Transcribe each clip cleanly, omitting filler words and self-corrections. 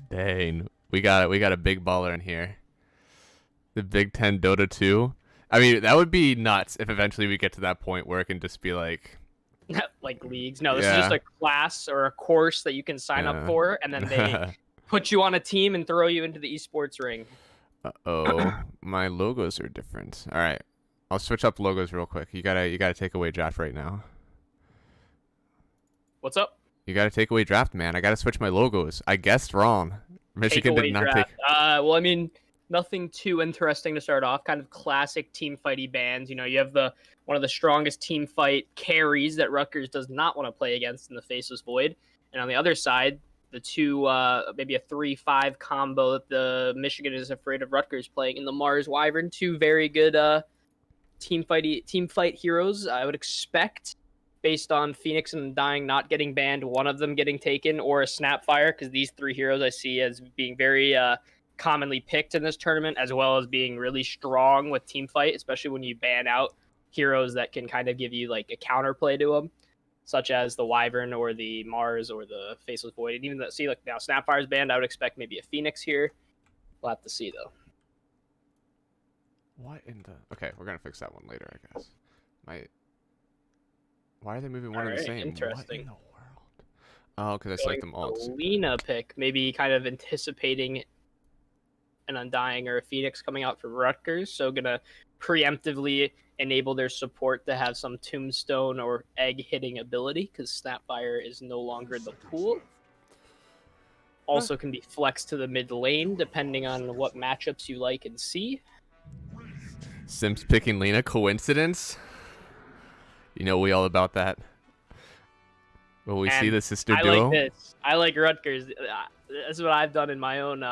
Dang, we got a big baller in here. The Big Ten Dota 2. I mean, that would be nuts if eventually we get to that point where it can just be like, Like leagues. No, this is just yeah, a class or a course that you can sign up for, and then they yeah. put you on a team and throw you into the esports ring. Uh-oh, my logos are different. All right, I'll switch up logos real quick. You gotta take away draft right now. What's up? You gotta take away draft, man. I gotta switch my logos. I guessed wrong. Michigan did Takeaway not take. draft. Well, I mean, nothing too interesting to start off. Kind of classic team fighty bands. You know, you have the one of the strongest team fight carries that Rutgers does not want to play against in the Faceless Void, and on the other side, the two maybe a 3-5 combo that the Michigan is afraid of Rutgers playing in the Mars Wyvern. Two very good team fight heroes. I would expect, based on Phoenix and Dying not getting banned, one of them getting taken or a Snapfire, because these three heroes I see as being very commonly picked in this tournament, as well as being really strong with team fight, especially when you ban out heroes that can kind of give you like a counterplay to them, such as the Wyvern or the Mars or the Faceless Void. And even the see like now Snapfire's banned, I would expect maybe a Phoenix here. We'll have to see though. What in the? Okay, we're gonna fix that one later, I guess. My. Why are they moving one All and the right, same? What in interesting. the world? Oh, because I Going select them all. for the Lena pick, maybe kind of anticipating an Undying or a Phoenix coming out for Rutgers, so gonna preemptively enable their support to have some Tombstone or Egg hitting ability, because Snapfire is no longer in the pool. Also can be flexed to the mid lane depending on what matchups you like and see. Sims picking Lena, coincidence? You know we all about that. Will we see And the sister I duo? like this. I like Rutgers. This is what I've done in my own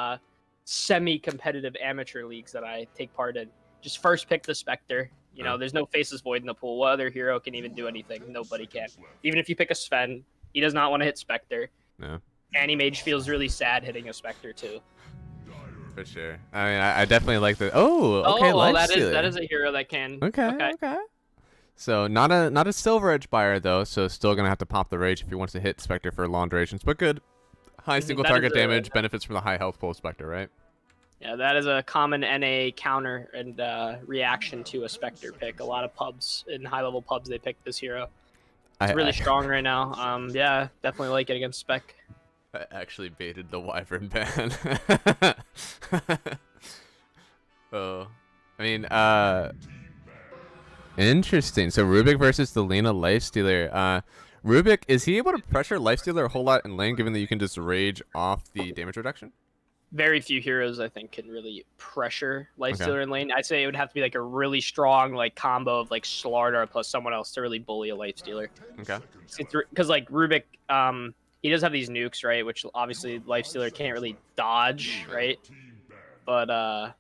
semi-competitive amateur leagues that I take part in. Just first pick the Spectre. You know, there's no Faceless Void in the pool. What other hero can even do anything? Nobody can. Even if you pick a Sven, he does not want to hit Spectre. No. Anti-Mage feels really sad hitting a Spectre too. For sure. I mean, I definitely like the. Oh, okay, Oh, well, Lifestealer. that is a hero that can. Okay, okay. So not a silver edge buyer though, so still gonna have to pop the rage if he wants to hit Spectre for long durations, but good. High single That is target damage, benefits from the high health pool Spectre, right? Yeah, that is a common NA counter and reaction to a Spectre pick. A lot of pubs, in high-level pubs, they pick this hero. It's really strong right now. Yeah, definitely like it against Spec. I actually baited the Wyvern ban. Oh, I mean, interesting. So Rubik versus the Lena Lifestealer. Rubik, is he able to pressure Lifestealer a whole lot in lane, given that you can just rage off the damage reduction? Very few heroes, I think, can really pressure Lifestealer Okay. in lane. I'd say it would have to be like a really strong like combo of like Slardar plus someone else to really bully a Lifestealer. Okay. Because like Rubik, he does have these nukes, right? Which obviously Lifestealer can't really dodge, right? But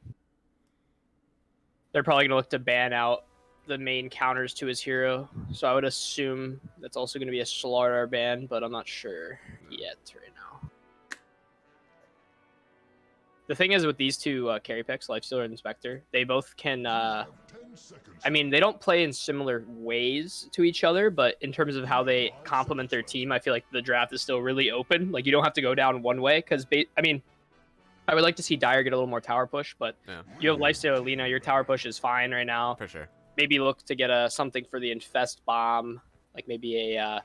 they're probably gonna look to ban out the main counters to his hero. So I would assume that's also going to be a Slardar ban, but I'm not sure yet right now. The thing is with these two carry picks, Lifestealer and Spectre, they both can... I mean, they don't play in similar ways to each other, but in terms of how they complement their team, I feel like the draft is still really open. Like, you don't have to go down one way, because, I mean, I would like to see Dire get a little more tower push, but you have Lifestealer, Lena, your tower push is fine right now. For sure. Maybe look to get something for the Infest Bomb, like maybe a...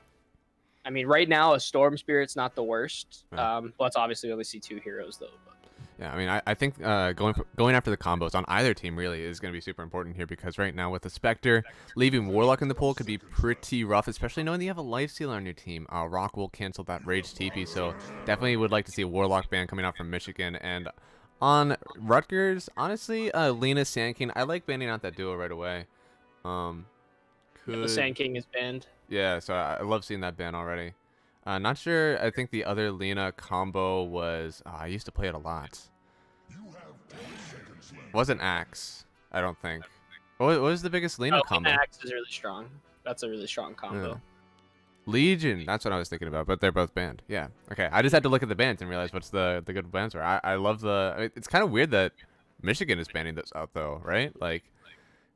I mean, right now, a Storm Spirit's not the worst. Let's obviously only see two heroes, though. But. Yeah, I mean, I think going after the combos on either team really is going to be super important here, because right now with the Spectre, leaving Warlock in the pool could be pretty rough, especially knowing you have a Lifestealer on your team. Rock will cancel that Rage TP, so definitely would like to see a Warlock ban coming out from Michigan. And on Rutgers, honestly, Lena Sand King, I like banning out that duo right away. The Sand King is banned. Yeah, so I love seeing that ban already. Not sure. I think the other Lena combo was... I used to play it a lot. Wasn't Axe, I don't think. What was the biggest Lena combo? Axe is really strong. That's a really strong combo. Yeah. Legion, that's what I was thinking about, but they're both banned. Yeah, okay. I just had to look at the bans and realize what's the good bans are. I love the... I mean, it's kind of weird that Michigan is banning those out, though, right? Like...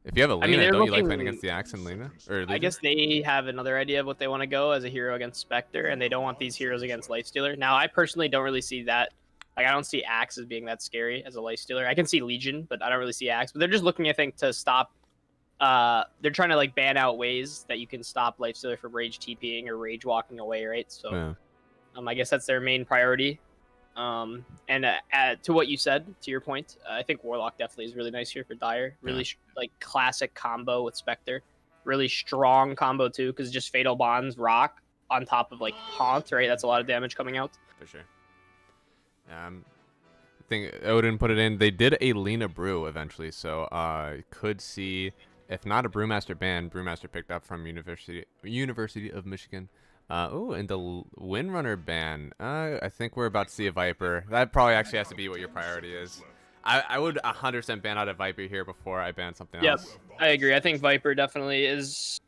If you have a Lena, don't you like playing against the Axe and Lena? Or I guess they have another idea of what they want to go as a hero against Spectre, and they don't want these heroes against Lifestealer. Now, I personally don't really see that Like, I don't see Axe as being that scary as a lifestealer. I can see Legion, but I don't really see Axe. But they're just looking, I think, to stop. They're trying to like ban out ways that you can stop lifestealer from rage TPing or rage walking away, right? So, Yeah. I guess that's their main priority. And to what you said, to your point, I think Warlock definitely is really nice here for Dire. Really like classic combo with Spectre. Really strong combo too, because just Fatal Bonds, Rock on top of like Haunt, right? That's a lot of damage coming out. For sure. I think Odin put it in. They did a Lena Brew eventually, so could see, if not a Brewmaster ban, Brewmaster picked up from University of Michigan. And the Windrunner ban. I think we're about to see a Viper. That probably actually has to be what your priority is. I would 100% ban out a Viper here before I ban something else. I agree. I think Viper definitely is.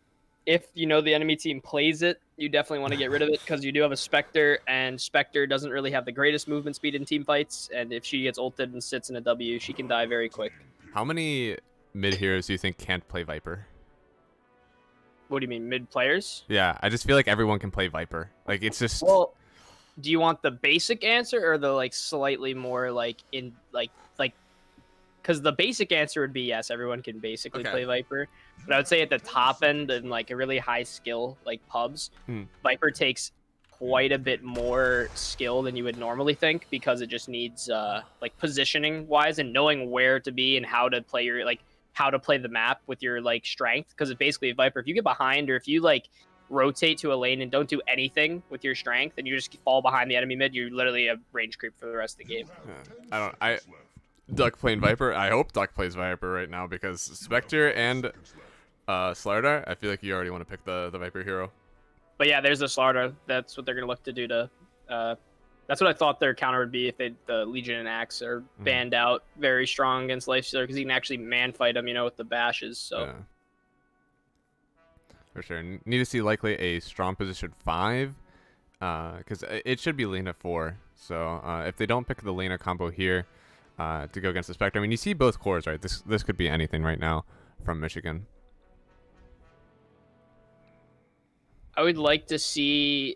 If you know the enemy team plays it, you definitely want to get rid of it because you do have a Spectre, and Spectre doesn't really have the greatest movement speed in team fights. And if she gets ulted and sits in a W, she can die very quick. How many mid heroes do you think can't play Viper? What do you mean, mid players? Yeah, I just feel like everyone can play Viper. Like, it's just. Well, do you want the basic answer or the like slightly more like in like because the basic answer would be yes, everyone can basically play Viper. But I would say at the top end and like a really high skill like pubs, Viper takes quite a bit more skill than you would normally think because it just needs like positioning wise and knowing where to be and how to play your like how to play the map with your like strength. Because it's basically a Viper. If you get behind or if you like rotate to a lane and don't do anything with your strength and you just fall behind the enemy mid, you're literally a range creep for the rest of the game. Duck playing Viper. I hope Duck plays Viper right now because Spectre and Slardar, I feel like you already want to pick the Viper hero. But yeah, there's the Slardar. That's what they're going to look to do to... that's what I thought their counter would be if the Legion and Axe are banned out very strong against Lifestealer because he can actually man-fight them, with the bashes. So. Yeah. For sure. Need to see likely a strong position 5 because it should be Lena 4. So if they don't pick the Lena combo here to go against the Spectre, I mean, you see both cores, right? This could be anything right now from Michigan. I would like to see...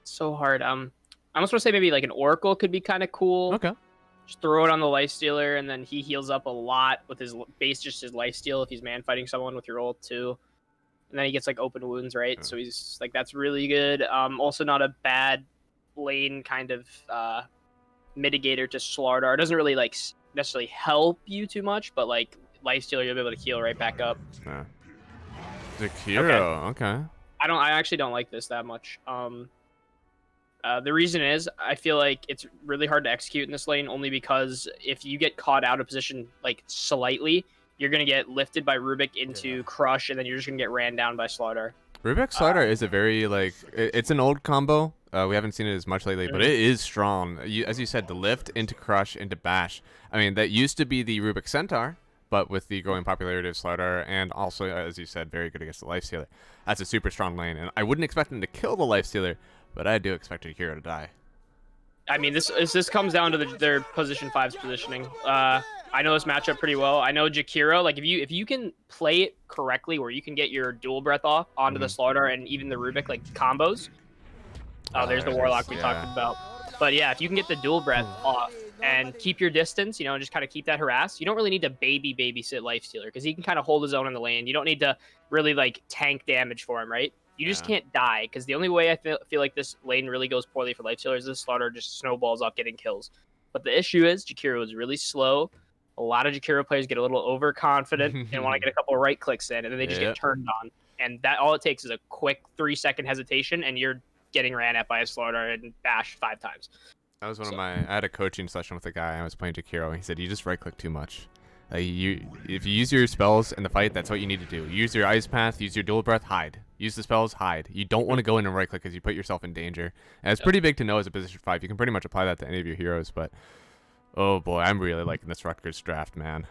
so hard. I almost want to say maybe like an Oracle could be kind of cool. Okay. Just throw it on the Lifestealer, and then he heals up a lot with his base, just his lifesteal if he's man fighting someone with your ult too. And then he gets like open wounds, right? Yeah. So he's like, that's really good. Also not a bad lane kind of mitigator to Slardar. It doesn't really like necessarily help you too much, but like Lifestealer, you'll be able to heal right back up. Yeah. Zakiro, okay. I actually don't like this that much. The reason is I feel like it's really hard to execute in this lane only because if you get caught out of position like slightly, you're going to get lifted by Rubik into Crush, and then you're just going to get ran down by Slardar. Rubik Slardar is a very, like, it's an old combo. We haven't seen it as much lately, but it is strong. As you said, the lift into Crush into Bash. I mean, that used to be the Rubik Centaur, but with the growing popularity of Slardar, and also, as you said, very good against the Lifestealer. That's a super strong lane, and I wouldn't expect him to kill the Lifestealer, but I do expect a hero to die. I mean, this comes down to their position 5's positioning. I know this matchup pretty well. I know Jakiro, like if you can play it correctly, where you can get your dual breath off onto the Slardar and even the Rubik like combos. Oh, there's the Warlock we talked about. But yeah, if you can get the dual breath off and keep your distance, and just kind of keep that harass, you don't really need to babysit Lifestealer because he can kind of hold his own in the lane. You don't need to really like tank damage for him, right? You just can't die because the only way I feel like this lane really goes poorly for Lifestealer is this Slardar just snowballs up getting kills. But the issue is Jakiro is really slow. A lot of Jakiro players get a little overconfident and want to get a couple right clicks in, and then they just get turned on. And that all it takes is a quick 3-second hesitation, and you're getting ran at by a Slardar and bashed 5 times. That was one of my... I had a coaching session with a guy. I was playing Jakiro, and he said, you just right-click too much. If you use your spells in the fight, that's what you need to do. Use your Ice Path, use your Dual Breath, hide. Use the spells, hide. You don't want to go in and right-click because you put yourself in danger. And it's pretty big to know as a position 5. You can pretty much apply that to any of your heroes, but... oh, boy, I'm really liking this Rutgers draft, man.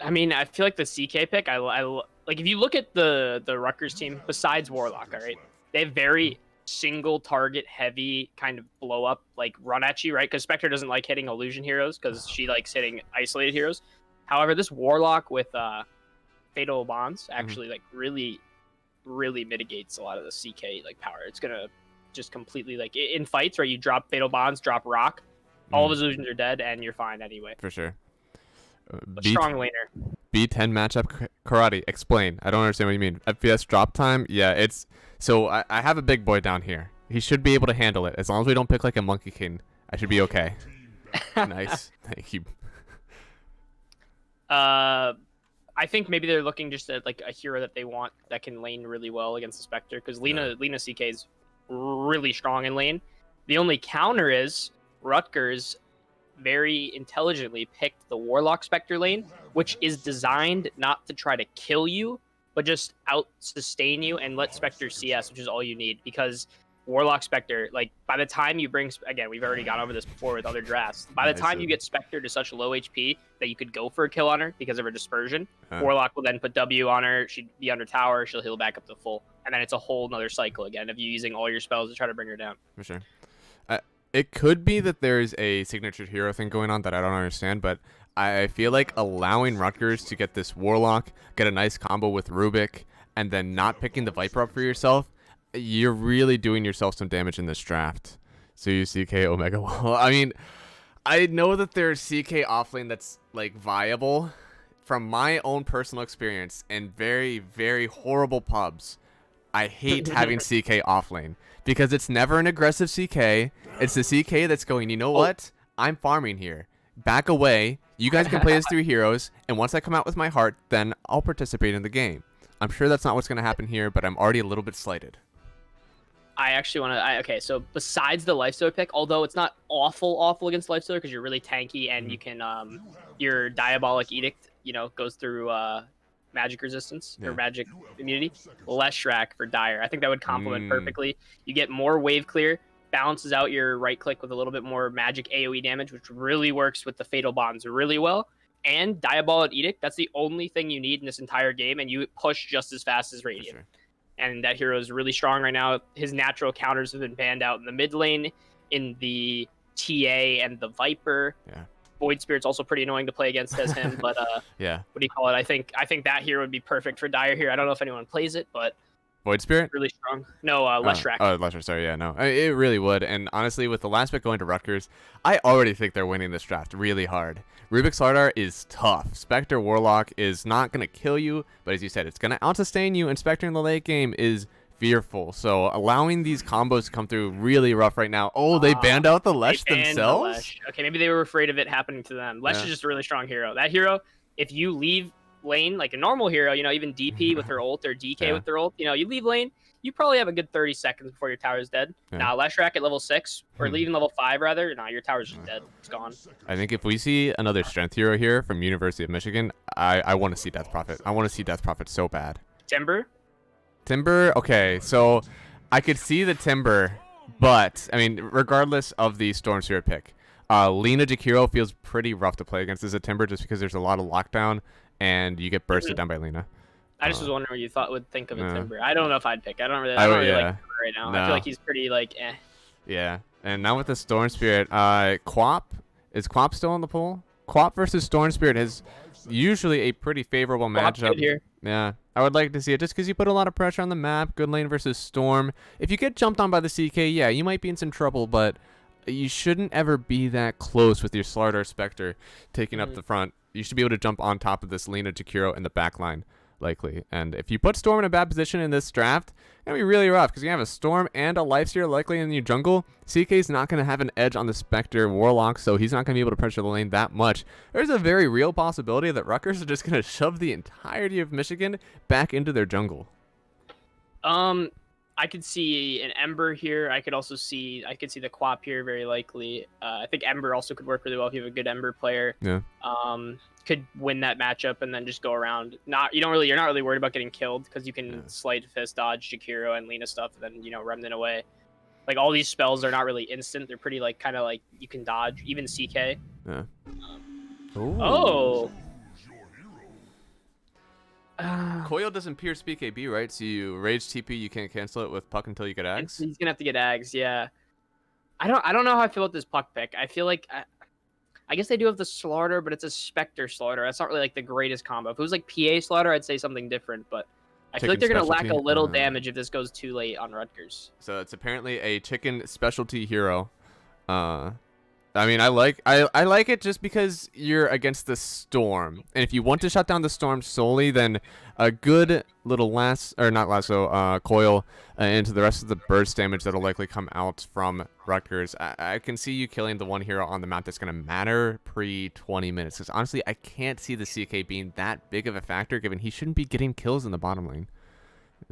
I mean, I feel like the CK pick, I like, if you look at the Rutgers team, besides Warlock, all right, they have very single target heavy kind of blow up, like run at you, right? Because Spectre doesn't like hitting illusion heroes because she likes hitting isolated heroes. However, this Warlock with Fatal Bonds actually like really mitigates a lot of the CK like power. It's gonna just completely like in fights where you drop Fatal Bonds, drop Rock, all of his illusions are dead, and you're fine anyway. For sure. A strong laner. B10 matchup karate. Explain. I don't understand what you mean. FPS drop time. Yeah, it's so I have a big boy down here. He should be able to handle it as long as we don't pick like a Monkey King. I should be okay. Nice. Thank you. I think maybe they're looking just at like a hero that they want that can lane really well against the Spectre, because Lina CK is really strong in lane. The only counter is Rutgers very intelligently picked the Warlock Spectre lane, which is designed not to try to kill you, but just out sustain you and let Spectre CS, which is all you need. Because Warlock Spectre, like by the time you bring, again, we've already gone over this before with other drafts. By the time you get Spectre to such low HP that you could go for a kill on her because of her dispersion, Warlock will then put W on her. She'd be under tower. She'll heal back up to full, and then it's a whole nother cycle again of you using all your spells to try to bring her down. For sure. It could be that there's a signature hero thing going on that I don't understand, but I feel like allowing Rutgers to get this Warlock, get a nice combo with Rubik, and then not picking the Viper up for yourself, you're really doing yourself some damage in this draft. So you CK Omega Wall. I mean, I know that there's CK offlane that's like viable. From my own personal experience in very, very horrible pubs, I hate having CK offlane because it's never an aggressive CK. It's the CK that's going, you know what? I'm farming here. Back away. You guys can play as 3 heroes, and once I come out with my heart, then I'll participate in the game. I'm sure that's not what's going to happen here, but I'm already a little bit slighted. I actually want to. Okay, so besides the Lifestealer pick, although it's not awful against Lifestealer because you're really tanky and you can your Diabolic Edict, goes through magic resistance or magic immunity. Leshrac for Dire, I think that would complement perfectly. You get more wave clear, balances out your right click with a little bit more magic AoE damage, which really works with the Fatal Bonds really well. And Diabolic Edict, that's the only thing you need in this entire game, and you push just as fast as Radiant. Sure. And that hero is really strong right now. His natural counters have been banned out in the mid lane, in the TA and the Viper. Yeah. Void Spirit's also pretty annoying to play against as him, but yeah. What do you call it? I think that hero would be perfect for Dire here. I don't know if anyone plays it, but Void Spirit? Really strong. No, Leshrac. Leshrac, sorry, yeah, no. It really would. And honestly, with the last pick going to Rutgers, I already think they're winning this draft really hard. Rubik's Slardar is tough. Spectre Warlock is not going to kill you, but as you said, it's going to out-sustain you, and Spectre in the late game is fearful. So allowing these combos to come through really rough right now. Oh, they banned out the Lesh themselves? Okay, maybe they were afraid of it happening to them. Lesh is just a really strong hero. That hero, if you leave lane like a normal hero, even DP with her ult or DK with their ult, you leave lane, you probably have a good 30 seconds before your tower is dead. Now Leshrac at level 6 or even level 5 rather, your tower's just dead. It's gone. I think if we see another strength hero here from University of Michigan, I want to see Death Prophet. I want to see Death Prophet so bad. Timber, okay, so I could see the Timber, but I mean, regardless of the Storm Spirit pick, Lina Jakiro feels pretty rough to play against as a Timber just because there's a lot of lockdown and you get bursted down by Lina. I just was wondering what you would think of a Timber. I don't know if I'd pick. I don't really like Timber right now. No. I feel like he's pretty eh. Yeah, and now with the Storm Spirit, Quap, is Quap still in the pool? Quap versus Storm Spirit is usually a pretty favorable matchup. Here. Yeah, I would like to see it just because you put a lot of pressure on the map. Good lane versus Storm. If you get jumped on by the CK, yeah, you might be in some trouble, but you shouldn't ever be that close with your Slardar Spectre taking up the front. You should be able to jump on top of this Lina Jakiro in the back line, likely. And if you put Storm in a bad position in this draft, it's going to be really rough because you have a Storm and a Lifestealer likely in your jungle. CK's not going to have an edge on the Spectre Warlock, so he's not going to be able to pressure the lane that much. There's a very real possibility that Rutgers are just going to shove the entirety of Michigan back into their jungle. I could see an Ember here. I could see the Quap here very likely. I think Ember also could work really well if you have a good Ember player. Yeah. Could win that matchup and then just go around. You're not really worried about getting killed because you can Sleight of Fist, dodge Jakiro and Lina stuff, and then Remnant away. Like all these spells are not really instant. They're pretty kind of you can dodge even CK. Yeah. Oh. Coil doesn't pierce BKB, right? So you rage TP, you can't cancel it with Puck until you get Ags? He's gonna have to get Ags, yeah. I don't know how I feel about this Puck pick. I feel like I guess they do have the Slardar, but it's a Spectre Slardar. That's not really the greatest combo. If it was PA Slardar, I'd say something different, but I feel like they're going to lack a specialty. little damage if this goes too late on Rutgers. So it's apparently a chicken specialty hero. I mean, I like it just because you're against the storm, and if you want to shut down the storm solely, then a good little coil into the rest of the burst damage that'll likely come out from Rutgers. I can see you killing the one hero on the map that's gonna matter pre 20 minutes. Because honestly, I can't see the CK being that big of a factor, given he shouldn't be getting kills in the bottom lane.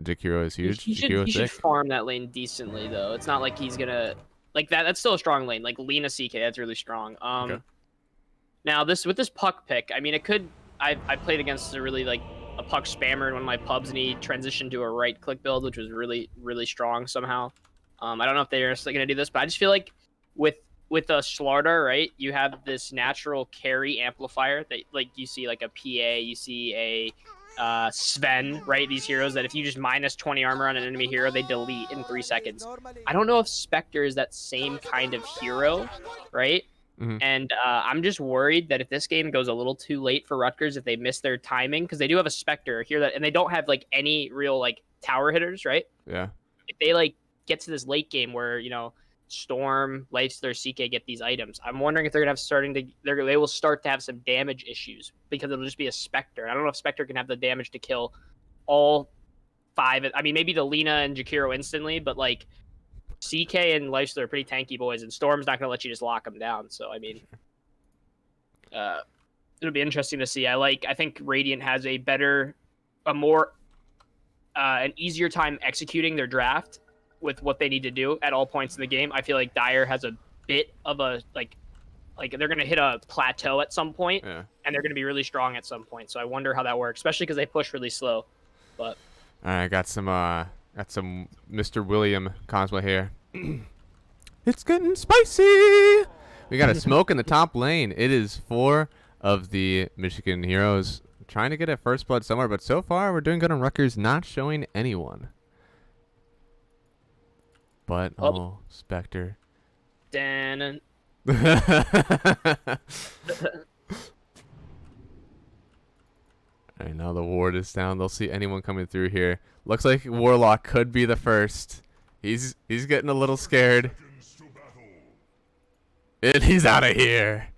Jakiro is huge. He should farm that lane decently though. It's not like he's gonna like that. That's still a strong lane. Like Lina CK, that's really strong. Okay. Now with this puck pick, I mean, it could. I played against a really like a puck spammer in one of my pubs, and he transitioned to a right click build, which was really strong somehow. I don't know if they're necessarily gonna do this, but I just feel like with a Slardar, right, you have this natural carry amplifier that like you see like a PA, you see a Sven, right? These heroes that if you just minus 20 armor on an enemy hero, they delete in 3 seconds. I don't know if Spectre is that same kind of hero, right? Mm-hmm. And I'm just worried that if this game goes a little too late for Rutgers, if they miss their timing, because they do have a Spectre here and they don't have like any real like tower hitters, right? Yeah. If they like get to this late game where Storm, Lifestealer, CK get these items, I'm wondering if they're gonna have they will start to have some damage issues because it'll just be a Spectre. I don't know if Spectre can have the damage to kill all 5. I mean, maybe the Lina and Jakiro instantly, but like CK and Lifestealer are pretty tanky boys, and Storm's not gonna let you just lock them down. So I mean, it'll be interesting to see. I think Radiant has an easier time executing their draft with what they need to do at all points in the game. I feel like Dire has a bit of a like they're gonna hit a plateau at some point, Yeah. and they're gonna be really strong at some point. So I wonder how that works, especially because they push really slow. But All right, got some Mr. William cosplay here. It's getting spicy. We got a smoke in the top lane. It is 4 of the Michigan heroes trying to get a first blood somewhere, but so far we're doing good on Rutgers, not showing anyone. But Spectre. Dan. Alright, now the ward is down. They'll see anyone coming through here. Looks like Warlock could be the first. He's getting a little scared. And he's out of here.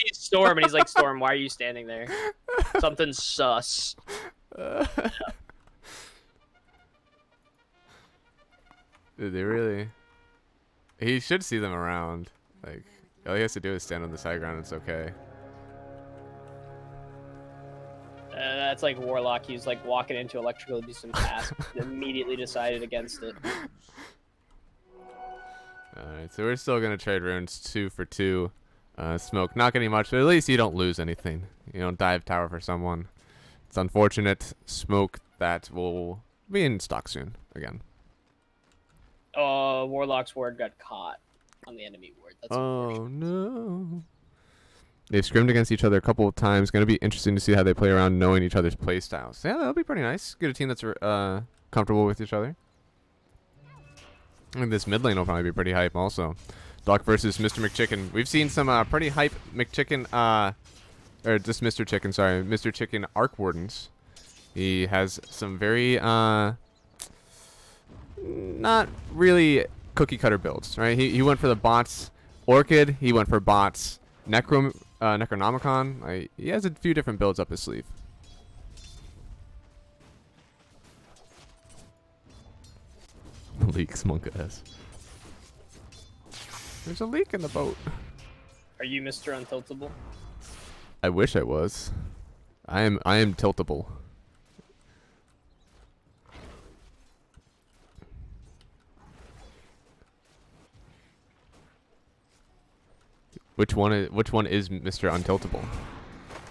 He's Storm, and he's like, Storm, why are you standing there? Something's sus. Did they really? He should see them around. Like, all he has to do is stand on the side ground. It's okay. That's like Warlock. He was like walking into electrical to do some task, and immediately decided against it. Alright, so we're still going to trade runes 2 for 2. Smoke, not getting much, but at least you don't lose anything. You don't dive tower for someone. It's unfortunate. Smoke that will be in stock soon again. Warlock's ward got caught on the enemy ward. That's no. They've scrimmed against each other a couple of times. Going to be interesting to see how they play around knowing each other's play styles. Yeah, that'll be pretty nice. Get a team that's comfortable with each other. And this mid lane will probably be pretty hype also. Doc versus Mr. McChicken. We've seen some pretty hype McChicken, or just Mr. Chicken, sorry. Mr. Chicken Arc Wardens. He has some very, not really cookie cutter builds, right? He went for the bots. Orchid, he went for bots. Necronomicon, he has a few different builds up his sleeve. Leaks, Monka S. There's a leak in the boat. Are you Mr. Untiltable? I wish I was. I am tiltable. Which one is Mr. Untiltable?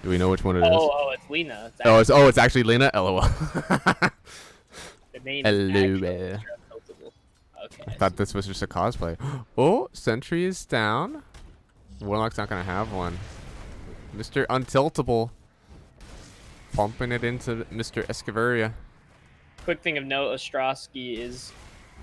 Do we know which one it is? Oh, it's Lina. It's actually Lina. LOL. The name is actually Mr. Untiltable. Okay. I thought this was just a cosplay. Oh, Sentry is down. Warlock's not gonna have one. Mr. Untiltable. Pumping it into Mr. Escaveria. Quick thing of note, Ostrowski is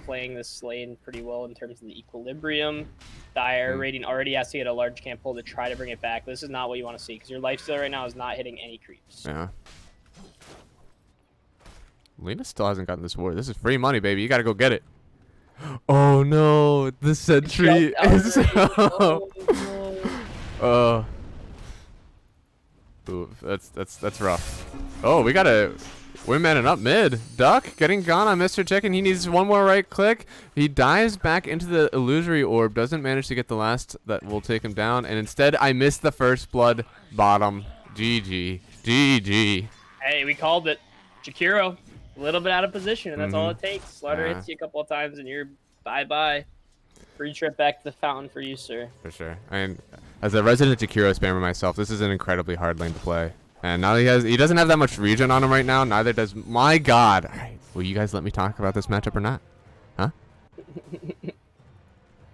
playing this lane pretty well in terms of the equilibrium. Dire rating already has to get a large camp pull to try to bring it back. This is not what you want to see because your lifesteal right now is not hitting any creeps. Yeah. Lena still hasn't gotten this ward. This is free money, baby. You gotta go get it. Oh no, the sentry Jumped out is. already. Oh, no. uh, ooh, that's rough. Oh, we're manning up mid. Duck getting gone on Mr. Chicken. He needs one more right click. He dives back into the illusory orb. Doesn't manage to get the last that will take him down. And instead, I missed the first blood bottom. GG. GG. Hey, we called it. Jakiro, a little bit out of position, and that's all it takes. Slaughter Yeah. hits you a couple of times, and you're bye-bye. Free trip back to the fountain for you, sir. For sure. I mean, as a resident Jakiro spammer myself, this is an incredibly hard lane to play. And now he doesn't have that much regen on him right now. Neither does my God. All right, will you guys let me talk about this matchup or not? Huh? It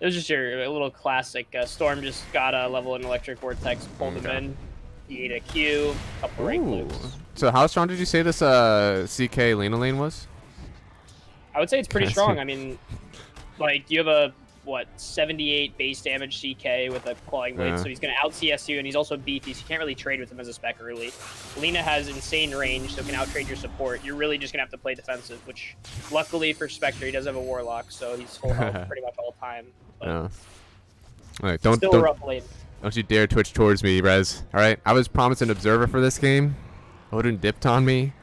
was just your little classic. Storm just got a level in Electric Vortex, pulled him in. He ate a Q, couple rank loops. So how strong did you say this CK Lena lane was? I would say it's pretty strong. I mean, like, you have a, 78 base damage CK with a Clawing Blade, so he's going to out-CS you, and he's also beefy, so you can't really trade with him as a spec early. Lena has insane range, so can out-trade your support. You're really just going to have to play defensive, which, luckily for Spectre, he does have a Warlock, so he's full health pretty much all time. But All right, still a rough lane. Don't you dare twitch towards me, Rez. All right, I was promised an observer for this game. Odin dipped on me.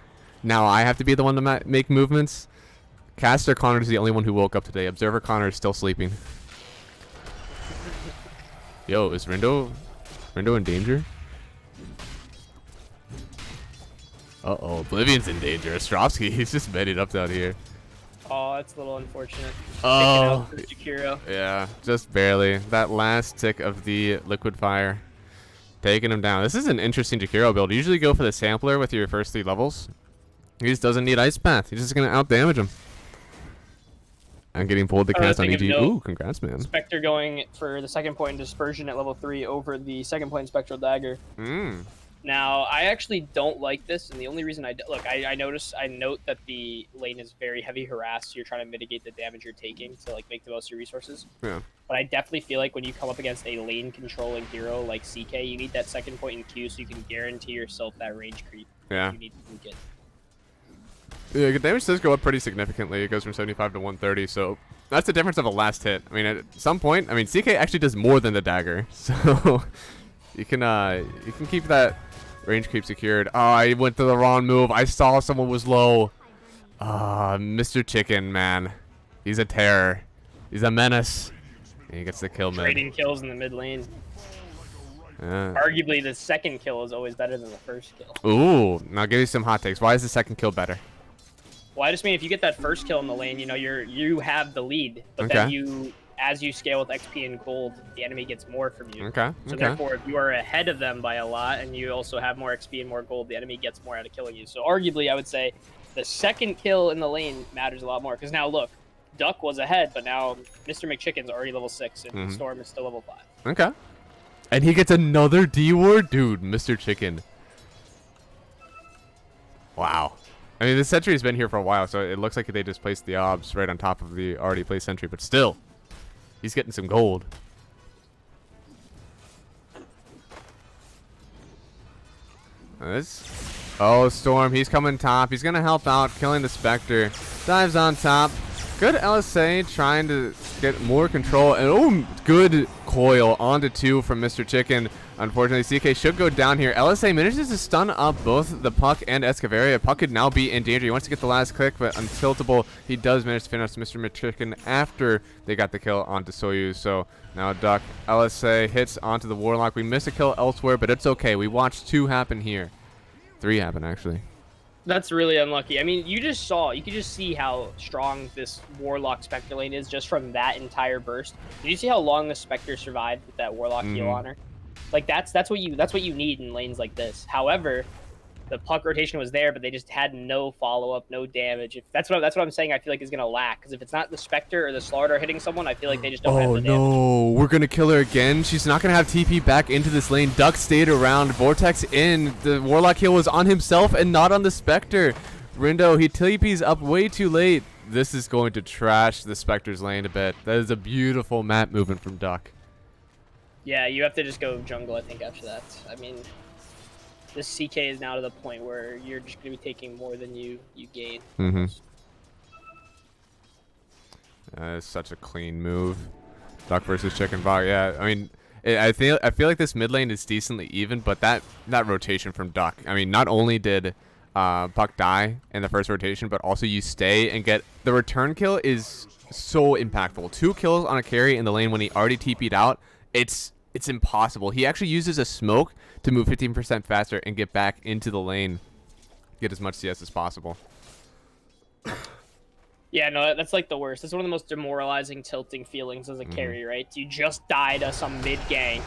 Now I have to be the one to make movements. Caster Connor is the only one who woke up today. Observer Connor is still sleeping. Yo, is Rindo in danger? Uh-oh, Oblivion's in danger. Ostrovsky, he's just bedded up down here. Oh, that's a little unfortunate. Oh, Jakiro. yeah, just barely. That last tick of the liquid fire taking him down. This is an interesting Jakiro build. You usually go for the sampler with your first 3 levels. He just doesn't need Ice Path. He's just going to out-damage him. I'm getting pulled to cast on EG. Ooh, congrats, man. Spectre going for the second point in Dispersion at level 3 over the second point in Spectral Dagger. Now, I actually don't like this, and the only reason I note that the lane is very heavy harassed. So you're trying to mitigate the damage you're taking to like make the most of your resources. Yeah. But I definitely feel like when you come up against a lane controlling hero like CK, you need that second point in Q so you can guarantee yourself that range creep. Yeah. You need to nuke it. Yeah, damage does go up pretty significantly. It goes from 75 to 130, so that's the difference of a last hit. I mean, at some point, I mean, CK actually does more than the dagger, so you can keep that range creep secured. Oh, I went to the wrong move. I saw someone was low. Mr. Chicken, man, he's a terror. He's a menace. And he gets the kill mid. Trading kills in the mid lane. Yeah. Arguably, the second kill is always better than the first kill. Ooh, now give you some hot takes. Why is the second kill better? Well, I just mean if you get that first kill in the lane, you know, you have the lead, but then as you scale with XP and gold, the enemy gets more from you. So therefore, if you are ahead of them by a lot, and you also have more XP and more gold, the enemy gets more out of killing you. So arguably, I would say the second kill in the lane matters a lot more. Because now look, Duck was ahead, but now Mr. McChicken's already level 6, and Storm is still level 5. Okay. And he gets another D ward? Dude, Mr. Chicken. Wow. I mean, the sentry's been here for a while, so it looks like they just placed the obs right on top of the already placed sentry, but still, he's getting some gold. Oh, Storm, he's coming top. He's going to help out, killing the Spectre. Dives on top. Good LSA trying to get more control. And oh, good coil onto 2 from Mr. Chicken. Unfortunately, CK should go down here. LSA manages to stun up both the Puck and Escavaria. Puck could now be in danger. He wants to get the last click, but untiltable. He does manage to finish Mr. McChicken after they got the kill onto Soyuz. So now Duck, LSA hits onto the Warlock. We missed a kill elsewhere, but it's okay. We watched 2 happen here. 3 happen, actually. That's really unlucky. I mean, you could just see how strong this Warlock Spectre lane is just from that entire burst. Did you see how long the Spectre survived with that Warlock heal on her? Like that's what you need in lanes like this. However, the Puck rotation was there, but they just had no follow-up, no damage. That's what I'm saying. I feel like is gonna lack because if it's not the Spectre or the Slaughter hitting someone, I feel like they just don't have the damage. Oh no, we're gonna kill her again. She's not gonna have TP back into this lane. Duck stayed around. Vortex in. The Warlock heal was on himself and not on the Spectre. Rindo, he TP's up way too late. This is going to trash the Spectre's lane a bit. That is a beautiful map movement from Duck. Yeah, you have to just go jungle, I think, after that. I mean, the CK is now to the point where you're just gonna be taking more than you gain. Mm-hmm. Almost. It's such a clean move. Duck versus Chicken Bog. Yeah, I mean, I feel like this mid lane is decently even, but that rotation from Duck. I mean, not only did Puck die in the first rotation, but also you stay and get the return kill is so impactful. 2 kills on a carry in the lane when he already TP'd out. It's impossible. He actually uses a smoke to move 15% faster and get back into the lane, get as much CS as possible. Yeah, no, that's like the worst. It's one of the most demoralizing, tilting feelings as a carry, right? You just die to some mid gank,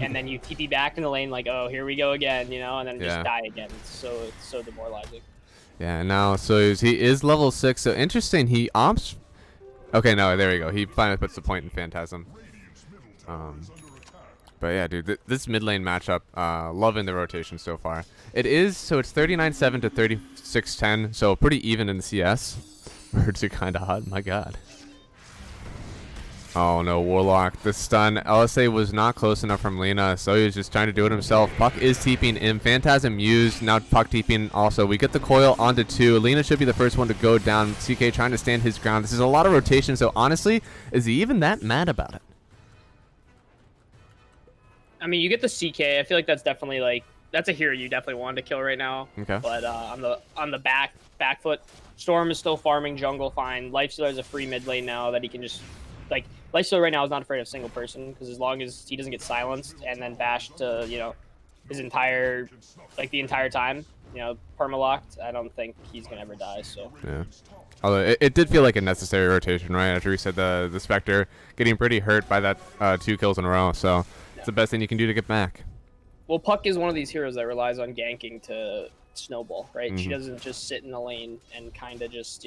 and then you TP back in the lane like, oh, here we go again, you know, and then just die again. It's so demoralizing. Yeah, and now Soyuz, he is level 6, so interesting. He opts. Okay, no, there we go. He finally puts the point in Phantasm. But yeah, dude, this mid lane matchup, loving the rotation so far. It's 39-7 to 36-10, so pretty even in the CS. Birds are kind of hot, my god. Oh no, Warlock, the stun. LSA was not close enough from Lena, so he was just trying to do it himself. Puck is TPing in. Phantasm used, now Puck TPing also. We get the coil onto 2. Lena should be the first one to go down. CK trying to stand his ground. This is a lot of rotation, so honestly, is he even that mad about it? I mean, you get the CK. I feel like that's definitely like that's a hero you definitely wanted to kill right now. Okay. But on the back foot, Storm is still farming jungle fine. Lifestealer has a free mid lane now that he can just like Lifestealer right now is not afraid of single person because as long as he doesn't get silenced and then bashed to his entire the entire time permalocked, I don't think he's gonna ever die. So yeah. Although it did feel like a necessary rotation, right? After we said the Spectre getting pretty hurt by that 2 kills in a row, so it's the best thing you can do to get back. Well, Puck is one of these heroes that relies on ganking to snowball, right? She doesn't just sit in the lane and kind of just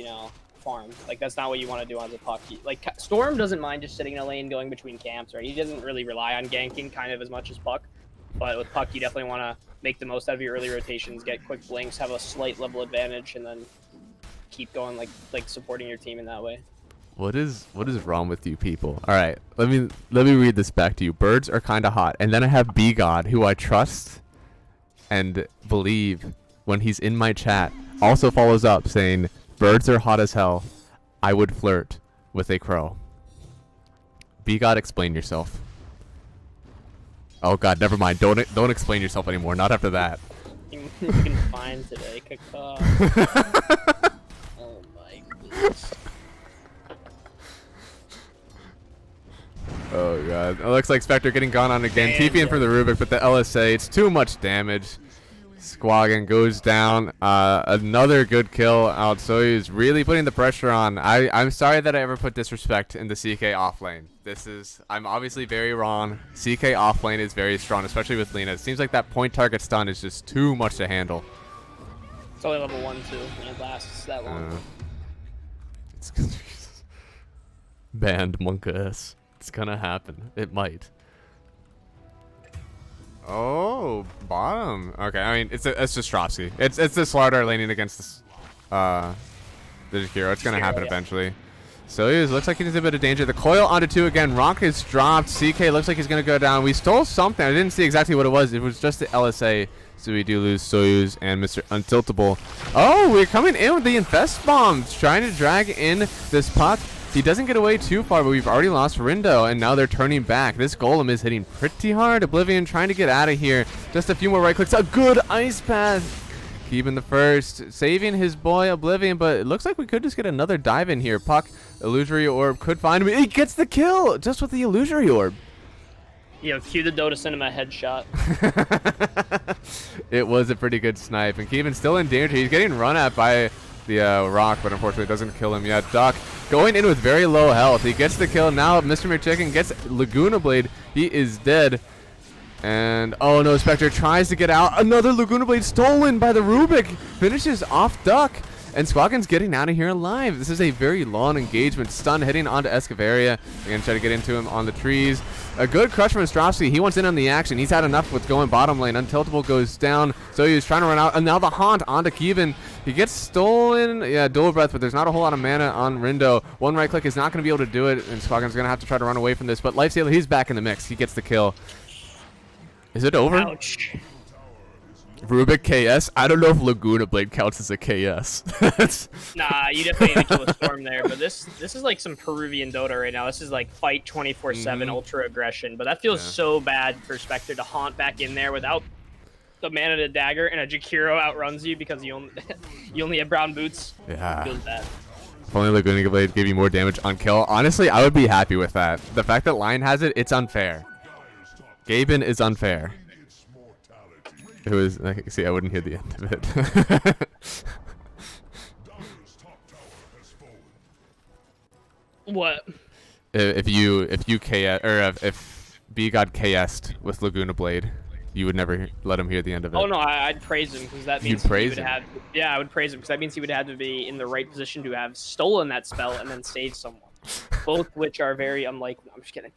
farm. Like that's not what you want to do as a Puck. Like Storm doesn't mind just sitting in a lane going between camps, right? He doesn't really rely on ganking kind of as much as Puck. But with Puck, you definitely want to make the most out of your early rotations, get quick blinks, have a slight level advantage, and then keep going like supporting your team in that way. What is wrong with you people? All right, let me read this back to you. Birds are kind of hot, and then I have B God, who I trust and believe when he's in my chat, also follows up saying, "Birds are hot as hell. I would flirt with a crow." B God, explain yourself. Oh God, never mind. Don't explain yourself anymore. Not after that. You can find today, Kaka. Oh my goodness. Oh God, it looks like Spectre getting gone on again. TPing for the Rubik, but the LSA, it's too much damage. Squaggin goes down. Another good kill out. So he's really putting the pressure on. I'm sorry that I ever put disrespect in the CK offlane. I'm obviously very wrong. CK offlane is very strong, especially with Lena. It seems like that point target stun is just too much to handle. It's only level 1 too, and it lasts that long. It's banned Monka-S. It's gonna happen. It might. Oh, bottom. Okay, I mean it's just Stropsy. It's the Slardar laning against this the Jakiro. It's gonna happen eventually. So he looks like he's in a bit of danger. The coil onto 2 again. Ronk is dropped. CK looks like he's gonna go down. We stole something. I didn't see exactly what it was. It was just the LSA. So we do lose Soyuz and Mr. Untiltable. Oh, we're coming in with the Infest Bombs, trying to drag in this Puck. He doesn't get away too far, but we've already lost Rindo, and now they're turning back. This Golem is hitting pretty hard. Oblivion trying to get out of here. Just a few more right clicks. A good Ice Path. Keeping the first. Saving his boy Oblivion, but it looks like we could just get another dive in here. Puck, Illusory Orb could find him. He gets the kill just with the Illusory Orb. Cue the Dota Cinema headshot. It was a pretty good snipe, and Keevan's still in danger. He's getting run at by the Rock, but unfortunately doesn't kill him yet. Duck going in with very low health. He gets the kill. Now Mr. McChicken gets Laguna Blade. He is dead. And oh no, Spectre tries to get out. Another Laguna Blade stolen by the Rubik. Finishes off Duck. And Squawkin's getting out of here alive. This is a very long engagement. Stun hitting onto Escaveria. They're going to try to get into him on the trees. A good crush from Ostrovsky. He wants in on the action. He's had enough with going bottom lane. Untiltable goes down. So he's trying to run out. And now the Haunt onto Keevan. He gets stolen. Yeah, dual breath, but there's not a whole lot of mana on Rindo. One right click is not going to be able to do it. And Squawkin's going to have to try to run away from this. But Lifestealer, he's back in the mix. He gets the kill. Is it over? Ouch. Rubik KS? I don't know if Laguna Blade counts as a KS. Nah, you definitely need to kill a Storm there. But this is like some Peruvian Dota right now. This is like fight 24/7 ultra aggression. But that feels so bad for Spectre to haunt back in there without the mana to dagger, and a Jakiro outruns you because you only have brown boots. Yeah. Feels bad. If only Laguna Blade gave you more damage on kill. Honestly, I would be happy with that. The fact that Lion has it, it's unfair. Gaben is unfair. It was, see, I wouldn't hear the end of it. What? If you KS, or if B got KS'd with Laguna Blade, you would never let him hear the end of it. Oh no, I'd praise him because that means You'd praise he would him? have. Yeah, I would praise him because that means he would have to be in the right position to have stolen that spell and then save someone. Both which are very unlikely. I'm just kidding.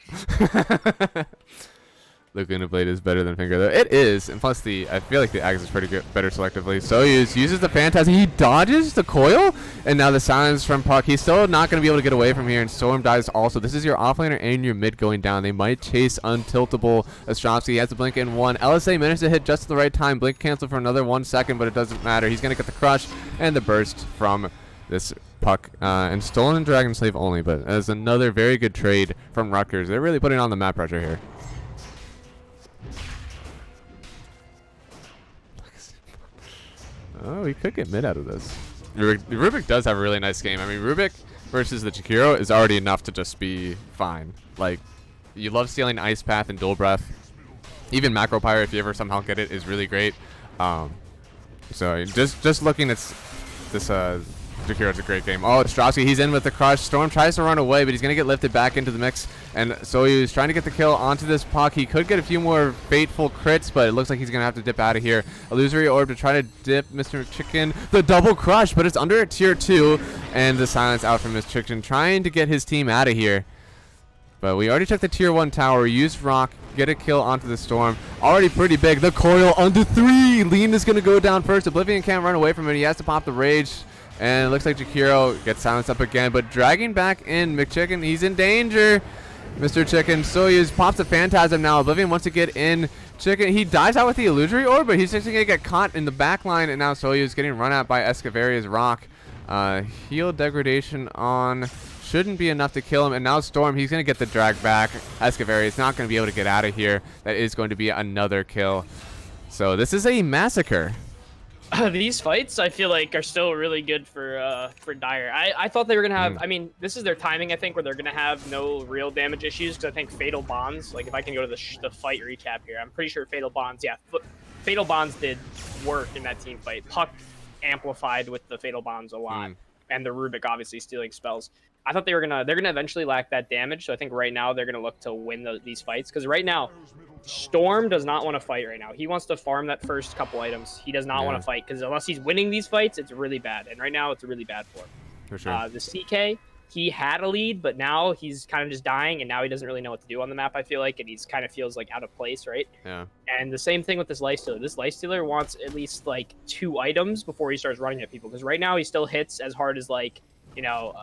Laguna Blade is better than Finger though. It is, and plus I feel like the Axe is pretty good, better selectively. So he uses the Phantasm. He dodges the coil, and now the silence from Puck. He's still not going to be able to get away from here, and Storm dies also. This is your offlaner and your mid going down. They might chase Untiltable Ostrovsky. He has to blink in one. LSA managed to hit just at the right time. Blink cancel for another 1 second, but it doesn't matter. He's going to get the crush and the burst from this Puck, and stolen and Dragon Slave only, but as another very good trade from Rutgers. They're really putting on the map pressure here. Oh, we could get mid out of this. Rubik does have a really nice game. I mean, Rubik versus the Jakiro is already enough to just be fine. Like, you love stealing Ice Path and Dual Breath. Even Macro Pyre, if you ever somehow get it, is really great. So just looking at this Jakiro is a great game. Oh, Ostrovsky, he's in with the crush. Storm tries to run away, but he's going to get lifted back into the mix. And so he's trying to get the kill onto this Puck. He could get a few more fateful crits, but it looks like he's going to have to dip out of here. Illusory Orb to try to dip Mr. Chicken. The double crush, but it's under a tier 2. And the silence out from Mr. Chicken, trying to get his team out of here. But we already took the tier 1 tower. Used Rock. Get a kill onto the Storm. Already pretty big. The coil under 3. Lean is going to go down first. Oblivion can't run away from it. He has to pop the Rage. And it looks like Jakiro gets silenced up again, but dragging back in McChicken. He's in danger, Mr. Chicken. Soyuz pops a Phantasm now. Oblivion wants to get in. Chicken, he dies out with the Illusory Orb, but he's just going to get caught in the back line, and now Soyuz getting run out by Escavaria's Rock. Heal degradation on. Shouldn't be enough to kill him, and now Storm, he's going to get the drag back. Escavaria is not going to be able to get out of here. That is going to be another kill. So this is a massacre. These fights, I feel like, are still really good for Dire. I thought they were gonna have. I mean, this is their timing, I think, where they're gonna have no real damage issues. Because I think Fatal Bonds. Like, if I can go to the fight recap here, I'm pretty sure Fatal Bonds. Yeah, Fatal Bonds did work in that team fight. Puck amplified with the Fatal Bonds a lot, and the Rubik obviously stealing spells. I thought they're gonna eventually lack that damage. So I think right now they're gonna look to win these fights. Because right now, Storm does not want to fight right now. He wants to farm that first couple items. He does not want to fight because unless he's winning these fights, it's really bad. And right now, it's really bad for him. For sure. The CK, he had a lead, but now he's kind of just dying, and now he doesn't really know what to do on the map, I feel like, and he's kind of feels like out of place, right? Yeah. And the same thing with this Lifestealer. This Lifestealer wants at least, like, 2 items before he starts running at people, because right now he still hits as hard as, like, you know,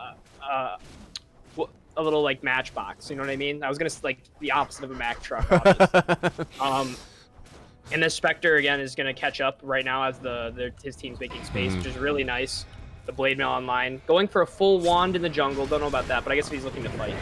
a little like Matchbox, you know what I mean? I was gonna like the opposite of a Mack truck. And the Spectre again is gonna catch up right now as his team's making space, which is really nice. The Blade Mail online, going for a full wand in the jungle. Don't know about that, but I guess if he's looking to fight.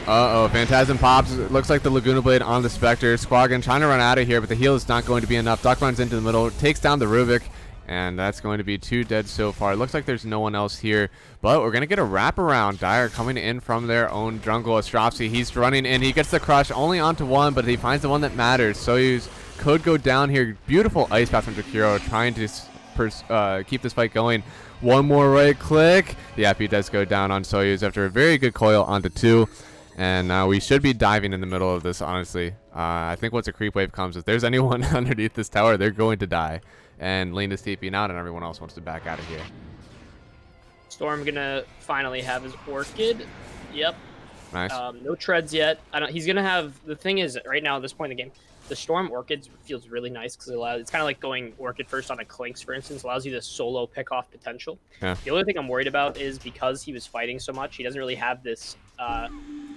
Phantasm pops. It looks like the Laguna Blade on the Spectre. Squadron trying to run out of here, but the heal is not going to be enough. Duck runs into the middle, takes down the Rubik. And that's going to be 2 dead so far. It looks like there's no one else here. But we're going to get a wraparound. Dire coming in from their own jungle. Ostrovsky, he's running in. He gets the crush only onto one, but he finds the one that matters. Soyuz could go down here. Beautiful Ice Path from Jakiro trying to keep this fight going. One more right click. Yep, he does go down on Soyuz after a very good coil onto 2. And now we should be diving in the middle of this, honestly. I think once a creep wave comes, if there's anyone underneath this tower, they're going to die. And Lean is TPing out, and everyone else wants to back out of here. Storm gonna finally have his Orchid. Yep. Nice. No treads yet. He's gonna have. The thing is, right now at this point in the game, the Storm Orchid feels really nice because it's kind of like going Orchid first on a Clinks, for instance, allows you to solo pick off potential. Yeah. The only thing I'm worried about is because he was fighting so much, he doesn't really have this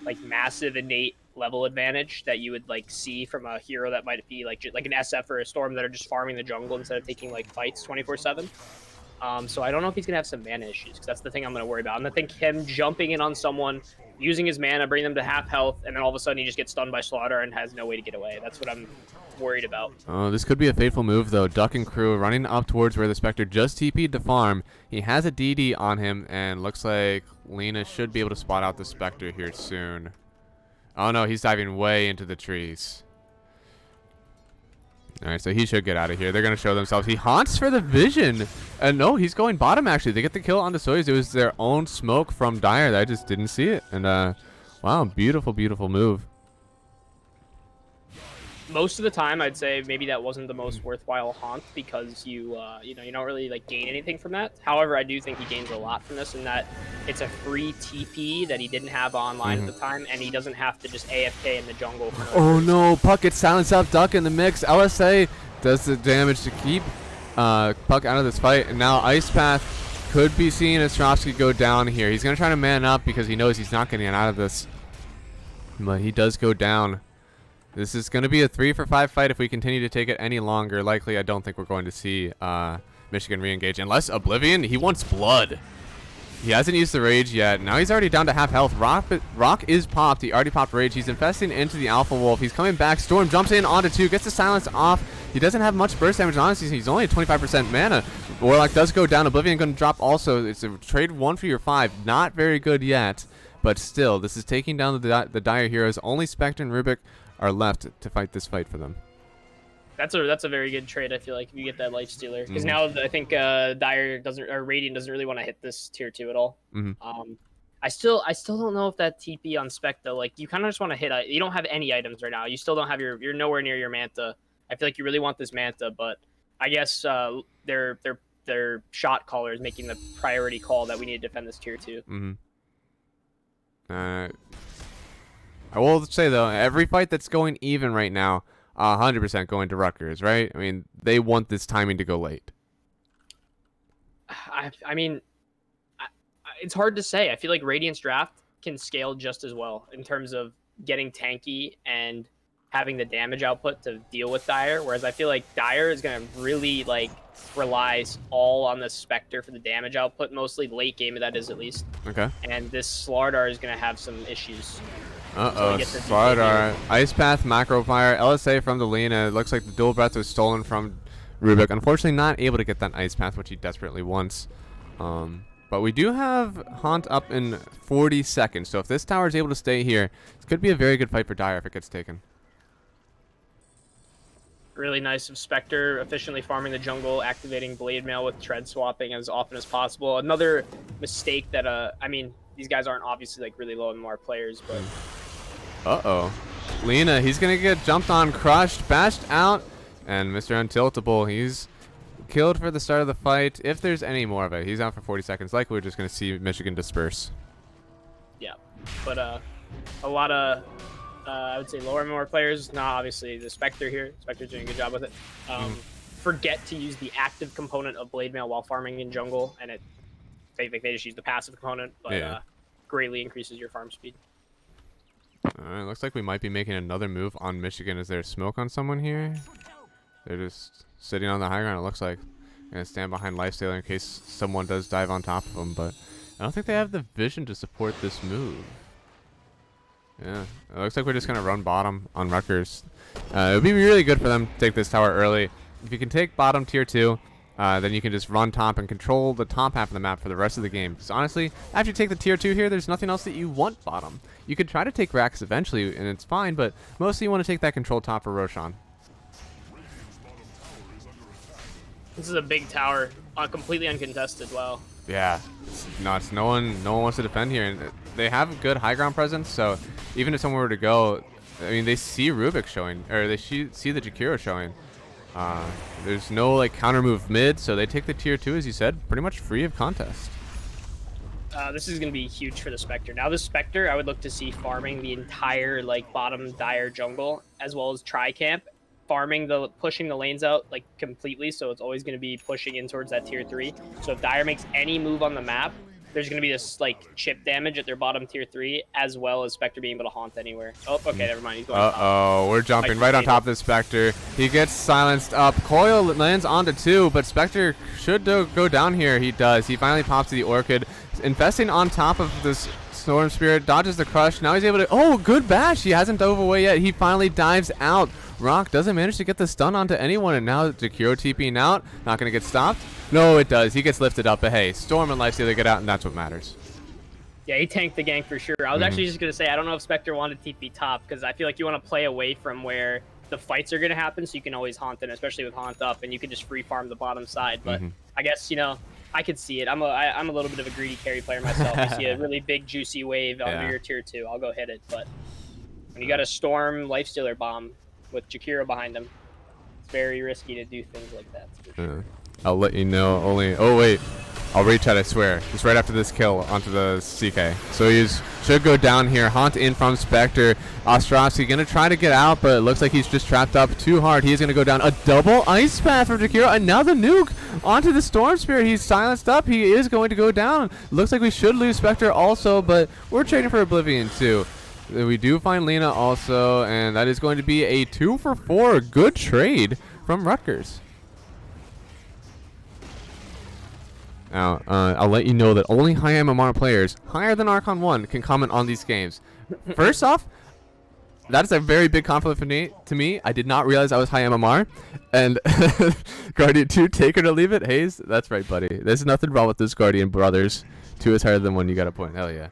like massive innate level advantage that you would like see from a hero that might be like like an SF or a Storm that are just farming the jungle instead of taking like fights 24/7. So I don't know if he's gonna have some mana issues because that's the thing I'm gonna worry about. And I think him jumping in on someone, using his mana, bring them to half health, and then all of a sudden he just gets stunned by Slaughter and has no way to get away. That's what I'm worried about. Oh, this could be a fateful move, though. Duck and crew running up towards where the Spectre just TP'd to farm. He has a DD on him, and looks like Lena should be able to spot out the Spectre here soon. Oh, no, he's diving way into the trees. All right, so he should get out of here. They're going to show themselves. He haunts for the vision. And no, he's going bottom, actually. They get the kill on the Soyuz. It was their own smoke from Dire that I just didn't see it. And, wow, beautiful, beautiful move. Most of the time, I'd say maybe that wasn't the most worthwhile haunt because you don't really like gain anything from that. However, I do think he gains a lot from this in that it's a free TP that he didn't have online at the time, and he doesn't have to just AFK in the jungle. Oh no, Puck gets silenced up, Duck in the mix. LSA does the damage to keep Puck out of this fight, and now Ice Path could be seeing Ostrovsky go down here. He's going to try to man up because he knows he's not getting out of this, but he does go down. This is going to be a 3-for-5 fight if we continue to take it any longer. Likely, I don't think we're going to see Michigan re-engage. Unless Oblivion, he wants blood. He hasn't used the Rage yet. Now he's already down to half health. Rock is popped. He already popped Rage. He's investing into the Alpha Wolf. He's coming back. Storm jumps in onto 2. Gets the silence off. He doesn't have much burst damage. Honestly, he's only at 25% mana. Warlock does go down. Oblivion going to drop also. It's a trade 1 for your 5. Not very good yet. But still, this is taking down the Dire heroes. Only Spectre and Rubik are left to fight this fight for them. That's a very good trade. I feel like if you get that Life Stealer, because now I think Dire doesn't or Radiant doesn't really want to hit this tier 2 at all. I still don't know if that TP on Spec though. Like you kind of just want to hit. You don't have any items right now. You still don't have you're nowhere near your Manta. I feel like you really want this Manta, but I guess their shot caller is making the priority call that we need to defend this tier 2. I will say though, every fight that's going even right now, 100% going to Rutgers, right? I mean, they want this timing to go late. I mean, it's hard to say. I feel like Radiant's draft can scale just as well in terms of getting tanky and having the damage output to deal with Dire, whereas I feel like Dire is going to really like relies all on the Spectre for the damage output, mostly late game, that is at least. Okay. And this Slardar is going to have some issues. Slardar, Ice Path, Macro Fire, LSA from the Lena. It looks like the dual breath was stolen from Rubik. Unfortunately, not able to get that Ice Path, which he desperately wants. But we do have Haunt up in 40 seconds. So if this tower is able to stay here, it could be a very good fight for Dire if it gets taken. Really nice of Spectre efficiently farming the jungle, activating Blade Mail with Tread swapping as often as possible. Another mistake that, I mean, these guys aren't obviously like really low MMR players, but... Lena, he's going to get jumped on, crushed, bashed out, and Mr. Untiltable, he's killed for the start of the fight. If there's any more of it, he's out for 40 seconds. Likely we're just going to see Michigan disperse. Yeah, but a lot of, I would say, lower MMR players, not obviously the Spectre here. Spectre's doing a good job with it. Forget to use the active component of Blade Mail while farming in jungle, and they just use the passive component, but greatly increases your farm speed. Alright, looks like we might be making another move on Michigan. Is there smoke on someone here? They're just sitting on the high ground, it looks like. Gonna stand behind Lifestealer in case someone does dive on top of them, but I don't think they have the vision to support this move. Yeah, it looks like we're just gonna run bottom on Rutgers. It would be really good for them to take this tower early. If you can take bottom tier 2, then you can just run top and control the top half of the map for the rest of the game. Because honestly, after you take the tier 2 here, there's nothing else that you want bottom. You could try to take Rax eventually, and it's fine, but mostly you want to take that control top for Roshan. This is a big tower, completely uncontested. Wow. Yeah, it's nuts. No one wants to defend here, and they have a good high ground presence. So even if someone were to go, I mean, they see Rubik showing, or they see the Jakiro showing. There's no like counter move mid, so they take the tier 2, as you said, pretty much free of contest. This is going to be huge for the Spectre. Now, the Spectre, I would look to see farming the entire like bottom Dire jungle, as well as Tri-Camp, pushing the lanes out like completely. So it's always going to be pushing in towards that tier 3. So if Dire makes any move on the map, there's going to be this like chip damage at their bottom tier 3, as well as Spectre being able to haunt anywhere. Oh, okay, never mind. He's going top. Uh-oh, we're jumping right on top of the Spectre. He gets silenced up. Coil lands onto 2, but Spectre should go down here. He does. He finally pops to the Orchid. Investing on top of this Storm Spirit, dodges the crush. Now he's able to... Oh, good bash. He hasn't dove away yet. He finally dives out. Rock doesn't manage to get the stun onto anyone, and now Jakiro TPing out. Not going to get stopped. No, it does. He gets lifted up, but hey, Storm and Lifestealer get out, and that's what matters. Yeah, he tanked the gank for sure. I was actually just going to say, I don't know if Spectre wanted TP top, because I feel like you want to play away from where the fights are going to happen, so you can always haunt it, especially with haunt up, and you can just free farm the bottom side. But I guess, you know, I could see it. I'm a little bit of a greedy carry player myself. You see a really big, juicy wave under your tier 2, I'll go hit it. But when you got a Storm Lifestealer bomb with Jakiro behind him, it's very risky to do things like that. For sure. I'll let you know. Oh wait, I'll retread. I swear. Just right after this kill onto the CK. So he should go down here. Haunt in from Spectre. Ostrowski gonna try to get out, but it looks like he's just trapped up too hard. He's gonna go down. A double ice path from Jakiro. Another nuke onto the Storm Spirit. He's silenced up. He is going to go down. Looks like we should lose Spectre also, but we're trading for Oblivion too. We do find Lena also, and that is going to be a 2 for 4. Good trade from Rutgers. Now, I'll let you know that only high MMR players, higher than Archon 1, can comment on these games. First off, that is a very big compliment to me. I did not realize I was high MMR. And Guardian 2, take her to leave it. Hayes, that's right, buddy. There's nothing wrong with this Guardian brothers. 2 is higher than 1. You got a point. Hell yeah.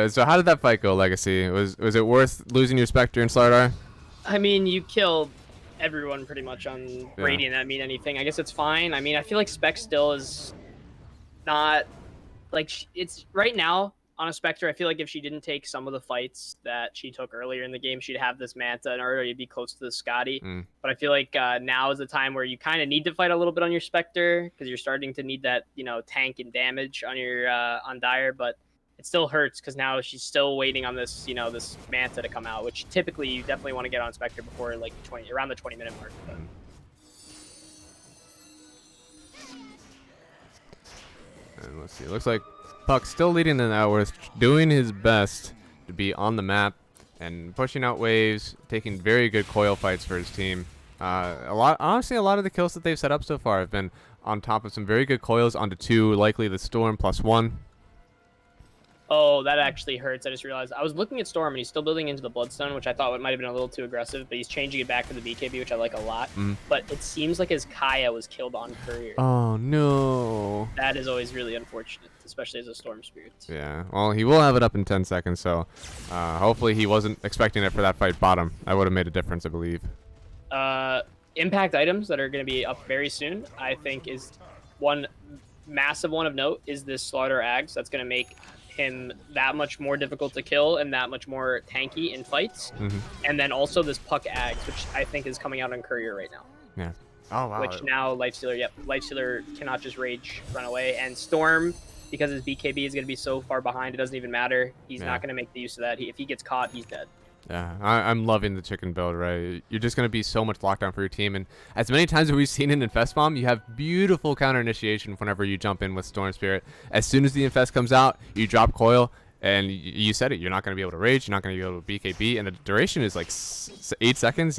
So how did that fight go, Legacy? Was it worth losing your Spectre and Slardar? I mean, you killed everyone pretty much on Radiant. That mean anything? I guess it's fine. I mean, I feel like Spec still is not like it's right now on a Spectre. I feel like if she didn't take some of the fights that she took earlier in the game, she'd have this Manta and already be close to the Scotty. But I feel like now is the time where you kind of need to fight a little bit on your Spectre, because you're starting to need that, you know, tank and damage on your on Dire. But it still hurts because now she's still waiting on this, you know, this Manta to come out, which typically you definitely want to get on Spectre before like around the 20-minute mark. But. And let's see. It looks like Puck still leading the Outworth, doing his best to be on the map and pushing out waves, taking very good coil fights for his team. Honestly, a lot of the kills that they've set up so far have been on top of some very good coils onto 2, likely the Storm +1. Oh, that actually hurts. I just realized. I was looking at Storm, and he's still building into the Bloodstone, which I thought might have been a little too aggressive, but he's changing it back to the BKB, which I like a lot. But it seems like his Kaya was killed on Courier. Oh, no. That is always really unfortunate, especially as a Storm Spirit. Yeah, well, he will have it up in 10 seconds, so hopefully he wasn't expecting it for that fight bottom. That would have made a difference, I believe. Impact items that are going to be up very soon, I think, is one massive one of note is this Slaughter Ags. That's going to make him that much more difficult to kill and that much more tanky in fights. And then also this Puck Ags, which I think is coming out on Courier right now. Yeah. Oh, wow. Which now Lifestealer, Lifestealer cannot just rage, run away. And Storm, because his BKB is going to be so far behind, it doesn't even matter. He's not going to make the use of that. If he gets caught, he's dead. Yeah, I'm loving the chicken build, right? You're just going to be so much lockdown for your team. And as many times as we've seen in Infest Bomb, you have beautiful counter initiation whenever you jump in with Storm Spirit. As soon as the Infest comes out, you drop Coil, and you said it. You're not going to be able to rage. You're not going to be able to BKB. And the duration is like 8 seconds,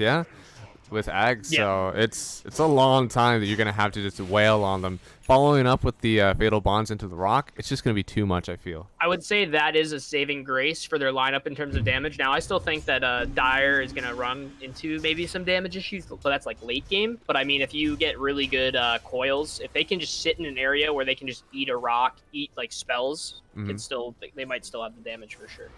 with Ags. So it's a long time that you're going to have to just wail on them. Following up with the Fatal Bonds into the Rock, it's just going to be too much, I feel. I would say that is a saving grace for their lineup in terms of damage. Now, I still think that Dire is going to run into maybe some damage issues, so that's like late game. But I mean, if you get really good coils, if they can just sit in an area where they can just eat a rock, eat like spells, they might still have the damage for sure.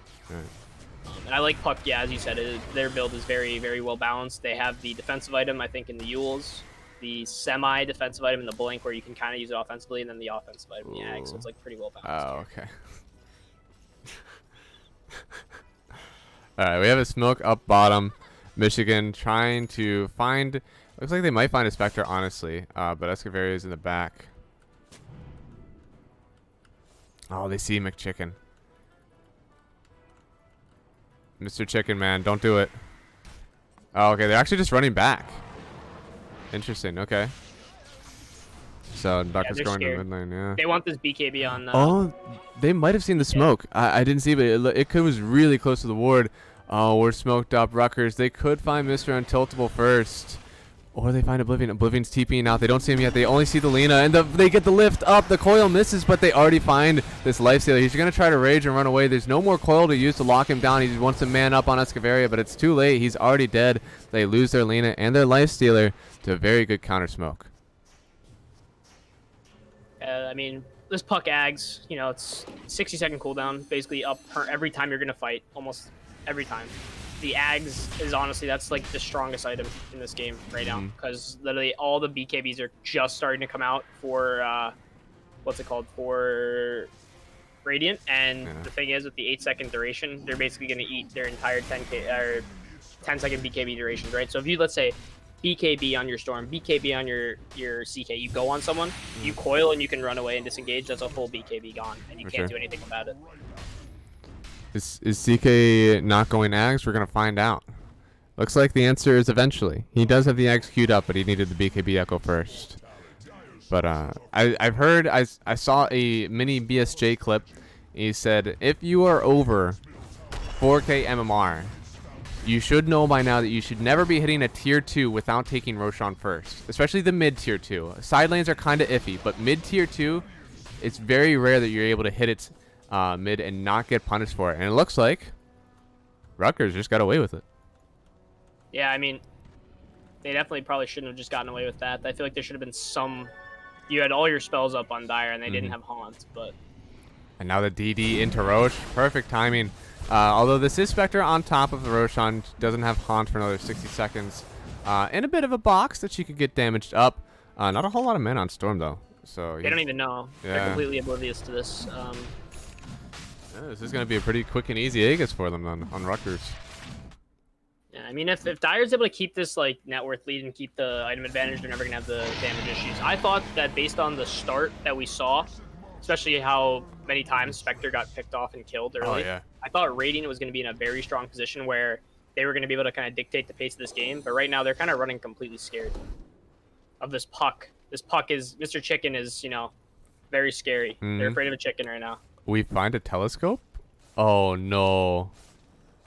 And I like Puck, as you said, their build is very, very well balanced. They have the defensive item, I think, in the Yules, the semi-defensive item in the Blink, where you can kind of use it offensively, and then the offensive item in the Ag, so it's like pretty well balanced. Oh, okay. All right, we have a smoke up bottom. Michigan trying to find... Looks like they might find a Spectre, honestly, but Escavaria is in the back. Oh, they see McChicken. Mr. Chicken Man, don't do it. Oh, okay, they're actually just running back. Interesting, okay. So Yeah, Rutgers they're going to scared. mid lane, yeah. They want this BKB on. Oh, they might have seen the smoke. I didn't see, but it was really close to the ward. Oh, we're smoked up. Rutgers, they could find Mr. Untiltable first. Or they find Oblivion. Oblivion's TPing out. They don't see him yet. They only see the Lena, and they get the lift up. The coil misses, but they already find this lifestealer. He's going to try to rage and run away. There's no more coil to use to lock him down. He just wants to man up on Escavaria, but it's too late. He's already dead. They lose their Lena and their lifestealer to a very good counter smoke. I mean, this puck ags, you know, it's 60-second cooldown, basically up every time you're going to fight, almost every time. The ags is honestly, that's like the strongest item in this game right now, because literally all the BKBs are just starting to come out for, what's it called, for Radiant, and the thing is, with the 8-second duration, they're basically going to eat their entire 10-second BKB durations, right? So if you, let's say, BKB on your Storm, BKB on your CK, you go on someone, you coil and you can run away and disengage, that's a full BKB gone, and you can't do anything about it. Is CK not going Ags? We're going to find out. Looks like the answer is eventually. He does have the Ags queued up, but he needed the BKB Echo first. But I've heard, I saw a mini BSJ clip. He said, if you are over 4K MMR, you should know by now that you should never be hitting a tier 2 without taking Roshan first, especially the mid tier 2. Side lanes are kind of iffy, but mid tier 2, it's very rare that you're able to hit it mid and not get punished for it. And it looks like Rutgers just got away with it. Yeah, I mean, they definitely probably shouldn't have just gotten away with that. I feel like there should have been some... You had all your spells up on Dire, and they didn't have Haunt, but... And now the DD into Roche. Perfect timing. Although this is Spectre on top of the Roshan, doesn't have Haunt for another 60 seconds. In a bit of a box that she could get damaged up. Not a whole lot of men on Storm, though. So they don't even know. Yeah. They're completely oblivious to this. Yeah, this is going to be a pretty quick and easy Aegis for them on Rutgers. Yeah, I mean, if Dire's able to keep this like net worth lead and keep the item advantage, they're never going to have the damage issues. I thought that based on the start that we saw, especially how many times Spectre got picked off and killed early, I thought Radiant was going to be in a very strong position where they were going to be able to kind of dictate the pace of this game. But right now, they're kind of running completely scared of this puck. This puck is... Mr. Chicken is, you know, very scary. They're afraid of a chicken right now. We find a telescope? Oh, no.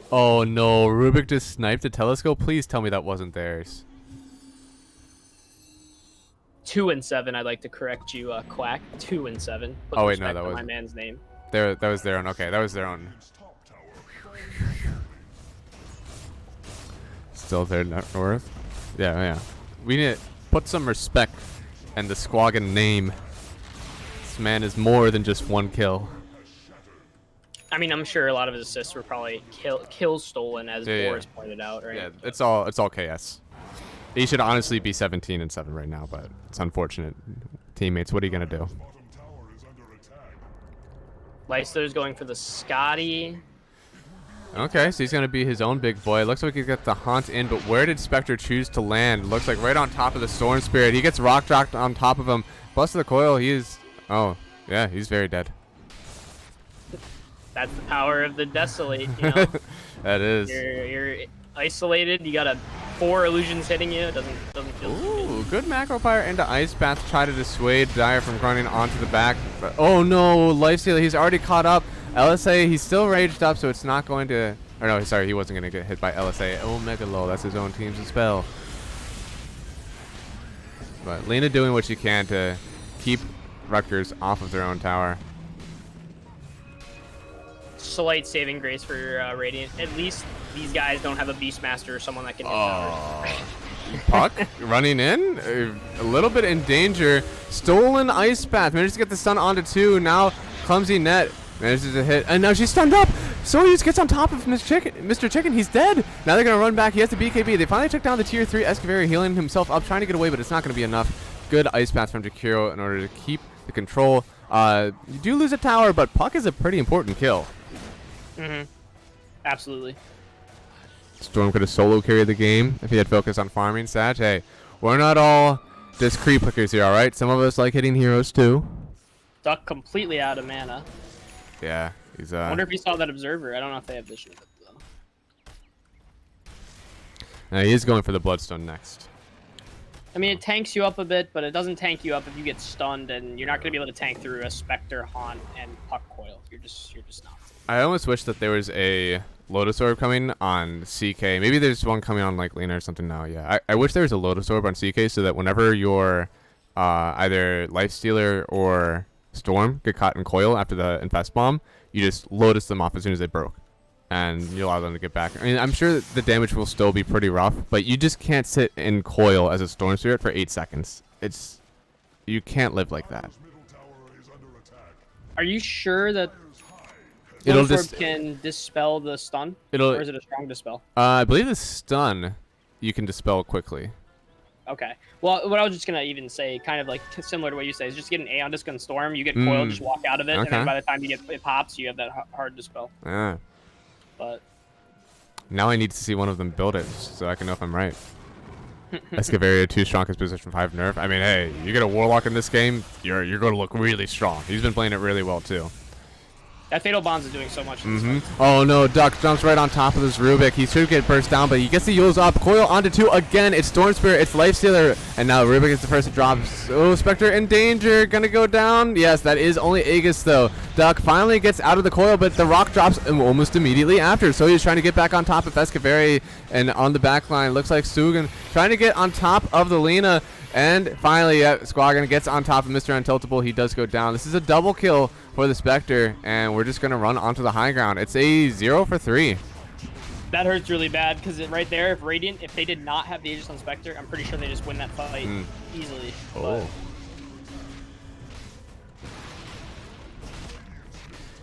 Oh, no. Rubik just sniped a telescope? Please tell me that wasn't theirs. 2 and 7. I'd like to correct you, Quack. 2 and 7. Oh, wait, no, that was... my man's name. That was their own. Okay, that was their own. Still their net worth? Yeah. We need to put some respect in the Squaggin name. This man is more than just one kill. I mean, I'm sure a lot of his assists were probably kills stolen, as Boris pointed out, right? Yeah, it's all KS. He should honestly be 17 and 7 right now, but it's unfortunate. Teammates, what are you gonna do? Leicester's going for the Scotty. Okay, so he's gonna be his own big boy. Looks like he got the Haunt in, but where did Spectre choose to land? Looks like right on top of the Storm Spirit. He gets rock dropped on top of him. Plus the coil, he is... Oh, yeah, he's very dead. That's the power of the Desolate, you know? That is. You're isolated. You got 4 illusions hitting you. It doesn't feel Ooh, good macro fire into Ice Bath to try to dissuade Dire from running onto the back. But, oh no, Lifestealer, he's already caught up. LSA, he's still raged up, so it's not going to... Or no, sorry, he wasn't going to get hit by LSA. Oh, Megalo, that's his own team's spell. But Lena doing what she can to keep Rutgers off of their own tower. Slight saving grace for Radiant. At least these guys don't have a Beastmaster or someone that can hit towers. Puck running in, a little bit in danger. Stolen Ice Bath, manages to get the stun onto 2. Now clumsy net manages to hit, and now she's stunned up. Soyuz gets on top of Mr. Chicken. He's dead. Now they're gonna run back. He has the BKB. They finally took down the tier 3 Escavaria, healing himself up, trying to get away, but it's not gonna be enough. Good Ice Bath from Jakiro in order to keep the control. You do lose a tower, but Puck is a pretty important kill. Absolutely. Storm could have solo carried the game if he had focused on farming. Sag, hey, we're not all just creep clickers here, all right? Some of us like hitting heroes too. Duck completely out of mana. Yeah, he's I wonder if he saw that observer. I don't know if they have vision of it though. He is going for the Bloodstone next. I mean, it tanks you up a bit, but it doesn't tank you up if you get stunned, and you're not going to be able to tank through a Spectre, Haunt, and Puck Coil. You're just not. I almost wish that there was a Lotus Orb coming on CK. Maybe there's one coming on like Lena or something now. Yeah, I wish there was a Lotus Orb on CK so that whenever your either Lifestealer or Storm get caught in coil after the Infest Bomb, you just Lotus them off as soon as they broke. And you allow them to get back. I mean, I'm sure that the damage will still be pretty rough, but you just can't sit in coil as a Storm Spirit for 8 seconds. You can't live like that. Are you sure that It'll Lotus just Orb can dispel the stun? Or is it a strong dispel? I believe the stun you can dispel quickly. Okay. Well, what I was just gonna even say, kind of like similar to what you say, is just get an Aeon Disc on Storm. You get coil, just walk out of it, and then by the time you get it pops, you have that hard dispel. Yeah. But now I need to see one of them build it so I can know if I'm right. Escavaria 2 strongest position 5 nerf. I mean, hey, you get a Warlock in this game, you're going to look really strong. He's been playing it really well too. That Fatal Bonds is doing so much. In this fight. Oh no, Duck jumps right on top of this Rubik. He should get burst down, but he gets the Yules up. Coil onto 2 again. It's Storm Spirit, it's Lifestealer, and now Rubik is the first to drop. Oh, Spectre in danger, gonna go down. Yes, that is only Aegis though. Duck finally gets out of the coil, but the rock drops almost immediately after. So he's trying to get back on top of Escavaria, and on the back line, looks like Sugan trying to get on top of the Lena. And finally, Squadron gets on top of Mr. Untiltable. He does go down. This is a double kill for the Spectre, and we're just going to run onto the high ground. It's a 0 for 3. That hurts really bad, because right there, if Radiant, if they did not have the Aegis on Spectre, I'm pretty sure they just win that fight easily. Oh.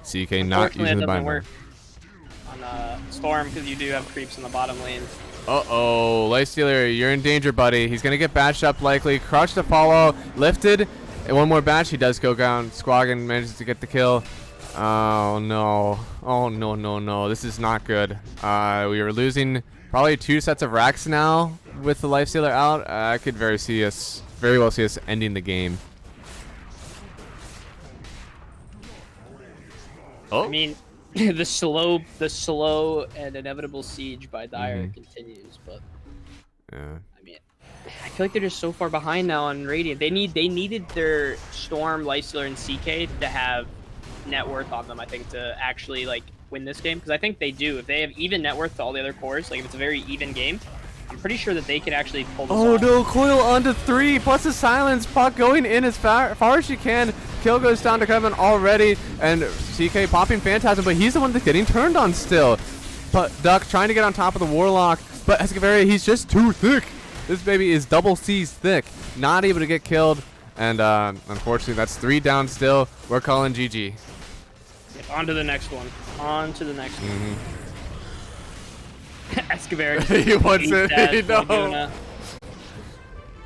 CK not using the binder. On Storm, because you do have creeps in the bottom lane. Uh-oh, Lifestealer, you're in danger, buddy. He's going to get batched up likely. Crush to follow, lifted, and one more batch. He does go down. Squadron manages to get the kill. Oh, no. Oh, no, no, no. This is not good. We are losing probably 2 sets of racks now with the Lifestealer out. I could very well see us ending the game. Oh. I mean, the slow and inevitable siege by Dire continues, but yeah. I mean, I feel like they're just so far behind now on Radiant. They needed their Storm, Lifestealer, and CK to have net worth on them, I think, to actually like win this game, because I think they do. If they have even net worth to all the other cores, like if it's a very even game, I'm pretty sure that they can actually pull this off. Oh no, coil onto 3 plus the silence. Puck going in as far as she can. Kill goes down to Kevin already, and CK popping Phantasm, but he's the one that's getting turned on still. But Duck trying to get on top of the Warlock, but Escavaria, he's just too thick. This baby is double C's thick. Not able to get killed, and unfortunately that's 3 down still. We're calling GG. On to the next one. On to the next one. Escavaria. He wants it. No.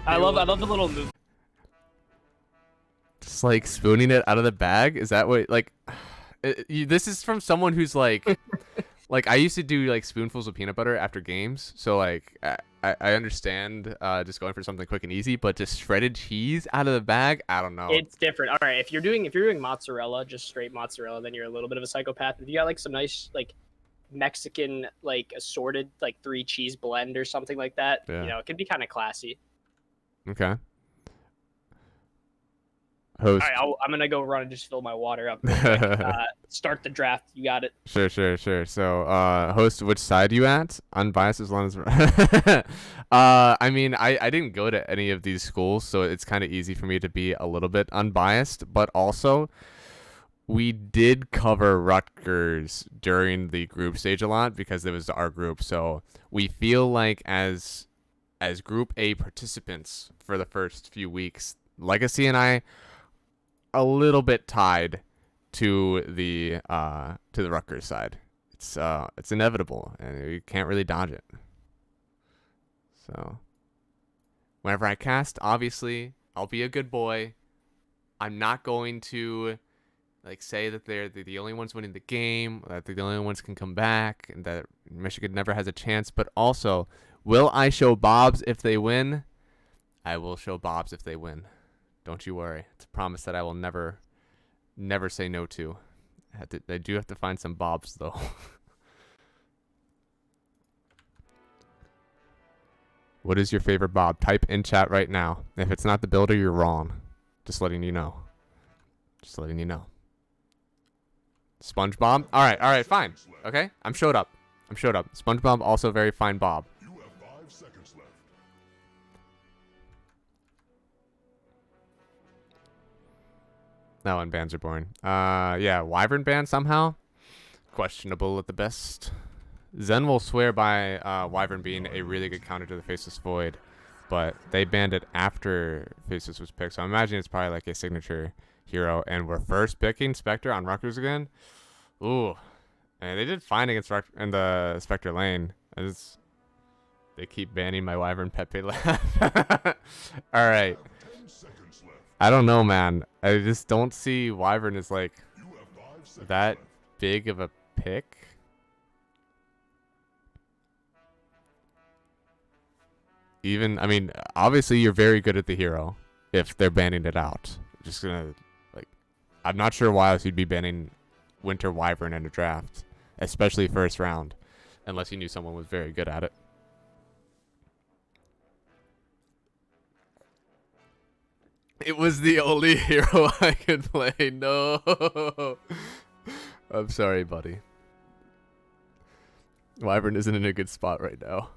I love the little move. Just like spooning it out of the bag. Is that what like? This is from someone who's like, like I used to do like spoonfuls of peanut butter after games. So like I understand just going for something quick and easy, but just shredded cheese out of the bag. I don't know. It's different. All right, if you're doing mozzarella, just straight mozzarella, then you're a little bit of a psychopath. If you got like some nice like Mexican like assorted like 3 cheese blend or something like that, you know, it can be kind of classy. Okay. Host. All right, I'm gonna go run and just fill my water up. Start the draft. You got it. Sure. So, host, which side you at? Unbiased as long as. I mean, I didn't go to any of these schools, so it's kind of easy for me to be a little bit unbiased. But also, we did cover Rutgers during the group stage a lot because it was our group. So we feel like as Group A participants for the first few weeks, Legacy and I a little bit tied to the Rutgers side. It's inevitable and you can't really dodge it. So whenever I cast, obviously I'll be a good boy. I'm not going to like say that they're the only ones winning the game, that they're the only ones can come back, and that Michigan never has a chance. But also, will I show Bobs if they win? I will show Bobs if they win. Don't you worry. It's a promise that I will never say no to. I do have to find some Bobs, though. What is your favorite Bob? Type in chat right now. If it's not the builder, you're wrong. Just letting you know. Just letting you know. SpongeBob? Alright, fine. Okay? I'm showed up. SpongeBob, also very fine Bob. You have 5 seconds left. No, when bands are born. Yeah, Wyvern ban somehow. Questionable at the best. Zen will swear by Wyvern being a really good counter to the Faceless Void, but they banned it after Faceless was picked, so I imagine it's probably like a signature hero, and we're first picking Spectre on Rutgers again. Ooh. And they did fine against in the Spectre lane. They keep banning my Wyvern Pepe laugh. Alright. I don't know, man. I just don't see Wyvern as like that big of a pick. Even, I mean, obviously you're very good at the hero if they're banning it out. Just gonna, like, I'm not sure why else you'd be banning Winter Wyvern in a draft, especially first round, unless you knew someone was very good at it. It was the only hero I could play. No. I'm sorry, buddy. Wyvern isn't in a good spot right now.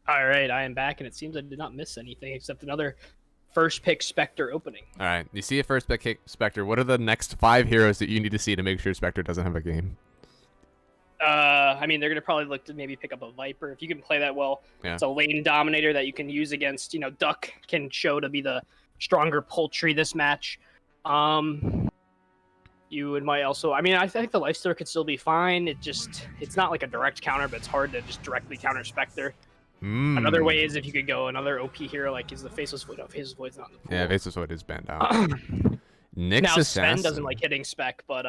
All right, I am back, and it seems I did not miss anything except another first pick Spectre opening. All right, you see a first pick Spectre. What are the next 5 heroes that you need to see to make sure Spectre doesn't have a game? I mean, they're gonna probably look to maybe pick up a Viper if you can play that well. Yeah. It's a lane dominator that you can use against. You know, Duck can show to be the stronger poultry this match. You might also. I mean, I think the Lifestealer could still be fine. It's not like a direct counter, but it's hard to just directly counter Spectre. Another way is if you could go another OP hero, like is the Faceless Void. Oh, Faceless Void's not in the pool. Yeah, Faceless Void is banned out. Nyx Now, Assassin. Sven doesn't like hitting Spec, but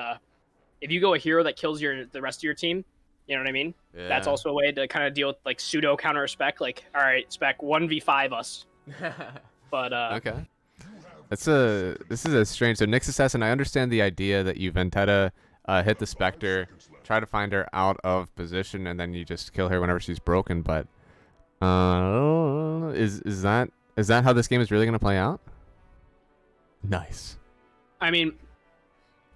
if you go a hero that kills the rest of your team, you know what I mean? Yeah. That's also a way to kind of deal with like pseudo counter Spec. Like, all right, Spec 1v5 us. But okay. This is a strange. So Nyx Assassin, I understand the idea that you Ventetta hit the Spectre, try to find her out of position, and then you just kill her whenever she's broken. But is that how this game is really gonna play out? Nice. I mean,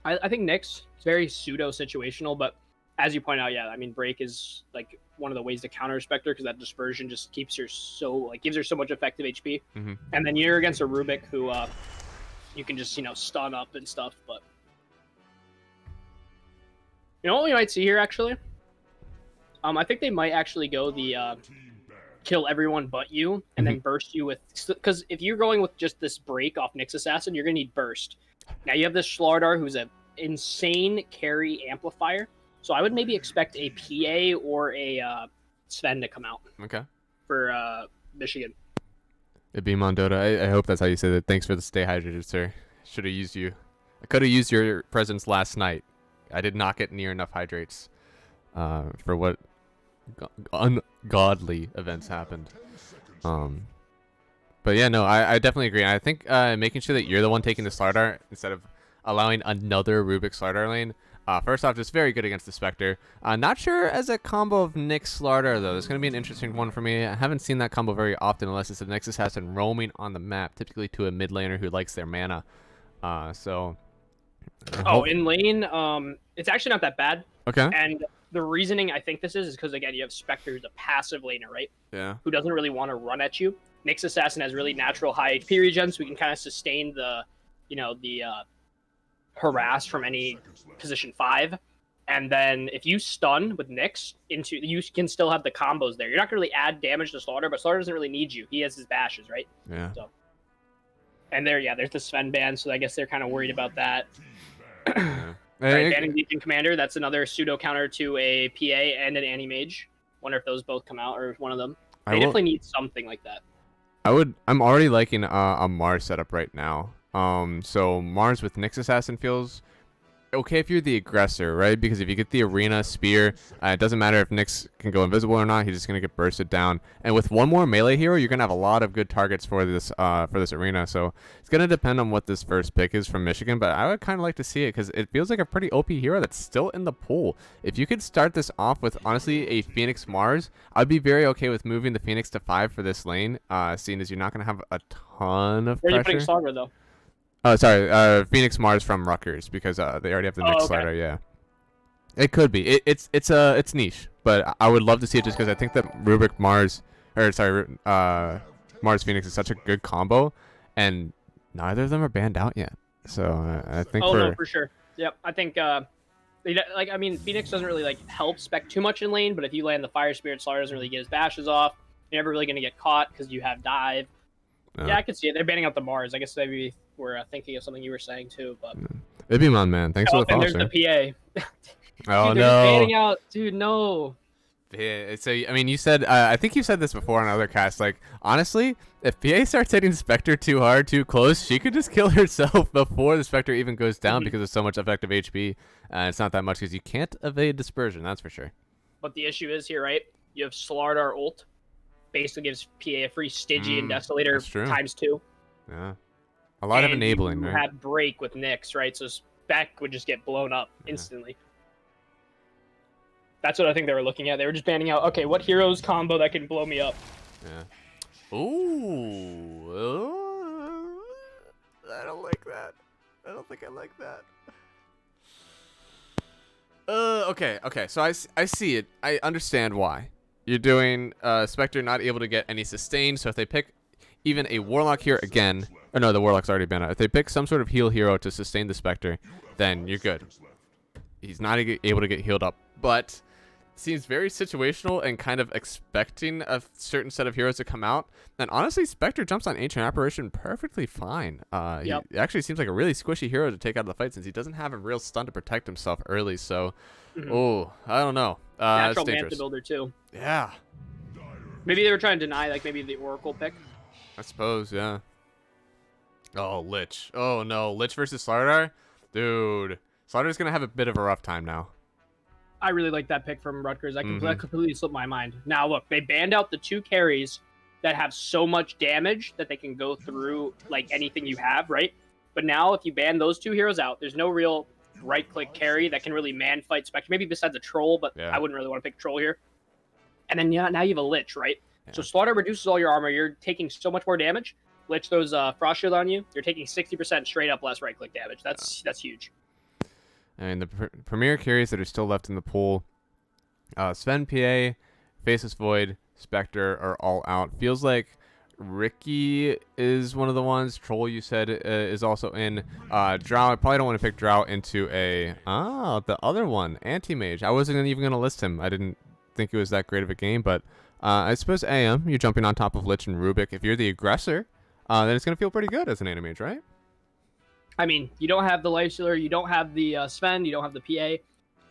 I think Nyx is very pseudo situational, but as you point out, yeah, I mean, Break is like one of the ways to counter Spectre because that dispersion just keeps her gives her so much effective HP. Mm-hmm. And then you're against a Rubik who you can just stun up and stuff. But you know what we might see here actually? I think they might actually go the kill everyone but you and then burst you with, because if you're going with just this break off Nyx Assassin, you're gonna need burst. Now you have this Schlardar who's an insane carry amplifier. So I would maybe expect a PA or a Sven to come out. Okay. For Michigan. It'd be Mondota. I hope that's how you say that. Thanks for the stay hydrated, sir. Should have used you. I could have used your presence last night. I did not get near enough hydrates for what ungodly events happened. But yeah, no, I definitely agree. I think making sure that you're the one taking the Slardar instead of allowing another Rubik Slardar lane. First off, just very good against the Spectre. Not sure as a combo of Nyx Slardar, though. It's going to be an interesting one for me. I haven't seen that combo very often unless it's a Nyx Assassin roaming on the map, typically to a mid laner who likes their mana. In lane, it's actually not that bad. Okay. And the reasoning I think this is because, again, you have Spectre who's a passive laner, right? Yeah. Who doesn't really want to run at you. Nyx Assassin has really natural high HP regen, so we can kind of sustain the harass from any position 5, and then if you stun with Nyx you can still have the combos there. You're not gonna really add damage to Slaughter, but Slaughter doesn't really need you. He has his bashes, right? Yeah. So, and there's the Sven ban, so I guess they're kind of worried about that. Yeah. Right, banning Legion Commander, that's another pseudo counter to a PA and an Anti-Mage. Wonder if those both come out, or one of them. They definitely need something like that. I'm already liking a Mars setup right now. So Mars with Nyx Assassin feels okay if you're the aggressor, right? Because if you get the arena spear, it doesn't matter if Nyx can go invisible or not. He's just gonna get bursted down. And with one more melee hero, you're gonna have a lot of good targets for this arena. So it's gonna depend on what this first pick is from Michigan. But I would kind of like to see it because it feels like a pretty OP hero that's still in the pool. If you could start this off with honestly a Phoenix Mars, I'd be very okay with moving the Phoenix to 5 for this lane. Seeing as you're not gonna have a ton of Where are you pressure. putting Slaughter though? Oh, sorry, Phoenix Mars from Rutgers because they already have the Nyx okay. slider. Yeah, it could be. It's niche, but I would love to see it just because I think that Rubik Mars, or sorry, Mars Phoenix is such a good combo, and neither of them are banned out yet. So I think No, for sure. Yep, I think Phoenix doesn't really like help spec too much in lane, but if you land the Fire Spirit, Slaughter doesn't really get his bashes off. You're never really gonna get caught because you have dive. Yeah, I can see it. They're banning out the Mars. I guess maybe we're thinking of something you were saying too, but it'd be on, man. Thanks for the and follow. there's the PA. Oh Dude, no! Banning out, dude. No. Yeah, so I mean, you said I think you said this before on other casts. Like honestly, if PA starts hitting Spectre too hard, too close, she could just kill herself before the Spectre even goes down because of so much effective HP. It's not that much because you can't evade dispersion. That's for sure. But the issue is here, right? You have Slardar ult, basically gives PA a free Stygian Desolator ×2. Yeah, a lot of enabling, you right? Have break with Nyx, right? So Spec would just get blown up instantly. That's what I think they were looking at. They were just banning out, okay, what heroes combo that can blow me up? Yeah. Ooh. I don't like that. I don't think I like that. Okay. So I see it. I understand why. You're doing Spectre not able to get any sustain, so if they pick even a Warlock here again, or no, the Warlock's already been out. If they pick some sort of heal hero to sustain the Spectre, then you're good. He's not able to get healed up, but seems very situational and kind of expecting a certain set of heroes to come out. And honestly, Spectre jumps on Ancient Apparition perfectly fine. He actually seems like a really squishy hero to take out of the fight since he doesn't have a real stun to protect himself early. So, I don't know. Natural it's dangerous. Manta Builder too. Yeah. Maybe they were trying to deny like maybe the Oracle pick. I suppose, yeah. Oh, Lich. Oh no, Lich versus Slardar? Dude. Slardar's gonna have a bit of a rough time now. I really like that pick from Rutgers. That completely slipped my mind. Now look, they banned out the 2 carries that have so much damage that they can go through like anything you have, right? But now if you ban those 2 heroes out, there's no real right-click carry that can really man-fight Spectre. Maybe besides a Troll, but I wouldn't really want to pick Troll here. And then now you have a Lich, right? Yeah. So Slaughter reduces all your armor. You're taking so much more damage. Lich throws Frost Shield on you. You're taking 60% straight up less right-click damage. That's huge. And the premier carries that are still left in the pool, Sven, PA, Faceless Void, Spectre are all out. Feels like Ricky is one of the ones. Troll, you said, is also in. Drow, I probably don't want to pick Drow into a... the other one, Anti-Mage. I wasn't even going to list him. I didn't think it was that great of a game, but I suppose AM, you're jumping on top of Lich and Rubik. If you're the aggressor, then it's going to feel pretty good as an Anti-Mage, right? I mean, you don't have the Lifestealer, you don't have the Sven, you don't have the PA.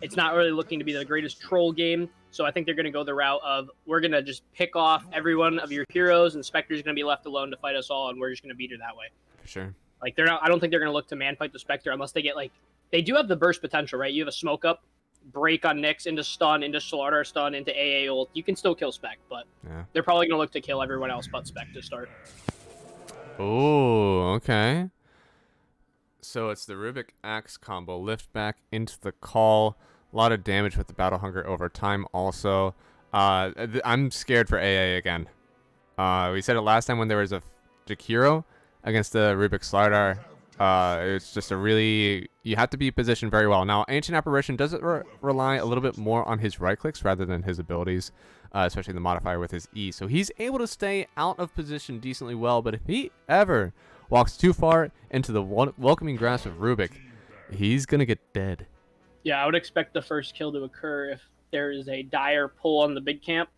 It's not really looking to be the greatest troll game, so I think they're going to go the route of we're going to just pick off every one of your heroes, and Spectre's going to be left alone to fight us all, and we're just going to beat her that way. For sure. Like they're not. I don't think they're going to look to man fight the Spectre unless they get like they do have the burst potential, right? You have a smoke up, break on Nyx into stun, into Slaughter stun, into AA ult. You can still kill Spec, but they're probably going to look to kill everyone else but Spec to start. Oh, okay. So it's the Rubik Axe combo. Lift back into the call. A lot of damage with the Battle Hunger over time also. I'm scared for AA again. We said it last time when there was a Jakiro against the Rubik Slardar. It's just a really... You have to be positioned very well. Now, Ancient Apparition does rely a little bit more on his right clicks rather than his abilities, especially the modifier with his E. So he's able to stay out of position decently well, but if he ever walks too far into the welcoming grasp of Rubik, he's going to get dead. Yeah, I would expect the first kill to occur if there is a dire pull on the big camp.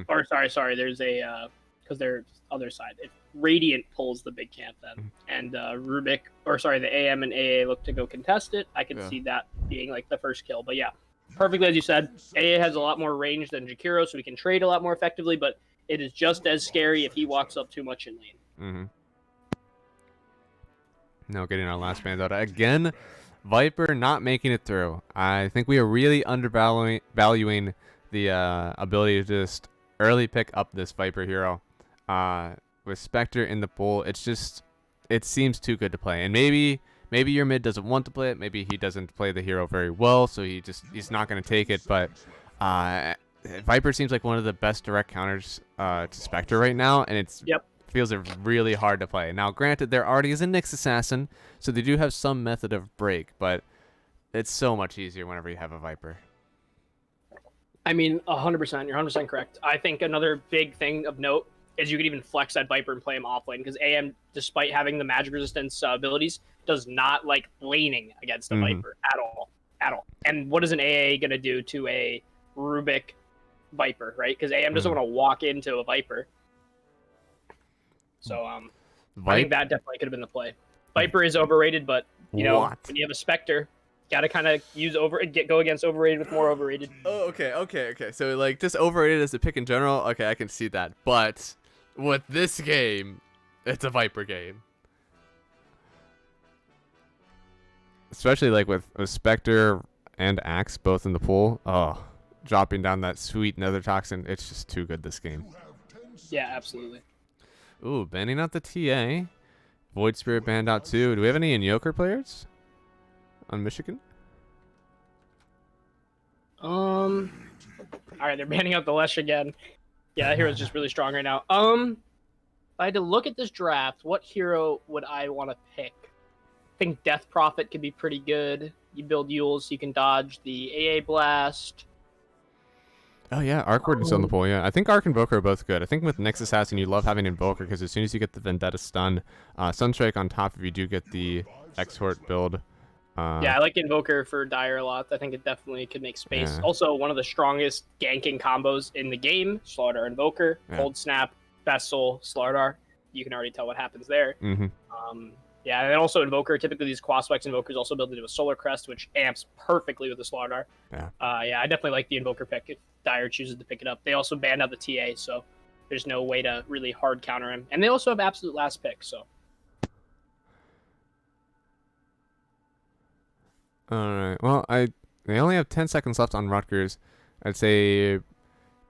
Or sorry, there's a... because they're other side. If Radiant pulls the big camp then, and Rubik, or sorry, the AM and AA look to go contest it, I can see that being like the first kill. But yeah, perfectly as you said, AA has a lot more range than Jakiro, so we can trade a lot more effectively, but it is just as scary if he walks up too much in lane. Now getting our last band out again. Viper not making it through. I think we are really undervaluing the ability to just early pick up this Viper hero. With Spectre in the pool, it seems too good to play. And maybe your mid doesn't want to play it. Maybe he doesn't play the hero very well, so he's not going to take it. But Viper seems like one of the best direct counters to Spectre right now, and feels really hard to play. Now, granted, there already is a Nyx assassin, so they do have some method of break, but it's so much easier whenever you have a Viper. I mean, 100%. You're 100% correct. I think another big thing of note is you could even flex that Viper and play him offlane, because AM, despite having the magic resistance abilities, does not like laning against a Viper at all. And what is an AA going to do to a Rubik Viper, right? Because AM doesn't want to walk into a Viper. So I think that definitely could have been the play. Viper is overrated, but you know, when you have a Spectre, gotta kind of go against overrated with more overrated. Oh, okay. So like just overrated as a pick in general. Okay, I can see that. But with this game, it's a Viper game. Especially like with Spectre and Axe both in the pool. Oh, dropping down that sweet Nether Toxin. It's just too good this game. Yeah, absolutely. Ooh, banning out the TA. Void Spirit banned out too. Do we have any Inyoker players on Michigan? All right, they're banning out the Lesh again. Yeah, that hero's just really strong right now. If I had to look at this draft, what hero would I want to pick? I think Death Prophet could be pretty good. You build Yules, you can dodge the AA Blast. Oh yeah, Arc Warden's on the pool. Yeah, I think Arc and Invoker are both good. I think with Nyx Assassin, you love having Invoker because as soon as you get the Vendetta stun, Sunstrike on top if you do get the Exhort build. Yeah, I like Invoker for Dire a lot. I think it definitely could make space. Yeah. Also, one of the strongest ganking combos in the game: Slardar Invoker, Cold Snap, Vessel, Slardar. You can already tell what happens there. Yeah, and also Invoker. Typically, these Quaswex Invokers also build into a Solar Crest, which amps perfectly with the Slardar. Yeah. Yeah, I definitely like the Invoker pick if Dire chooses to pick it up. They also banned out the TA, so there's no way to really hard counter him. And they also have absolute last pick, so. All right. Well, they only have 10 seconds left on Rutgers. I'd say, you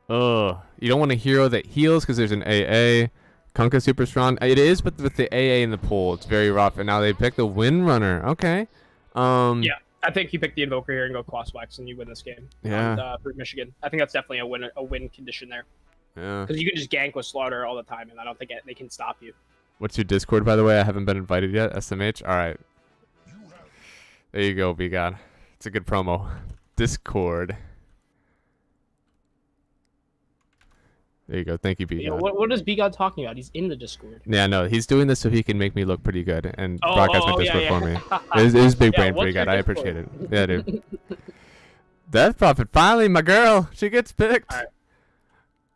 don't want a hero that heals because there's an AA. Kunkka's super strong. It is, but with the AA in the pool, it's very rough. And now they pick the Windrunner. Okay. Yeah, I think you pick the Invoker here and go Quaswex, and you win this game. Yeah. For Michigan, I think that's definitely a win condition there. Yeah. Because you can just gank with Slaughter all the time, and I don't think they can stop you. What's your Discord, by the way? I haven't been invited yet. SMH. All right. There you go, B-God. It's a good promo. Discord. There you go. Thank you, B-God. What is B-God talking about? He's in the Discord. Yeah, no, he's doing this so he can make me look pretty good and broadcast my Discord for me. It is big brain for you, God. I appreciate it. Yeah, dude. Death Prophet, finally, my girl. She gets picked.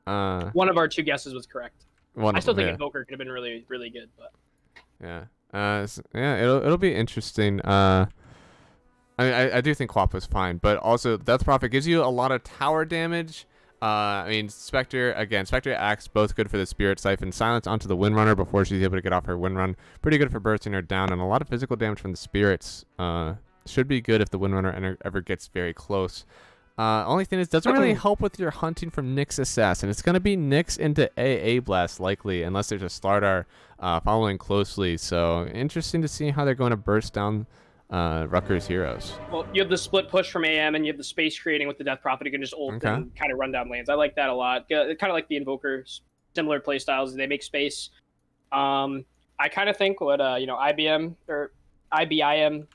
All right. One of our two guesses was correct. I still think Invoker could have been really, really good, but. Yeah. It'll be interesting. I do think Quap was fine, but also Death Prophet gives you a lot of tower damage. I mean, Spectre, Axe, both good for the Spirit Siphon. Silence onto the Windrunner before she's able to get off her Windrun. Pretty good for bursting her down, and a lot of physical damage from the Spirits. Should be good if the Windrunner ever gets very close. Only thing is, doesn't really help with your hunting from Nyx Assassin. It's going to be Nyx into AA Blast, likely, unless there's a Slardar following closely. So, interesting to see how they're going to burst down Rutgers heroes. Well, you have the split push from AM, and you have the space creating with the Death Prophet. You can just ult and kind of run down lanes. I like that a lot. Kind of like the Invokers, similar playstyles. They make space. I kind of think what IBM or IBIM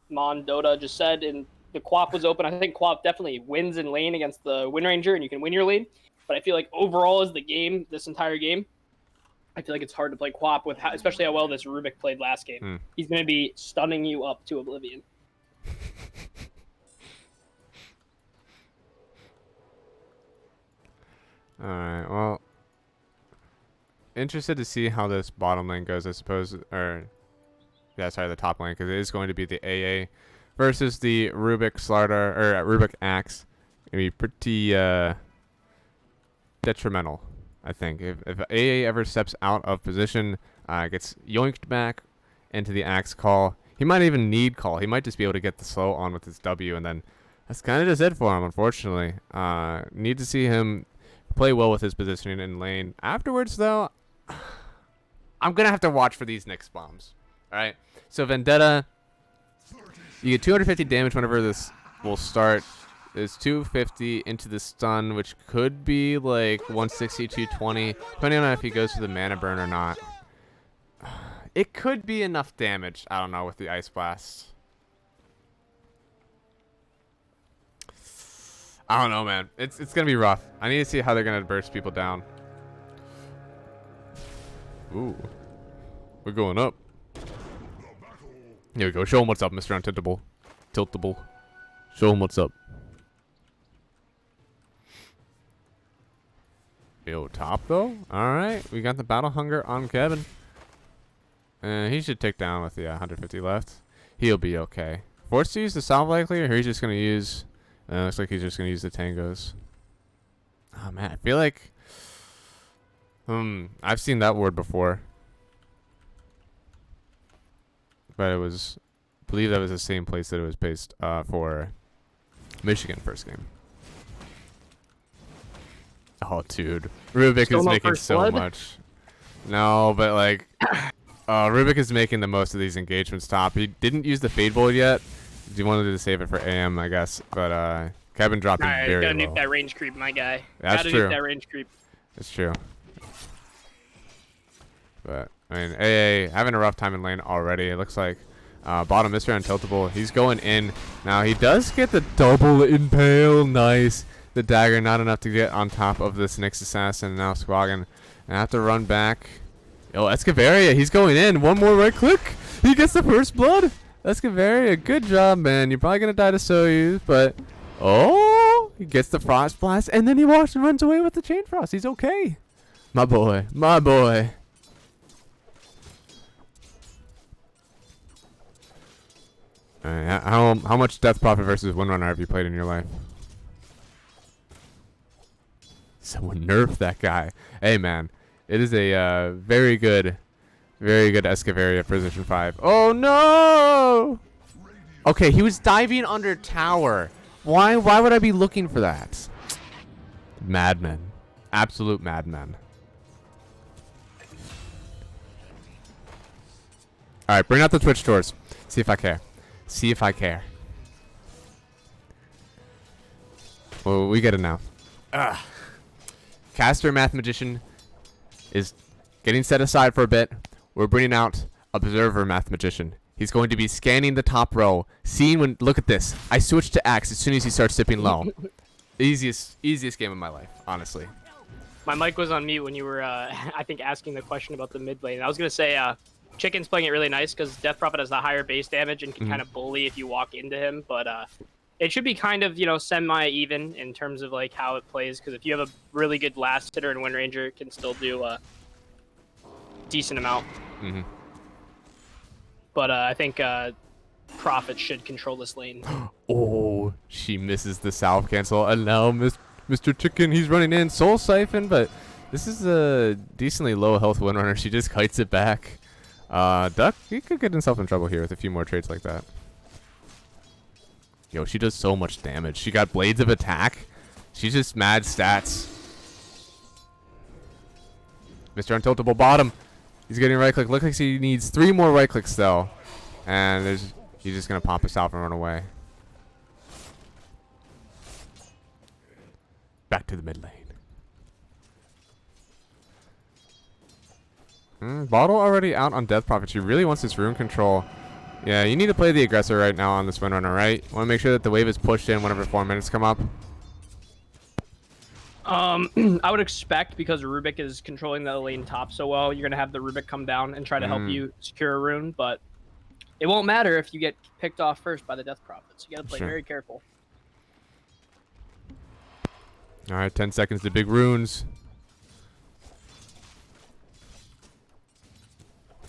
Mon Dota just said, and the Quap was open. I think Quap definitely wins in lane against the Wind Ranger, and you can win your lane. But I feel like overall as the game, this entire game, I feel like it's hard to play Quap with, especially how well this Rubik played last game. He's going to be stunning you up to oblivion. All right. Well, interested to see how this bottom lane goes, I suppose. The top lane, because it is going to be the AA versus the Rubik Slardar or Rubik Axe. It'd be pretty detrimental. I think if AA ever steps out of position, gets yoinked back into the Axe call, He might even need call. He might just be able to get the slow on with his W, and then that's kind of just it for him, unfortunately. Need to see him play well with his positioning in lane. Afterwards, though, I'm going to have to watch for these Nyx bombs. All right? So Vendetta, you get 250 damage whenever this will start. There's 250 into the stun, which could be like 160, 220, depending on if he goes for the mana burn or not. It could be enough damage. I don't know with the Ice Blast. I don't know, man. It's going to be rough. I need to see how they're going to burst people down. Ooh. We're going up. Here we go. Show him what's up, Mr. Untiltable. Tiltable. Show him what's up. Yo, top though. All right, we got the battle hunger on Kevin. He should take down with the 150 left. He'll be okay. Forced to use the salve likely, or he's just gonna use. Looks like he's just gonna use the tangos. Oh man, I feel like. I've seen that word before, but it was, I believe that was the same place that it was based for Michigan first game. Oh, dude. Rubik Still is not making first so blood? much. No, but like, Rubik is making the most of these engagements top. He didn't use the Fade Bolt yet. He wanted to save it for AM, I guess. But Kevin dropped it Alright, very gotta low. nuke that range creep, my guy. That's gotta true. nuke that range creep. That's true. But, I mean, AA having a rough time in lane already. It looks like bottom Mr. Untiltable. He's going in. Now, he does get the double impale. Nice. The dagger, not enough to get on top of this Nyx assassin. Now Squaggin. And have to run back. Oh, Escavaria, he's going in. One more right click. He gets the first blood. Escavaria, good job, man. You're probably going to die to Soyuz, but... Oh! He gets the Frost Blast, and then he walks and runs away with the Chain Frost. He's okay. My boy. My boy. Alright, how much Death Prophet versus Windrunner have you played in your life? Someone nerf that guy. Hey, man. It is a very good Escavaria position 5. Oh, no! Okay, he was diving under tower. Why would I be looking for that? Madmen. Absolute madmen. Alright, bring out the Twitch doors. See if I care. See if I care. Well, we get it now. Ugh. Caster Math Magician is getting set aside for a bit. We're bringing out Observer Math Magician. He's going to be scanning the top row, seeing when. Look at this. I switched to Axe as soon as he starts dipping low. Easiest game of my life, honestly. My mic was on mute when you were, I think, asking the question about the mid lane. I was gonna say, Chicken's playing it really nice because Death Prophet has the higher base damage and can kind of bully if you walk into him, but it should be kind of, semi-even in terms of like how it plays, because if you have a really good last hitter and Wind Ranger, it can still do a decent amount. But I think Prophet should control this lane. Oh, she misses the salve cancel, and now Mr. Chicken, he's running in. Soul Siphon, but this is a decently low health Windrunner. She just kites it back. Duck, he could get himself in trouble here with a few more trades like that. Yo, she does so much damage. She got Blades of Attack. She's just mad stats. Mr. Untiltable bottom. He's getting right click. Looks like he needs 3 more right clicks though. And he's just going to pop us out and run away. Back to the mid lane. Bottle already out on Death Prophet. She really wants this rune control. Yeah, you need to play the aggressor right now on this Windrunner, right? Want to make sure that the wave is pushed in whenever 4 minutes come up. I would expect, because Rubik is controlling the lane top so well, you're going to have the Rubik come down and try to help you secure a rune, but it won't matter if you get picked off first by the Death Prophets. You got to play very careful. All right, 10 seconds to big runes.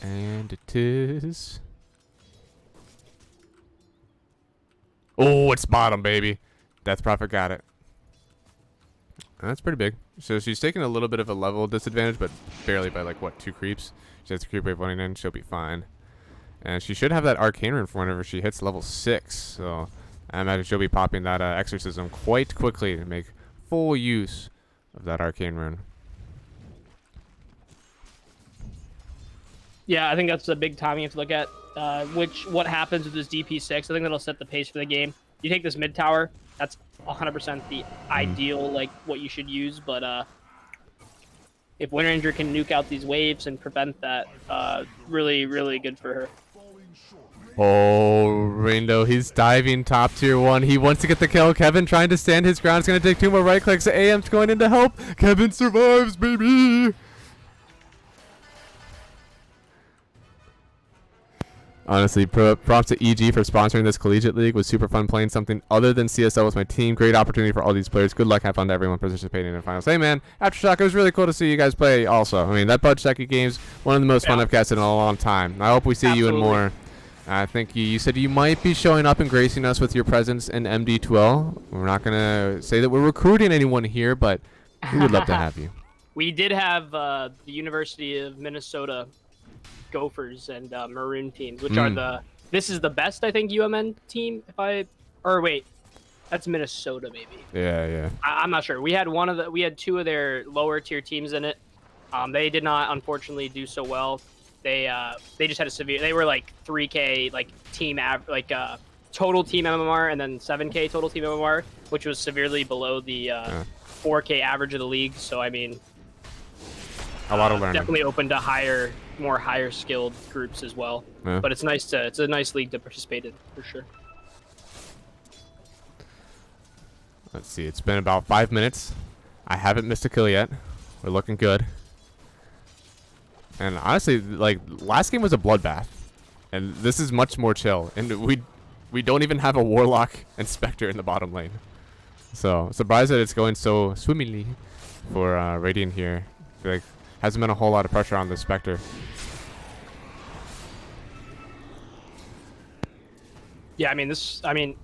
And it is... Oh, it's bottom, baby. Death Prophet got it. That's pretty big. So she's taking a little bit of a level disadvantage, but barely by, like, what, 2 creeps? She has the creep wave running in. She'll be fine. And she should have that arcane rune for whenever she hits level 6. So I imagine she'll be popping that exorcism quite quickly to make full use of that arcane rune. Yeah, I think that's a big timing you have to look at. What happens with this DP6? I think that'll set the pace for the game. You take this mid tower, that's 100% the ideal, like what you should use. But if Winter Ranger can nuke out these waves and prevent that, really, really good for her. Oh, Rainbow, he's diving top tier 1. He wants to get the kill. Kevin trying to stand his ground. He's going to take 2 more right clicks. AM's going in to help. Kevin survives, baby. Honestly, props to EG for sponsoring this Collegiate League. It was super fun playing something other than CSL with my team. Great opportunity for all these players. Good luck, have fun to everyone participating in the finals. Hey, man, Aftershock, it was really cool to see you guys play also. I mean, that Bud Shecky game's one of the most fun I've casted in a long time. I hope we see you in more. I think you said you might be showing up and gracing us with your presence in MD2L. We're not going to say that we're recruiting anyone here, but we would love to have you. We did have the University of Minnesota Gophers and Maroon teams, which are this is the best, I think, UMN team. Wait, that's Minnesota maybe. Yeah. I'm not sure. We had two of their lower tier teams in it. They did not unfortunately do so well. They just had a severe. They were like 3K like total team MMR and then 7K total team MMR, which was severely below the 4K average of the league. So I mean, a lot of learning. Definitely open to more higher skilled groups as well. Yeah. But it's a nice league to participate in for sure. Let's see. It's been about 5 minutes. I haven't missed a kill yet. We're looking good. And honestly, like, last game was a bloodbath. And this is much more chill. And we don't even have a Warlock and Spectre in the bottom lane. So, surprised that it's going so swimmingly for Radiant here. Like, hasn't been a whole lot of pressure on the Spectre. Yeah, I mean,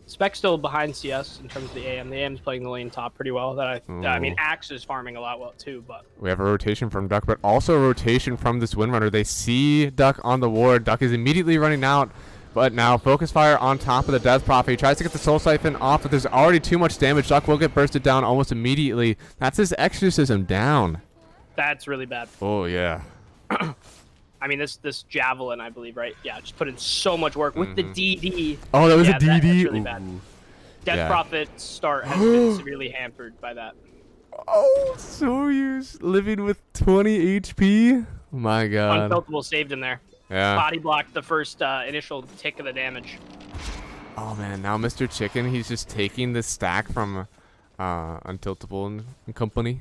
Spec's still behind CS in terms of the AM. The AM's playing the lane top pretty well. I mean, Axe is farming a lot well too, but we have a rotation from Duck, but also a rotation from this Windrunner. They see Duck on the ward. Duck is immediately running out, but now Focus Fire on top of the Death Prophet. He tries to get the Soul Siphon off, but there's already too much damage. Duck will get bursted down almost immediately. That's his Exorcism down. That's really bad. Oh, yeah. I mean, this Javelin, I believe, right? Yeah, just put in so much work with the DD. Oh, that was a DD? That's really bad. Ooh. Death Prophet's start has been severely hampered by that. Oh, Soyuz living with 20 HP? My God. Unfiltable saved him there. Yeah. Body blocked the first initial tick of the damage. Oh, man. Now Mr. Chicken, he's just taking the stack from Untiltable and company.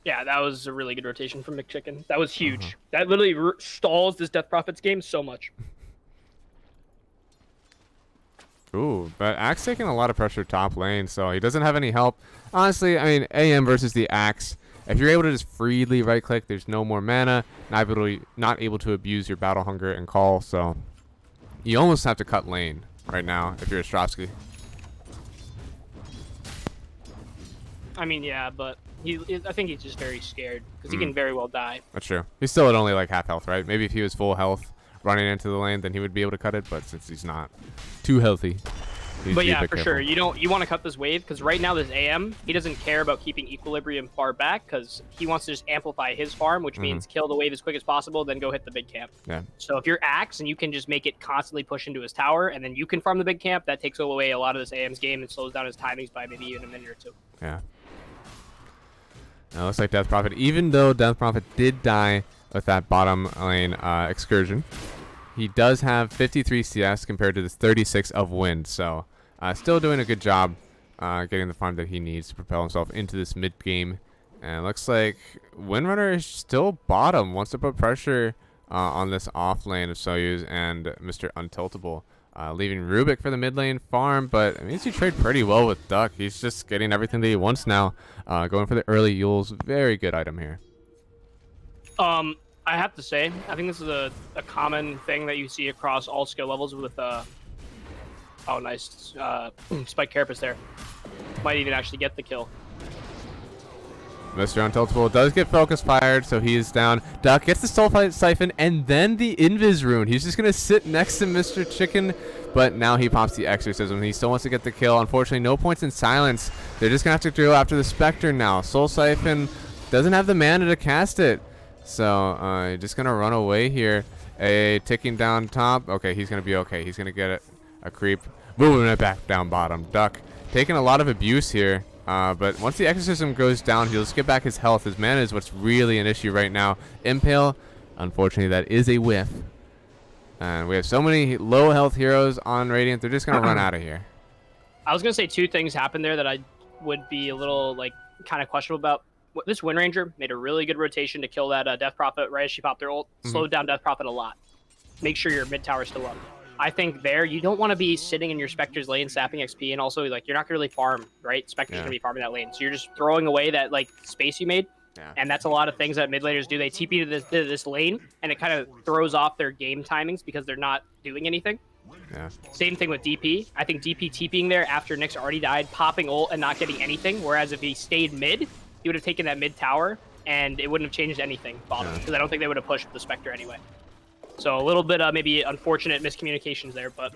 Yeah, that was a really good rotation from McChicken. That was huge. That literally stalls this Death Prophet's game so much. Ooh, but Axe taking a lot of pressure top lane, so he doesn't have any help. Honestly, I mean, AM versus the Axe. If you're able to just freely right-click, there's no more mana, not able to abuse your Battle Hunger and Call, so you almost have to cut lane right now if you're Ostrovsky. I mean, yeah, but I think he's just very scared because he can very well die. That's true. He's still at only like half health, right? Maybe if he was full health running into the lane, then he would be able to cut it. But since he's not too healthy, but yeah, for sure, you want to cut this wave because right now this AM, he doesn't care about keeping equilibrium far back because he wants to just amplify his farm, which means kill the wave as quick as possible, then go hit the big camp. Yeah. So if you're Axe and you can just make it constantly push into his tower, and then you can farm the big camp, that takes away a lot of this AM's game and slows down his timings by maybe even a minute or two. Yeah. Now looks like Death Prophet, even though Death Prophet did die with that bottom lane excursion, he does have 53 CS compared to this 36 of wind. So still doing a good job getting the farm that he needs to propel himself into this mid game. And it looks like Windrunner is still bottom, wants to put pressure on this off lane of Soyuz and Mr. Untiltable. Leaving Rubik for the mid lane farm, but it means he trade pretty well with Duck. He's just getting everything that he wants now. Going for the early Yules, very good item here. I have to say, I think this is a common thing that you see across all skill levels with oh nice Spike Carapace there. Might even actually get the kill. Mr. Untiltable does get focus fired, so he is down. Duck gets the Soul Siphon and then the Invis Rune. He's just going to sit next to Mr. Chicken, but now he pops the Exorcism. He still wants to get the kill. Unfortunately, no points in silence. They're just going to have to go after the Spectre now. Soul Siphon doesn't have the mana to cast it, so just going to run away here. A ticking down top. Okay, he's going to be okay. He's going to get a creep. Moving it back down bottom. Duck taking a lot of abuse here. But once the Exorcism goes down, he'll just get back his health. His mana is what's really an issue right now. Impale, unfortunately, that is a whiff. And we have so many low health heroes on Radiant, they're just going to run out of here. I was going to say two things happened there that I would be a little, like, kind of questionable about. This Wind Ranger made a really good rotation to kill that Death Prophet right as she popped their ult. Slowed down Death Prophet a lot. Make sure your mid tower's still up. I think there, you don't want to be sitting in your Spectre's lane sapping XP, and also, like, you're not going to really farm, right? Spectre's going to be farming that lane. So you're just throwing away that, like, space you made. Yeah. And that's a lot of things that mid laners do. They TP to this lane, and it kind of throws off their game timings because they're not doing anything. Yeah. Same thing with DP. I think DP TPing there after Nyx already died, popping ult and not getting anything, whereas if he stayed mid, he would have taken that mid tower, and it wouldn't have changed anything bottom, because I don't think they would have pushed the Spectre anyway. So a little bit maybe unfortunate miscommunications there, but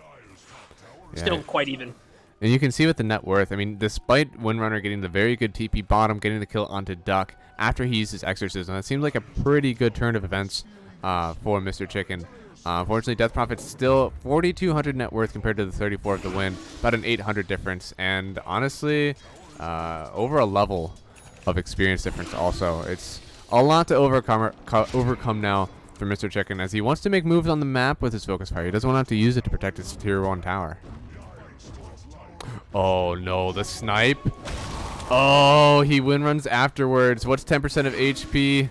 still quite even. And you can see with the net worth, I mean, despite Windrunner getting the very good TP bottom, getting the kill onto Duck after he used his Exorcism, that seems like a pretty good turn of events for Mr. Chicken. Unfortunately, Death Prophet's still 4,200 net worth compared to the 34 of the Wind, about an 800 difference, and honestly, over a level of experience difference also. It's a lot to overcome now for Mr. Chicken, as he wants to make moves on the map with his Focus Fire. He doesn't want to have to use it to protect his tier 1 tower. Oh no, the snipe. Oh, he wind runs afterwards. What's 10% of HP?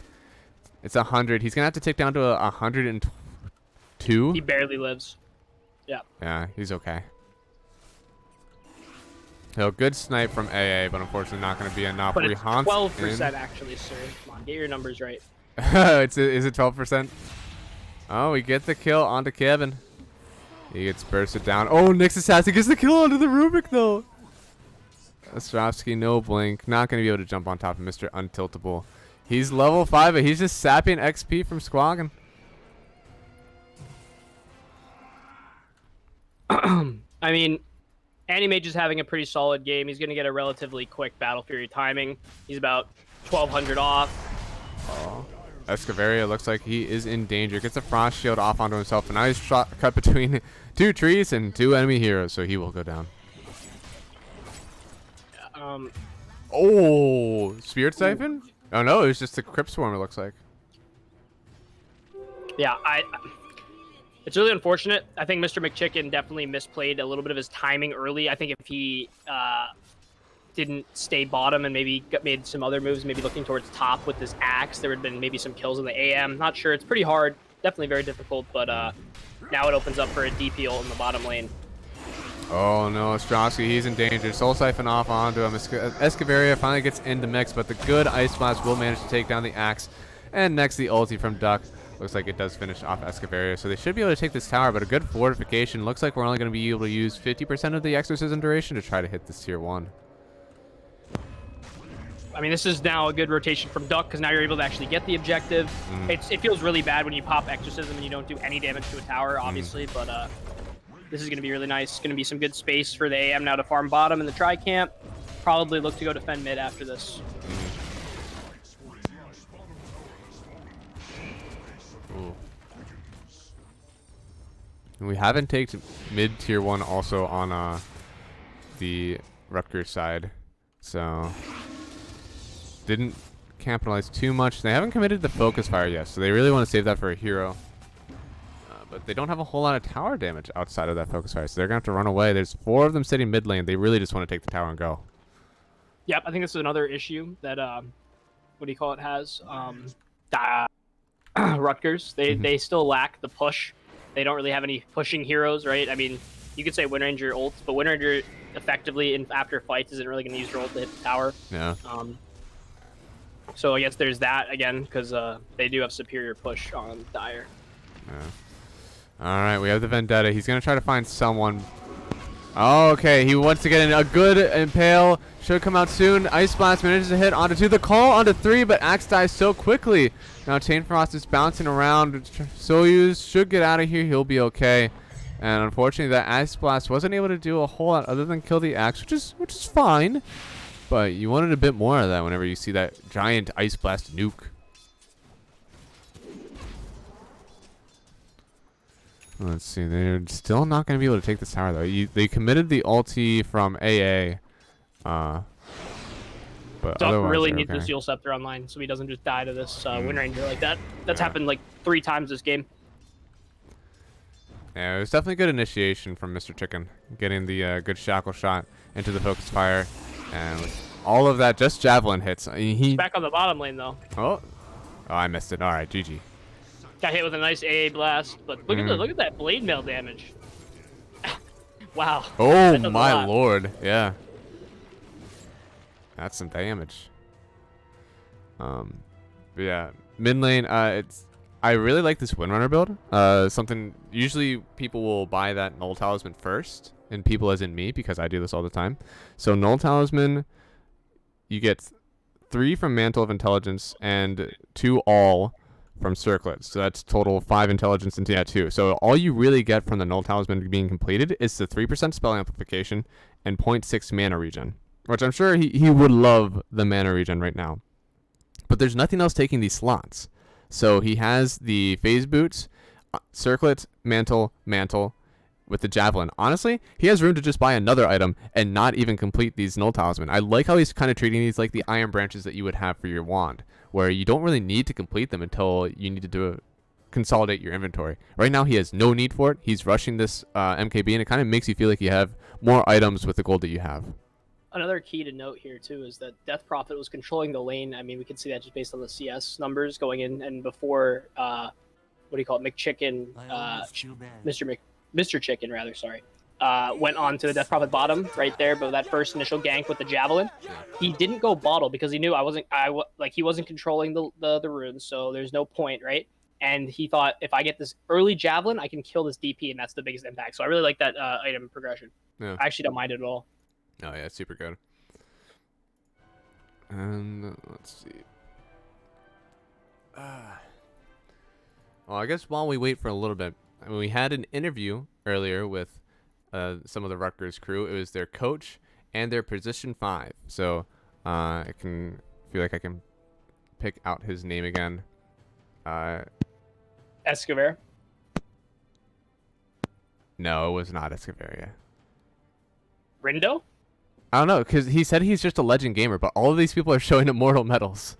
It's 100. He's going to have to tick down to 102. He barely lives. Yeah. Yeah, he's okay. So good snipe from AA, but unfortunately not going to be enough. But it's 12% actually, sir. Come on, get your numbers right. Is it 12%? Oh, we get the kill onto Kevin. He gets bursted down. Oh, Nyx Assassin gets the kill onto the Rubik, though. Ostrovsky, no blink. Not going to be able to jump on top of Mr. Untiltable. He's level 5, but he's just sapping XP from Squaggin. I mean, Animage is having a pretty solid game. He's going to get a relatively quick Battle Fury timing. He's about 1,200 off. Oh. Escaveria looks like he is in danger. Gets a Frost Shield off onto himself, and now he's cut between 2 trees and 2 enemy heroes, so he will go down. Oh, Spirit Siphon? Oh no, it was just a Crypt Swarm, it looks like. Yeah, it's really unfortunate. I think Mr. McChicken definitely misplayed a little bit of his timing early. I think if he didn't stay bottom and maybe made some other moves, maybe looking towards top with his axe, there would have been maybe some kills in the AM. Not sure. It's pretty hard. Definitely very difficult, but now it opens up for a DP ult in the bottom lane. Oh no, Ostrovsky, he's in danger. Soul Siphon off onto him. Escaveria finally gets into mix, but the good Ice Blast will manage to take down the axe. And next, the ulti from Duck. Looks like it does finish off Escaveria, so they should be able to take this tower, but a good fortification. Looks like we're only going to be able to use 50% of the Exorcism duration to try to hit this tier 1. I mean, this is now a good rotation from Duck, because now you're able to actually get the objective. It feels really bad when you pop Exorcism and you don't do any damage to a tower, obviously, but this is going to be really nice. Going to be some good space for the AM now to farm bottom in the tri-camp. Probably look to go defend mid after this. Ooh. And we haven't taken mid tier 1 also on the Rutgers side, so didn't capitalize too much. They haven't committed the Focus Fire yet, so they really want to save that for a hero. But they don't have a whole lot of tower damage outside of that Focus Fire, so they're going to have to run away. There's 4 of them sitting mid lane. They really just want to take the tower and go. Yep, I think this is another issue that, what do you call it, has? Rutgers. They still lack the push. They don't really have any pushing heroes, right? I mean, you could say Wind Ranger ults, but Wind Ranger effectively, after fights, isn't really going to use her ult to hit the tower. Yeah. So I guess there's that, again, because they do have superior push on Dire. Yeah. All right, we have the Vendetta. He's going to try to find someone. Okay, he wants to get in a good impale. Should come out soon. Ice Blast manages to hit onto 2. The call onto 3, but Axe dies so quickly. Now Chain Frost is bouncing around. Soyuz should get out of here. He'll be okay. And unfortunately, that Ice Blast wasn't able to do a whole lot other than kill the Axe, which is fine. But you wanted a bit more of that whenever you see that giant Ice Blast nuke. Let's see. They're still not going to be able to take this tower, though. They committed the ulti from AA. But Duck really they're needs okay. the Seal Scepter online so he doesn't just die to this Wind Ranger like that. That's happened like 3 times this game. Yeah, it was definitely good initiation from Mr. Chicken. Getting the good shackle shot into the focus fire. And with all of that, just javelin hits. He's back on the bottom lane, though. Oh, I missed it. All right, GG. Got hit with a nice AA blast, but look at that blade mail damage. Wow. Oh my lord, yeah. That's some damage. But yeah, mid lane. I really like this Windrunner build. Something usually people will buy that Null Talisman first, and people as in me because I do this all the time. So Null Talisman, you get 3 from Mantle of Intelligence and 2 all from Circlet. So that's total 5 intelligence into that 2. So all you really get from the Null Talisman being completed is the 3% spell amplification and 0.6 mana regen, which I'm sure he would love the mana regen right now. But there's nothing else taking these slots. So he has the phase boots, Circlet, Mantle, with the Javelin. Honestly, he has room to just buy another item and not even complete these Null Talisman. I like how he's kind of treating these like the Iron Branches that you would have for your wand, where you don't really need to complete them until you need to consolidate your inventory. Right now, he has no need for it. He's rushing this MKB, and it kind of makes you feel like you have more items with the gold that you have. Another key to note here, too, is that Death Prophet was controlling the lane. I mean, we can see that just based on the CS numbers going in. And before, what do you call it, McChicken, Mr. Chicken, rather, sorry, went on to the Death Prophet bottom right there. But that first initial gank with the Javelin, he didn't go bottle because he knew he wasn't controlling the runes. So there's no point, right? And he thought, if I get this early Javelin, I can kill this DP, and that's the biggest impact. So I really like that item progression. Yeah. I actually don't mind it at all. Oh yeah, super good. And let's see. Well, I guess while we wait for a little bit, I mean, we had an interview earlier with some of the Rutgers crew. It was their coach and their position 5. So I can feel like I can pick out his name again. Escobar. No, it was not Escoveria. Rindo? I don't know, because he said he's just a legend gamer, but all of these people are showing immortal medals.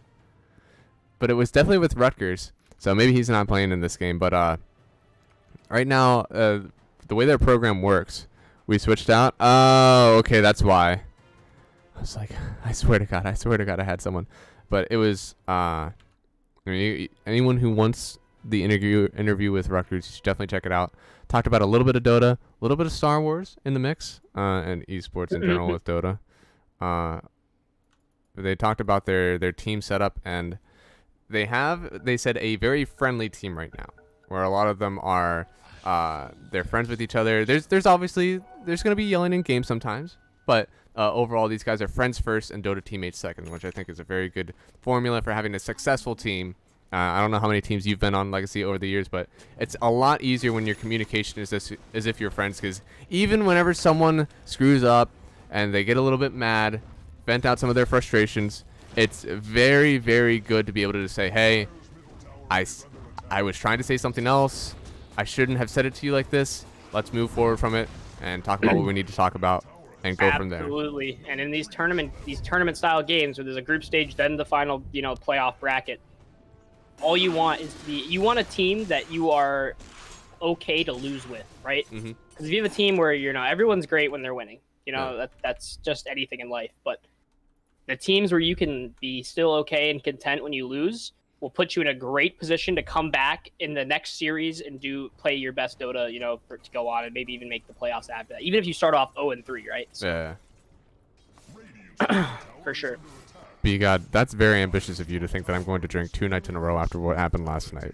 But it was definitely with Rutgers, so maybe he's not playing in this game. But right now, the way their program works, we switched out. Oh, okay, that's why. I was like, I swear to God, I had someone. But it was, I mean, anyone who wants the interview with Rutgers, you should definitely check it out. Talked about a little bit of Dota, a little bit of Star Wars in the mix, and esports in general with Dota. They talked about their team setup, and they said a very friendly team right now, where a lot of them are they're friends with each other. There's obviously going to be yelling in games sometimes, but overall these guys are friends first and Dota teammates second, which I think is a very good formula for having a successful team. I don't know how many teams you've been on Legacy over the years, but it's a lot easier when your communication is as if you're friends, because even whenever someone screws up and they get a little bit mad, vent out some of their frustrations, it's very, very good to be able to say, hey, I was trying to say something else. I shouldn't have said it to you like this. Let's move forward from it and talk about what we need to talk about and go from there. Absolutely. And in these tournament style games where there's a group stage, then the final, playoff bracket, all you want is you want a team that you are okay to lose with, right? Because if you have a team where everyone's great when they're winning, that's just anything in life. But the teams where you can be still okay and content when you lose will put you in a great position to come back in the next series and play your best Dota, to go on and maybe even make the playoffs after that. Even if you start off 0-3, right? So, yeah. For sure. B God, that's very ambitious of you to think that I'm going to drink 2 nights in a row after what happened last night.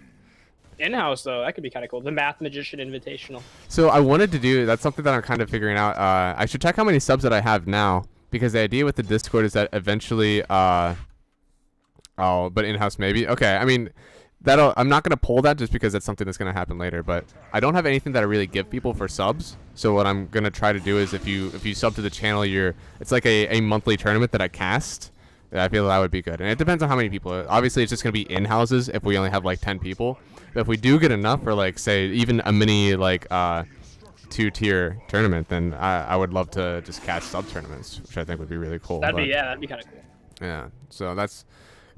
In-house, though, that could be kind of cool. The Math Magician Invitational. So I wanted to do, that's something that I'm kind of figuring out. I should check how many subs that I have now, because the idea with the Discord is that eventually, but in-house maybe. Okay, I mean, I'm not going to pull that just because that's something that's going to happen later, but I don't have anything that I really give people for subs. So what I'm going to try to do is if you sub to the channel, it's like a monthly tournament that I cast. I feel that would be good. And it depends on how many people. Obviously, it's just going to be in-houses if we only have like 10 people. But if we do get enough for like, say, even a mini like 2-tier tournament, then I would love to just cast sub-tournaments, which I think would be really cool. That'd be kind of cool. Yeah, so that's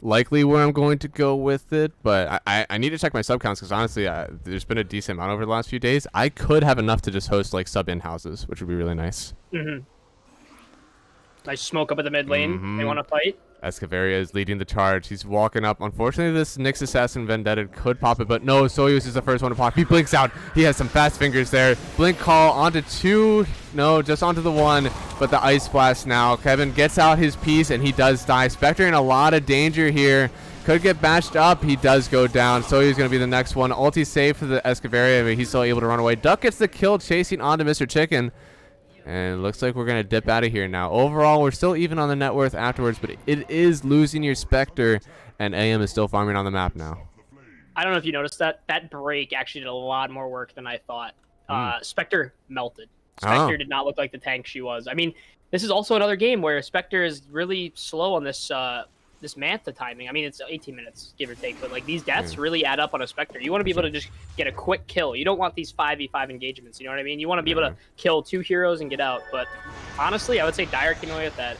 likely where I'm going to go with it. But I need to check my sub counts because honestly, there's been a decent amount over the last few days. I could have enough to just host like sub in-houses, which would be really nice. Mm-hmm. Nice smoke up at the mid lane. They want to fight. Escavaria is leading the charge. He's walking up. Unfortunately, this Nyx Assassin Vendetta could pop it, but no, Soyuz is the first one to pop. He blinks out. He has some fast fingers there. Blink call onto 2. No, just onto the 1, but the Ice Blast now. Kevin gets out his piece, and he does die. Spectre in a lot of danger here. Could get bashed up. He does go down. Soyuz going to be the next one. Ulti save for the Escavaria, but he's still able to run away. Duck gets the kill, chasing onto Mr. Chicken. And it looks like we're going to dip out of here now. Overall, we're still even on the net worth afterwards, but it is losing your Spectre, and AM is still farming on the map now. I don't know if you noticed that. That break actually did a lot more work than I thought. Spectre melted. Spectre did not look like the tank she was. I mean, this is also another game where Spectre is really slow on this this Mantha timing. I mean, it's 18 minutes, give or take, but like these deaths really add up on a Spectre. You want to be able to just get a quick kill. You don't want these 5v5 engagements, you know what I mean? You want to be able to kill 2 heroes and get out. But honestly, I would say Dire can win with that.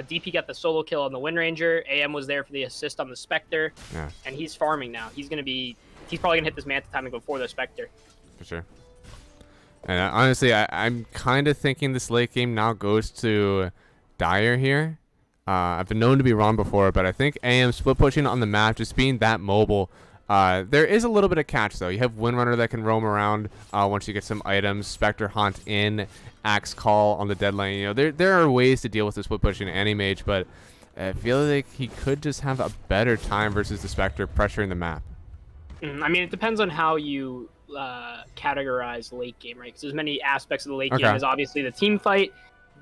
DP got the solo kill on the Wind Ranger. AM was there for the assist on the Spectre. Yeah. And he's farming now. He's probably going to hit this Mantha timing before the Spectre. For sure. And honestly, I'm kind of thinking this late game now goes to Dire here. I've been known to be wrong before, but I think AM split pushing on the map, just being that mobile. There is a little bit of catch, though. You have Windrunner that can roam around once you get some items. Spectre Hunt in, Axe Call on the dead lane. You know, there are ways to deal with the split pushing Anti-Mage, but I feel like he could just have a better time versus the Spectre pressuring the map. I mean, it depends on how you categorize late game, right? Because there's many aspects of the late game. There's obviously the team fight,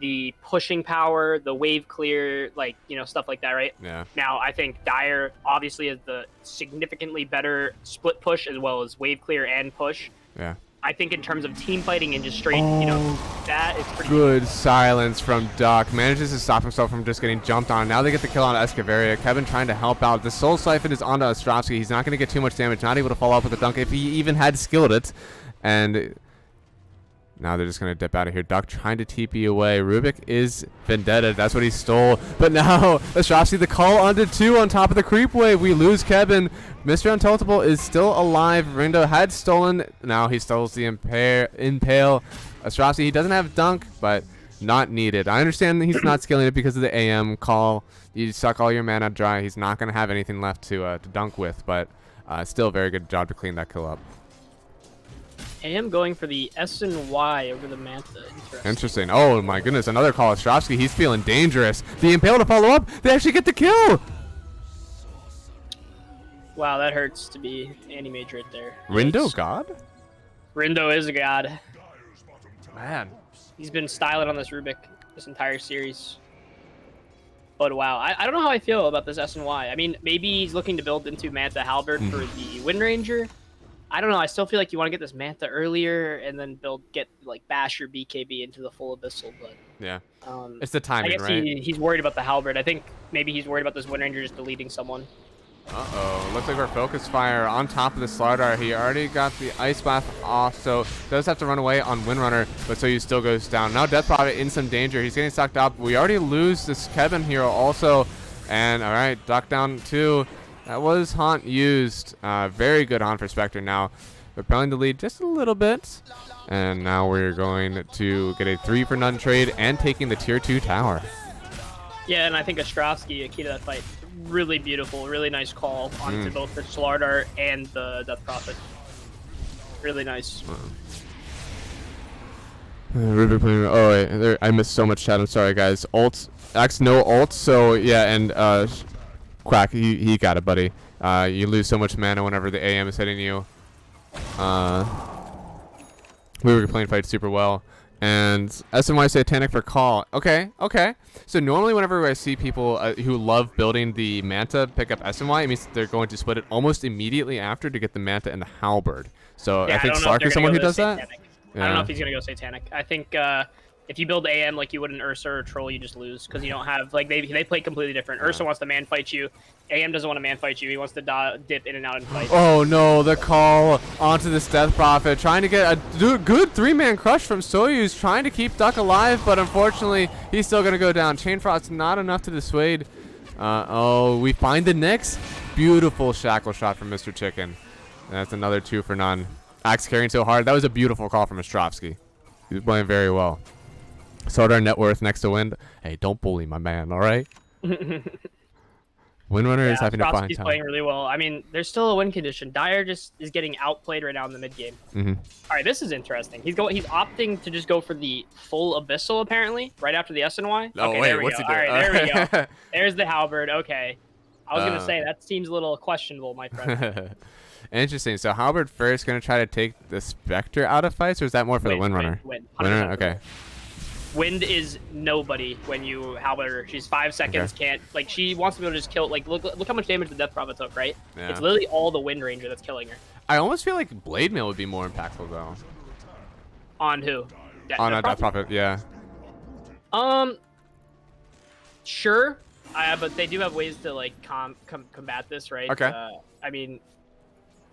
the pushing power, the wave clear, like, you know, stuff like that, right? Yeah. Now, I think Dire obviously is the significantly better split push as well as wave clear and push. Yeah. I think in terms of team fighting and just straight, you know, that is pretty good. Silence from Duck. Manages to stop himself from just getting jumped on. Now they get the kill on Escavaria. Kevin trying to help out. The Soul Siphon is onto Ostrovsky. He's not going to get too much damage. Not able to follow up with a dunk if he even had skilled it. And now they're just going to dip out of here. Duck trying to TP away. Rubik is Vendetta. That's what he stole. But now, Ostrovsky, the call onto 2 on top of the creep wave. We lose Kevin. Mr. Untiltable is still alive. Rindo had stolen. Now he steals the Impale. Ostrovsky, he doesn't have dunk, but not needed. I understand that he's not scaling it because of the AM call. You suck all your mana dry. He's not going to have anything left to dunk with, but still a very good job to clean that kill up. AM going for the S and Y over the Mantha. Interesting. Oh my goodness, another call. Ostrovsky, he's feeling dangerous. The Impale to follow up. They actually get the kill. Wow, that hurts to be Anti-Mage right there. Rindo God? Rindo is a god. Man. He's been styling on this Rubik this entire series. But wow, I don't know how I feel about this S and Y. I mean, maybe he's looking to build into Mantha Halberd for the Wind Ranger. I don't know. I still feel like you want to get this Mantha earlier and then get like Bash or BKB into the full Abyssal. But yeah, it's the timing, right? I guess he's worried about the Halberd. I think maybe he's worried about this Wind Ranger just deleting someone. Looks like our Focus Fire on top of the Slardar. He already got the Ice Bath off, so does have to run away on Windrunner, but so he still goes down. Now Death Prophet in some danger. He's getting sucked up. We already lose this Kevin hero also, and all right, Duck down 2. That was Haunt used. Very good Haunt for Spectre now. Propelling the lead just a little bit. And now we're going to get a 3-for-none trade and taking the tier 2 tower. Yeah, and I think Ostrovsky, a key to that fight, really beautiful, really nice call onto both the Slardar and the Death Prophet. Really nice. Rubik playing. Oh wait, I missed so much chat. I'm sorry, guys. Ult, X no ult. So yeah, and Quack, he got it, buddy. You lose so much mana whenever the AM is hitting you. We were playing fight super well. And SNY Satanic for call. Okay, okay. So normally whenever I see people who love building the Manta pick up SNY, it means they're going to split it almost immediately after to get the Manta and the Halberd. So Yeah, I think don't know if Slark they're is gonna someone go who the does that. Satanic. Yeah. I don't know if he's gonna go Satanic. I think if you build AM like you would an Ursa or Troll, you just lose because you don't have like they play completely different. Ursa wants to man fight you. AM doesn't want to man fight you. He wants to dip in and out and fight. Oh no, the call onto this Death Prophet, trying to get a good 3-man crush from Soyuz, trying to keep Duck alive, but unfortunately he's still gonna go down. Chain Frost's not enough to dissuade. Oh, we find the Nyx. Beautiful shackle shot from Mr. Chicken. That's another 2 for none. Axe carrying so hard. That was a beautiful call from Ostrovsky. He was playing very well. Sardar net worth next to Wind. Hey, don't bully my man, all right? Windrunner is having a fine He's time. playing really well. I mean, there's still a win condition. Dyer just is getting outplayed right now in the mid game. All right, this is interesting. He's opting to just go for the full abyssal apparently right after the SNY. Oh okay, wait, there we what's go. he doing? All right, there we go. There's the halberd. Okay, I was gonna say Okay. that seems a little questionable, my friend. Interesting. So Halberd first gonna try to take the Spectre out of fights, or is that more for the Windrunner? Wind. Windrunner, okay. Wind is nobody when you halberd her. She's 5 seconds. Okay. Can't like she wants to be able to just kill. Like look how much damage the Death Prophet took. Right. Yeah. It's literally all the Wind Ranger that's killing her. I almost feel like Blade Mail would be more impactful though. On who? On a Death Prophet, yeah. Sure. But they do have ways to like combat this, right? Okay. I mean,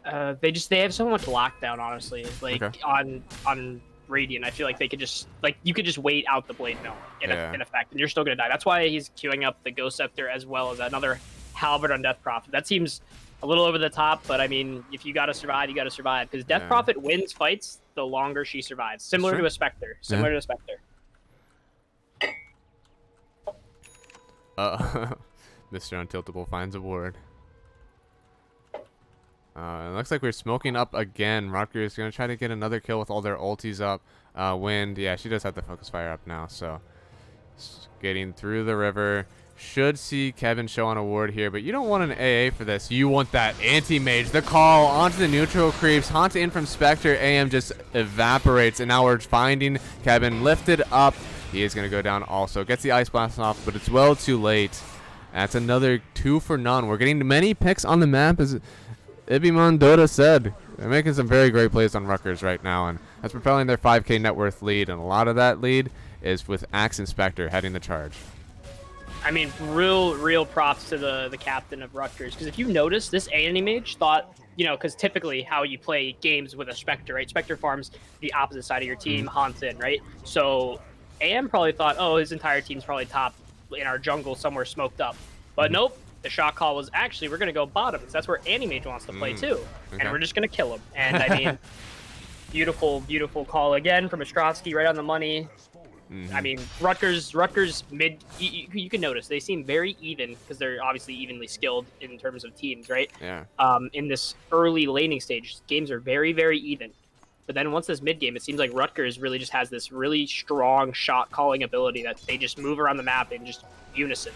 they have so much lockdown, honestly. Like Okay. on Radiant, I feel like they could just you could just wait out the Blade Mill in effect, and you're still gonna die. That's why he's queuing up the Ghost Scepter as well as another Halberd on Death Prophet. That seems a little over the top, but I mean, if you gotta survive, you gotta survive because Death Prophet wins fights the longer she survives, similar to a Spectre. Similar to a Spectre. Mr. Untiltable finds a ward. It looks like we're smoking up again. Rutgers is going to try to get another kill with all their ultis up. Wind, yeah, she does have the focus fire up now, so getting through the river. Should see Kevin show on a ward here, but you don't want an AA for this. You want that anti-mage. The call onto the neutral creeps. Haunt in from Spectre. AM just evaporates, and now we're finding Kevin lifted up. He is going to go down also. Gets the Ice Blast off, but it's well too late. That's another 2 for none. We're getting many picks on the map, as Ibiman Dota said. They're making some very great plays on Rutgers right now, and that's propelling their 5K net worth lead, and a lot of that lead is with Axe and Spectre heading the charge. I mean, real props to the captain of Rutgers, because if you notice, this anti-mage thought, because typically how you play games with a Spectre, right? Spectre farms the opposite side of your team, haunts in, right? So AM probably thought, oh, his entire team's probably top in our jungle somewhere smoked up. But nope, the shot call was actually, we're going to go bottom, because that's where anti-mage wants to play too. Okay. And we're just going to kill him. And I mean, beautiful call again from Ostrovsky, right on the money. I mean, Rutgers mid, you can notice they seem very even because they're obviously evenly skilled in terms of teams, right? Yeah. In this early laning stage, games are very even. But then once this mid game, it seems like Rutgers really just has this really strong shot calling ability that they just move around the map in just unison.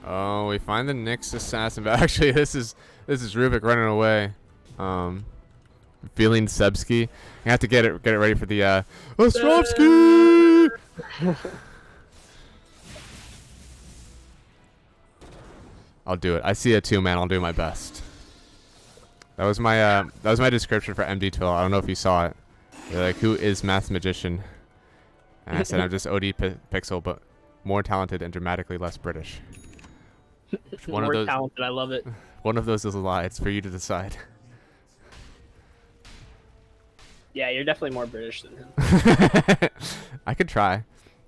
Oh, we find the Nyx assassin, but actually this is Rubik running away. Feeling Sebsky. You have to get it ready for the Ostrovsky. I'll do it. I see it too, man. I'll do my best. That was my description for MD12. I don't know if you saw it. They're like, who is Math Magician? And I said I'm just OD Pixel, but more talented and dramatically less British. More talented. I love it. One of those is a lie. It's for you to decide. Yeah, you're definitely more British than him. I could try.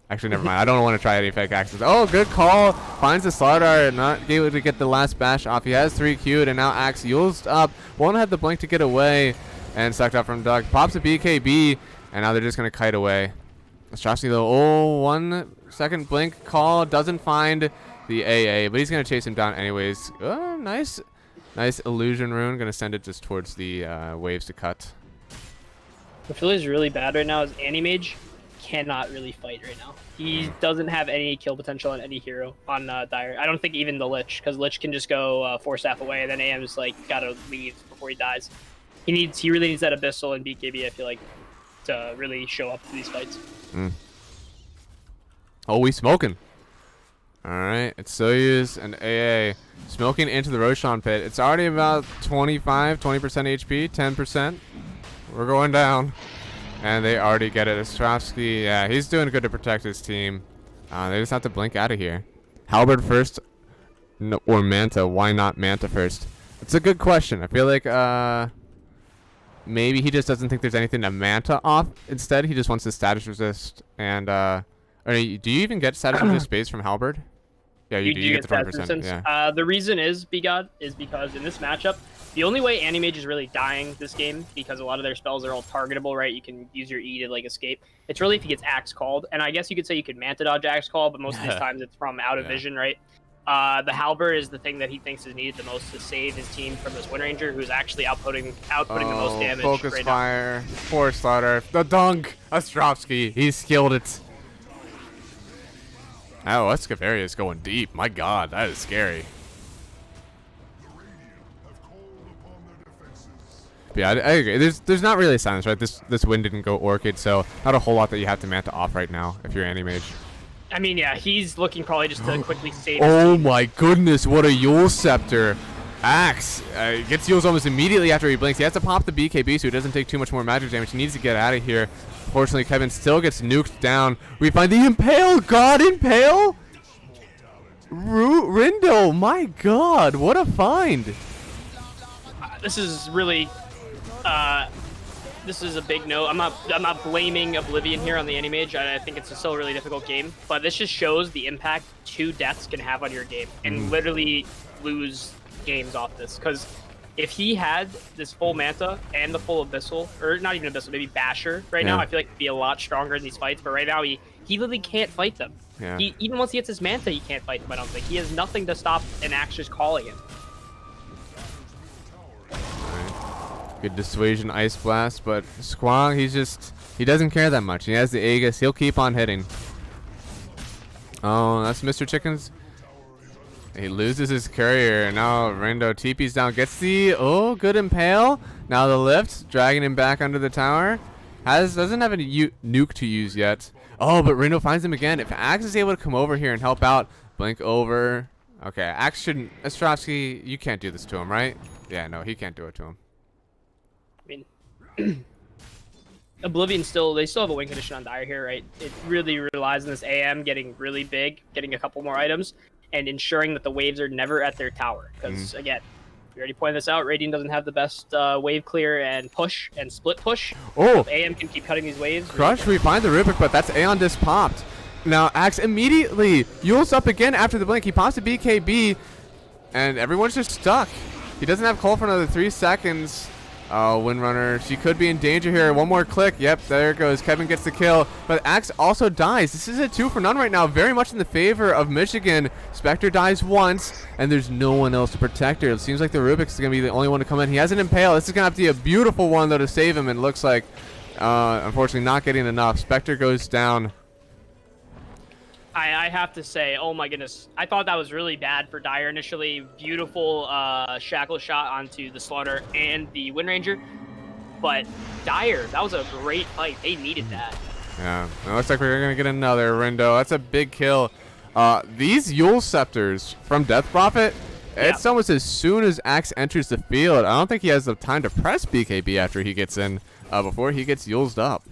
Actually, never mind. I don't want to try any fake accents. Oh, good call. Finds the Slardar, not able to get the last bash off. He has 3 queued, and now Axe used up. Won't have the blink to get away, and sucked up from Doug. Pops a BKB, and now they're just going to kite away. Strasny, though, 1 second blink call. Doesn't find the AA, but he's going to chase him down anyways. Nice illusion rune. Going to send it just towards the waves to cut. What feels really bad right now is Animage cannot really fight right now. He doesn't have any kill potential on any hero on Dire. I don't think even the Lich, because Lich can just go 4 staff away, and then AM's like gotta leave before he dies. He really needs that Abyssal and BKB, I feel like, to really show up for these fights. Oh, we smoking. All right, it's Soyuz and AA smoking into the Roshan pit. It's already about 20% HP, 10%. We're going down. And they already get it. Ostrovsky, yeah, he's doing good to protect his team. They just have to blink out of here. Halberd first or Manta? Why not Manta first? It's a good question. I feel like maybe he just doesn't think there's anything to Manta off. Instead, he just wants to status resist. And do you even get status resist base from Halberd? Yeah, you do. You get the 20%. Yeah. The reason is, because in this matchup, the only way Animage is really dying this game, because a lot of their spells are all targetable, right? You can use your E to like escape. It's really if he gets Axe called, and I guess you could say you could Manta dodge Axe call, but most of these times it's from out of vision, right? The Halberd is the thing that he thinks is needed the most to save his team from this Wind Ranger, who's actually outputting the most damage. Focus right fire, Force Slaughter, the dunk, Ostrovsky, he skilled it. Oh, Escavaria is going deep. My God, that is scary. Yeah, I agree. There's not really a silence, right? This win didn't go Orchid, so not a whole lot that you have to Manta off right now if you're Anti-Mage. I mean, yeah, he's looking probably just to quickly save. Oh my goodness, what a Yule Scepter. Axe gets Yule's almost immediately after he blinks. He has to pop the BKB so he doesn't take too much more magic damage. He needs to get out of here. Fortunately, Kevin still gets nuked down. We find the Impale. God, Impale? Rindo, my God, what a find. This is really... this is a big no. I'm not blaming Oblivion here on the Anti-Mage. I think it's still a really difficult game, but this just shows the impact 2 deaths can have on your game and literally lose games off this. Because if he had this full Manta and the full Abyssal, or not even Abyssal, maybe Basher right now, I feel like he'd be a lot stronger in these fights. But right now, he literally can't fight them. Yeah. Even once he gets his Manta, he can't fight them. I don't think he has nothing to stop an Axe just calling him. Good dissuasion, Ice Blast, but Squall, he doesn't care that much. He has the Aegis. He'll keep on hitting. Oh, that's Mr. Chickens. He loses his courier. Now Rindo TP's down. Gets the, good Impale. Now the lift, dragging him back under the tower. Doesn't have a nuke to use yet. Oh, but Rindo finds him again. If Axe is able to come over here and help out, blink over. Okay, Axe shouldn't. Ostrovsky, you can't do this to him, right? Yeah, no, he can't do it to him. I mean, Oblivion they still have a win condition on Dire here, right? It really relies on this AM getting really big, getting a couple more items, and ensuring that the waves are never at their tower. Because, again, we already pointed this out, Radiant doesn't have the best wave clear and push and split push. Oh! So AM can keep cutting these waves. Crush, we find the Rubik, but that's Aeon disc popped. Now, Axe immediately Yule's up again after the blink. He pops the BKB, and everyone's just stuck. He doesn't have Cole for another 3 seconds. Oh, Windrunner, she could be in danger here. One more click. Yep, there it goes. Kevin gets the kill, but Axe also dies. This is a 2 for none right now, very much in the favor of Michigan. Spectre dies once, and there's no one else to protect her. It seems like the Rubik's going to be the only one to come in. He has an Impale. This is going to have to be a beautiful one, though, to save him, and it looks like, unfortunately, not getting enough. Spectre goes down. I have to say, oh my goodness, I thought that was really bad for Dire initially. Beautiful shackle shot onto the Slaughter and the Wind Ranger, but Dire, that was a great fight. They needed that. Yeah, it looks like we're gonna get another Rindo. That's a big kill. These Yule Scepters from Death Prophet, it's almost as soon as Axe enters the field. I don't think he has the time to press BKB after he gets in before he gets Yulesed up.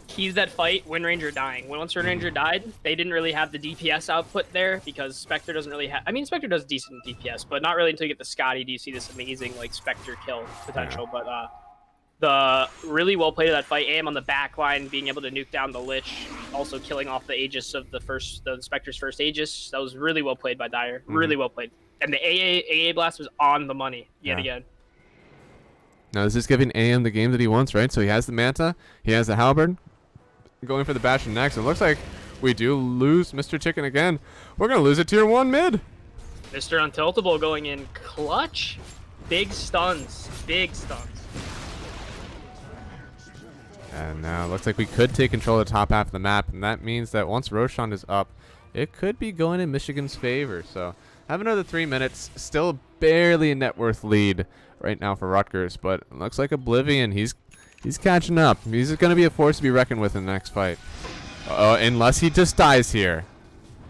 Keys that fight, Wind Ranger dying. Once Wind Ranger died, they didn't really have the DPS output there because Spectre doesn't really have... I mean, Spectre does decent DPS, but not really until you get the Scotty do you see this amazing, like, Spectre kill potential. But the really well played of that fight, AM on the back line, being able to nuke down the Lich, also killing off the Aegis of the Spectre's first Aegis. That was really well played by Dire. Really well played. And the AA blast was on the money yet again. Now, is this giving AM the game that he wants, right? So he has the Manta, he has the Halberd. Going for the Bastion next. It looks like we do lose Mr. Chicken again. We're going to lose a tier 1 mid. Mr. Untiltable going in clutch. Big stuns. Big stuns. And now it looks like we could take control of the top half of the map. And that means that once Roshan is up, it could be going in Michigan's favor. So have another 3 minutes. Still a barely a net worth lead right now for Rutgers, but it looks like Oblivion, he's catching up. He's going to be a force to be reckoned with in the next fight. Unless he just dies here.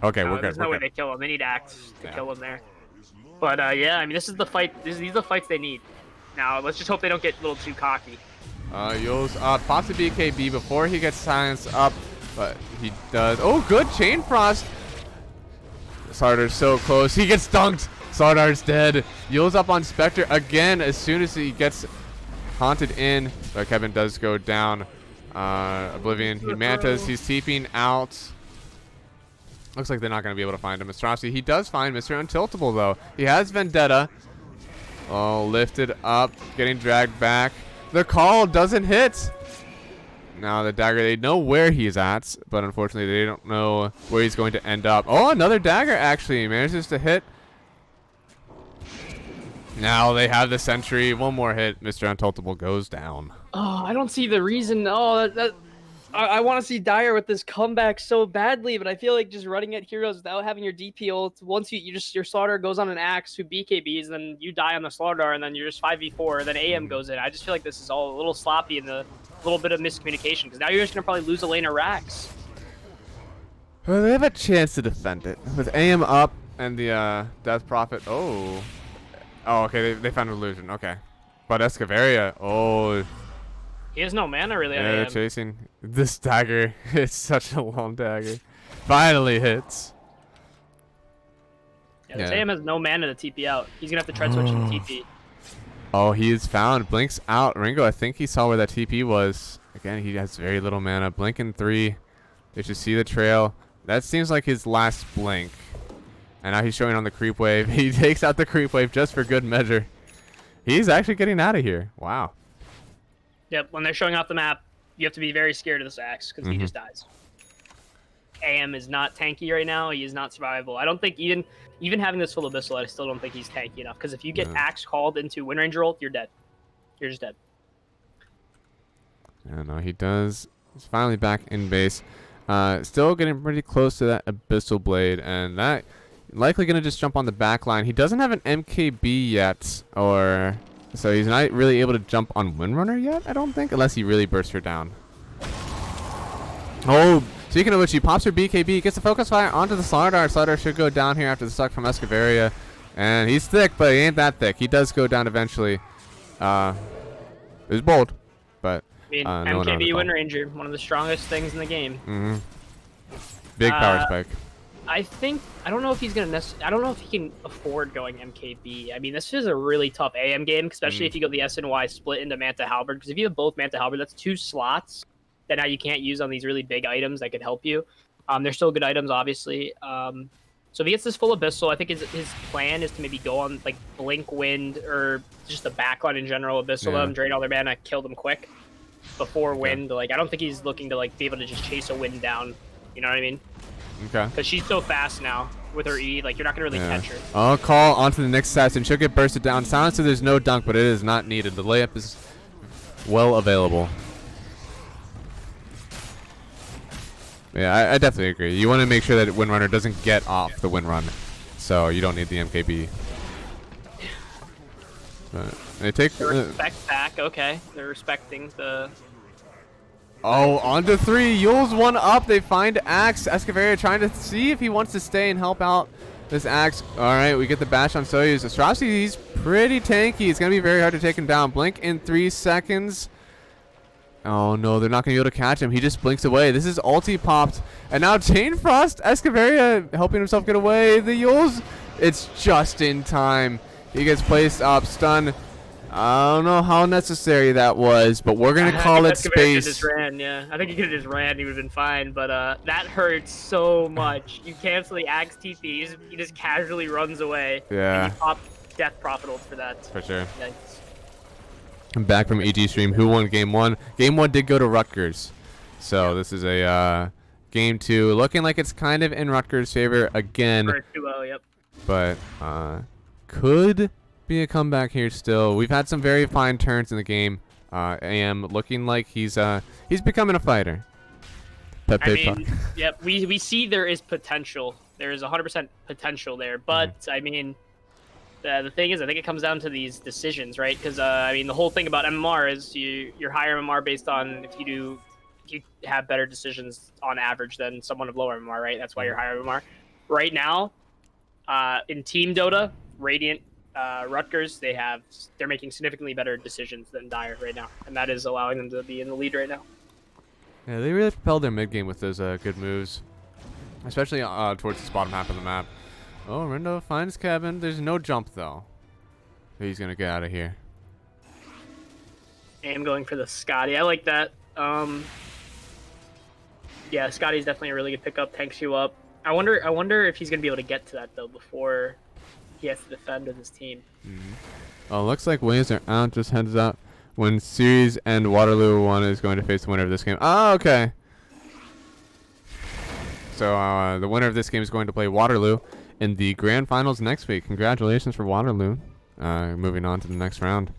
Okay, we're good. There's no way they kill him. They need Axe to kill him there. But yeah, I mean, this is the fight. These are the fights they need. Now, let's just hope they don't get a little too cocky. Yules pops a BKB before he gets silenced up, but he does. Oh, good chain frost. Sardar's so close. He gets dunked. Sardar's dead. Yules up on Spectre again as soon as he gets haunted in. But Kevin does go down. Oblivion, he mantas. He's TPing out. Looks like they're not going to be able to find him. Astrosity, he does find Mr. Untiltable, though. He has Vendetta. Oh, lifted up, getting dragged back. The call doesn't hit. Now the dagger, they know where he's at, but unfortunately they don't know where he's going to end up. Oh, another dagger actually manages to hit. Now they have the sentry. One more hit. Mr. Untiltable goes down. Oh, I don't see the reason. Oh, I want to see Dire with this comeback so badly, but I feel like just running at heroes without having your DP ult, once your Slaughter goes on an Axe who BKBs, then you die on the Slaughter, and then you're just 5v4, then AM goes in. I just feel like this is all a little sloppy and a little bit of miscommunication, because now you're just going to probably lose a lane of Rax. Well, they have a chance to defend it. With AM up and the Death Prophet. Oh, okay, they found an illusion. Okay. But Escavaria, He has no mana really. Yeah, they're chasing this dagger. It's such a long dagger. Finally hits. Yeah, this AM has no mana to TP out. He's gonna have to tread switch and TP. Oh, he is found. Blinks out. Ringo, I think he saw where that TP was. Again, he has very little mana. Blink in 3. They should see the trail. That seems like his last blink. And now he's showing on the creep wave. He takes out the creep wave just for good measure. He's actually getting out of here. Wow. Yep, when they're showing off the map, you have to be very scared of this Axe because he just dies. AM is not tanky right now. He is not survivable. I don't think even having this full Abyssal, I still don't think he's tanky enough. Because if you get Axe called into Wind Ranger ult, you're dead. You're just dead. Yeah, no, he does. He's finally back in base. Still getting pretty close to that Abyssal Blade, and that likely going to just jump on the back line. He doesn't have an MKB yet, so he's not really able to jump on Windrunner yet, I don't think, unless he really bursts her down. Oh, speaking of which, he pops her BKB, gets the focus fire onto the Slardar. Slardar should go down here after the suck from Escavaria. And he's thick, but he ain't that thick. He does go down eventually. It was bold, but I mean, no MKB Wind Ranger, one of the strongest things in the game. Big power spike. I don't know if he's gonna I don't know if he can afford going MKB. I mean, this is a really tough AM game, especially if you go the SNY split into Manta Halberd. Because if you have both Manta Halberd, that's 2 slots that now you can't use on these really big items that could help you. They're still good items, obviously. So if he gets this full Abyssal, I think his plan is to maybe go on like Blink Wind or just the backline in general, Abyssal them, drain all their mana, kill them quick before Wind. Like, I don't think he's looking to like be able to just chase a Wind down. You know what I mean? Okay. Because she's so fast now with her E, like you're not gonna really catch her. I'll call onto the next assassin. She'll get bursted down. Silencer, there's no dunk, but it is not needed. The layup is well available. Yeah, I definitely agree. You want to make sure that Windrunner doesn't get off the Windrun, so you don't need the MKB. They take respect back. Okay, they're respecting the. Oh, on to 3. Yule's one up. They find Axe. Escavaria trying to see if he wants to stay and help out this Axe. All right, we get the bash on Soyuz. Astrosity, he's pretty tanky. It's going to be very hard to take him down. Blink in 3 seconds. Oh, no, they're not going to be able to catch him. He just blinks away. This is ulti popped. And now Chain Frost. Escavaria helping himself get away. The Yules, it's just in time. He gets placed up, stun. I don't know how necessary that was, but we're going to call it space. Just ran, yeah. I think he could have just ran. He would have been fine, but that hurts so much. You cancel the Axe TP. He just casually runs away. Yeah. And you pop Death Prophet ult for that. For sure. Yikes. I'm back from EG stream. Who won game 1? Game 1 did go to Rutgers. So this is a game 2. Looking like it's kind of in Rutgers' favor again. For 2-0, yep. But could be a comeback here still. We've had some very fine turns in the game. AM looking like he's becoming a fighter. Yep, we see there is potential. There is 100% potential there, but I mean, The thing is, I think it comes down to these decisions, right? Because I mean, the whole thing about MMR is you're higher MMR based on if you have better decisions on average than someone of lower MMR, right? That's why you're higher MMR. Right now, in Team Dota, Radiant, Rutgers, they're making significantly better decisions than Dire right now, and that is allowing them to be in the lead right now. Yeah, they really propelled their mid game with those good moves, especially towards this bottom half of the map. Oh, Rindo finds Kevin. There's no jump though. He's gonna get out of here. I am going for the Scotty. I like that. Yeah, Scotty's definitely a really good pickup. Tanks you up. I wonder if he's gonna be able to get to that though before he has to defend with his team. Oh, looks like Williams are out. Just heads up when Series and Waterloo 1 is going to face the winner of this game. Oh, okay. So the winner of this game is going to play Waterloo in the grand finals next week. Congratulations for Waterloo. Moving on to the next round.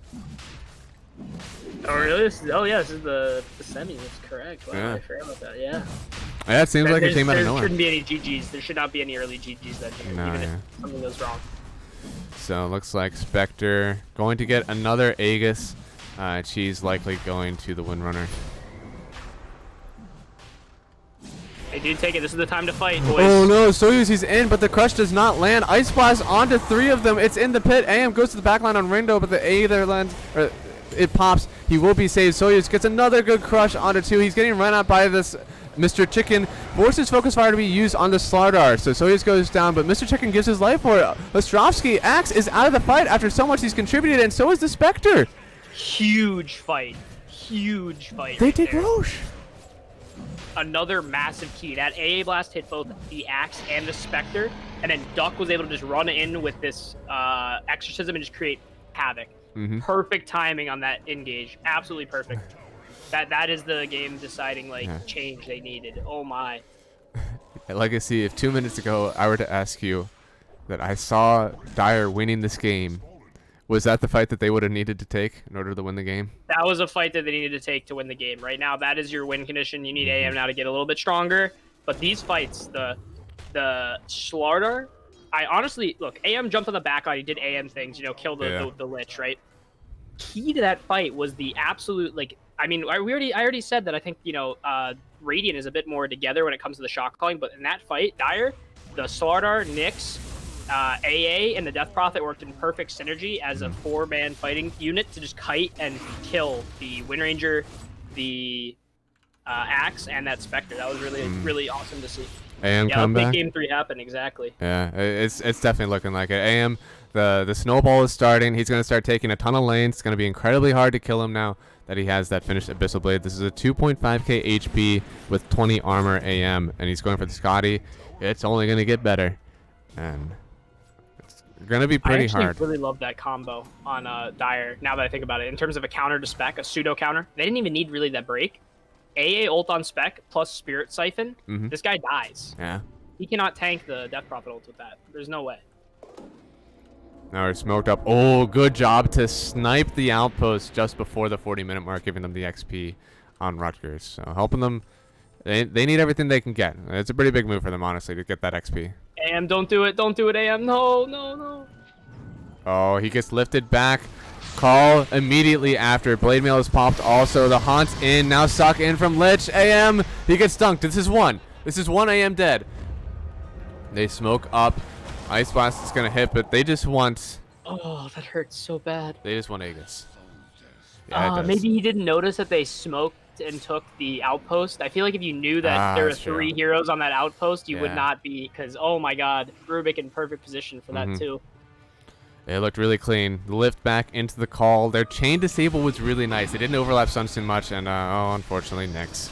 Oh really? This is the semi. That's correct. Wow, Yeah. I forgot about that. Yeah. Yeah, it seems like it came out of There nowhere. shouldn't be any GGs. There should not be any early GGs that No, even yeah. if something goes wrong. So looks like Spectre going to get another Aegis. Cheese likely going to the Windrunner. They do take it. This is the time to fight, boys. Oh no, Soyuz, he's in, but the crush does not land. Ice Blast onto 3 of them. It's in the pit. AM goes to the backline on Rindo, but the A there lands, or it pops. He will be saved. Soyuz gets another good crush onto 2. He's getting run out by this Mr. Chicken. Forces focus fire to be used on the Slardar. So Soyuz goes down, but Mr. Chicken gives his life for it. Ostrovsky, Axe is out of the fight after so much he's contributed, and so is the Spectre. Huge fight. Huge fight. They right take there. Roche. Another massive key. That AA blast hit both the Axe and the Spectre, and then Duck was able to just run in with this exorcism and just create havoc. Perfect timing on that engage. Absolutely perfect. That is the game deciding change they needed. Oh my. Legacy, if 2 minutes ago I were to ask you that I saw Dire winning this game, was that the fight that they would have needed to take in order to win the game? That was a fight that they needed to take to win the game. Right now, that is your win condition. You need AM now to get a little bit stronger. But these fights, the Slardar, I honestly look. AM jumped on the back line. He did AM things. Kill the Lich. Right. Key to that fight was the absolute I mean, I already said that I think Radiant is a bit more together when it comes to the shot calling. But in that fight, Dire, the Slardar, Nyx, AA, and the Death Prophet worked in perfect synergy as a 4-man fighting unit to just kite and kill the Wind Ranger, the Axe, and that Spectre. That was really awesome to see. AM Yeah, comeback. let's make Game 3 happen, exactly. Yeah, it's definitely looking like it. AM, the snowball is starting. He's going to start taking a ton of lanes. It's going to be incredibly hard to kill him now that he has that finished Abyssal Blade. This is a 2.5k HP with 20 armor AM, and he's going for the Scotty. It's only going to get better, and it's going to be pretty hard. I actually really love that combo on Dire, now that I think about it. In terms of a counter to spec, a pseudo counter, they didn't even need really that break. AA ult on spec plus Spirit Siphon, this guy dies. Yeah. He cannot tank the Death Prophet ult with that. There's no way. Now we're smoked up. Oh, good job to snipe the outpost just before the 40-minute mark, giving them the XP on Rutgers. So helping them. They need everything they can get. It's a pretty big move for them, honestly, to get that XP. AM, don't do it. Don't do it, AM. No, no, no. Oh, he gets lifted back. Call immediately after. Blade Mail is popped also. The Haunt's in. Now suck in from Lich. AM, he gets dunked. This is one. This is one AM dead. They smoke up. Ice Blast is going to hit, but they just want... Oh, that hurts so bad. They just want Aegis. Yeah, it does. Maybe he didn't notice that they smoked and took the outpost. I feel like if you knew that there were that's true. 3 heroes on that outpost, you would Yeah. not be, because, oh my god, Rubik in perfect position for that too. It looked really clean. The lift back into the call. Their chain disable was really nice. They didn't overlap Suns too much, and unfortunately, Nyx.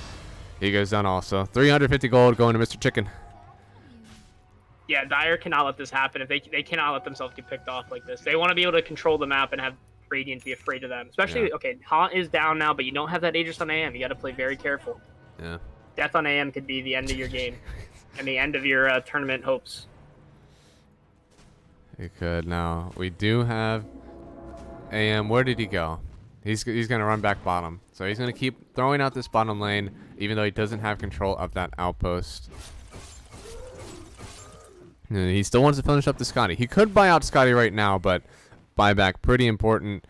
He goes down also. 350 gold going to Mr. Chicken. Yeah, Dire cannot let this happen. If they cannot let themselves get picked off like this. They want to be able to control the map and have Radiant be afraid of them. Especially, okay, Haunt is down now, but you don't have that Aegis on AM. You got to play very careful. Yeah. Death on AM could be the end of your game and the end of your tournament hopes. It could. Now, we do have AM. Where did he go? He's going to run back bottom. So he's going to keep throwing out this bottom lane, even though he doesn't have control of that outpost. And he still wants to finish up the Scotty. He could buy out Scotty right now, but buyback pretty important.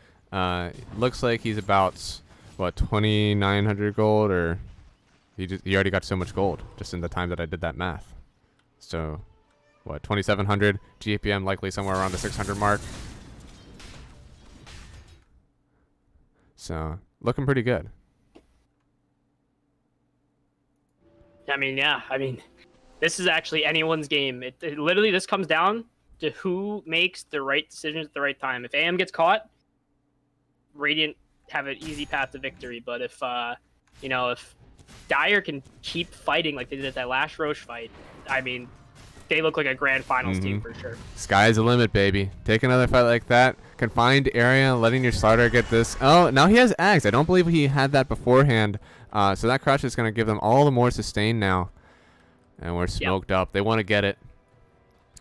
Looks like he's about, what, 2,900 gold, or he already got so much gold just in the time that I did that math. So, what, 2,700 GPM, likely somewhere around the 600 mark. So, looking pretty good. I mean, yeah. I mean, this is actually anyone's game. It literally, this comes down to who makes the right decisions at the right time. If AM gets caught, Radiant have an easy path to victory. But if, you know, if Dire can keep fighting like they did at that last Roche fight, I mean, they look like a grand finals team for sure. Sky's the limit, baby. Take another fight like that. Confined area, letting your starter get this. Oh, now he has Ags. I don't believe he had that beforehand. So that crush is going to give them all the more sustain now. And we're smoked up. They want to get it.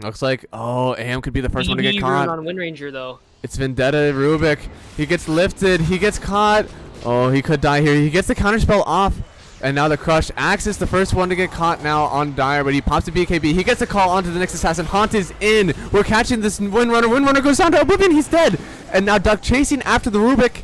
Looks like, oh, AM could be the first one to get caught. On Wind Ranger, though. It's Vendetta Rubik. He gets lifted. He gets caught. Oh, he could die here. He gets the counterspell off. And now the crush. Axe is the first one to get caught now on Dire, but he pops a BKB. He gets a call onto the next assassin. Haunt is in. We're catching this Windrunner. Windrunner goes down to Oblivion. He's dead. And now Duck chasing after the Rubik.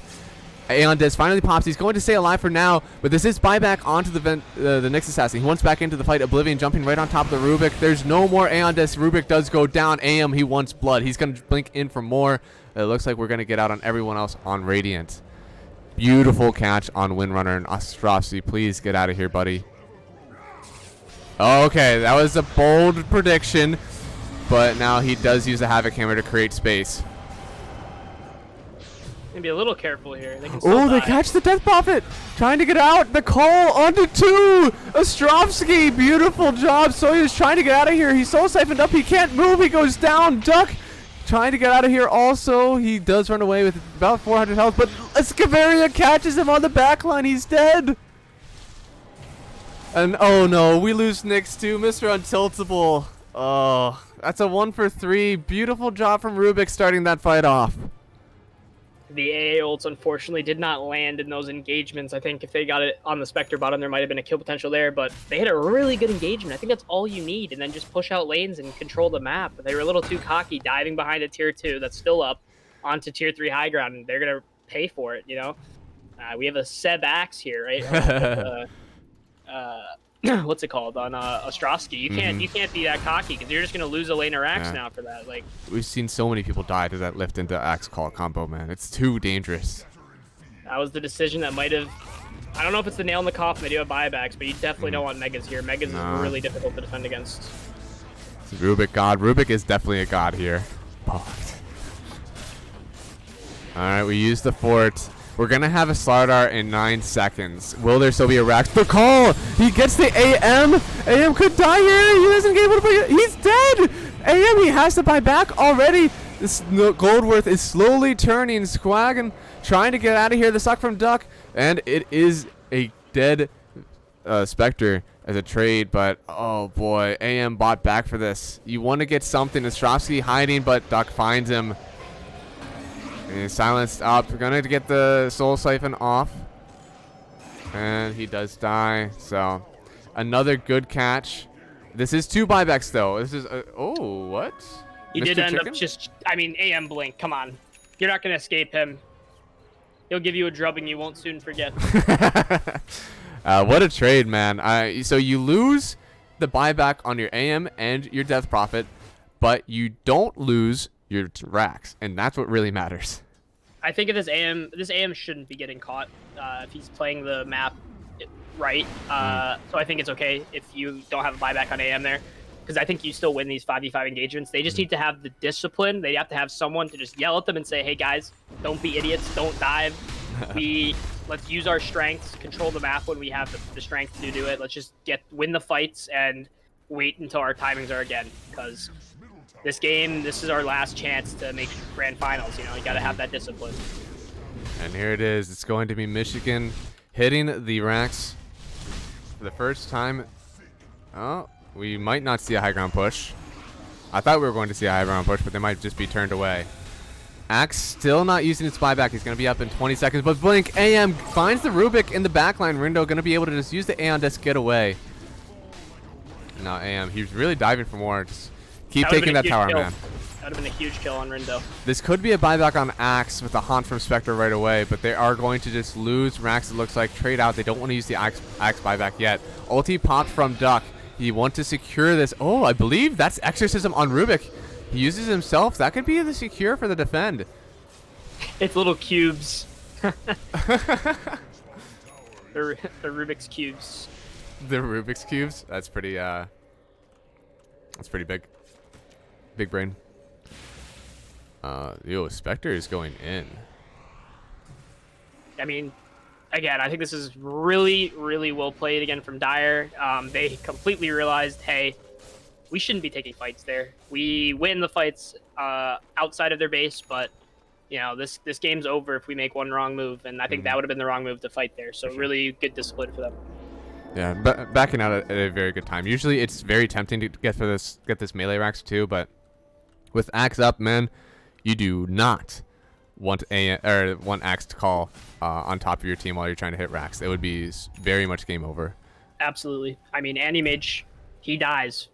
Aeon Des finally pops. He's going to stay alive for now, but this is buyback onto the next assassin. He wants back into the fight. Oblivion jumping right on top of the Rubik. There's no more Aeon Des. Rubik does go down. AM, he wants blood. He's going to blink in for more. It looks like we're going to get out on everyone else on Radiant. Beautiful catch on Windrunner and Ostrovsky. Please get out of here, buddy. Okay, that was a bold prediction, but now he does use the Havoc Hammer to create space. Be a little careful here. Oh, they catch the Death Prophet. Trying to get out. The call onto 2. Ostrovsky. Beautiful job. Soya's trying to get out of here. He's so siphoned up. He can't move. He goes down. Duck trying to get out of here also. He does run away with about 400 health, but Escavaria catches him on the back line. He's dead. And oh no, we lose Nyx too. Mr. Untiltable. Oh, that's a 1 for 3. Beautiful job from Rubik starting that fight off. The AA ults, unfortunately, did not land in those engagements. I think if they got it on the Spectre bottom, there might have been a kill potential there, but they had a really good engagement. I think that's all you need, and then just push out lanes and control the map. But they were a little too cocky, diving behind a tier 2 that's still up onto tier 3 high ground, and they're going to pay for it, you know? We have a Seb Axe here, right? What's it called on Ostrovsky? You can't be that cocky because you're just gonna lose a laner Axe now for that. Like, we've seen so many people die to that lift into Axe call combo, man. It's too dangerous. That was the decision that might have. I don't know if it's the nail in the coffin. They do have buybacks, but you definitely don't want Megas here. Megas is really difficult to defend against. Rubik God. Rubik is definitely a god here. All right, we use the fort. We're going to have a Slardar in 9 seconds. Will there still be a Rax? The call! He gets the AM! AM could die here! He doesn't get able to play it. He's dead! AM, he has to buy back already. This Goldworth is slowly turning. Squaggin trying to get out of here. The suck from Duck. And it is a dead Spectre as a trade. But, oh boy, AM bought back for this. You want to get something. Ostrovsky hiding, but Duck finds him. And he's silenced up. We're going to get the Soul Siphon off. And he does die. So, another good catch. This is 2 buybacks, though. This is... oh, what? He did end up just... I mean, AM Blink. Come on. You're not going to escape him. He'll give you a drubbing you won't soon forget. What a trade, man. So, you lose the buyback on your AM and your Death Prophet, but you don't lose your Rax, and that's what really matters. I think if this AM shouldn't be getting caught if he's playing the map right. So I think it's okay if you don't have a buyback on AM there, because I think you still win these 5v5 engagements. They just need to have the discipline. They have to have someone to just yell at them and say, hey guys, don't be idiots, don't dive. Let's use our strengths, control the map when we have the strength to do it. Let's just win the fights and wait until our timings are again, because this game, this is our last chance to make grand finals. You know, you got to have that discipline. And here it is. It's going to be Michigan hitting the Rax for the first time. Oh, we might not see a high ground push. I thought we were going to see a high ground push, but they might just be turned away. Axe still not using its buyback. He's going to be up in 20 seconds. But Blink, AM finds the Rubik in the backline window. Going to be able to just use the Aeon Disc get away. Now AM, he's really diving for more. Just Keep taking that huge tower, kill. man. That would have been a huge kill on Rindo. This could be a buyback on Axe with a haunt from Spectre right away, but they are going to just lose Rax, it looks like. Trade out. They don't want to use the Axe buyback yet. Ulti popped from Duck. He wants to secure this. Oh, I believe that's Exorcism on Rubik. He uses himself. That could be the secure for the defend. It's little cubes. the Rubik's cubes. The Rubik's cubes. That's pretty big. Big brain. Yo, Spectre is going in. I mean, again, I think this is really, really well played again from Dire. They completely realized, hey, we shouldn't be taking fights there. We win the fights outside of their base, but you know, this game's over if we make one wrong move, and I think that would have been the wrong move to fight there. So really good discipline for them. Yeah, backing out at a very good time. Usually it's very tempting to get this melee Rax too, but with Axe up, man, you do not want Axe to call on top of your team while you're trying to hit Rax. It would be very much game over. Absolutely. I mean, Anti-Mage, he dies.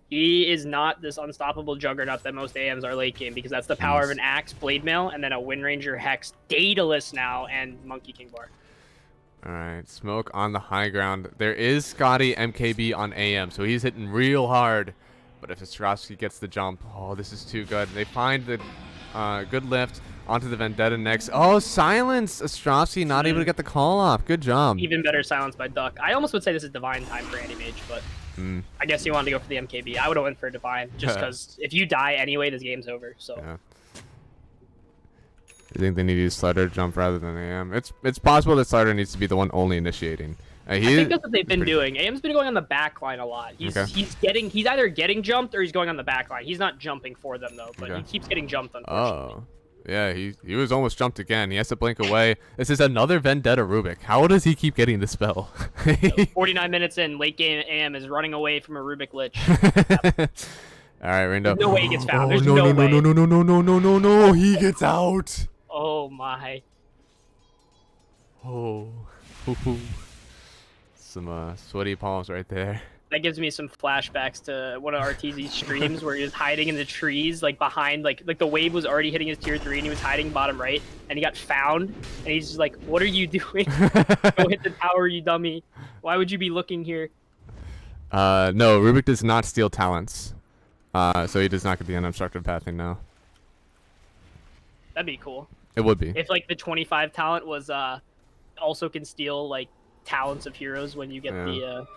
He is not this unstoppable juggernaut that most AMs are late game, because that's the power of an Axe, Blade Mail, and then a Wind Ranger, Hex, Daedalus now, and Monkey King Bar. All right, Smoke on the high ground. There is Scotty MKB on AM, so he's hitting real hard. But if Ostrovsky gets the jump, oh, this is too good. They find the good lift onto the Vendetta next. Oh, silence! Ostrovsky not able to get the call off. Good job. Even better silence by Duck. I almost would say this is Divine time for Anti-Mage, but I guess he wanted to go for the MKB. I would have went for Divine, just because if you die anyway, this game's over. So. Yeah. I think they need to use Slider jump rather than AM. It's possible that Slider needs to be the one only initiating. I think that's what they've been doing. AM's been going on the back line a lot. He's either getting jumped or he's going on the back line. He's not jumping for them though, but he keeps getting jumped, unfortunately. Oh. Yeah, he was almost jumped again. He has to blink away. This is another Vendetta Rubik. How does he keep getting the spell? 49 minutes in, late game AM is running away from a Rubik Lich. All right, Rindo. There's no way he gets found. There's no no way. No, he gets out. Oh my. Oh. Some sweaty palms right there. That gives me some flashbacks to one of RTZ's streams where he was hiding in the trees, like behind, like the wave was already hitting his tier 3 and he was hiding bottom right, and he got found, and he's just like, "What are you doing? Go hit the tower, you dummy! Why would you be looking here?" No, Rubik does not steal talents, so he does not get the unobstructed pathing now. That'd be cool. It would be. If like the 25 talent was also can steal like talents of heroes when you get the.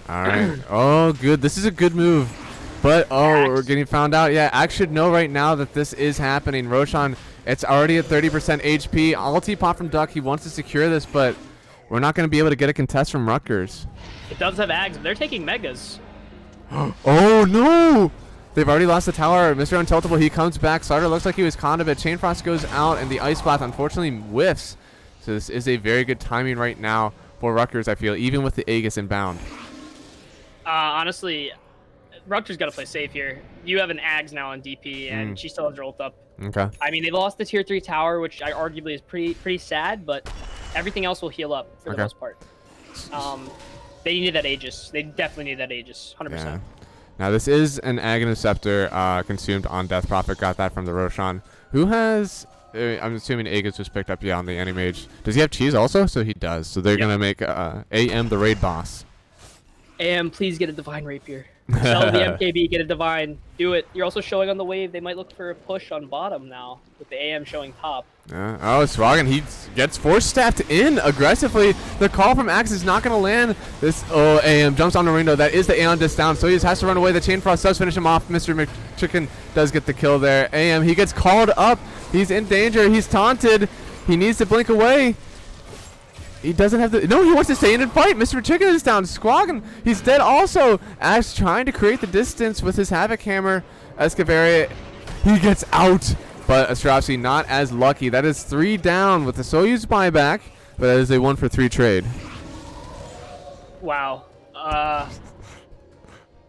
All right. Oh, good. This is a good move. But, we're getting found out. Yeah, Axe should know right now that this is happening. Roshan, it's already at 30% HP. Ulti pop from Duck. He wants to secure this, but we're not going to be able to get a contest from Rutgers. It does have Ags, but they're taking Megas. Oh, no! They've already lost the tower. Mr. Untiltable, he comes back. Starter looks like he was conned a bit. Chain Frost goes out, and the Ice Blast unfortunately whiffs. So this is a very good timing right now for Rutgers, I feel, even with the Aegis inbound. Honestly, Rutgers got to play safe here. You have an Ags now on DP, and she still has her ult up. Okay. I mean, they lost the tier 3 tower, which I arguably is pretty sad, but everything else will heal up for the most part. They needed that Aegis. They definitely need that Aegis, 100%. Yeah. Now, this is an Aghanim Scepter consumed on Death Prophet. Got that from the Roshan, who has... I'm assuming Aegis was picked up, on the Anti-Mage. Does he have Cheese also? So he does. So they're going to make AM the raid boss. AM, please get a Divine Rapier. Sell the MKB, get a Divine. Do it. You're also showing on the wave. They might look for a push on bottom now, with the AM showing top. Oh, Swagan, he gets force-staffed in aggressively. The call from Axe is not going to land. AM jumps on the window. That is the Aeon disc down, so he just has to run away. The Chain Frost does finish him off. Mr. McChicken does get the kill there. AM, he gets called up. He's in danger. He's taunted. He needs to blink away. He doesn't have the... No, he wants to stay in and fight. Mr. Chicken is down. Squawking. He's dead also. Axe trying to create the distance with his Havoc Hammer. Escaveri, he gets out. But Ostrovsky not as lucky. That is 3 down with the Soyuz buyback. But that is a 1-for-3 trade. Wow.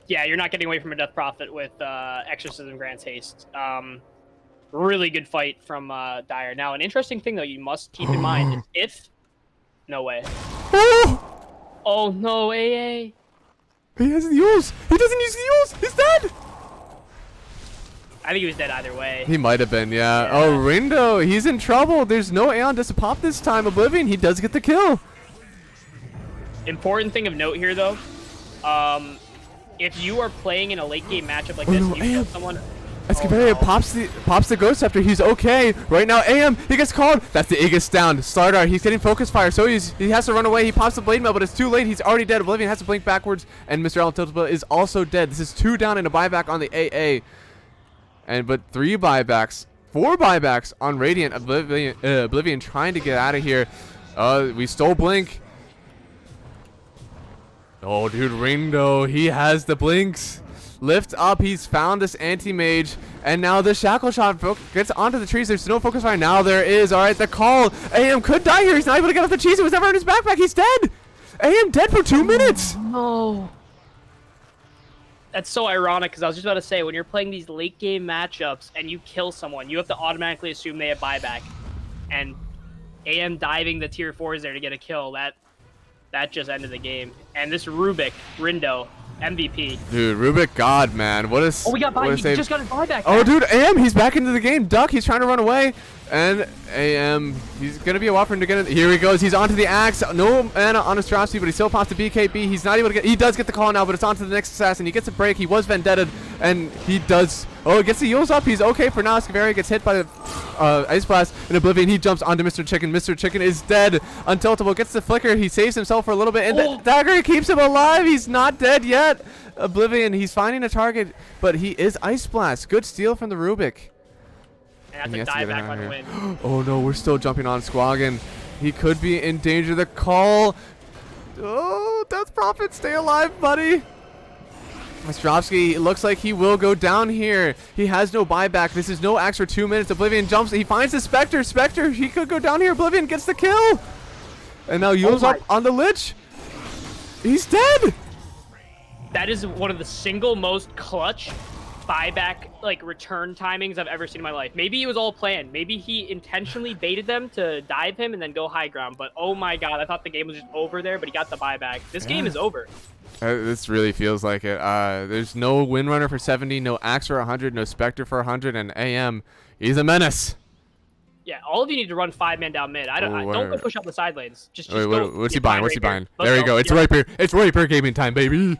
Yeah, you're not getting away from a Death Prophet with Exorcism Grants Haste. Really good fight from Dire. Now, an interesting thing, though, you must keep in mind is if... No way. Oh no, AA. He has the use. He doesn't use the use. He's dead. I think he was dead either way. He might have been, yeah. Oh, Rindo, he's in trouble. There's no Aeon to pop this time. Oblivion, he does get the kill. Important thing of note here, though, if you are playing in a late game matchup like this, no, and you kill someone. Escavaria pops the Ghost Scepter. He's okay. Right now, AM, he gets called. That's the Aegis down. Slardar, he's getting focus fire, so he has to run away. He pops the Blade Mail, but it's too late. He's already dead. Oblivion has to blink backwards, and Mr. Altiltable is also dead. This is 2 down and a buyback on the AA. But 3 buybacks, 4 buybacks on Radiant. Oblivion trying to get out of here. We stole Blink. Oh, dude, Ringdo, he has the blinks. Lift up, he's found this anti-mage, and now the shackle shot gets onto the trees. There's no focus fire. Now there is. All right, the call. AM could die here. He's not able to get off the cheese. It was never in his backpack. He's dead. AM dead for 2 minutes. No. That's so ironic because I was just about to say, when you're playing these late game matchups and you kill someone, you have to automatically assume they have buyback. And AM diving the tier 4s there to get a kill, that just ended the game. And this Rubik, Rindo, MVP. Dude, Rubik, God, man. What is... Oh, we got buy. He just got his buyback. Oh, dude, AM, he's back into the game. Duck, he's trying to run away. And AM, he's going to be a whopper to get in. Here he goes. He's onto the axe. No mana on Astrosity, but he still pops the BKB. He's not able to get... He does get the call now, but it's onto the next assassin. He gets a break. He was vendetted, and he does... Oh, gets the Yules up. He's okay for now. Escavaria gets hit by the Ice Blast in Oblivion. He jumps onto Mr. Chicken. Mr. Chicken is dead. Untiltable gets the flicker. He saves himself for a little bit, and the dagger keeps him alive. He's not dead yet. Oblivion, he's finding a target, but he is Ice Blast. Good steal from the Rubik. And that's a dive back on the win. Oh no, we're still jumping on Squaggin. He could be in danger. The call. Oh, Death Prophet, stay alive, buddy. Ostrovsky looks like he will go down here. He has no buyback. This is no axe for 2 minutes. Oblivion jumps. He finds the Spectre. Spectre, he could go down here. Oblivion gets the kill. And now Yule's up on the Lich. He's dead. That is one of the single most clutch buyback return timings I've ever seen in my life. Maybe it was all planned. Maybe he intentionally baited them to dive him and then go high ground. But oh my god, I thought the game was just over there, but he got the buyback. This game is over. This really feels like it. There's no Windrunner for 70, no Axe for 100, no Spectre for 100, and AM, he's a menace. Yeah, all of you need to run 5-man down mid. Don't go push up the side lanes. Just wait, go. What's he buying? What's he buying? Let's There you go. It's Rapier. It's Rapier gaming time, baby.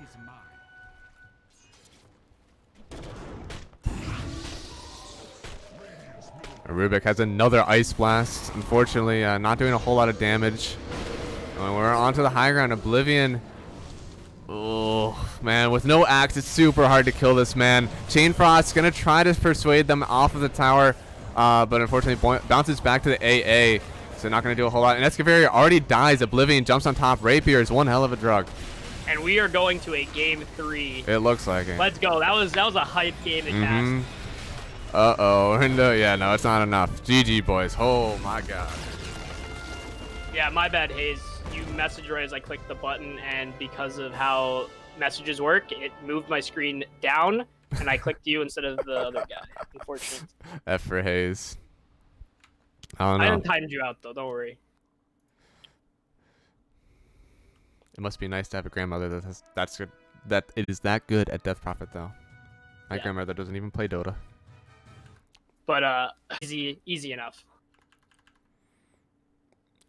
Rubik has another Ice Blast. Unfortunately, not doing a whole lot of damage. We're onto the high ground. Oblivion. Oh, man. With no axe, it's super hard to kill this man. Chain Frost's going to try to persuade them off of the tower, but unfortunately bounces back to the AA, so not going to do a whole lot. And Escavaria already dies. Oblivion jumps on top. Rapier is one hell of a drug. And we are going to a game 3. It looks like it. Let's go. That was a hype game to cast. Uh-oh. Yeah, no, it's not enough. GG, boys. Oh, my God. Yeah, my bad, Hayes. You messaged right as I clicked the button, and because of how messages work, it moved my screen down, and I clicked you instead of the other guy. Unfortunate. F for Hayes. I don't know. I haven't timed you out, though. Don't worry. It must be nice to have a grandmother that's good. That it is that good at Death Prophet, though. My grandmother doesn't even play Dota. But easy enough.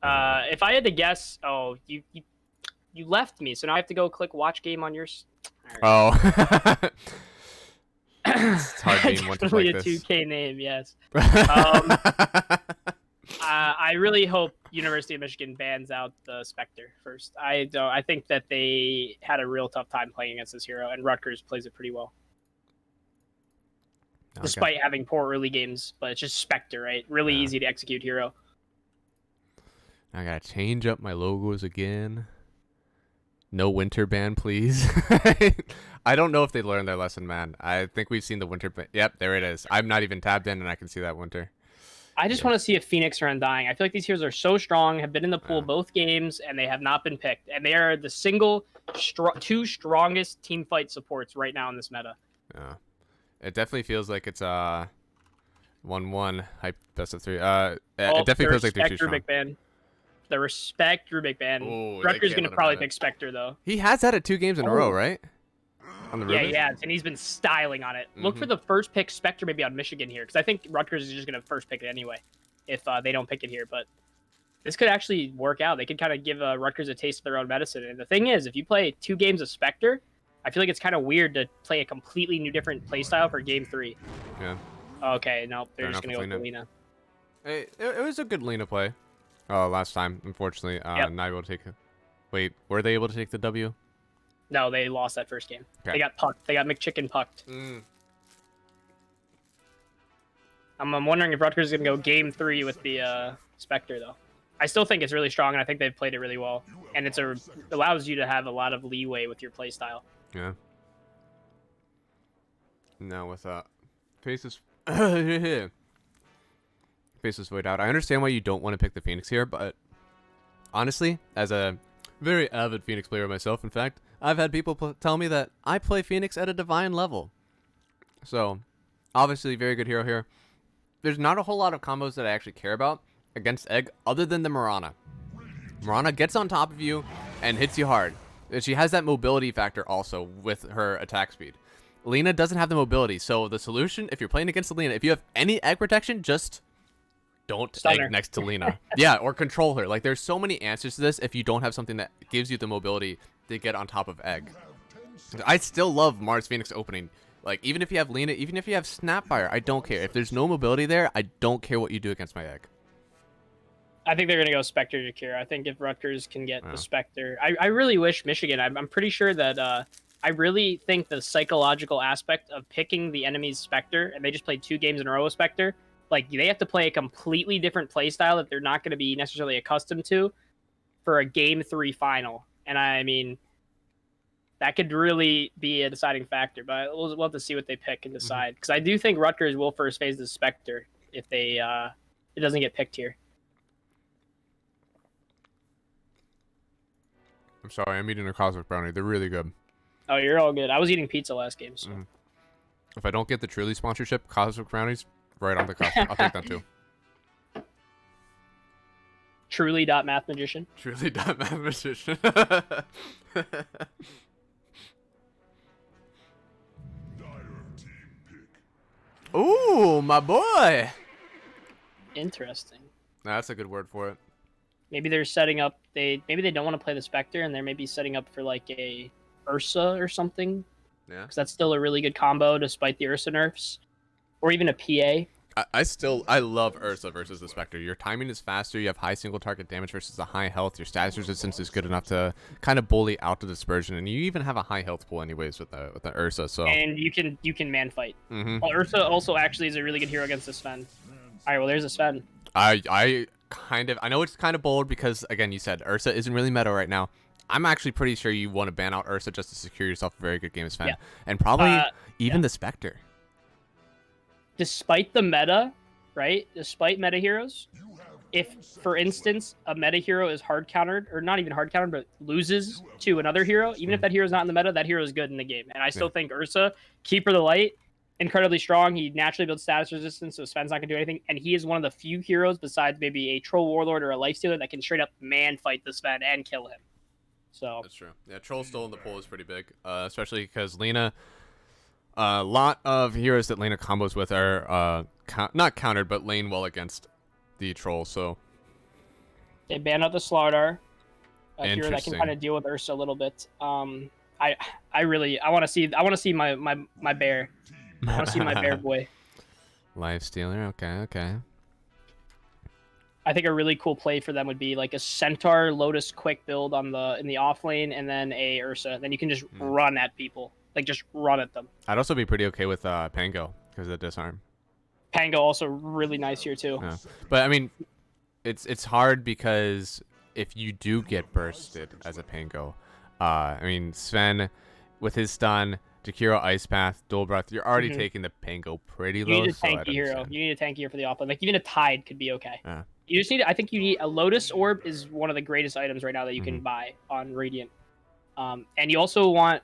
If I had to guess, you left me, so now I have to go click watch game on yours. Right. Oh, it's hard being one like definitely a this. 2K name, yes. I really hope University of Michigan bans out the Spectre first. I think that they had a real tough time playing against this hero, and Rutgers plays it pretty well. Okay. Despite having poor early games, but it's just Spectre, right? Really easy to execute hero. I gotta change up my logos again. No winter ban, please. I don't know if they learned their lesson, man. I think we've seen the winter ban. Yep, there it is. I'm not even tabbed in, and I can see that winter. I just want to see if Phoenix are Undying. I feel like these heroes are so strong, have been in the pool both games, and they have not been picked. And they are the two strongest team fight supports right now in this meta. Yeah. It definitely feels like it's 1-1 hype best of 3. It definitely feels like they're too strong. Ban. The respect Rubik ban. Ooh, Rutgers gonna probably pick Spectre though. He has had it 2 games in a row, right? On the Yeah, Ruben? yeah, and he's been styling on it. Look for the first pick Spectre maybe on Michigan here, because I think Rutgers is just going to first pick it anyway if they don't pick it here. But this could actually work out. They could kind of give Rutgers a taste of their own medicine. And the thing is, if you play 2 games of Spectre, I feel like it's kind of weird to play a completely new different playstyle for game 3. Yeah. Okay, no, they're Fair just enough going to go with with Lena. Hey, it was a good Lena play. Last time, unfortunately, Yep. not able to take. Wait, were they able to take the W? No, they lost that first game. Okay. They got pucked. They got McChicken pucked. I'm wondering if Rutgers is going to go game 3 with the Spectre, though. I still think it's really strong, and I think they've played it really well. And allows you to have a lot of leeway with your playstyle. Yeah. Now with faces faces void out. I understand why you don't want to pick the Phoenix here, but honestly, as a very avid Phoenix player myself, in fact, I've had people tell me that I play Phoenix at a divine level. So, obviously, very good hero here. There's not a whole lot of combos that I actually care about against Egg other than the Mirana. Mirana gets on top of you and hits you hard. She has that mobility factor also with her attack speed. Lena doesn't have the mobility, so the solution, if you're playing against Lena, if you have any egg protection, just don't Stun her. egg next to Lena. Yeah, or control her. Like, there's so many answers to this if you don't have something that gives you the mobility to get on top of egg. I still love Mars Phoenix opening. Like, even if you have Lena, even if you have Snapfire, I don't care. If there's no mobility there, I don't care what you do against my egg. I think they're going to go Spectre to Kira. I think if Rutgers can get the Spectre... I really wish Michigan... I'm pretty sure that... I really think the psychological aspect of picking the enemy's Spectre, and they just played 2 games in a row with Spectre, like, they have to play a completely different play style that they're not going to be necessarily accustomed to for a Game 3 final. And I mean... that could really be a deciding factor, but we'll have to see what they pick and decide. Because I do think Rutgers will first phase the Spectre if they it doesn't get picked here. I'm sorry, I'm eating a Cosmic Brownie. They're really good. Oh, you're all good. I was eating pizza last game, so. If I don't get the Truly sponsorship, Cosmic Brownies, right on the cuff. I'll take that too. Truly.mathmagician. Truly.mathemagician. Ooh, my boy. Interesting. That's a good word for it. Maybe they're setting up. Maybe they don't want to play the Spectre, and they're maybe setting up for like a Ursa or something. Yeah. Because that's still a really good combo despite the Ursa nerfs, or even a PA. I love Ursa versus the Spectre. Your timing is faster. You have high single target damage versus the high health. Your status resistance is good enough to kind of bully out the dispersion, and you even have a high health pool anyways with the Ursa. So. And you can man fight. Well, Ursa also actually is a really good hero against the Sven. All right, well there's a Sven. I know it's kind of bold because again you said Ursa isn't really meta right now. I'm actually pretty sure you want to ban out Ursa just to secure yourself a very good game of Sven, and probably even the Spectre. Despite the meta, right? Despite meta heroes, if, for instance, a meta hero is hard countered, or not even hard countered, but loses to another hero, even if that hero is not in the meta, that hero is good in the game. And I still think Ursa, Keeper of the Light, incredibly strong. He naturally builds status resistance, so Sven's not going to do anything. And he is one of the few heroes, besides maybe a Troll Warlord or a Lifestealer, that can straight up man fight the Sven and kill him. So that's true. Yeah, Troll Stole in the pool is pretty big, especially because Lena... a lot of heroes that Lena combos with are not countered, but lane well against the Troll. So they ban out the Slardar, a hero that can kind of deal with Ursa a little bit. I want to see my bear. I want to see my bear boy. Lifestealer, okay. I think a really cool play for them would be like a Centaur Lotus quick build in the off lane, and then a Ursa. Then you can just run at people. Like, just run at them. I'd also be pretty okay with Pango because of the disarm. Pango also really nice here too. Yeah. But I mean, it's hard because if you do get bursted as a Pango, I mean Sven with his stun, Jakiro Ice Path, Dual Breath, you're already taking the Pango pretty low. You need a tanky hero. You need a tanky hero for the off lane. Like even a Tide could be okay. Yeah. You just need. I think you need a Lotus Orb is one of the greatest items right now that you can buy on Radiant. And you also want.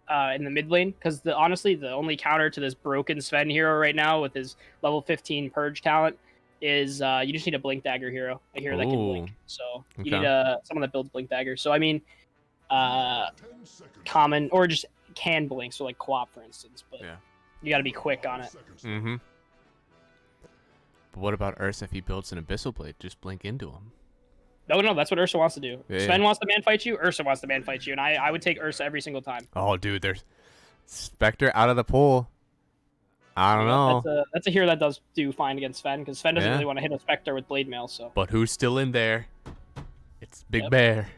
In the mid lane, because honestly the only counter to this broken Sven hero right now with his level 15 purge talent is you just need a blink dagger hero, a hero that can blink. So you need someone that builds blink dagger. So I mean, common or just can blink, so like co-op, for instance. But Yeah. you got to be quick on it. Mm-hmm. But what about Ursa if he builds an Abyssal Blade? Just blink into him. No, that's what Ursa wants to do. Yeah, Sven yeah. wants to man fight you. Ursa wants to man fight you, and I would take Ursa every single time. Oh, dude, there's Spectre out of the pool. I don't know. That's a hero that does do fine against Sven, because Sven doesn't Yeah. really want to hit a Spectre with Blade Mail. So But who's still in there? It's Big Yep. Bear.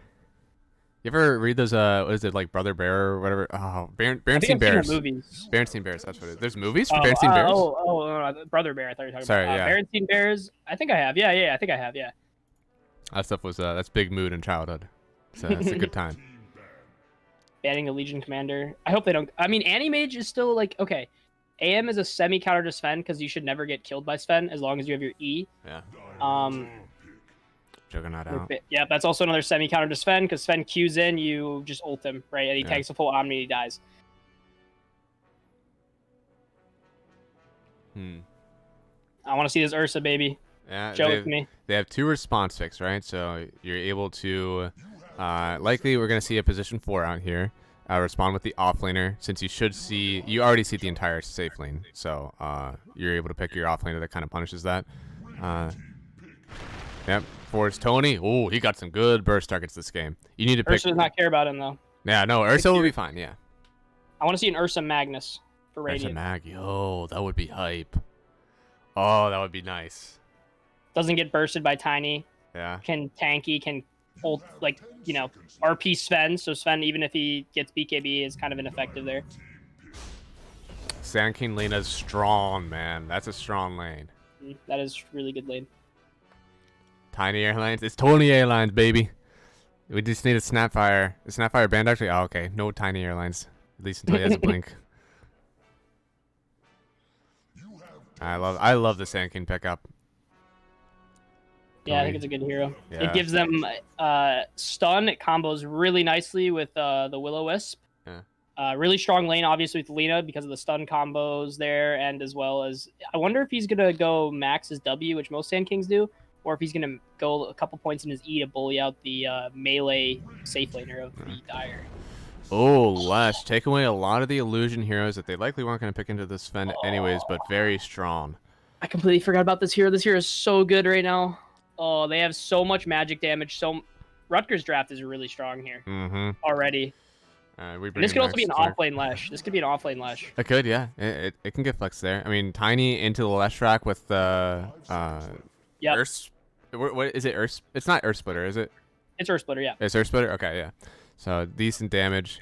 You ever read those? What is it, like Brother Bear or whatever? Oh, I think Berenstain I've seen Bears. the movies. Berenstain Bears. That's what it is. There's movies for Berenstain Bears. Brother Bear. I thought you were talking Sorry, about. yeah. Berenstain Bears. I think I have. Yeah. I think I have. Yeah. That stuff was that's big mood in childhood. So it's a good time. Banning a Legion Commander. I hope they don't. I mean, Animage is still like okay. AM is a semi counter to Sven because you should never get killed by Sven as long as you have your E. Yeah. Pick. Juggernaut out. Yeah, that's also another semi counter to Sven because Sven Qs in, you just ult him, right? And he Yeah. tanks a full Omni and he dies. I want to see this Ursa, baby. Yeah. Show it to me. They have 2 response picks, right? So you're able to likely we're gonna see a position 4 out here. Respond with the offlaner, since you already see the entire safe lane, so you're able to pick your offlaner that kind of punishes that. Yep, force Tony. Oh, he got some good burst targets this game. You need to pick. Ursa does not care about him though. Yeah, no, Ursa will be fine. Yeah, I want to see an Ursa Magnus for Ursa Radiant. Mag. Yo, that would be hype. Oh, that would be nice. Doesn't get bursted by Tiny. Yeah. Can tanky. Can ult like RP Sven. So Sven, even if he gets BKB, is kind of ineffective there. Sand King Lena's strong, man. That's a strong lane. That is really good lane. Tiny airlines. It's Tony Airlines, baby. We just need a Snapfire. A Snapfire band actually? Oh, okay. No Tiny Airlines. At least until he has a blink. I love the Sand King pickup. Yeah, I think it's a good hero. Yeah. It gives them stun. It combos really nicely with the Will-O-Wisp. Yeah. Really strong lane, obviously, with Lena because of the stun combos there, and as well as I wonder if he's gonna go max his W, which most Sand Kings do, or if he's gonna go a couple points in his E to bully out the melee safe laner of the Dire. Oh, Lesh. Take away a lot of the illusion heroes that they likely weren't going to pick into this Sven anyways, but very strong. I completely forgot about this hero. This hero is so good right now. Oh, they have so much magic damage. Rutgers draft is really strong here already. We And this could also be an offlane Lesh. This could be an offlane Lesh. It could, yeah. It can get flexed there. I mean, Tiny into the Lesh rack with the Yep. Earth. What is it? Earth? It's not Earth Splitter, is it? It's Earth Splitter, yeah. It's Earth Splitter. Okay, yeah. So decent damage.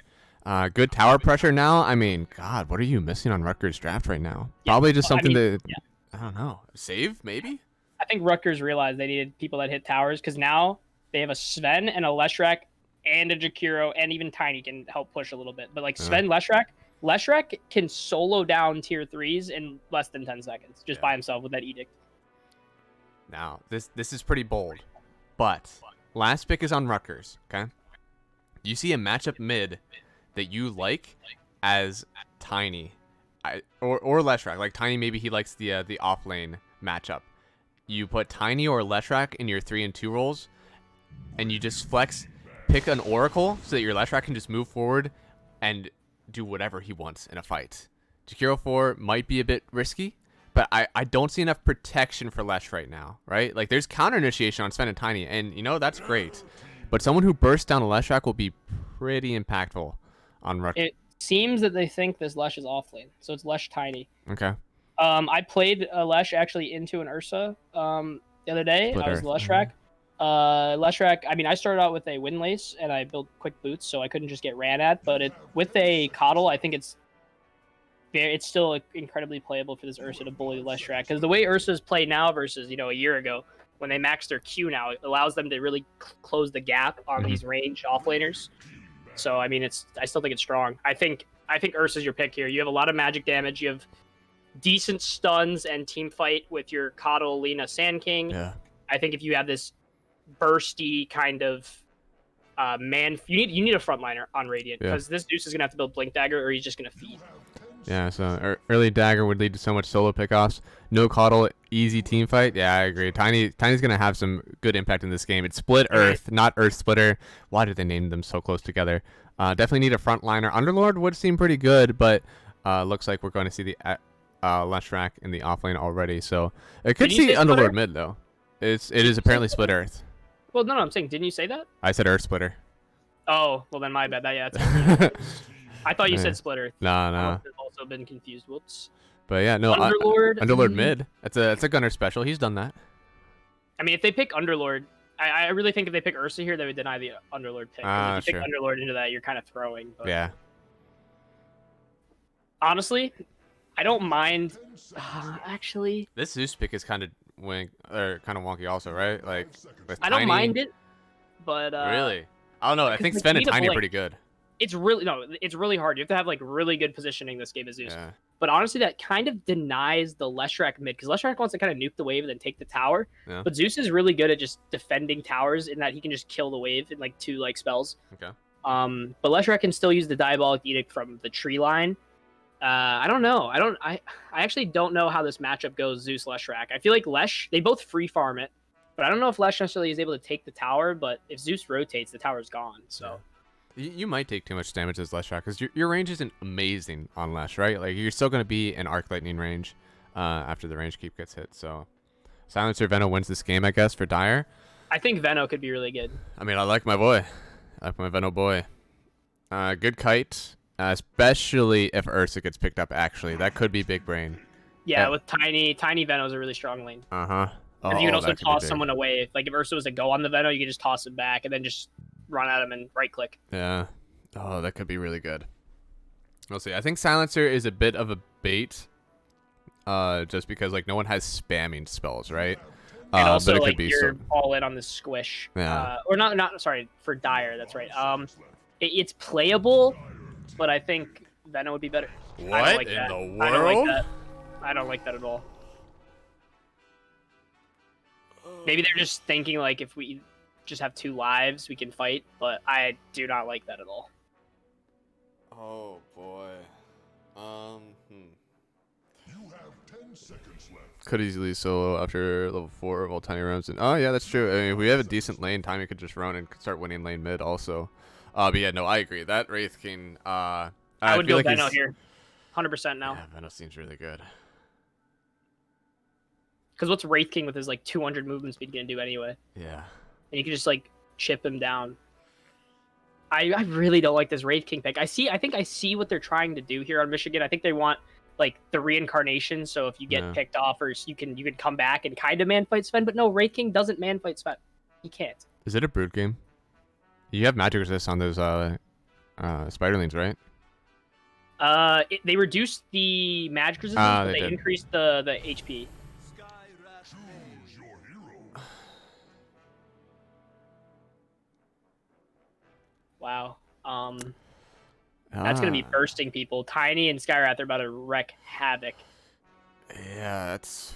Good tower pressure now. I mean, God, what are you missing on Rutgers draft right now? Yeah, Probably just well, I something mean, to I don't know. Save maybe. I think Rutgers realized they needed people that hit towers because now they have a Sven and a Leshrac and a Jakiro and even Tiny can help push a little bit. But like Sven, Leshrac can solo down tier 3s in less than 10 seconds just by himself with that edict. Now, this is pretty bold, but last pick is on Rutgers, okay? You see a matchup mid that you like as Tiny or Leshrac. Like Tiny, maybe he likes the off lane matchup. You put Tiny or Leshrac in your 3 and 2 roles, and you just pick an Oracle so that your Leshrac can just move forward and do whatever he wants in a fight. Jakiro 4 might be a bit risky, but I don't see enough protection for Lesh right now, right? Like, there's counter initiation on Sven and Tiny, and, that's great. But someone who bursts down a Leshrac will be pretty impactful on Rutgers. It seems that they think this Lesh is off lane, so it's Lesh Tiny. Okay. I played a Lesh actually into an Ursa the other day. Split I was Earth. Leshrac. Leshrac, I mean, I started out with a Windlace, and I built quick boots, so I couldn't just get ran at. But with a Coddle, I think it's still incredibly playable for this Ursa to bully Leshrac. Because the way Ursas play now versus, a year ago, when they max their Q now, it allows them to really close the gap on these range offlaners. So, I mean, I still think it's strong. I think Ursa's your pick here. You have a lot of magic damage. You have decent stuns and team fight with your Coddle, Lena, Sand King. Yeah. I think if you have this bursty kind of you need a frontliner on Radiant because this Deuce is gonna have to build Blink Dagger or he's just gonna feed. Yeah, so early Dagger would lead to so much solo pickoffs. No Coddle, easy team fight. Yeah, I agree. Tiny's gonna have some good impact in this game. It's Split Earth, not Earth Splitter. Why did they name them so close together? Definitely need a frontliner. Underlord would seem pretty good, but looks like we're going to see the Leshrac in the offlane already. So it could Did you see say splitter? Underlord mid though. It is apparently split Earth. Well, no, I'm saying, didn't you say that? I said Earth splitter. Oh, well then my bad. Yeah, it's I thought you Yeah. said splitter. Nah, I nah. must have also been confused. Whoops. But yeah, no. Underlord. Underlord mid. That's a gunner special. He's done that. I mean, if they pick Underlord, I really think if they pick Ursa here, they would deny the Underlord pick. 'Cause if you pick Sure. Underlord into that, you're kind of throwing. But Yeah. honestly, I don't mind. Actually, This Zeus pick is kind of wonky also, right? Like with I don't Tiny. mind it, but Really? I don't know. I think like, Sven you and need a Tiny are blink. pretty good. it's really hard. You have to have like really good positioning this game as Zeus. Yeah. But honestly, that kind of denies the Leshrac mid because Leshrac wants to kind of nuke the wave and then take the tower. Yeah. But Zeus is really good at just defending towers in that he can just kill the wave in like 2 like spells. Okay. But Leshrac can still use the Diabolic Edict from the tree line. I don't know. I actually don't know how this matchup goes. Zeus Leshrac. I feel like Lesh they both free farm it, but I don't know if Lesh necessarily is able to take the tower. But if Zeus rotates, the tower's gone. So. You might take too much damage as Leshrac because your range isn't amazing on Lesh, right? Like you're still going to be in Arc Lightning range after the range keep gets hit. So Silencer Veno wins this game, I guess, for Dire. I think Veno could be really good. I mean, I like my boy. I like my Veno boy. Good kite, especially if Ursa gets picked up, actually. That could be big brain. Yeah, with Tiny Veno's a really strong lane. Uh-huh. And you can also that could be toss big. someone away. Like if Ursa was to go on the Veno, you can just toss him back and then just run at him and right click. Yeah. Oh, that could be really good. We'll see. I think Silencer is a bit of a bait. Just because like no one has spamming spells, right? And also but it like could be you're all in on the squish. Yeah. Or not sorry, for Dire, that's right. It's playable, but I think Veno would be better. I don't What like in that. the I don't like world? that. I don't like that at all. Maybe they're just thinking like if we just have 2 lives, we can fight, but I do not like that at all. Oh boy. You have 10 seconds left. Could easily solo after level 4 while Tiny roams in. Oh yeah, that's true. I mean, if we have a decent lane, Tiny could just run and start winning lane mid also. But yeah, no, I agree. That Wraith King. I would feel go like Veno he's- here, 100% now. Yeah, Veno seems really good. Because what's Wraith King with his like 200 movement speed gonna do anyway? Yeah. And you can just like chip him down. I really don't like this Wraith King pick. I think I see what they're trying to do here on Michigan. I think they want like the reincarnation. So if you get Yeah. picked off, or you can come back and kind of man fight Sven. But no, Wraith King doesn't man fight Sven. He can't. Is it a brood game? You have magic resist on those spiderlings, right? They reduced the magic resistance, but they they did. increased the HP. Choose your hero. Wow. That's gonna be Ah, bursting people. Tiny and Skywrath are about to wreck havoc. Yeah, that's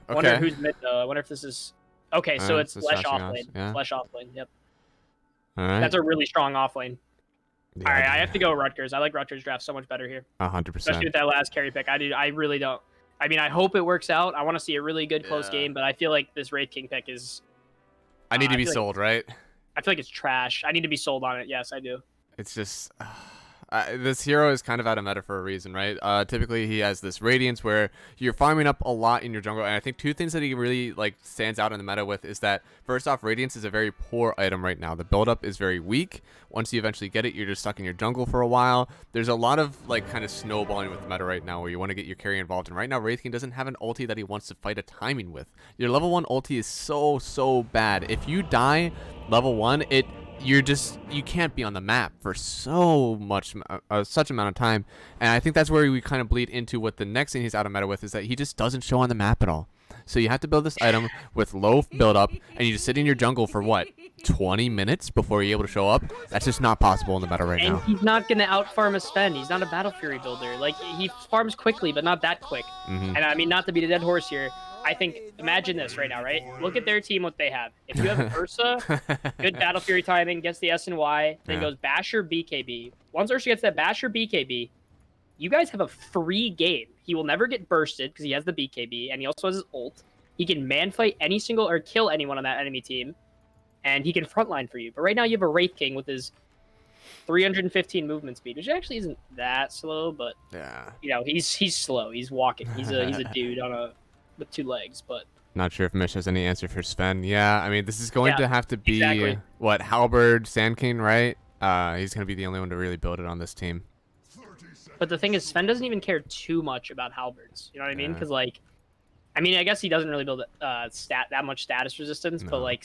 I wonder okay. who's mid though. I wonder if this is okay. So it's It's Lesh Sasha off lane. Yas, yeah. Lesh off lane. Yep. All right. That's a really strong off lane. Yeah, All right, I have to go Rutgers. I like Rutgers draft so much better here, 100%. especially with that last carry pick. I really don't. I mean, I hope it works out. I want to see a really good close Yeah. game, but I feel like this Wraith King pick is. I need to I be feel like- sold, right? I feel like it's trash. I need to be sold on it. Yes, I do. It's just this hero is kind of out of meta for a reason, right? Typically he has this radiance where you're farming up a lot in your jungle, and I think 2 things that he really like stands out in the meta with is that first off, radiance is a very poor item right now. The buildup is very weak. Once you eventually get it, you're just stuck in your jungle for a while. There's a lot of like kind of snowballing with the meta right now where you want to get your carry involved, and right now Wraith King doesn't have an ulti that he wants to fight a timing with. Your level 1 ulti is so bad. If you die level 1, you can't be on the map for such amount of time, and I think that's where we kind of bleed into what the next thing he's out of meta with is that he just doesn't show on the map at all. So you have to build this item with low build up, and you just sit in your jungle for what, 20 minutes before you're able to show up? That's just not possible in the meta right And now. he's not gonna out farm a Sven. He's not a Battle Fury builder. Like he farms quickly, but not that quick. Mhm. And I mean, not to beat a dead horse here. I think imagine this right now, right? Look at their team, what they have. If you have Ursa, good Battle Fury timing, gets the S and Y, then Yeah. goes Basher BKB. Once Ursa gets that Basher BKB, you guys have a free game. He will never get bursted because he has the BKB, and he also has his ult. He can man fight any single or kill anyone on that enemy team, and he can frontline for you. But right now you have a Wraith King with his 315 movement speed, which actually isn't that slow, but Yeah. you know, he's slow. He's walking. He's a dude with 2 legs, but Not sure if Mish has any answer for Sven. Yeah, I mean, this is going yeah, to have to be exactly. what, Halberd, Sand King, right? He's going to be the only one to really build it on this team. But the thing is, Sven doesn't even care too much about halberds. You know what I mean? Yeah. Because like, I mean, I guess he doesn't really build that much status resistance. But No. like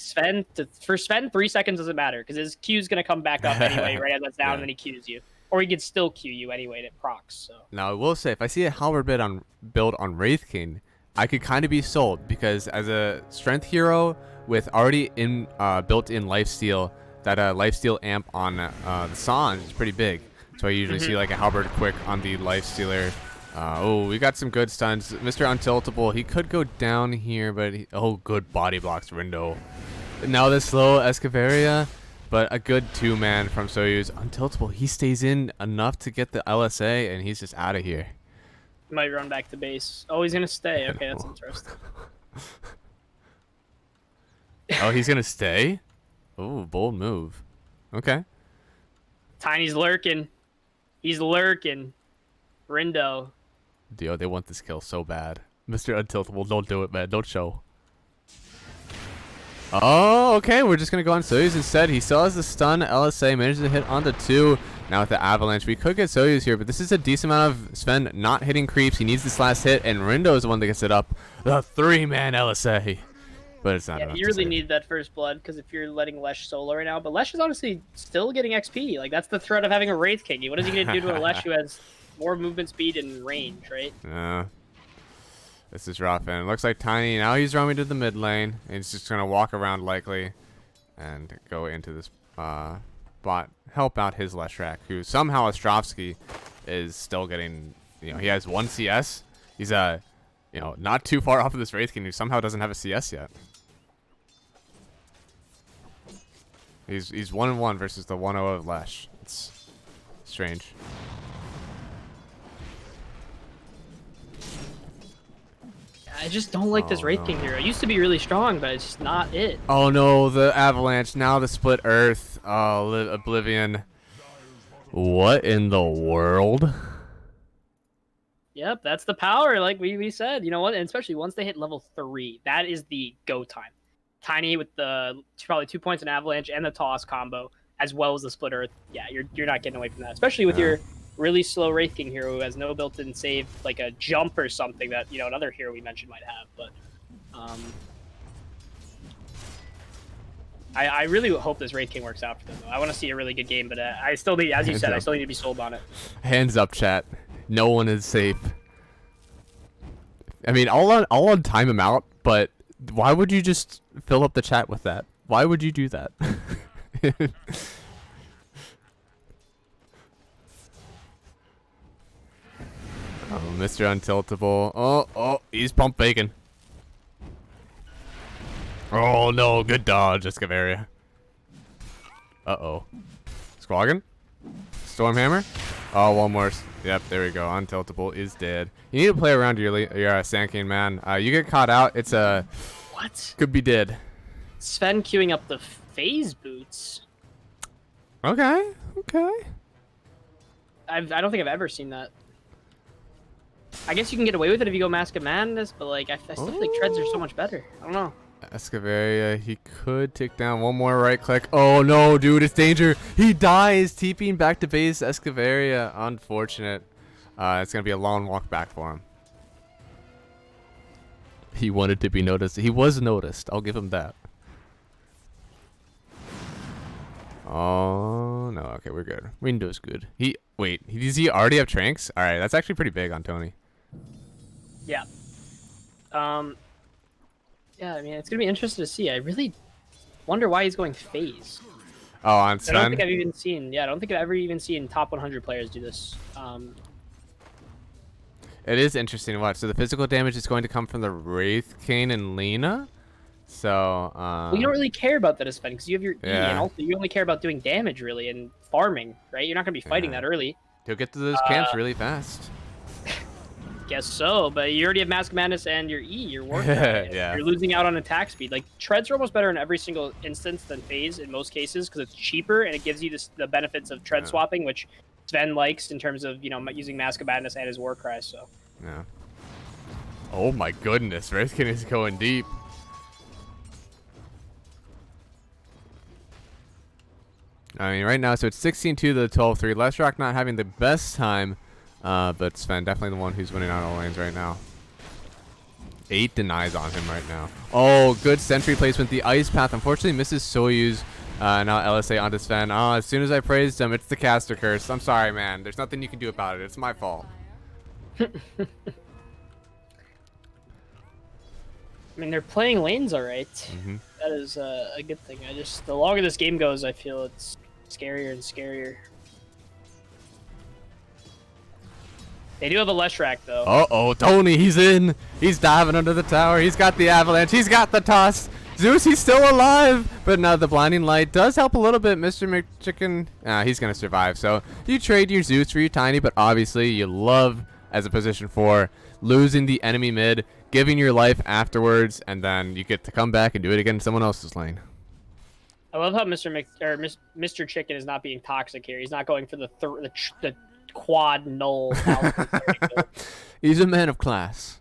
for Sven, 3 seconds doesn't matter because his Q is gonna come back up anyway, right as that's down, Yeah. and then he Qs you, or he could still Q you anyway, and it procs. So Now, I will say, if I see a Halberd build on Wraith King, I could kind of be sold, because as a strength hero with already built-in lifesteal, that lifesteal amp on the Sange is pretty big. So I usually see like a Halberd quick on the lifestealer. Oh, we got some good stuns. Mr. Untiltable, he could go down here, but oh, good body blocks, Rindo. Now the slow Escaveria, but a good 2-man from Soyuz. Untiltable, he stays in enough to get the LSA, and he's just out of here. he might run back to base. Oh, he's gonna stay. Okay, that's interesting. Oh, he's gonna stay? Oh, bold move. Okay. Tiny's lurking. He's lurking. Rindo. Dio, they want this kill so bad. Mr. Untiltable, don't do it, man. Don't show. Oh, okay. We're just going to go on Soyuz instead. He still has the stun. LSA managed to hit onto 2. Now with the Avalanche, we could get Soyuz here, but this is a decent amount of Sven not hitting creeps. He needs this last hit, and Rindo is the one that gets it up. The 3-man LSA. But it's not Yeah, enough you to really save. need that first blood because if you're letting Lesh solo right now, but Lesh is honestly still getting XP. Like that's the threat of having a Wraith King. What is he gonna do to a Lesh who has more movement speed and range, right? This is rough, and it looks like Tiny, now he's roaming to the mid lane, and he's just going to walk around likely and go into this bot, help out his Leshrac, who somehow Ostrovsky is still getting, he has 1 CS. He's, not too far off of this Wraith King, who somehow doesn't have a CS yet. He's 1-1 versus the 1-0 of Lesh. It's strange. I just don't like this Wraith King hero. It used to be really strong, but it's just not it. Oh no, the Avalanche, now the Split Earth. Oh, Oblivion. What in the world? Yep, that's the power, like we said. You know what? And especially once they hit level 3, that is the go time. Tiny with the probably 2 points in Avalanche and the Toss combo, as well as the Split Earth. Yeah, you're not getting away from that, especially with your really slow Wraith King hero who has no built-in save, like a jump or something that another hero we mentioned might have. But I really hope this Wraith King works out for them. Though. I want to see a really good game, but I still need, as you said, I still need to be sold on it. Hands up, chat. No one is safe. I mean, I'll on time him out, but why would you just fill up the chat with that? Why would you do that? Oh, Mr. Untiltable. Oh, he's pump bacon. Oh no, good dodge, Escaveria. Uh-oh. Squawking? Stormhammer? Oh, one more. Yep, there we go. Untiltable is dead. You need to play around your Sand King, man. You get caught out, it's a... What? Could be dead. Sven queuing up the phase boots. Okay. I don't think I've ever seen that. I guess you can get away with it if you go Mask of Madness, but like I still feel like treads are so much better. I don't know. Escaveria, he could take down one more right click. Oh no, dude, it's danger. He dies, TPing back to base. Escaveria, unfortunate. It's gonna be a long walk back for him. He wanted to be noticed. He was noticed. I'll give him that. Oh no, okay, we're good. Window's good. Does he already have Tranks? All right, that's actually pretty big on Tony. Yeah. Yeah, I mean, it's gonna be interesting to see. I really wonder why he's going phase. Oh, on I don't Sven? think I've even seen. Yeah, I don't think I've ever even seen top 100 players do this. It is interesting to watch. So the physical damage is going to come from the Wraith King and Lena. So, well, you don't really care about that as Sven because you have your E, Yeah. and also you only care about doing damage really and farming, right? You're not gonna be fighting that early. he'll get to those camps really fast. Guess so, but you already have Mask Madness and your E, your War Cry. Yeah. You're losing out on attack speed. Like, Treads are almost better in every single instance than Phase in most cases because it's cheaper and it gives you the benefits of Tread swapping, which Sven likes in terms of, using Mask of Madness and his War Cry, so. Yeah. Oh my goodness, Riskin is going deep. I mean, right now, so it's 16-2 to the 12-3. Leshrac not having the best time, but Sven definitely the one who's winning on all lanes right now. 8 denies on him right now. Oh, good sentry placement. The Ice Path unfortunately misses Soyuz. Now LSA onto Sven. Oh, as soon as I praised him, it's the caster curse. I'm sorry, man. There's nothing you can do about it. It's my fault. I mean, they're playing lanes all right. That is a good thing. The longer this game goes, I feel it's scarier and scarier. They do have a Leshrac, though. Uh-oh, Tony, he's in. He's diving under the tower. He's got the avalanche. He's got the toss. Zeus, he's still alive. But now the blinding light does help a little bit. Mr. McChicken, he's going to survive. So you trade your Zeus for your Tiny, but obviously you love, as a position 4, losing the enemy mid, giving your life afterwards, and then you get to come back and do it again in someone else's lane. I love how Mr. Chicken is not being toxic here. He's not going for the quad null. He's a man of class.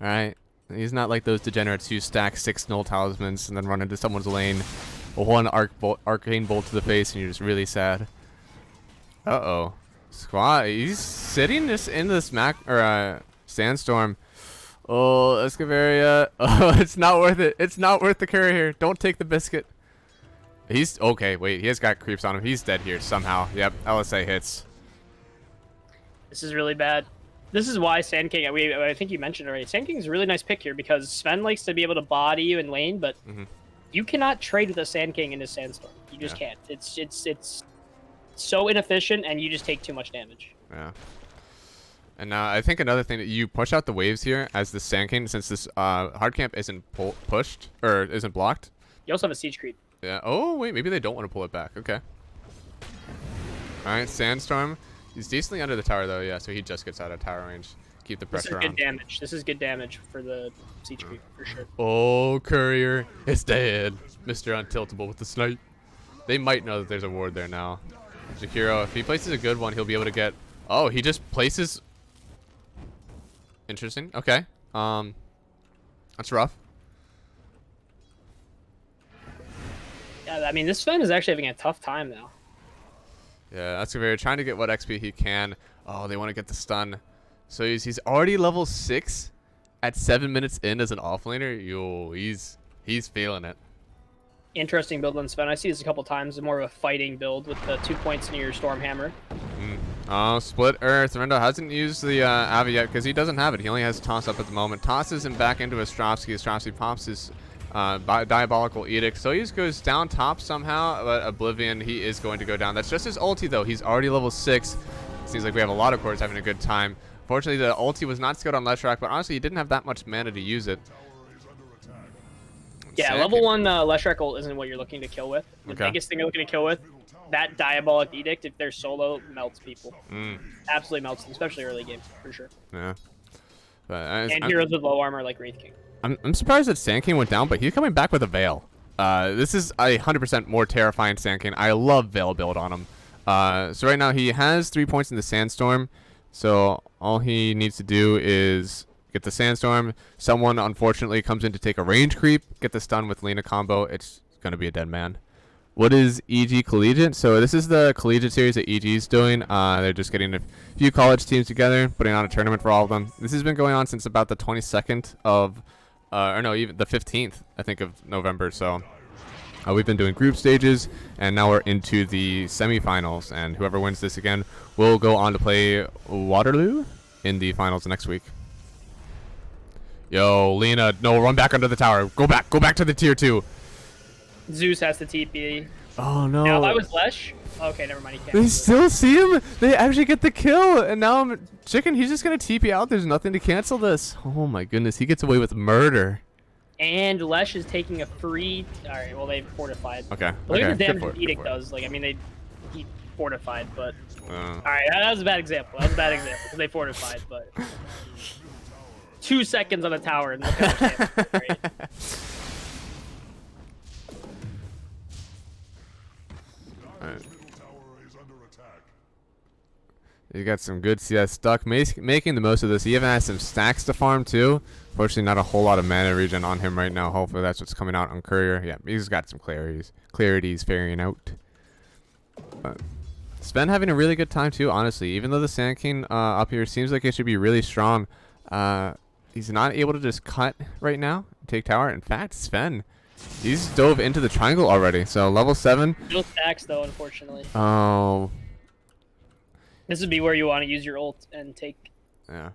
All right? He's not like those degenerates who stack 6 null talismans and then run into someone's lane. One arcane bolt to the face and you're just really sad. Uh-oh. Squad, he's sitting just in the sandstorm. Oh, Escavaria. Oh, it's not worth it. It's not worth the curry here. Don't take the biscuit. He's okay. Wait, he has got creeps on him. He's dead here somehow. Yep, LSA hits. This is really bad. This is why Sand King, I think you mentioned already, Sand King is a really nice pick here because Sven likes to be able to body you in lane, but you cannot trade with a Sand King in a Sandstorm. You just can't. It's so inefficient, and you just take too much damage. Yeah. And I think another thing that you push out the waves here as the Sand King, since this hard camp isn't pushed or isn't blocked. You also have a siege creep. Yeah. Oh wait, maybe they don't want to pull it back. Okay. All right, Sandstorm. He's decently under the tower though. Yeah, so he just gets out of tower range. Keep the pressure on. This is good damage. This is good damage for the siege creep for sure. Oh, Courier is dead. Mr. Untiltable with the snipe. They might know that there's a ward there now. Jakiro, if he places a good one, he'll be able to get. Oh, he just places. Interesting. Okay. That's rough. Yeah, I mean, this Sven is actually having a tough time now. Yeah, that's very trying to get what XP he can. Oh, they want to get the stun. So he's already level 6 at 7 minutes in as an offlaner. Yo, he's feeling it. Interesting build on Sven. I see this a couple times. More of a fighting build with the 2 points near your Stormhammer. Oh, split Earth. Rendo hasn't used the Avi yet because he doesn't have it. He only has Toss up at the moment. Tosses him back into Ostrovsky. Ostrovsky pops his Diabolical Edict. Soyuz goes down top somehow, but Oblivion, he is going to go down. That's just his ulti, though. He's already level 6. Seems like we have a lot of cores having a good time. Fortunately, the ulti was not skilled on Leshrac, but honestly, he didn't have that much mana to use it. Yeah, level 1 Leshrac ult isn't what you're looking to kill with. The biggest thing you're looking to kill with, that Diabolic Edict, if they're solo, melts people. Absolutely melts them, especially early game, for sure. Yeah. And heroes with low armor like Wraith King. I'm surprised that Sand King went down, but he's coming back with a Veil. This is a 100% more terrifying Sand King. I love Veil build on him. So right now he has 3 points in the Sandstorm. So all he needs to do is get the Sandstorm. Someone unfortunately comes in to take a range creep, get the stun with Lena combo. It's going to be a dead man. What is EG Collegiate? So this is the Collegiate series that EG is doing. They're just getting a few college teams together, putting on a tournament for all of them. This has been going on since about the 22nd of, or no, even the 15th, I think, of November. So we've been doing group stages, and now we're into the semifinals. And whoever wins this again will go on to play Waterloo in the finals next week. Yo, Lena, no, run back under the tower. Go back to the tier 2. Zeus has to TP. Oh no. Now if I was Lesh, okay, never mind. He can't. They still see him. They actually get the kill, and now I'm Chicken. He's just gonna TP out. There's nothing to cancel this. Oh my goodness, he gets away with murder. And Lesh is taking a free. All right, well they've fortified. Okay. Look okay. at the damage Edict does. Like, I mean, he fortified, but all right, that was a bad example. Because they fortified, but 2 seconds on a tower and look how much damage it did, right? Middle tower is under attack. You got some good CS stuck, making the most of this. He even has some stacks to farm too. Fortunately, not a whole lot of mana regen on him right now. Hopefully, that's what's coming out on Courier. Yeah, he's got some clarities figuring out. But Sven having a really good time too, honestly. Even though the Sand King up here seems like it should be really strong, he's not able to just cut right now, take tower. In fact, Sven, he's dove into the triangle already. So level 7. No stacks though, unfortunately. Oh. This would be where you want to use your ult and take. Yeah.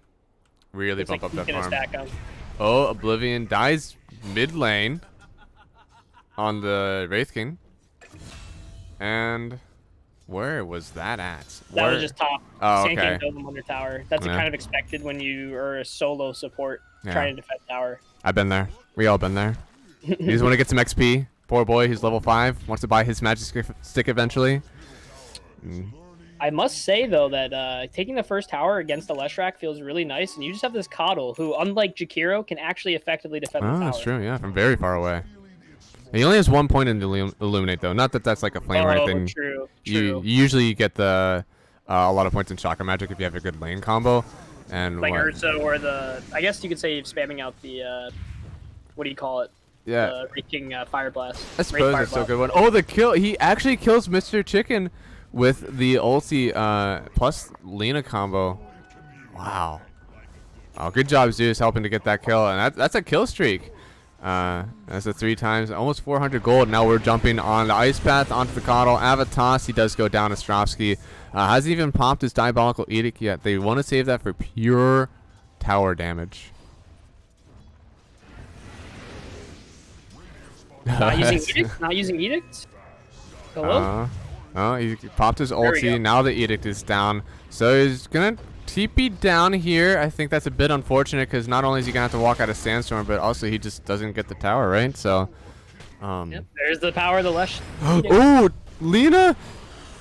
Really It's bump like up that he's gonna farm. stack 'em. Oh, Oblivion dies mid lane on the Wraith King. And where was that at? That Where? was just top. Oh, Sand okay. King dove him under tower. That's Yeah. kind of expected when you are a solo support Yeah. trying to defend tower. I've been there. We all been there. You just want to get some XP. Poor boy, he's level 5. Wants to buy his magic stick eventually. Mm. I must say though that taking the first tower against a Leshrac feels really nice, and you just have this Coddle who, unlike Jakiro, can actually effectively defend the Oh, tower. that's true. Yeah, from very far away. He only has 1 point in Illuminate though. Not that that's like a flame or anything. True. You usually get the a lot of points in Chakra Magic if you have a good lane combo. And Like what? Ursa or the, I guess you could say spamming out the, what do you call it? Yeah. The Reeking Fire Blast. I suppose it's still a good one. Oh, the kill! He actually kills Mr. Chicken with the ulti plus Lena combo. Wow. Oh, good job, Zeus, helping to get that kill, and that's a kill streak. That's a 3 times, almost 400 gold. Now we're jumping on the Ice Path onto the Coddle. Avatos, he does go down. Ostrovsky hasn't even popped his Diabolical Edict yet. They want to save that for pure tower damage. Not using Edict? Not using Edict? Hello? Oh, he popped his There we go. ulti. Now the Edict is down. So he's going to TP down here. I think that's a bit unfortunate because not only is he going to have to walk out of Sandstorm, but also he just doesn't get the tower, right? So, Yep, there's the power of the Lesh. Oh, Lena!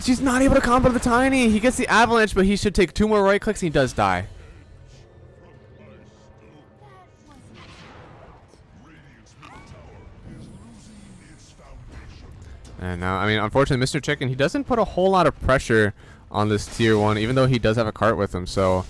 She's not able to combo the Tiny. He gets the Avalanche, but he should take 2 more right clicks and he does die. And now, I mean, unfortunately, Mr. Chicken, he doesn't put a whole lot of pressure on this tier 1, even though he does have a cart with him. So,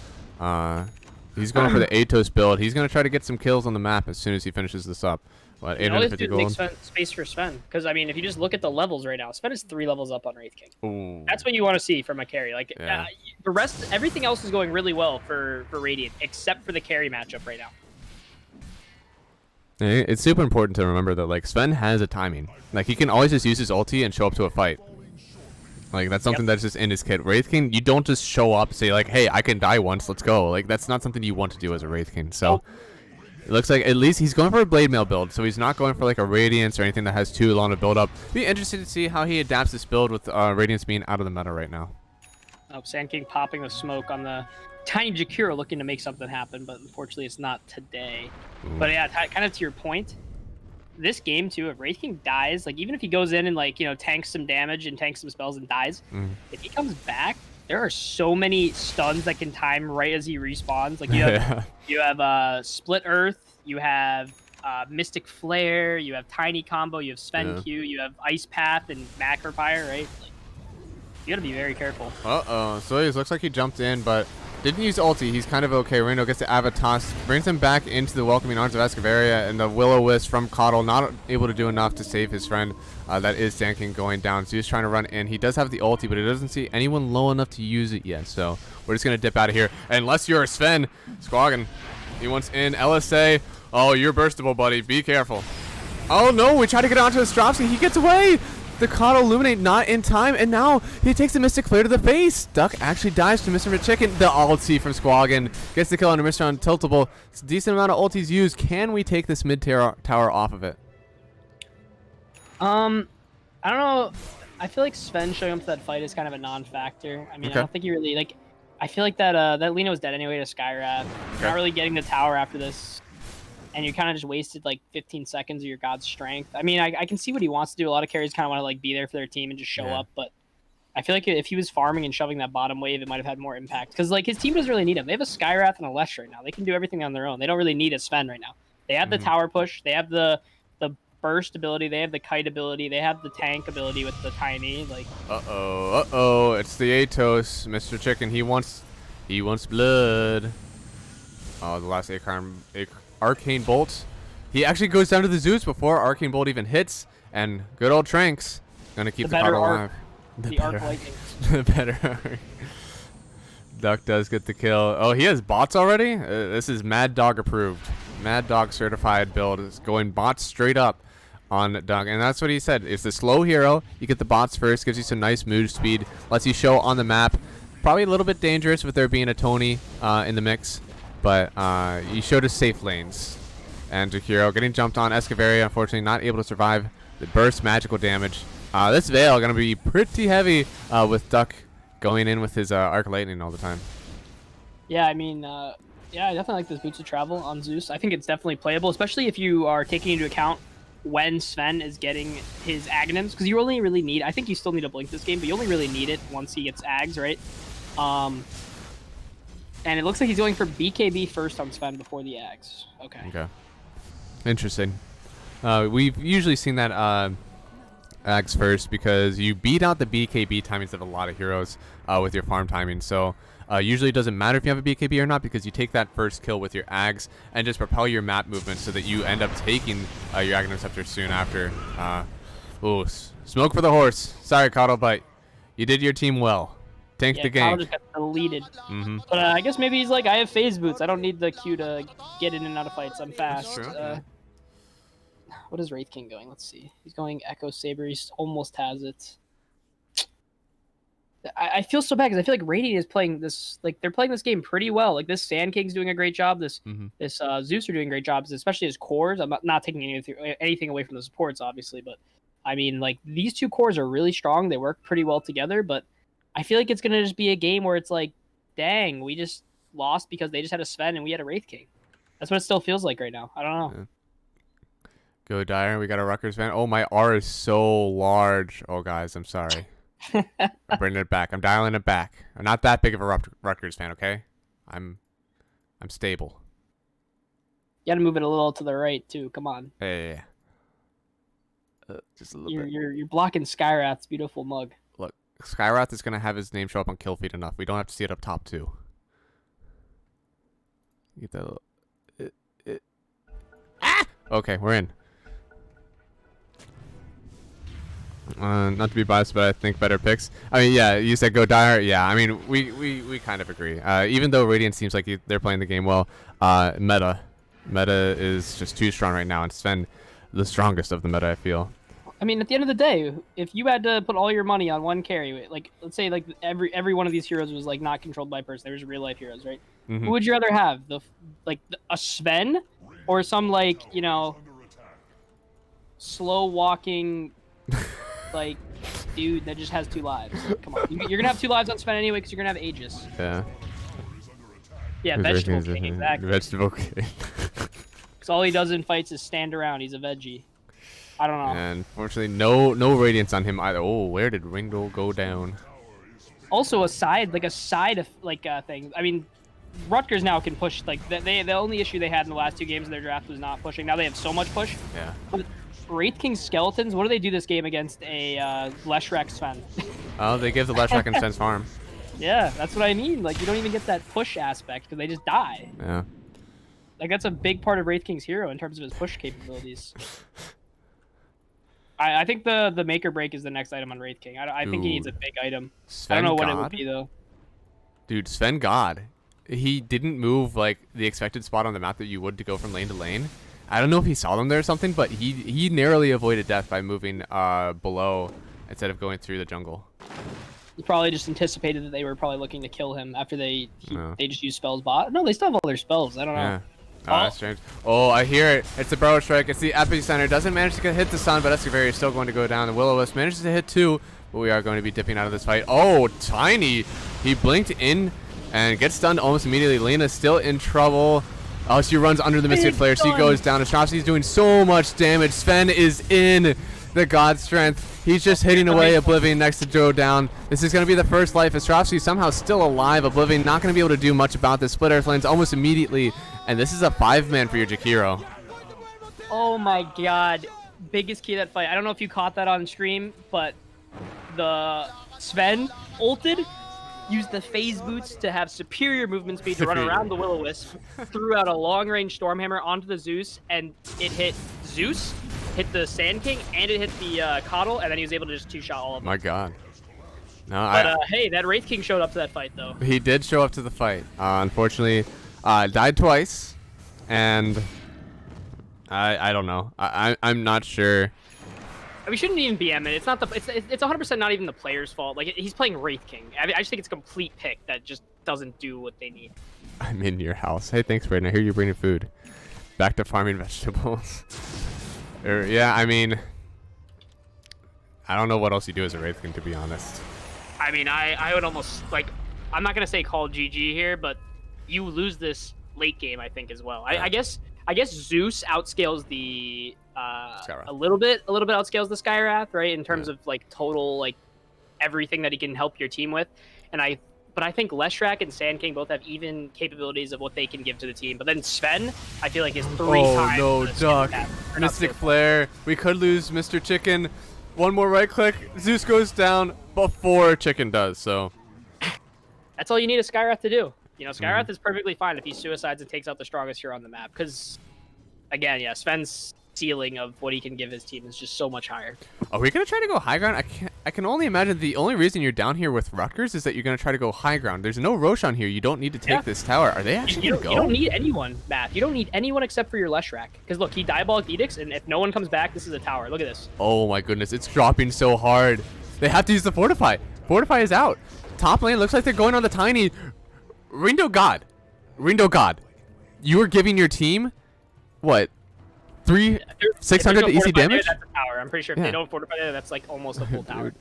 he's going for the Atos build. He's going to try to get some kills on the map as soon as he finishes this up. What, You always 850 do make gold? space for Sven. Because, I mean, if you just look at the levels right now, Sven is 3 levels up on Wraith King. Ooh. That's what you want to see from a carry. Like, Yeah. the rest, everything else is going really well for Radiant, except for the carry matchup right now. Yeah, it's super important to remember that, like, Sven has a timing. Like, he can always just use his ulti and show up to a fight. Like, that's something that's just in his kit. Wraith King, you don't just show up, say, like, hey, I can die once, let's go. Like, that's not something you want to do as a Wraith King. So, it looks like at least he's going for a Blade Mail build, so he's not going for, like, a Radiance or anything that has too long to build up. Be interested to see how he adapts this build with Radiance being out of the meta right now. Oh, Sand King popping the smoke on the Tiny Jakiro looking to make something happen, but unfortunately it's not today. But yeah, kind of to your point, this game too, if Wraith King dies, like even if he goes in and like, you know, tanks some damage and tanks some spells and dies, if he comes back, there are so many stuns that can time right as he respawns. Like you have Split Earth, you have Mystic Flare, you have Tiny Combo, you have Sven Q, you have Ice Path and Macro Fire, right? Like, you gotta be very careful. Uh-oh. So it looks like he jumped in, but didn't use ulti. He's kind of okay. Reno gets the Avatos, brings him back into the welcoming arms of Escavaria, and the Will-O-Wisp from Coddle not able to do enough to save his friend. That is Sand King going down. So he's trying to run in. He does have the ulti, but he doesn't see anyone low enough to use it yet. So we're just going to dip out of here. Unless you're a Sven, Squaggin, he wants in. LSA, oh, you're burstable, buddy. Be careful. Oh, no, we try to get onto Ostrovsky. He gets away. The Coddle Illuminate not in time, and now he takes a Mystic Flare to the face. Duck actually dies to Mr. Chicken. The ulti from Squaggin gets the kill under Mr. Untiltable. It's a decent amount of ultis used. Can we take this mid tower off of it? I don't know. I feel like Sven showing up to that fight is kind of a non-factor. I mean, Okay. I don't think he really like. I feel like that Lena was dead anyway to Skywrath. Not really getting the tower after this, and you kind of just wasted like 15 seconds of your God's strength. I mean, I can see what he wants to do. A lot of carries kind of want to like be there for their team and just show up, but I feel like if he was farming and shoving that bottom wave, it might have had more impact. Because like his team doesn't really need him. They have a Skywrath and a Lesh right now. They can do everything on their own. They don't really need a Sven right now. They have the tower push. They have the burst ability. They have the kite ability. They have the tank ability with the tiny. Like Uh-oh. It's the Atos, Mr. Chicken. He wants blood. Oh, the last Arcane Bolt. He actually goes down to the Zeus before Arcane Bolt even hits. And good old Tranks gonna keep the card alive. The arc lightning. The better arc. Duck does get the kill. Oh, he has bots already? This is Mad Dog approved. Mad Dog certified build is going bots straight up on Duck. And that's what he said. It's the slow hero. You get the bots first. Gives you some nice move speed. Lets you show on the map. Probably a little bit dangerous with there being a Tony in the mix. But you showed us safe lanes. And Jakiro getting jumped on. Escaveria, unfortunately, not able to survive the burst magical damage. This Veil going to be pretty heavy with Duck going in with his Arc Lightning all the time. Yeah, I mean, yeah, I definitely like this Boots of Travel on Zeus. I think it's definitely playable, especially if you are taking into account when Sven is getting his Aghanims, because you only really need, I think you still need a Blink this game, but you only really need it once he gets Ags, right? And it looks like he's going for BKB first on Sven before the Ags. Okay. Interesting. We've usually seen that Ags first because you beat out the BKB timings of a lot of heroes with your farm timing. So usually it doesn't matter if you have a BKB or not because you take that first kill with your Ags and just propel your map movement so that you end up taking your Aghanim Scepter soon after. Ooh, smoke for the horse. Sorry, Coddle, but you did your team well. Tanked the game. Just got deleted. But I guess maybe he's like, I have phase boots. I don't need the Q to get in and out of fights. I'm fast. What is Wraith King going? Let's see. He's going Echo Saber. He almost has it. I feel so bad because I feel like Radiant is playing this, like they're playing this game pretty well. Like this Sand King's doing a great job. This Zeus are doing great jobs, especially his cores. I'm not taking anything away from the supports, obviously, but I mean, like these two cores are really strong. They work pretty well together, but I feel like it's gonna just be a game where it's like, dang, we just lost because they just had a Sven and we had a Wraith King. That's what it still feels like right now. I don't know. Yeah. Go Dyer. We got a Rutgers fan. Oh, my R is so large. Oh, guys, I'm sorry. I'm bringing it back. I'm dialing it back. I'm not that big of a Rutgers fan, okay? I'm stable. You gotta move it a little to the right too. Come on. Yeah. Just a little bit. You're blocking Skyrath's beautiful mug. Look, Skywrath is gonna have his name show up on kill feed enough. We don't have to see it up top too. Get that. Okay, we're in. Not to be biased, but I think better picks. I mean, yeah, you said go Dyer. Yeah, I mean, we kind of agree. Even though Radiant seems like they're playing the game well, meta is just too strong right now, and Sven the strongest of the meta, I feel. I mean, at the end of the day, if you had to put all your money on one carry, like let's say like every one of these heroes was like not controlled by a person, they were just real life heroes, right? Who would you rather have? A Sven or some like, you know, slow walking like dude that just has 2 lives? Like, come on, you're gonna have 2 lives on Sven anyway because you're gonna have Aegis. Yeah. Yeah, Vegetable King, exactly. Vegetable King. Because all he does in fights is stand around. He's a veggie. I don't know. And unfortunately, no Radiance on him either. Oh, where did Ringo go down? Also, a side thing. I mean, Rutgers now can push. Like the only issue they had in the last 2 games of their draft was not pushing. Now they have so much push. Yeah. But Wraith King Skeletons. What do they do this game against a Leshrac Sven? Oh, they give the Leshrac and Sven's farm. Yeah, that's what I mean. Like you don't even get that push aspect because they just die. Yeah. Like that's a big part of Wraith King's hero in terms of his push capabilities. I think the make or break is the next item on Wraith King. I think he needs a big item. Sven I don't know God? what it would be though. Dude, Sven God. He didn't move like the expected spot on the map that you would to go from lane to lane. I don't know if he saw them there or something, but he narrowly avoided death by moving below instead of going through the jungle. He probably just anticipated that they were probably looking to kill him after they just used spells bot. No, they still have all their spells. I don't know. Yeah. Oh, that's strange. Oh, I hear it. It's the Burrow Strike. It's the Epicenter. Doesn't manage to hit the sun, but Escavary is still going to go down. The Will-O-Wisp manages to hit 2, but we are going to be dipping out of this fight. Oh, Tiny. He blinked in and gets stunned almost immediately. Lena's still in trouble. Oh, she runs under the Mystic Flare. She goes down. Atrocity's doing so much damage. Sven is in. the God Strength. He's just hitting away. Oblivion next to Joe down. This is going to be the first life. Astrovsky somehow still alive. Oblivion not going to be able to do much about this. Split Earth lands almost immediately. And this is a 5-man for your Jakiro. Oh my god. Biggest key of that fight. I don't know if you caught that on stream, but the Sven ulted, used the phase boots to have superior movement speed to run around the Will-O-Wisp, threw out a long-range Stormhammer onto the Zeus, and it hit Zeus, hit the Sand King, and it hit the Coddle, and then he was able to just two-shot all of them. My god. No, But hey, that Wraith King showed up to that fight, though. He did show up to the fight. Unfortunately, died twice, and I don't know. I'm not sure. We shouldn't even BM it. It's not the. It's 100% not even the player's fault. Like he's playing Wraith King. I just think it's a complete pick that just doesn't do what they need. I'm in your house. Hey, thanks, Braden. I hear you're bringing food. Back to farming vegetables. Yeah, I mean, I don't know what else you do as a Wraith King, to be honest. I mean, I would almost like. I'm not gonna say call GG here, but you lose this late game, I think, as well. Yeah. I guess Zeus outscales the Skywrath. a little bit outscales the Skywrath, right? In terms of like total like everything that he can help your team with, but I think Leshrac and Sand King both have even capabilities of what they can give to the team. But then Sven, I feel like is three times. Oh no, Duck! Mystic Flare. We could lose Mr. Chicken. One more right click. Zeus goes down before Chicken does. So that's all you need a Skywrath to do. You know, Skywrath is perfectly fine if he suicides and takes out the strongest hero on the map. Because, again, yeah, Sven's ceiling of what he can give his team is just so much higher. Are we gonna try to go high ground? I can only imagine the only reason you're down here with Rutgers is that you're gonna try to go high ground. There's no Roshan here. You don't need to take this tower. Are they actually gonna go? You don't need anyone, Matt. You don't need anyone except for your Leshrac. Because look, he diabolic edicts, and if no one comes back, this is a tower. Look at this. Oh my goodness, it's dropping so hard. They have to use the Fortify. Fortify is out. Top lane looks like they're going on the tiny. Rindo God, you are giving your team what? 600 easy damage? That's a tower. I'm pretty sure if they don't fortify there, that's like almost a full tower.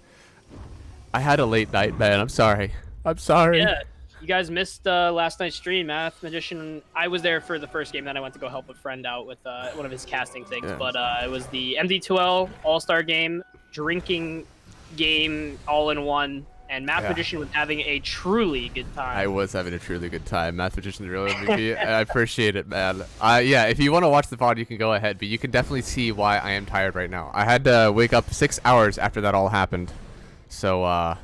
I had a late night, man. I'm sorry. Yeah, you guys missed last night's stream, Math Magician. I was there for the first game, then I went to go help a friend out with one of his casting things. Yeah. But it was the MD2L All-Star game, drinking game, all in one. And Math Magician was having a truly good time. I was having a truly good time. Math Magician's really MVP. I appreciate it, man. Yeah, if you want to watch the VOD, you can go ahead. But you can definitely see why I am tired right now. I had to wake up 6 hours after that all happened. So, a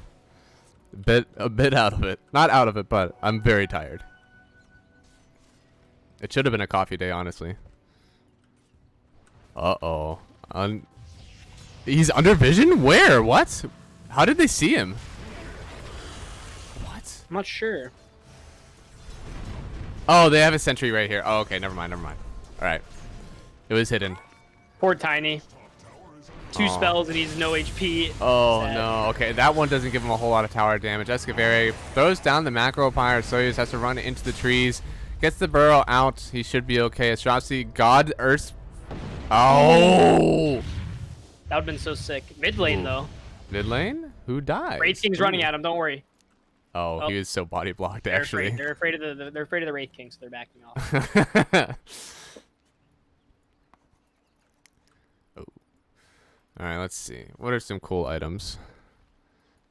bit out of it. Not out of it, but I'm very tired. It should have been a coffee day, honestly. Uh-oh. He's under vision? Where? What? How did they see him? I'm not sure. Oh, they have a sentry right here. Oh, okay. Never mind. All right. It was hidden. Poor Tiny. Two spells and he's no HP. Oh, Sad. no. Okay, that one doesn't give him a whole lot of tower damage. Escavere throws down the macro pyre. Soyuz has to run into the trees. Gets the burrow out. He should be okay. Astrosty, God, Earth. Oh! That would have been so sick. Mid lane, though. Mid lane? Who died? Wraith King's running at him. Don't worry. Oh, he was so body blocked, actually. They're afraid of the Wraith King, so they're backing off. Oh. All right, let's see. What are some cool items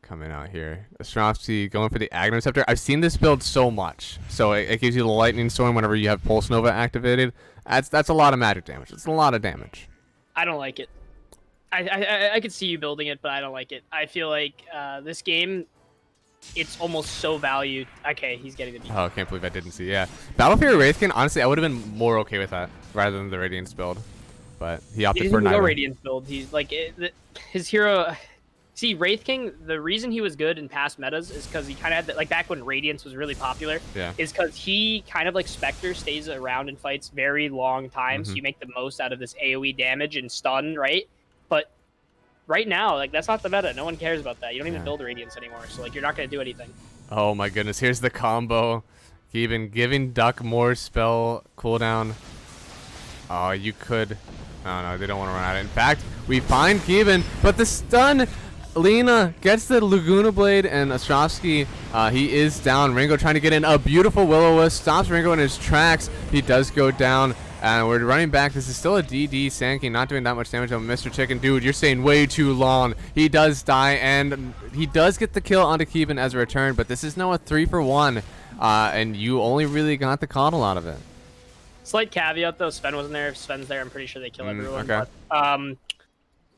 coming out here? Astrovsky going for the Agno Scepter. I've seen this build so much. So it gives you the Lightning Storm whenever you have Pulse Nova activated. That's a lot of magic damage. It's a lot of damage. I don't like it. I could see you building it, but I don't like it. I feel like this game, it's almost so valued. Okay, he's getting the beat. Oh, I can't believe I didn't see. Yeah. Battlefield Wraithkin, honestly, I would have been more okay with that rather than the Radiance build. But he opted for neither. No Radiance build. He's like, his hero... See, Wraith King, the reason he was good in past metas is because he kind of had, like, back when Radiance was really popular, is because he kind of, like, Spectre stays around in fights very long time, so you make the most out of this AoE damage and stun, right? But right now, like, that's not the meta. No one cares about that. You don't even build Radiance anymore, so, like, you're not going to do anything. Oh, my goodness. Here's the combo. Even giving Duck more spell cooldown. Oh, you could... Oh, no, they don't want to run out. In fact, we find Keeban, but the stun... Lena gets the Laguna Blade, and Ostrovsky, he is down. Ringo trying to get in a beautiful Will-O-Wisp, stops Ringo in his tracks. He does go down. And we're running back. This is still a DD. Sankey not doing that much damage on Mr. Chicken. Dude, you're staying way too long. He does die, and he does get the kill onto Keeban as a return, but this is now a 3-for-1, and you only really got the coddle out of it. Slight caveat, though. Sven wasn't there. If Sven's there, I'm pretty sure they kill everyone. Okay.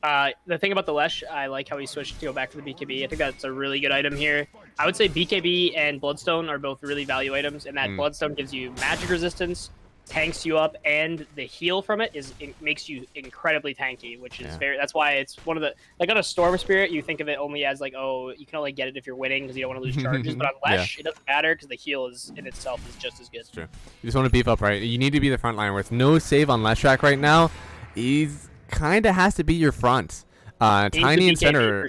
But, the thing about the Lesh, I like how he switched to go back to the BKB. I think that's a really good item here. I would say BKB and Bloodstone are both really value items, and that Bloodstone gives you magic resistance, tanks you up, and the heal from it makes you incredibly tanky, which is that's why it's one of the, like on a Storm Spirit, you think of it only as like, oh, you can only get it if you're winning because you don't want to lose charges, but on Lesh, it doesn't matter because the heal is in itself is just as good. That's true. You just want to beef up, right? You need to be the front line. With no save on Leshrac right now, he's kind of has to be your front. Tiny and Sven are,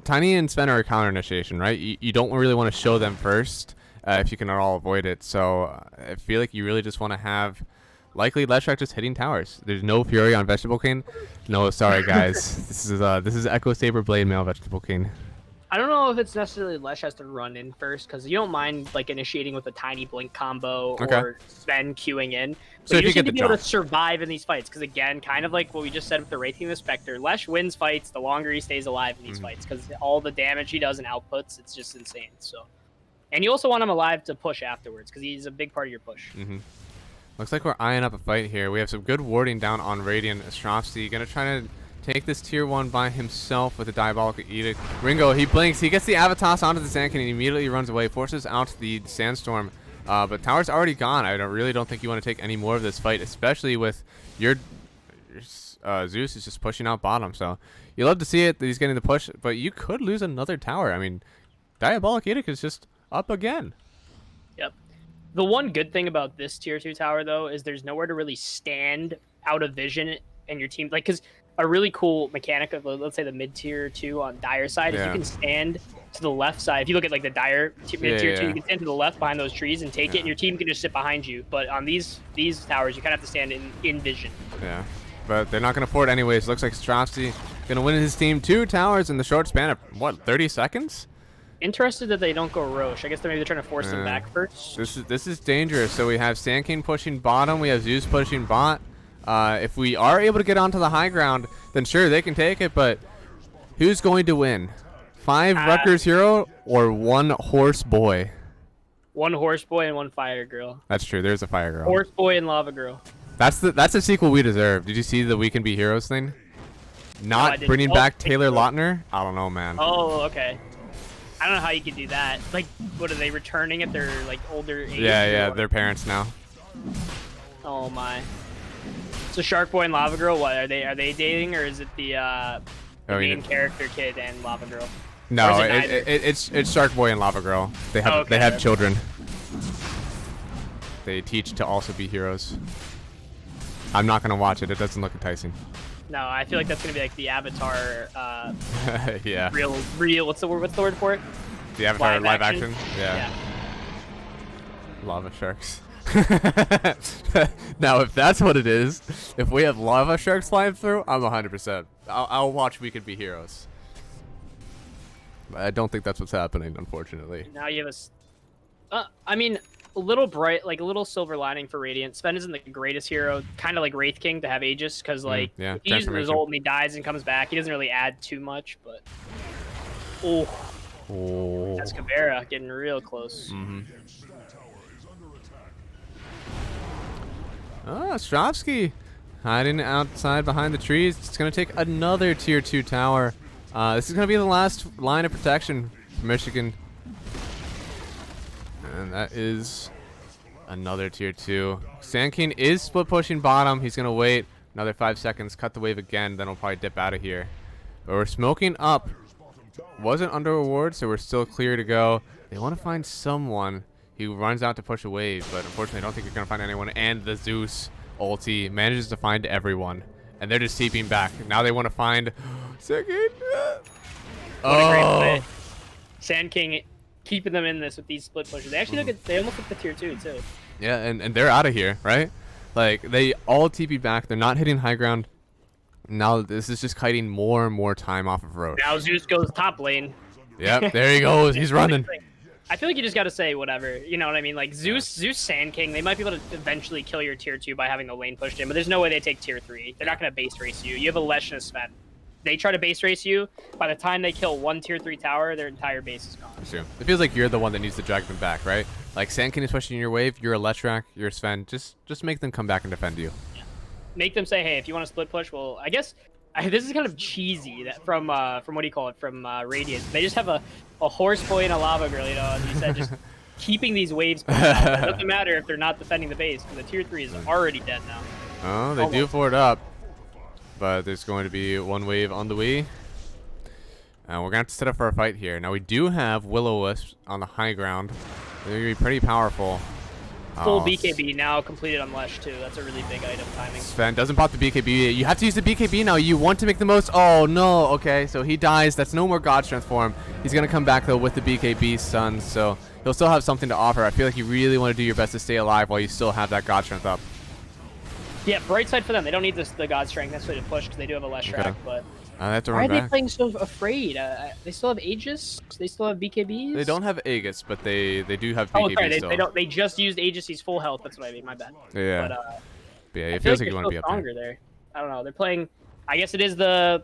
Tiny and Sven are a counter initiation, right? You don't really want to show them first. If you can at all avoid it. So I feel like you really just want to have likely Leshrac just hitting towers. There's no Fury on Vegetable King. No, sorry guys. This is Echo Saber Blade Mail Vegetable King. I don't know if it's necessarily Lesh has to run in first because you don't mind like initiating with a tiny blink combo or Sven queuing in. So you just need to be able to survive in these fights because again, kind of like what we just said with the Wraithing the Spectre, Lesh wins fights the longer he stays alive in these fights because all the damage he does and outputs, it's just insane. So. And you also want him alive to push afterwards because he's a big part of your push. Looks like we're eyeing up a fight here. We have some good warding down on Radiant. Astrovsky going to try to take this tier 1 by himself with a Diabolical Edict. Ringo, he blinks. He gets the Avatos onto the Sand King and immediately runs away. Forces out the Sandstorm. But tower's already gone. I really don't think you want to take any more of this fight, especially with your Zeus is just pushing out bottom. So you love to see it that he's getting the push, but you could lose another tower. I mean, Diabolic Edict is just up again. Yep. The one good thing about this tier 2 tower though is there's nowhere to really stand out of vision in your team, like because a really cool mechanic of let's say the mid tier 2 on Dire side is you can stand to the left side. If you look at like the Dire mid tier 2, you can stand to the left behind those trees and take it, and your team can just sit behind you. But on these towers, you kind of have to stand in vision. Yeah, but they're not going to afford it anyways. Looks like Strofsky going to win his team 2 towers in the short span of what, 30 seconds? Interested that they don't go Roche. I guess they're maybe trying to force them back first. This is dangerous. So we have Sand King pushing bottom. We have Zeus pushing bot. If we are able to get onto the high ground, then sure, they can take it, but who's going to win? 5 Rutgers hero or 1 horse boy? 1 horse boy and 1 fire girl. That's true. There's a fire girl. Horse boy and lava girl. That's the sequel we deserve. Did you see the We Can Be Heroes thing? Not bringing back Taylor Lautner? I don't know, man. Oh, okay. I don't know how you could do that. Like, what are they returning at their like older age? Yeah, their parents now. Oh my. So Shark Boy and Lava Girl, what are they dating, or is it the main character kid and Lava Girl? No, it's Shark Boy and Lava Girl. They have children. They teach to also be heroes. I'm not gonna watch it. It doesn't look enticing. No, I feel like that's gonna be like the Avatar. Yeah. Real. What's the word for it? The Avatar live action. Yeah. Lava sharks. Now, if that's what it is, if we have lava sharks flying through, I'm 100%. I'll watch We Could Be Heroes. I don't think that's what's happening, unfortunately. Now you have I mean, a little bright, like a little silver lining for Radiant. Sven isn't the greatest hero, kind of like Wraith King to have Aegis, because like he uses his ult and he dies and comes back. He doesn't really add too much, but that's Caveira getting real close. Ostrovsky hiding outside behind the trees. It's gonna take another tier 2 tower. This is gonna be the last line of protection for Michigan. And that is another tier 2. Sand King is split pushing bottom. He's going to wait another 5 seconds, cut the wave again, then we'll probably dip out of here. But we're smoking up. Wasn't under a ward, so we're still clear to go. They want to find someone who runs out to push a wave, but unfortunately I don't think you're going to find anyone. And the Zeus ulti manages to find everyone. And they're just TPing back. Now they want to find Sand King. What a great play. Sand King keeping them in this with these split pushes. They actually they almost look at tier 2 too. Yeah, and they're out of here, right? Like they all TP back. They're not hitting high ground. Now this is just kiting more and more time off of Roche. Now Zeus goes top lane. Yep, there he goes. He's running. I feel like you just got to say whatever. You know what I mean? Like Zeus Sand King, they might be able to eventually kill your tier 2 by having the lane pushed in, but there's no way they take tier 3. They're not going to base race you. You have a Lesh and a Sven. They try to base race you. By the time they kill one tier 3 tower, their entire base is gone. Sure. It feels like you're the one that needs to drag them back, right? Like Sand King is pushing your wave. You're a Leshrac. You're a Sven. Just make them come back and defend you. Yeah. Make them say, hey, if you want to split push, well, I guess this is kind of cheesy that from what do you call it, from Radiant. They just have a horse boy and a lava girl, you know, as you said, just keeping these waves going out. It doesn't matter if they're not defending the base, because the tier 3 is already dead now. Oh, they do forward up, but there's going to be one wave on the Wii. We're going to have to set up for a fight here. Now, we do have Will-O-Wisp on the high ground. They're going to be pretty powerful. Full BKB now completed on Lesh, too. That's a really big item timing. Sven doesn't pop the BKB. You have to use the BKB now. You want to make the most. Oh, no. Okay, so he dies. That's no more God Strength for him. He's going to come back, though, with the BKB stun, so he'll still have something to offer. I feel like you really want to do your best to stay alive while you still have that God Strength up. Yeah, bright side for them. They don't need the God Strength necessarily to push because they do have a Leshrac, Okay. but... They have to Why run are they back. playing so afraid? They still have Aegis? They still have BKBs? They don't have Aegis, but they do have Oh, BKB sorry, still. they don't. They just used Aegis. He's full health. That's what I mean. My bad. Yeah. But, Yeah, I it feel feels like like you want to be they're up still there. stronger there. I don't know. They're playing. I guess it is the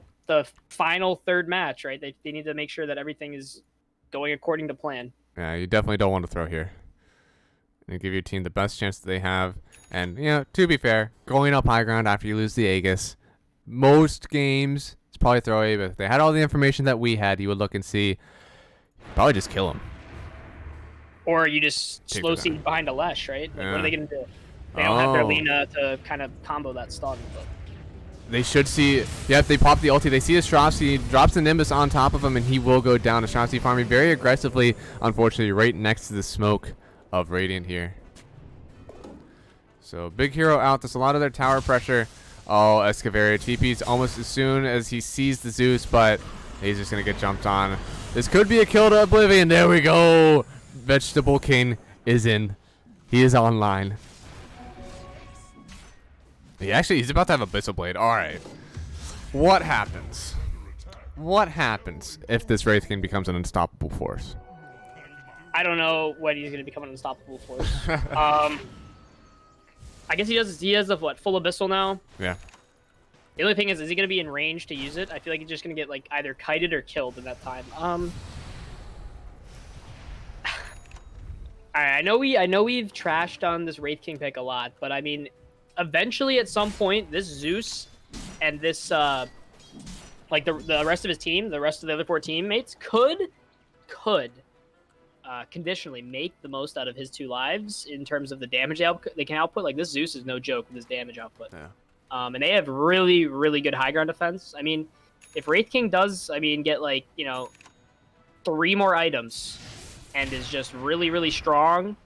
final third match, right? They need to make sure that everything is going according to plan. Yeah, you definitely don't want to throw here. And give your team the best chance that they have. And, you know, to be fair, going up high ground after you lose the Aegis, most games, it's probably throwaway, but if they had all the information that we had, you would look and see, probably just kill him. Or you just Take slow it down. seed behind a Lesh, right? Like, Yeah. what are they going to do? They don't have their Oh. Lina to kind of combo that stun. But They should see, yeah, if they pop the ulti, they see Astropsy, drops the Nimbus on top of him, and he will go down. Astropsy farming very aggressively, unfortunately, right next to the smoke of Radiant here. So, big hero out. There's a lot of their tower pressure. Oh, Escavera TP's almost as soon as he sees the Zeus, but he's just going to get jumped on. This could be a kill to Oblivion. There we go. Vegetable King is in. He is online. He's about to have Abyssal Blade. All right. What happens? What happens if this Wraith King becomes an unstoppable force? I don't know when he's going to become an unstoppable force. I guess he does the what, full abyssal now. Yeah. The only thing is he going to be in range to use it? I feel like he's just going to get like either kited or killed in that time. I know we've trashed on this Wraith King pick a lot, but I mean, eventually at some point, this Zeus and this like the rest of his team, the rest of the other 4 teammates could conditionally make the most out of his 2 lives in terms of the damage they can output. Like, this Zeus is no joke with his damage output. Yeah. And they have really, really good high ground defense. I mean, if Wraith King does, get like, 3 more items and is just really, really strong,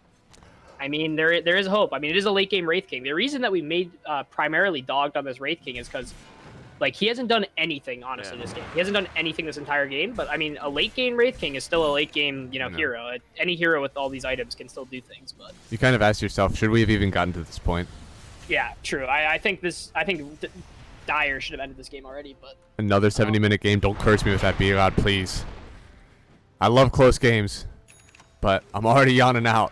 I mean, there is hope. I mean, it is a late game Wraith King. The reason that we made primarily dogged on this Wraith King is because, like, he hasn't done anything, honestly, this game. He hasn't done anything this entire game, but, I mean, a late game Wraith King is still a late game, hero. Any hero with all these items can still do things, but... You kind of asked yourself, should we have even gotten to this point? Yeah, true. I think Dire should have ended this game already, but... Another 70-minute game. Don't curse me with that, B-God, please. I love close games, but I'm already yawning out.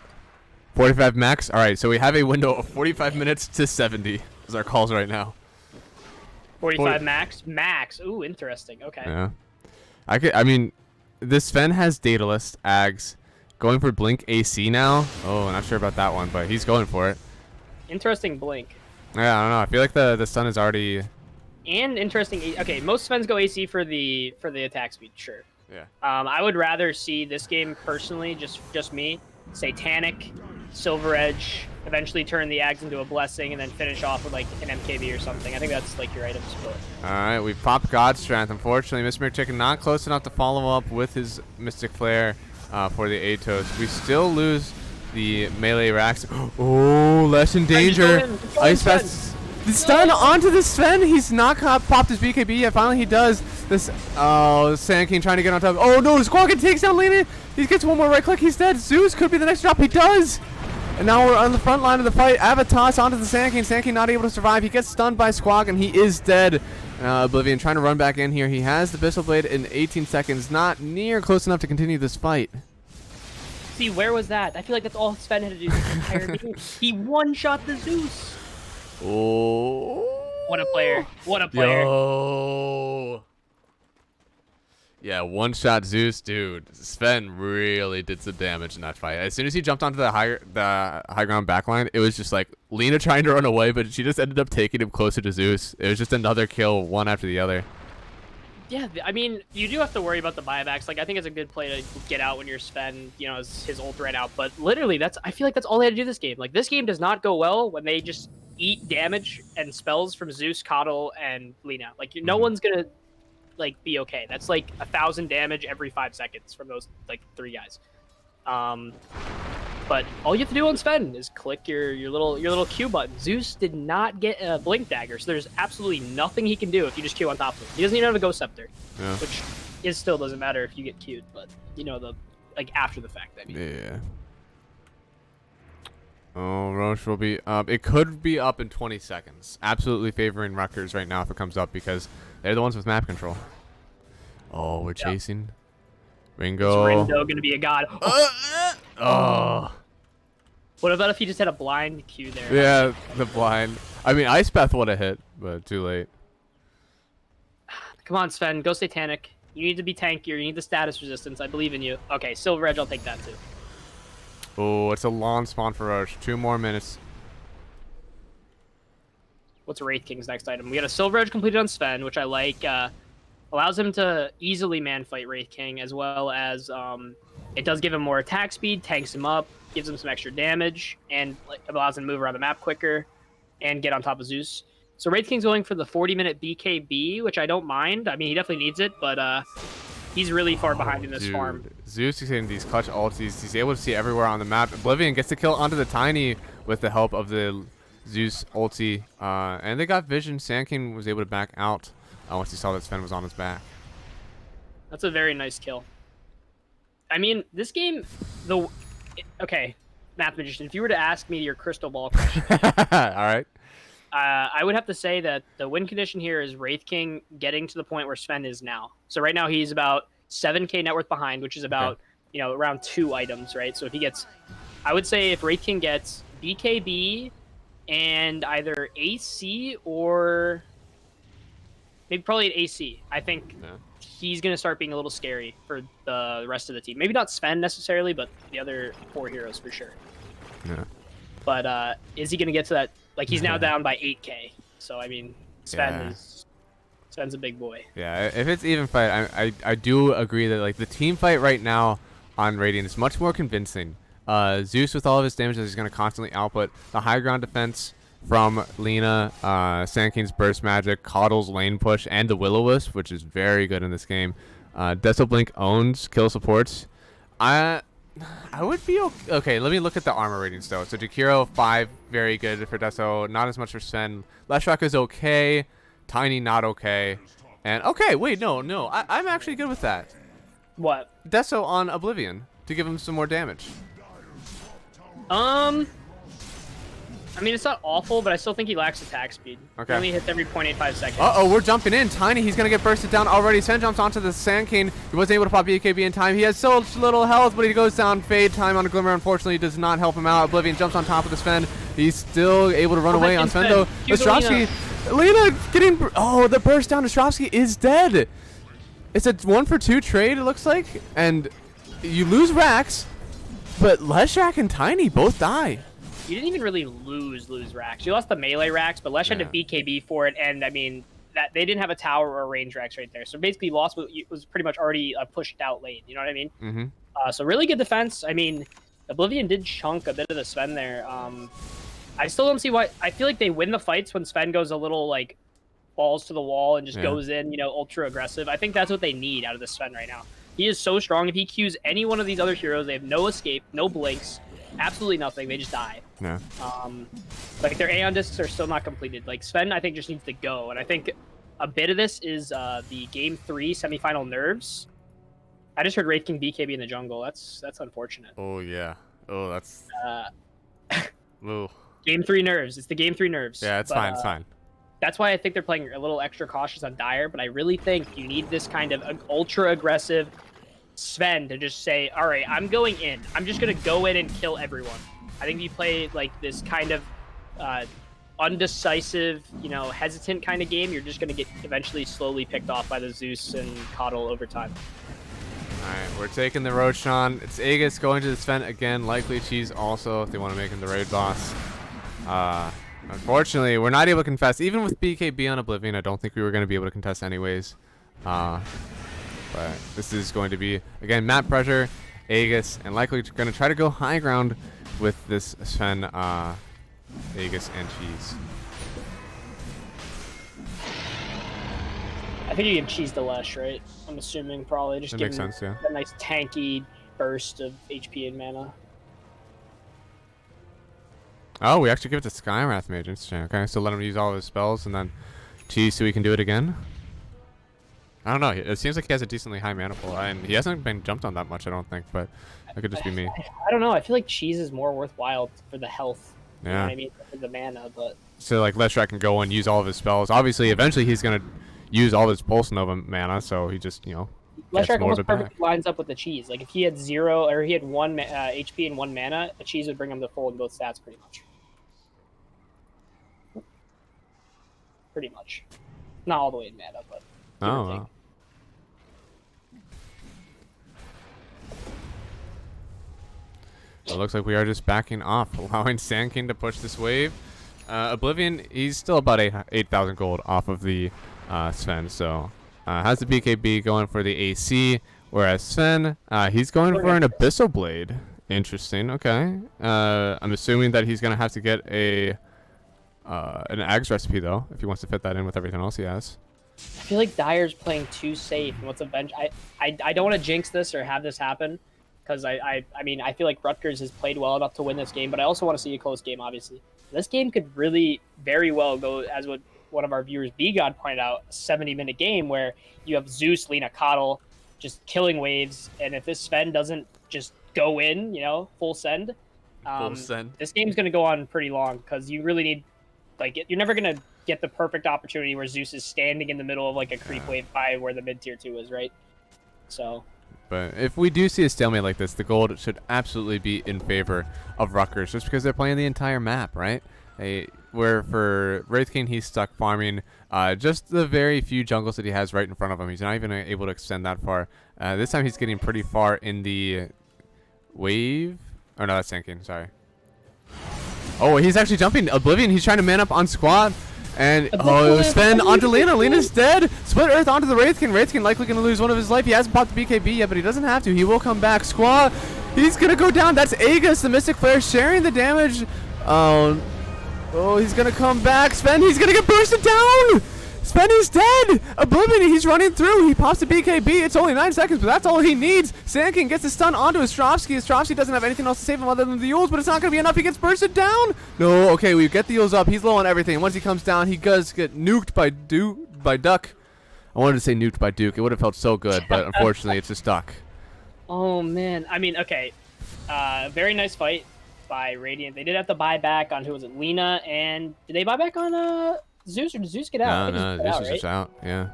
45 max? All right, so we have a window of 45 minutes to 70 is our calls right now. 45 max? Max. Ooh, interesting. Okay. Yeah. I mean, this Sven has Daedalus, Ags, going for Blink AC now. Oh, not sure about that one, but he's going for it. Interesting blink. Yeah, I don't know. I feel like the stun is already... And interesting... Okay, most Svens go AC for the attack speed, sure. Yeah. I would rather see this game, personally, just me, Satanic, Silver Edge, eventually turn the Ags into a Blessing, and then finish off with, like, an MKB or something. I think that's, like, your item split. All right, we popped God Strength. Unfortunately, Mr. Chicken not close enough to follow up with his Mystic Flare for the Atos. We still lose the melee racks. Oh, less in danger. Ice Fest. The stun onto the Sven. He's not popped his BKB yet. Finally, he does. This Sand King trying to get on top. Oh no, Squawkin takes down Lena. He gets one more right click. He's dead. Zeus could be the next drop. He does. And now we're on the front line of the fight. Avatos onto the Sand King. Sand King not able to survive. He gets stunned by Squawk and he is dead. Oblivion trying to run back in here. He has the Abyssal Blade in 18 seconds. Not near close enough to continue this fight. be, where was that? I feel like that's all Sven had to do this entire game. He one-shot the Zeus. Oh. What a player. What a player. Yo. Yeah, one-shot Zeus, dude. Sven really did some damage in that fight. As soon as he jumped onto the high ground backline, it was just like Lena trying to run away, but she just ended up taking him closer to Zeus. It was just another kill, one after the other. Yeah, I mean, you do have to worry about the buybacks. Like, I think it's a good play to get out when you're Sven, you know, his ult ran out. But literally, I feel like that's all they had to do this game. Like, this game does not go well when they just eat damage and spells from Zeus, Coddle, and Lena. Like, no one's gonna like be okay. That's like 1,000 damage every 5 seconds from those like 3 guys. But all you have to do on Sven is click your little Q button. Zeus did not get a blink dagger, so there's absolutely nothing he can do if you just Q on top of him. He doesn't even have a ghost scepter, which still doesn't matter if you get Q'd, but you know, the like after the fact. I mean. Yeah. Oh, Roche will be up. It could be up in 20 seconds. Absolutely favoring Rutgers right now if it comes up because they're the ones with map control. Oh, we're chasing. Ringo. Is Rindo gonna be a god? Oh. What about if he just had a blind Q there? Yeah, the blind. I mean, Ice Path would have hit, but too late. Come on, Sven. Go Satanic. You need to be tankier. You need the status resistance. I believe in you. Okay, Silver Edge. I'll take that too. Oh, it's a long spawn for Roche. 2 more minutes. What's Wraith King's next item? We got a Silver Edge completed on Sven, which I like. Allows him to easily man fight Wraith King, as well as it does give him more attack speed, tanks him up, gives him some extra damage, and allows him to move around the map quicker and get on top of Zeus. So Wraith King's going for the 40-minute BKB, which I don't mind. I mean, he definitely needs it, but he's really far behind in this farm. Zeus is hitting these clutch ults. He's able to see everywhere on the map. Oblivion gets the kill onto the Tiny with the help of the Zeus ulti. And they got vision. Sand King was able to back out once he saw that Sven was on his back. That's a very nice kill. I mean, this game, okay, Math Magician, if you were to ask me your crystal ball question. All right. I would have to say that the win condition here is Wraith King getting to the point where Sven is now. So right now he's about 7k net worth behind, which is about, you know, around 2 items, right? So if he gets, I would say if Wraith King gets BKB and either AC or maybe probably an AC, I think he's going to start being a little scary for the rest of the team. Maybe not Sven necessarily, but the other 4 heroes for sure. Yeah. But is he going to get to that? Like, he's now down by 8k. So, I mean, Sven's a big boy. Yeah, if it's even fight, I do agree that, like, the team fight right now on Radiant is much more convincing. Zeus, with all of his damage, is going to constantly output the high ground defense from Lena, Sand King's burst magic, Coddle's lane push, and the Will-O-Wisp, which is very good in this game. Deso Blink owns kill supports. I would be okay. Let me look at the armor ratings though. So Jakiro 5, very good for Deso. Not as much for Sven. Leshrac is okay. Tiny not okay. And okay, wait, no, I'm actually good with that. What? Deso on Oblivion to give him some more damage. I mean, it's not awful, but I still think he lacks attack speed. Okay. He only hits every 0.85 seconds. Uh-oh, we're jumping in. Tiny, he's going to get bursted down already. Sven jumps onto the Sand King. He wasn't able to pop BKB in time. He has so little health, but he goes down. Fade time on a Glimmer, unfortunately, does not help him out. Oblivion jumps on top of the Sven. He's still able to run away on Sven, though. Ostrovsky, Lena getting... Oh, the burst down to Ostrovsky is dead. It's a 1-for-2 trade, it looks like. And you lose Rax, but Leshrac and Tiny both die. You didn't even really lose Rax. You lost the melee Rax, but Lesh had to BKB for it, and I mean that they didn't have a tower or a range Rax right there. So basically, lost was pretty much already a pushed out lane. You know what I mean? Mm-hmm. So really good defense. I mean, Oblivion did chunk a bit of the Sven there. I still don't see why. I feel like they win the fights when Sven goes a little like balls to the wall and just goes in, you know, ultra aggressive. I think that's what they need out of the Sven right now. He is so strong. If he Qs any one of these other heroes, they have no escape, no blinks. Absolutely nothing. They just die. Yeah. Like their Aeon discs are still not completed. Like Sven, I think just needs to go, and I think a bit of this is the Game 3 semifinal nerves. I just heard Wraith King BKB in the jungle. That's unfortunate. Oh yeah. Oh, that's. Ooh. Game 3 nerves. It's the Game 3 nerves. Yeah, it's fine. It's fine. That's why I think they're playing a little extra cautious on Dire, but I really think you need this kind of ultra aggressive Sven to just say, all right, I'm going in. I'm just going to go in and kill everyone. I think if you play like this kind of undecisive, hesitant kind of game, you're just going to get eventually slowly picked off by the Zeus and Coddle over time. All right, we're taking the Roshan. It's Aegis going to the Sven again. Likely Cheese also if they want to make him the raid boss. Unfortunately, we're not able to contest. Even with BKB on Oblivion, I don't think we were going to be able to contest anyways. But this is going to be, again, map pressure, Aegis, and likely going to try to go high ground with this Sven, Aegis, and Cheese. I think you give Cheese to Lesh, right? I'm assuming probably just That give makes him sense, yeah. a nice tanky burst of HP and mana. Oh, we actually give it to Skywrath Mage. Interesting. Okay, so let him use all of his spells and then Cheese so he can do it again. I don't know. It seems like he has a decently high mana pool, and he hasn't been jumped on that much, I don't think, but that could just be me. I don't know. I feel like Cheese is more worthwhile for the health. You know Yeah. what I mean? For the mana, but So like Leshrac can go and use all of his spells. Obviously, eventually he's gonna use all of his Pulse Nova mana, so he just gets Leshrac more of almost it back. perfectly lines up with the Cheese. Like if he had 0 or he had 1 HP and 1 mana, the Cheese would bring him the full in both stats pretty much. Pretty much. Not all the way in mana, but give or Oh, take. wow. It looks like we are just backing off, allowing Sand King to push this wave. Oblivion, he's still about 8,000 gold off of the Sven, so has the BKB going for the AC, whereas Sven, he's going for an Abyssal Blade. Interesting, okay. I'm assuming that he's going to have to get an Ags recipe, though, if he wants to fit that in with everything else he has. I feel like Dyer's playing too safe. And what's a bench? I don't want to jinx this or have this happen, because I mean I feel like Rutgers has played well enough to win this game, but I also want to see a close game. Obviously, this game could really very well go as what one of our viewers, B-God, pointed out, a 70-minute game where you have Zeus, Lina, Coddle, just killing waves, and if this Sven doesn't just go in, full send, Full send. this game's gonna go on pretty long because you really need, you're never gonna get the perfect opportunity where Zeus is standing in the middle of like a creep wave by where the mid tier 2 is, right? So. But if we do see a stalemate like this, the gold should absolutely be in favor of Rutgers, just because they're playing the entire map, right? Where for Wraith King, he's stuck farming just the very few jungles that he has right in front of him. He's not even able to extend that far. This time he's getting pretty far in the wave. Oh, no, that's Sand King, sorry. Oh, he's actually jumping. Oblivion, he's trying to man up on Squad. And, Sven onto Lina. Lina's dead. Split Earth onto the Wraith King. Wraith King likely going to lose one of his life. He hasn't popped the BKB yet, but he doesn't have to. He will come back. Squad, he's going to go down. That's Aegis, the Mystic Flare, sharing the damage. Oh, he's going to come back. Sven, he's going to get bursted down. Sven is dead. Oblivion, he's running through. He pops the BKB. It's only 9 seconds, but that's all he needs. Sand King gets a stun onto Ostrovsky. Ostrovsky doesn't have anything else to save him other than the Yules, but it's not going to be enough. He gets bursted down. No, okay, we get the Yules up. He's low on everything. Once he comes down, he does get nuked by Duck. I wanted to say nuked by Duke. It would have felt so good, but unfortunately, it's just Duck. Oh, man. I mean, okay. Very nice fight by Radiant. They did have to buy back on, who was it, Lina, and did they buy back on Zeus, or did Zeus get out? No, Zeus was just out, yeah.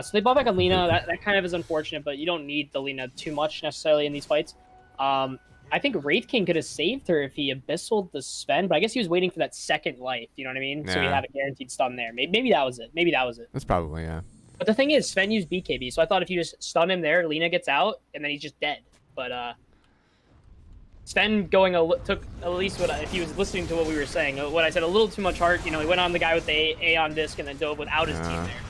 So they bought back on Lina. That kind of is unfortunate, but you don't need the Lina too much necessarily in these fights. I think Wraith King could have saved her if he abyssal the Sven, but I guess he was waiting for that second life, you know what I mean? So he had a guaranteed stun there. Maybe that was it. That's probably, yeah. But the thing is, Sven used BKB, so I thought if you just stun him there, Lina gets out, and then he's just dead. But Sven took at least if he was listening to what we were saying, what I said, a little too much heart. He went on the guy with the Aeon disc and then dove without his team there.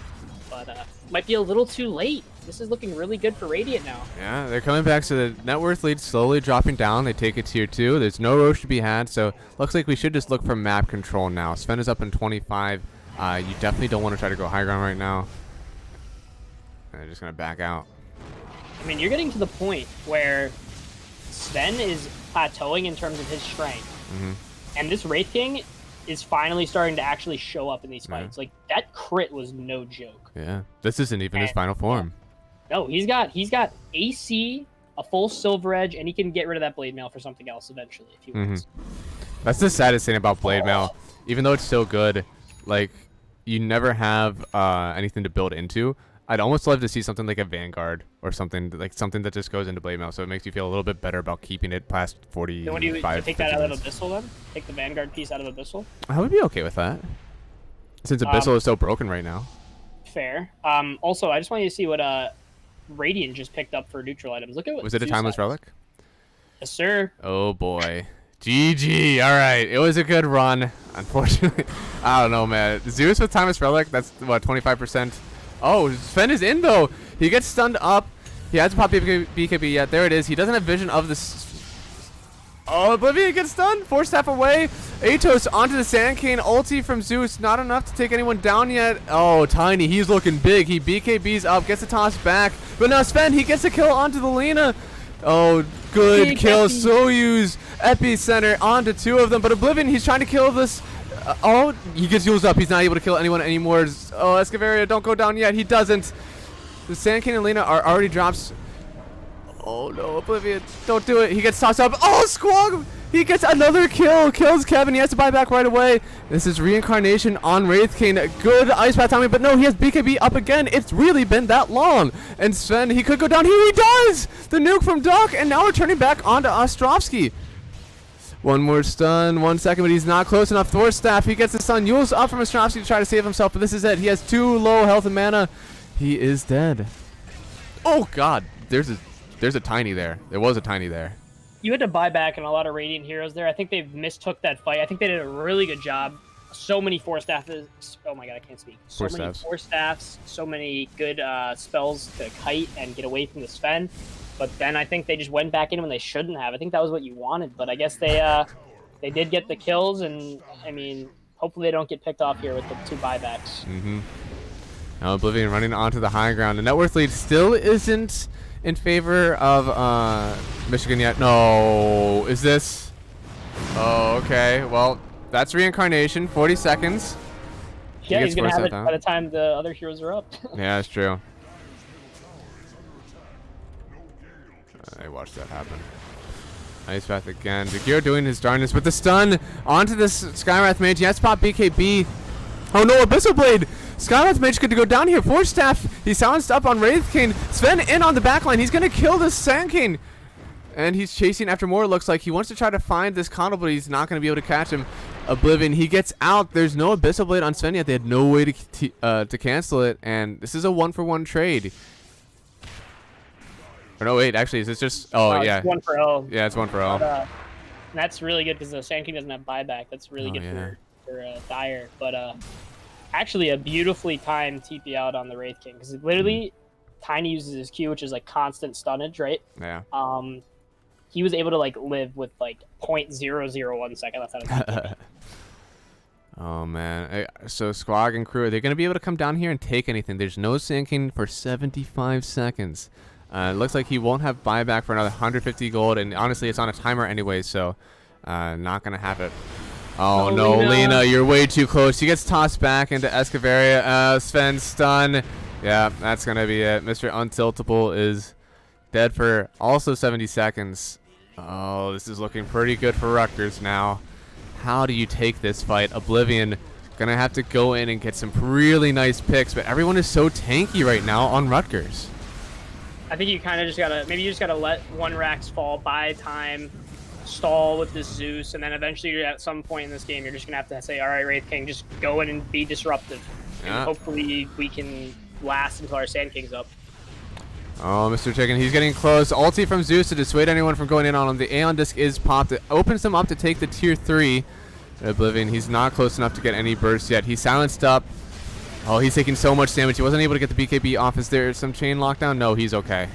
But might be a little too late. This is looking really good for Radiant now. Yeah, they're coming back, so the net worth lead slowly dropping down. They take it tier 2. There's no Roche to be had, so looks like we should just look for map control now. Sven is up in 25. You definitely don't want to try to go high ground right now. And they're just going to back out. I mean, you're getting to the point where Sven is plateauing in terms of his strength. And this Wraith King is finally starting to actually show up in these fights. Like, that crit was no joke. Yeah, this isn't even his final form. No, he's got AC, a full Silver Edge, and he can get rid of that Blade Mail for something else eventually if he wants. That's the saddest thing about Blade Mail. Even though it's so good, like, you never have anything to build into. I'd almost love to see something like a Vanguard or something that just goes into Blade Mail, so it makes you feel a little bit better about keeping it past 45. Then what do you take that 50 out of minutes. Abyssal then? Take the Vanguard piece out of Abyssal? I would be okay with that, since Abyssal is so broken right now. Fair. Also, I just want you to see what Radiant just picked up for neutral items. Look at what Was it a Zeus Timeless has. Relic? Yes, sir. Oh boy. GG. All right. It was a good run. Unfortunately, I don't know, man. Zeus with Timeless Relic, that's what, 25%. Oh, Sven is in though. He gets stunned up. He hasn't popped BKB yet. There it is. He doesn't have vision of this. Oh, Oblivion gets stunned. Force staff away. Atos onto the Sand King. Ulti from Zeus. Not enough to take anyone down yet. Oh, Tiny. He's looking big. He BKBs up. Gets the toss back. But now Sven, he gets a kill onto the Lina. Oh, good Big kill. Epi. Soyuz. Epicenter onto 2 of them. But Oblivion, he's trying to kill this. Oh, he gets used up. He's not able to kill anyone anymore. Oh, Escavaria, don't go down yet. He doesn't. The Sand King and Lina are already drops. Oh no, Oblivion, don't do it. He gets tossed up. Oh, Squawk! He gets another kill. Kills Kevin. He has to buy back right away. This is Reincarnation on Wraith King. Good Ice Path timing, but no, he has BKB up again. It's really been that long. And Sven, he could go down here. He does! The nuke from Duck, and now we're turning back onto Ostrovsky. One more stun, 1 second, but he's not close enough. Thor staff, he gets the stun. Yule's up from Ostrovsky to try to save himself, but this is it. He has 2 low health and mana. He is dead. Oh god, there's a Tiny there. There was a Tiny there. You had to buy back on a lot of Radiant heroes there. I think they mistook that fight. I think they did a really good job. So many Force staffs. Oh my god, I can't speak. So many Force staffs. So many good spells to kite and get away from the Sven. But then I think they just went back in when they shouldn't have. I think that was what you wanted. But I guess they did get the kills, and I mean, hopefully they don't get picked off here with the 2 buybacks. Mm-hmm. Now Oblivion running onto the high ground. The net worth lead still isn't in favor of Michigan yet. No, is this? Oh, okay. Well, that's Reincarnation. 40 seconds. Yeah, he's gonna have it down. by the time the other heroes are up. Yeah, that's true. I watched that happen. Ice Path again. Dagiro doing his darndest with the stun onto this Skywrath Mage. He has to pop BKB. Oh no, Abyssal Blade! Skywrath Mage good to go down here. Force Staff. He's silenced up on Wraith King. Sven in on the backline. He's gonna kill this Sand King. And he's chasing after more, it looks like. He wants to try to find this Condor, but he's not gonna be able to catch him. Oblivion, he gets out. There's no Abyssal Blade on Sven yet. They had no way to cancel it, and this is a 1-for-1 trade. Or no, wait, actually, is this just... Oh, yeah. It's 1 for L. Yeah, it's 1 for L. But, that's really good because the Sand King doesn't have buyback. That's really good yeah. for Dire. But actually, a beautifully timed TP out on the Wraith King because literally, Tiny uses his Q, which is like constant stunnage, right? Yeah. He was able to like live with like 0.001 second left out of TP. Oh, man. So, Squawk and crew, are they going to be able to come down here and take anything? There's no Sand King for 75 seconds. It looks like he won't have buyback for another 150 gold, and honestly, it's on a timer anyway, so not going to have it. Oh, no, Lina, you're way too close. She gets tossed back into Escavaria. Sven stun. Yeah, that's going to be it. Mr. Untiltable is dead for also 70 seconds. Oh, this is looking pretty good for Rutgers now. How do you take this fight? Oblivion going to have to go in and get some really nice picks, but everyone is so tanky right now on Rutgers. I think you kind of just gotta, maybe you just gotta let 1 Rax fall, buy time, stall with this Zeus, and then eventually at some point in this game, you're just gonna have to say, all right, Wraith King, just go in and be disruptive. And hopefully we can last until our Sand King's up. Oh, Mr. Chicken, he's getting close. Ulti from Zeus to dissuade anyone from going in on him. The Aeon Disc is popped. It opens him up to take the tier 3. Oblivion, he's not close enough to get any burst yet. He's silenced up. Oh, he's taking so much damage. He wasn't able to get the BKB off. Is there some chain lockdown? No, he's okay.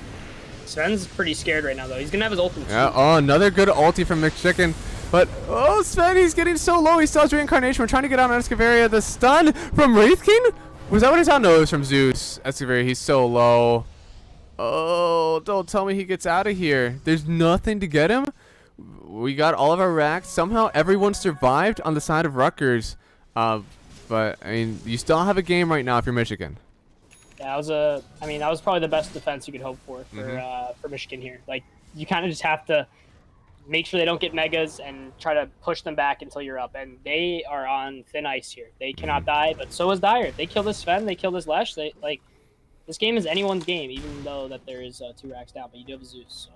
Sven's pretty scared right now, though. He's going to have his ultimate. Yeah. Oh, another good ulti from McChicken. But, oh, Sven, he's getting so low. He still has Reincarnation. We're trying to get out on Escavaria. The stun from Wraith King? Was that what he saw? No, it was from Zeus. Escavaria, he's so low. Oh, don't tell me he gets out of here. There's nothing to get him. We got all of our racks. Somehow everyone survived on the side of Rutgers. But, I mean, you still have a game right now if you're Michigan. Yeah, that was probably the best defense you could hope for Michigan here. Like, you kind of just have to make sure they don't get megas and try to push them back until you're up. And they are on thin ice here. They cannot die, but so is Dire. They kill this Sven, they kill this Lesh. This game is anyone's game, even though that there is 2 racks down, but you do have a Zeus.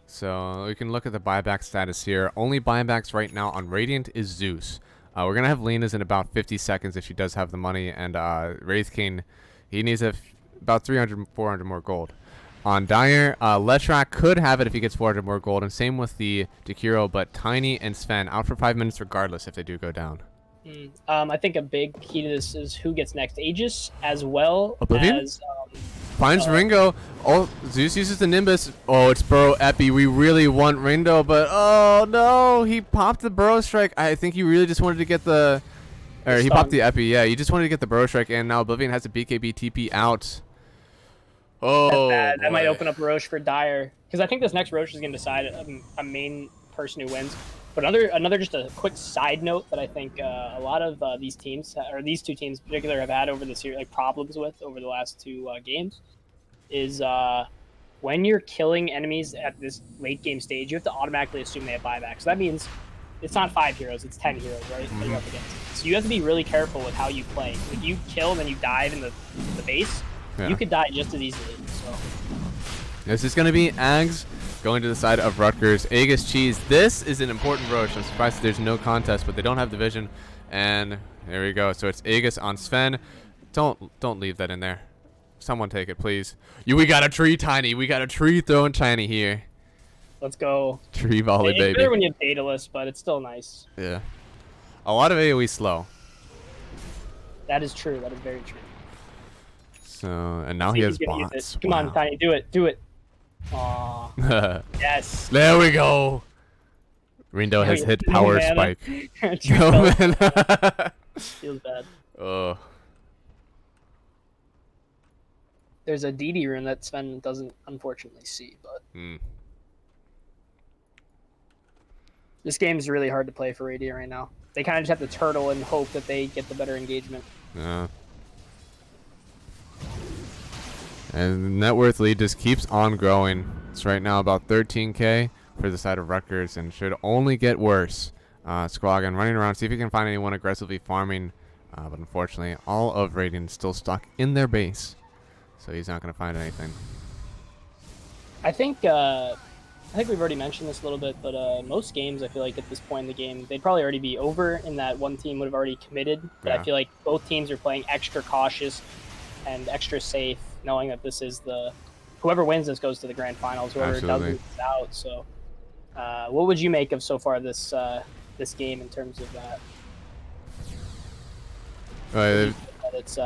So we can look at the buyback status here. Only buybacks right now on Radiant is Zeus. We're going to have Lena's in about 50 seconds if she does have the money. And Wraith King, he needs about 300, 400 more gold. On Dire, Letrak could have it if he gets 400 more gold. And same with the Jakiro, but Tiny and Sven out for 5 minutes regardless if they do go down. I think a big key to this is who gets next. Aegis as well Oblivion? as... Finds Ringo. Oh, Zeus uses the Nimbus. Oh, it's Burrow Epi. We really want Ringo, but oh no, he popped the Burrow Strike. I think he really just wanted to get the... Or he popped the Epi, yeah. He just wanted to get the Burrow Strike, and now Oblivion has a BKB TP out. Oh, that might open up Roche for Dire. Because I think this next Roche is going to decide a main person who wins. But another just a quick side note that I think a lot of these teams, or these 2 teams in particular, have had over this year, like problems with over the last 2 games, is when you're killing enemies at this late game stage, you have to automatically assume they have buyback. So that means it's not 5 heroes, it's 10 heroes, right? That you're up against. So you have to be really careful with how you play. If you kill and then you dive in the base, you could die just as easily. So this is going to be Ags going to the side of Rutgers. Aegis Cheese. This is an important Roche. I'm surprised that there's no contest, but they don't have the vision. And there we go. So it's Aegis on Sven. Don't leave that in there. Someone take it, please. We got a tree, Tiny. We got a tree throwing Tiny here. Let's go. Tree volley, baby. It's better when you have Daedalus, but it's still nice. Yeah. A lot of AoE slow. That is true. That is very true. So, and now he has bots. Come on, Tiny. Do it. Do it. Aww. Yes. There we go. Rindo has hit power spike. No, man. Feels bad. Oh. There's a DD rune that Sven doesn't unfortunately see, but this game is really hard to play for Radiant right now. They kind of just have to turtle and hope that they get the better engagement. Yeah. And the net worth lead just keeps on growing. It's right now about 13k for the side of Rutgers and should only get worse. Squagan running around, see if he can find anyone aggressively farming. But unfortunately, all of Radiant is still stuck in their base. So he's not going to find anything. I think we've already mentioned this a little bit, but most games, I feel like at this point in the game, they'd probably already be over in that one team would have already committed. But I feel like both teams are playing extra cautious and extra safe, knowing that this is whoever wins this goes to the grand finals. Whoever doesn't is out. So, what would you make of so far this game in terms of that? It's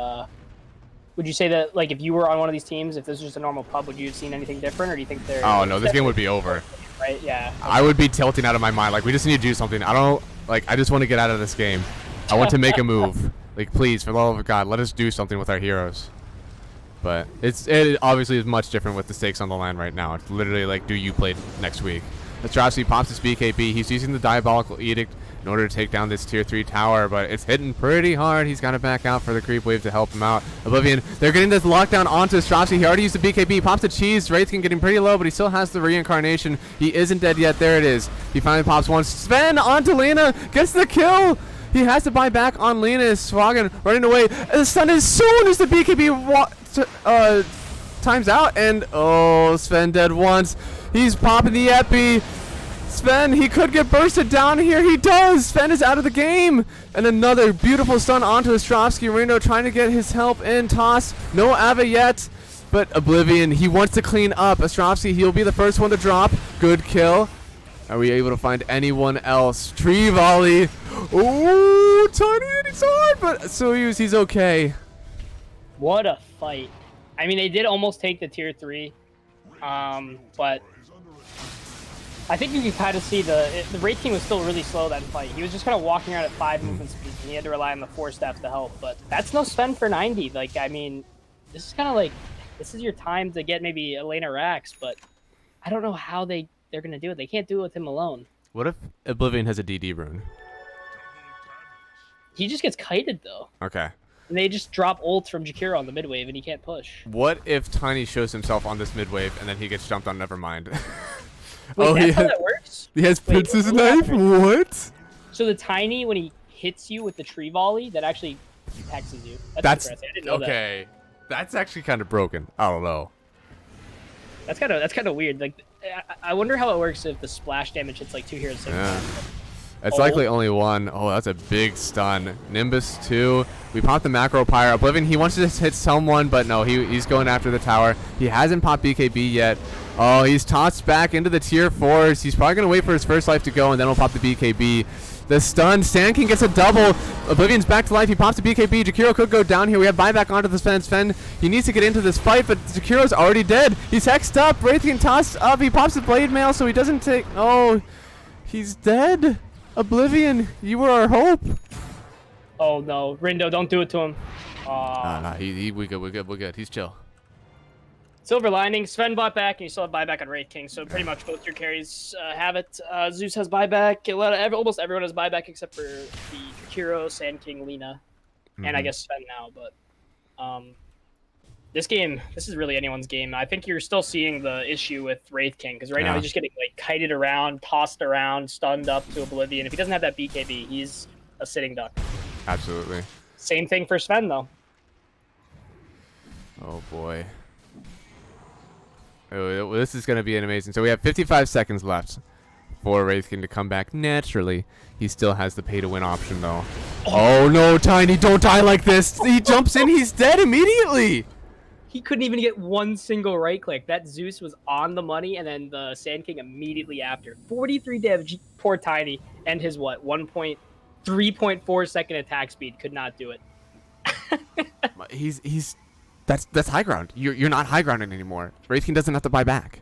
would you say that, like, if you were on one of these teams, if this was just a normal pub, would you have seen anything different, or do you think they're... Oh, no, this game would be over. Right, yeah. Okay. I would be tilting out of my mind. Like, we just need to do something. I just want to get out of this game. I want to make a move. Like, please, for the love of God, let us do something with our heroes. But it obviously is much different with the stakes on the line right now. It's literally like, do you play next week? Atrocity pops his BKB. He's using the Diabolical Edict in order to take down this tier 3 tower, but it's hitting pretty hard. He's got to back out for the creep wave to help him out. Oblivion, they're getting this lockdown onto Atrocity. He already used the BKB. Pops the cheese. Wraithkin getting pretty low, but he still has the reincarnation. He isn't dead yet. There it is. He finally pops one. Sven onto Lena. Gets the kill. He has to buy back on Lena. Swagan running away. The stun as soon as the BKB times out, and oh, Sven dead once. He's popping the epi. Sven, he could get bursted down here. He does. Sven is out of the game. And another beautiful stun onto Ostrovsky. Reno trying to get his help in. Toss. No Ava yet. But Oblivion, he wants to clean up. Ostrovsky, he'll be the first one to drop. Good kill. Are we able to find anyone else? Tree volley. Oh, Tiny, it's hard, but Soyuz, he's okay. What a fight. I mean, they did almost take the tier 3, but I think you can kind of see the Wraith King was still really slow that fight. He was just kind of walking around at 5 movement speed, and he had to rely on the 4 staff to help. But that's no Sven for 90. Like, I mean, this is kind of like, this is your time to get maybe Elena Rax, but I don't know how they're going to do it. They can't do it with him alone. What if Oblivion has a DD rune? He just gets kited, though. Okay. And they just drop ults from Jakiro on the mid wave, and he can't push. What if Tiny shows himself on this mid wave, and then he gets jumped on? Nevermind. Wait, that's how that works? He has Princess Knife? What? So the Tiny, when he hits you with the tree volley, that actually hexes you. That's interesting. I didn't know okay. That's actually kind of broken. I don't know. That's kind of weird. Like, I wonder how it works if the splash damage hits like 2 heroes at the same Yeah. time. It's likely only one. Oh, that's a big stun. Nimbus 2. We popped the macro pyre. Oblivion, he wants to hit someone, but no, he's going after the tower. He hasn't popped BKB yet. Oh, he's tossed back into the tier 4s. He's probably going to wait for his first life to go, and then we'll pop the BKB. The stun. Sand King gets a double. Oblivion's back to life. He pops the BKB. Jakiro could go down here. We have buyback onto the Sven. He needs to get into this fight, but Jakiro's already dead. He's hexed up. Wraithian tossed up. He pops the blade mail, so he doesn't take... Oh, he's dead. Oblivion, you were our hope. Oh no, Rindo, don't do it to him. Nah, we good. He's chill. Silver lining, Sven bought back, and you still have buyback on Wraith King, so pretty much both your carries have it. Zeus has buyback. Almost everyone has buyback except for the Jakiro, Sand King, Lina, and I guess Sven now. But this game, this is really anyone's game. I think you're still seeing the issue with Wraith King, because right now he's just getting like kited around, tossed around, stunned up to oblivion. If he doesn't have that BKB, he's a sitting duck. Absolutely. Same thing for Sven, though. Oh, boy. Oh, this is going to be an amazing... So we have 55 seconds left for Wraithkin to come back naturally. He still has the pay-to-win option, though. Oh, no, Tiny, don't die like this. He jumps in, he's dead immediately. He couldn't even get one single right click. That Zeus was on the money, and then the Sand King immediately after. 43 damage, poor Tiny, and his, what, 3.4 second attack speed could not do it. That's high ground. You're not high grounding anymore. Wraithkin doesn't have to buy back.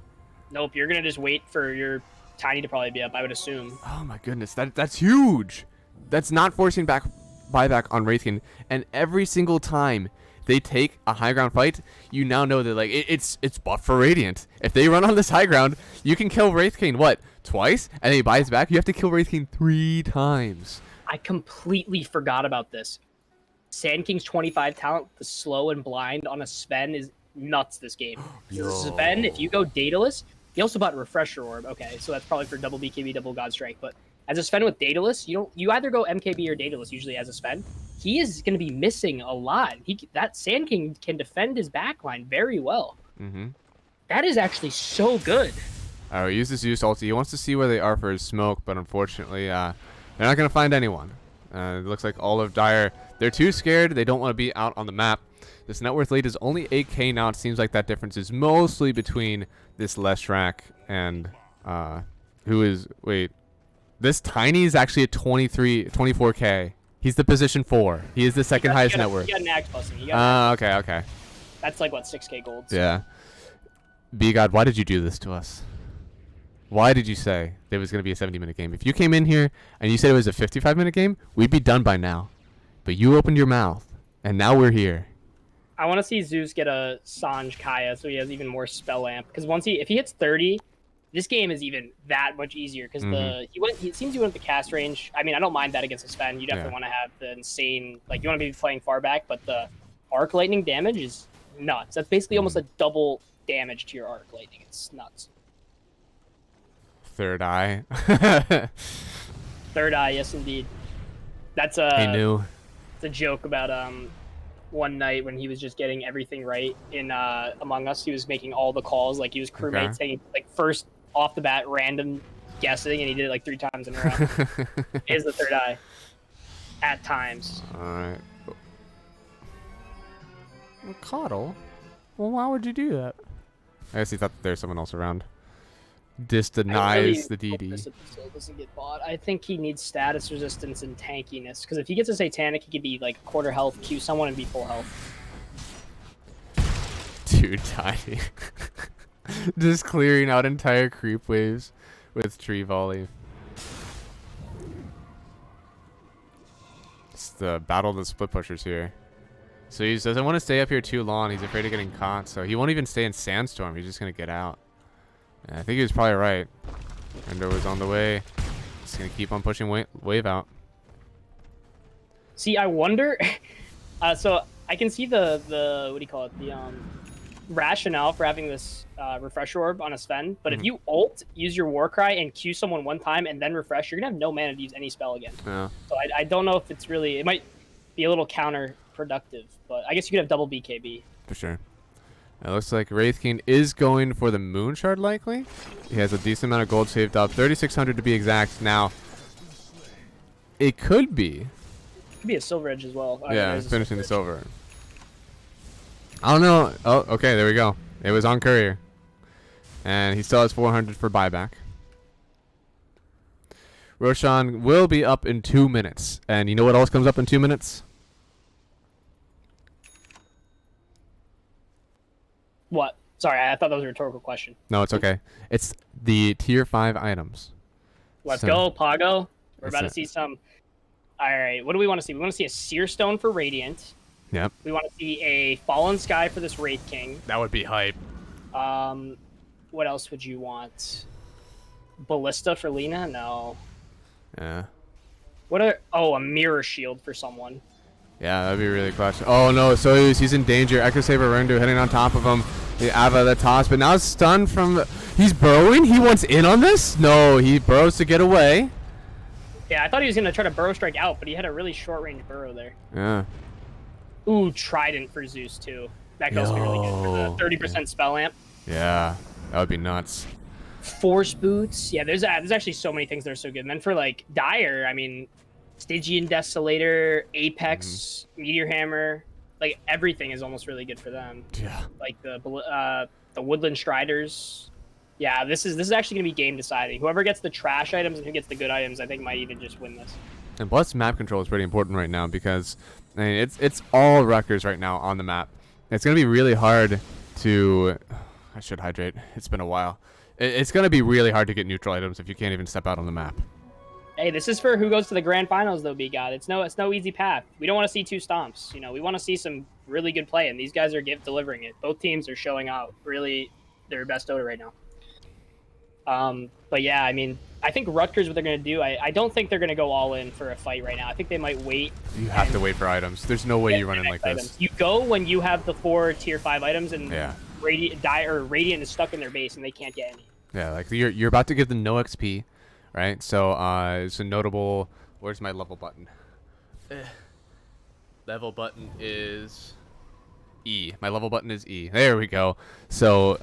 Nope, you're going to just wait for your Tiny to probably be up, I would assume. Oh, my goodness. That's huge. That's not forcing buyback on Wraithkin. And every single time they take a high ground fight, you now know that like it's buff for Radiant. If they run on this high ground, you can kill Wraithkin, what, twice? And then he buys back? You have to kill Wraithkin 3 times. I completely forgot about this. Sand King's 25 talent, the slow and blind on a Sven is nuts this game. Sven, if you go Daedalus, he also bought Refresher Orb. Okay, so that's probably for double BKB, double God Strike. But as a Sven with Daedalus, you either go MKB or Daedalus usually as a Sven. He is going to be missing a lot. That Sand King can defend his backline very well. That is actually so good. He uses Zeus ulti. He wants to see where they are for his smoke, but unfortunately, they're not going to find anyone. It looks like all of Dire, they're too scared. They don't want to be out on the map. This net worth lead is only 8k now. It seems like that difference is mostly between this Leshrac and this Tiny is actually at 24k. He's the position 4. He is the second highest net worth. He got an axe busting. Okay. That's like, what, 6k gold? So. Yeah. B-God, why did you do this to us? Why did you say there was going to be a 70-minute game? If you came in here and you said it was a 55-minute game, we'd be done by now. But you opened your mouth, and now we're here. I want to see Zeus get a Sanj Kaya so he has even more spell amp. Because if he hits 30, this game is even that much easier. Because it seems he went the cast range. I mean, I don't mind that against a Sven. You definitely want to have the insane, like you want to be playing far back, but the arc lightning damage is nuts. That's basically almost a double damage to your arc lightning. It's nuts. Third eye. Third eye, yes indeed. That's He knew. It's a joke about one night when he was just getting everything right in Among Us. He was making all the calls, like he was crewmate saying like first off the bat random guessing, and he did it like 3 times in a row. Is the third eye at times. All right. Well, Coddle? Well, why would you do that? I guess he thought that there's someone else around. This denies the DD. This episode doesn't get bought. I think he needs status resistance and tankiness, because if he gets a Satanic, he could be like quarter health, Q someone, and be full health. Dude, Tiny. Just clearing out entire creep waves with tree volley. It's the battle of the split pushers here. So he doesn't want to stay up here too long. He's afraid of getting caught, so he won't even stay in Sandstorm. He's just going to get out. And I think he was probably right. Endo was on the way. Just going to keep on pushing wave out. See, I wonder... so I can see the what do you call it? The rationale for having this refresher orb on a Sven. But if you ult, use your war cry, and Q someone one time, and then refresh, you're going to have no mana to use any spell again. Yeah. So I don't know if it's really... It might be a little counter productive. But I guess you could have double BKB. For sure. It looks like Wraith King is going for the Moon Shard likely. He has a decent amount of gold saved up, 3,600 to be exact. Now, it could be. Could be a Silver Edge as well. Yeah, finishing the silver. I don't know. Oh, okay, there we go. It was on Courier. And he still has 400 for buyback. Roshan will be up in 2 minutes. And you know what else comes up in 2 minutes? What? Sorry, I thought that was a rhetorical question. No, it's okay. It's the tier 5 items. Let's So- go, Pago. We're about to That's see some. All right, what do we want to see? We want to see a Seer Stone for Radiant. Yep. We want to see a Fallen Sky for this Wraith King. That would be hype. What else would you want? Ballista for Lina? No. Yeah. What are? Oh, a Mirror Shield for someone. Yeah, that'd be really clutch. Oh no, Soyuz, he's in danger. Echo Saber Rendu heading on top of him. The Ava, the toss, but now stunned from. He's burrowing? He wants in on this? No, he burrows to get away. Yeah, I thought he was going to try to burrow strike out, but he had a really short range burrow there. Yeah. Ooh, Trident for Zeus, too. That could also be really good for the 30% spell amp. Yeah, that would be nuts. Force Boots. Yeah, there's actually so many things that are so good. And then for, like, Dire, I mean, Stygian Desolator, Apex, Meteor Hammer. Like, everything is almost really good for them. Yeah. Like, the Woodland Striders. Yeah, this is actually going to be game deciding. Whoever gets the trash items and who gets the good items, I think might even just win this. And plus, map control is pretty important right now because I mean, it's all Rutgers right now on the map. It's going to be really hard to... I should hydrate. It's been a while. It's going to be really hard to get neutral items if you can't even step out on the map. Hey, this is for who goes to the grand finals, though, B-God. It's no easy path. We don't want to see two stomps. You know, we want to see some really good play, and these guys are delivering it. Both teams are showing out really their best Dota right now. But yeah, I mean, I think Rutgers, what they're going to do, I don't think they're going to go all in for a fight right now. I think they might wait. You have to wait for items. There's no way you run in like items. this. You go when you have the 4 tier 5 items, and Yeah. Radiant is stuck in their base, and they can't get any. Yeah, like you're about to give them no XP, right? So it's a notable. Where's my level button? Level button is E. My level button is E. There we go. So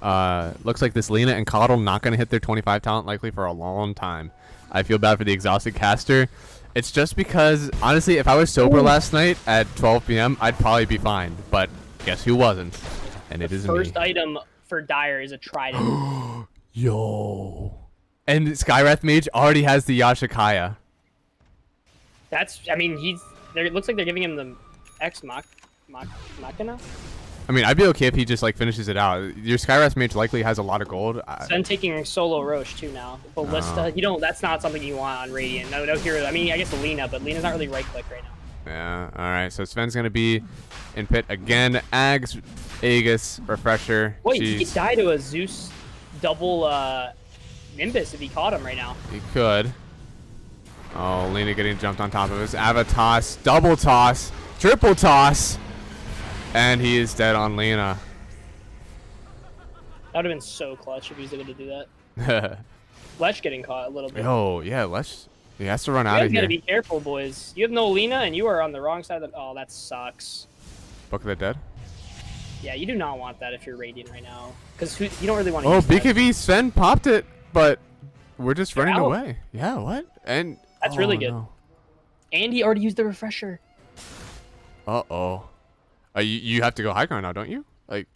looks like this Lina and Coddle not gonna hit their 25 talent likely for a long time. I feel bad for the exhausted caster. It's just because honestly, if I was sober last night at 12 p.m., I'd probably be fine. But guess who wasn't? And it is me. First item for Dire is a Trident. Yo. And Skywrath Mage already has the Yashikaya. I mean, it looks like they're giving him the Ex Machina. I mean, I'd be okay if he just like finishes it out. Your Skywrath Mage likely has a lot of gold. Then taking solo Roche too now. Ballista, that's not something you want on Radiant. No hero. I mean, I guess Lina, but Lina's not really right click right now. Yeah, alright, so Sven's gonna be in pit again. Ags, Aegis, Refresher. Wait, he could die to a Zeus double Nimbus if he caught him right now. He could. Oh, Lina getting jumped on top of his Ava toss, double toss, triple toss, and he is dead on Lina. That would have been so clutch if he was able to do that. Lech getting caught a little bit. Oh, yeah, he has to run out of You here. gotta be careful, boys. You have no Lina, and you are on the wrong side of the... Oh, that sucks. Book of the Dead? Yeah, you do not want that if you're Radiant right now. Because you don't really want to Oh, use that. BKB, Sven popped it, but we're just running out. away. Yeah, what? And That's really good. No. And he already used the Refresher. Uh-oh. You have to go high ground now, don't you? Like,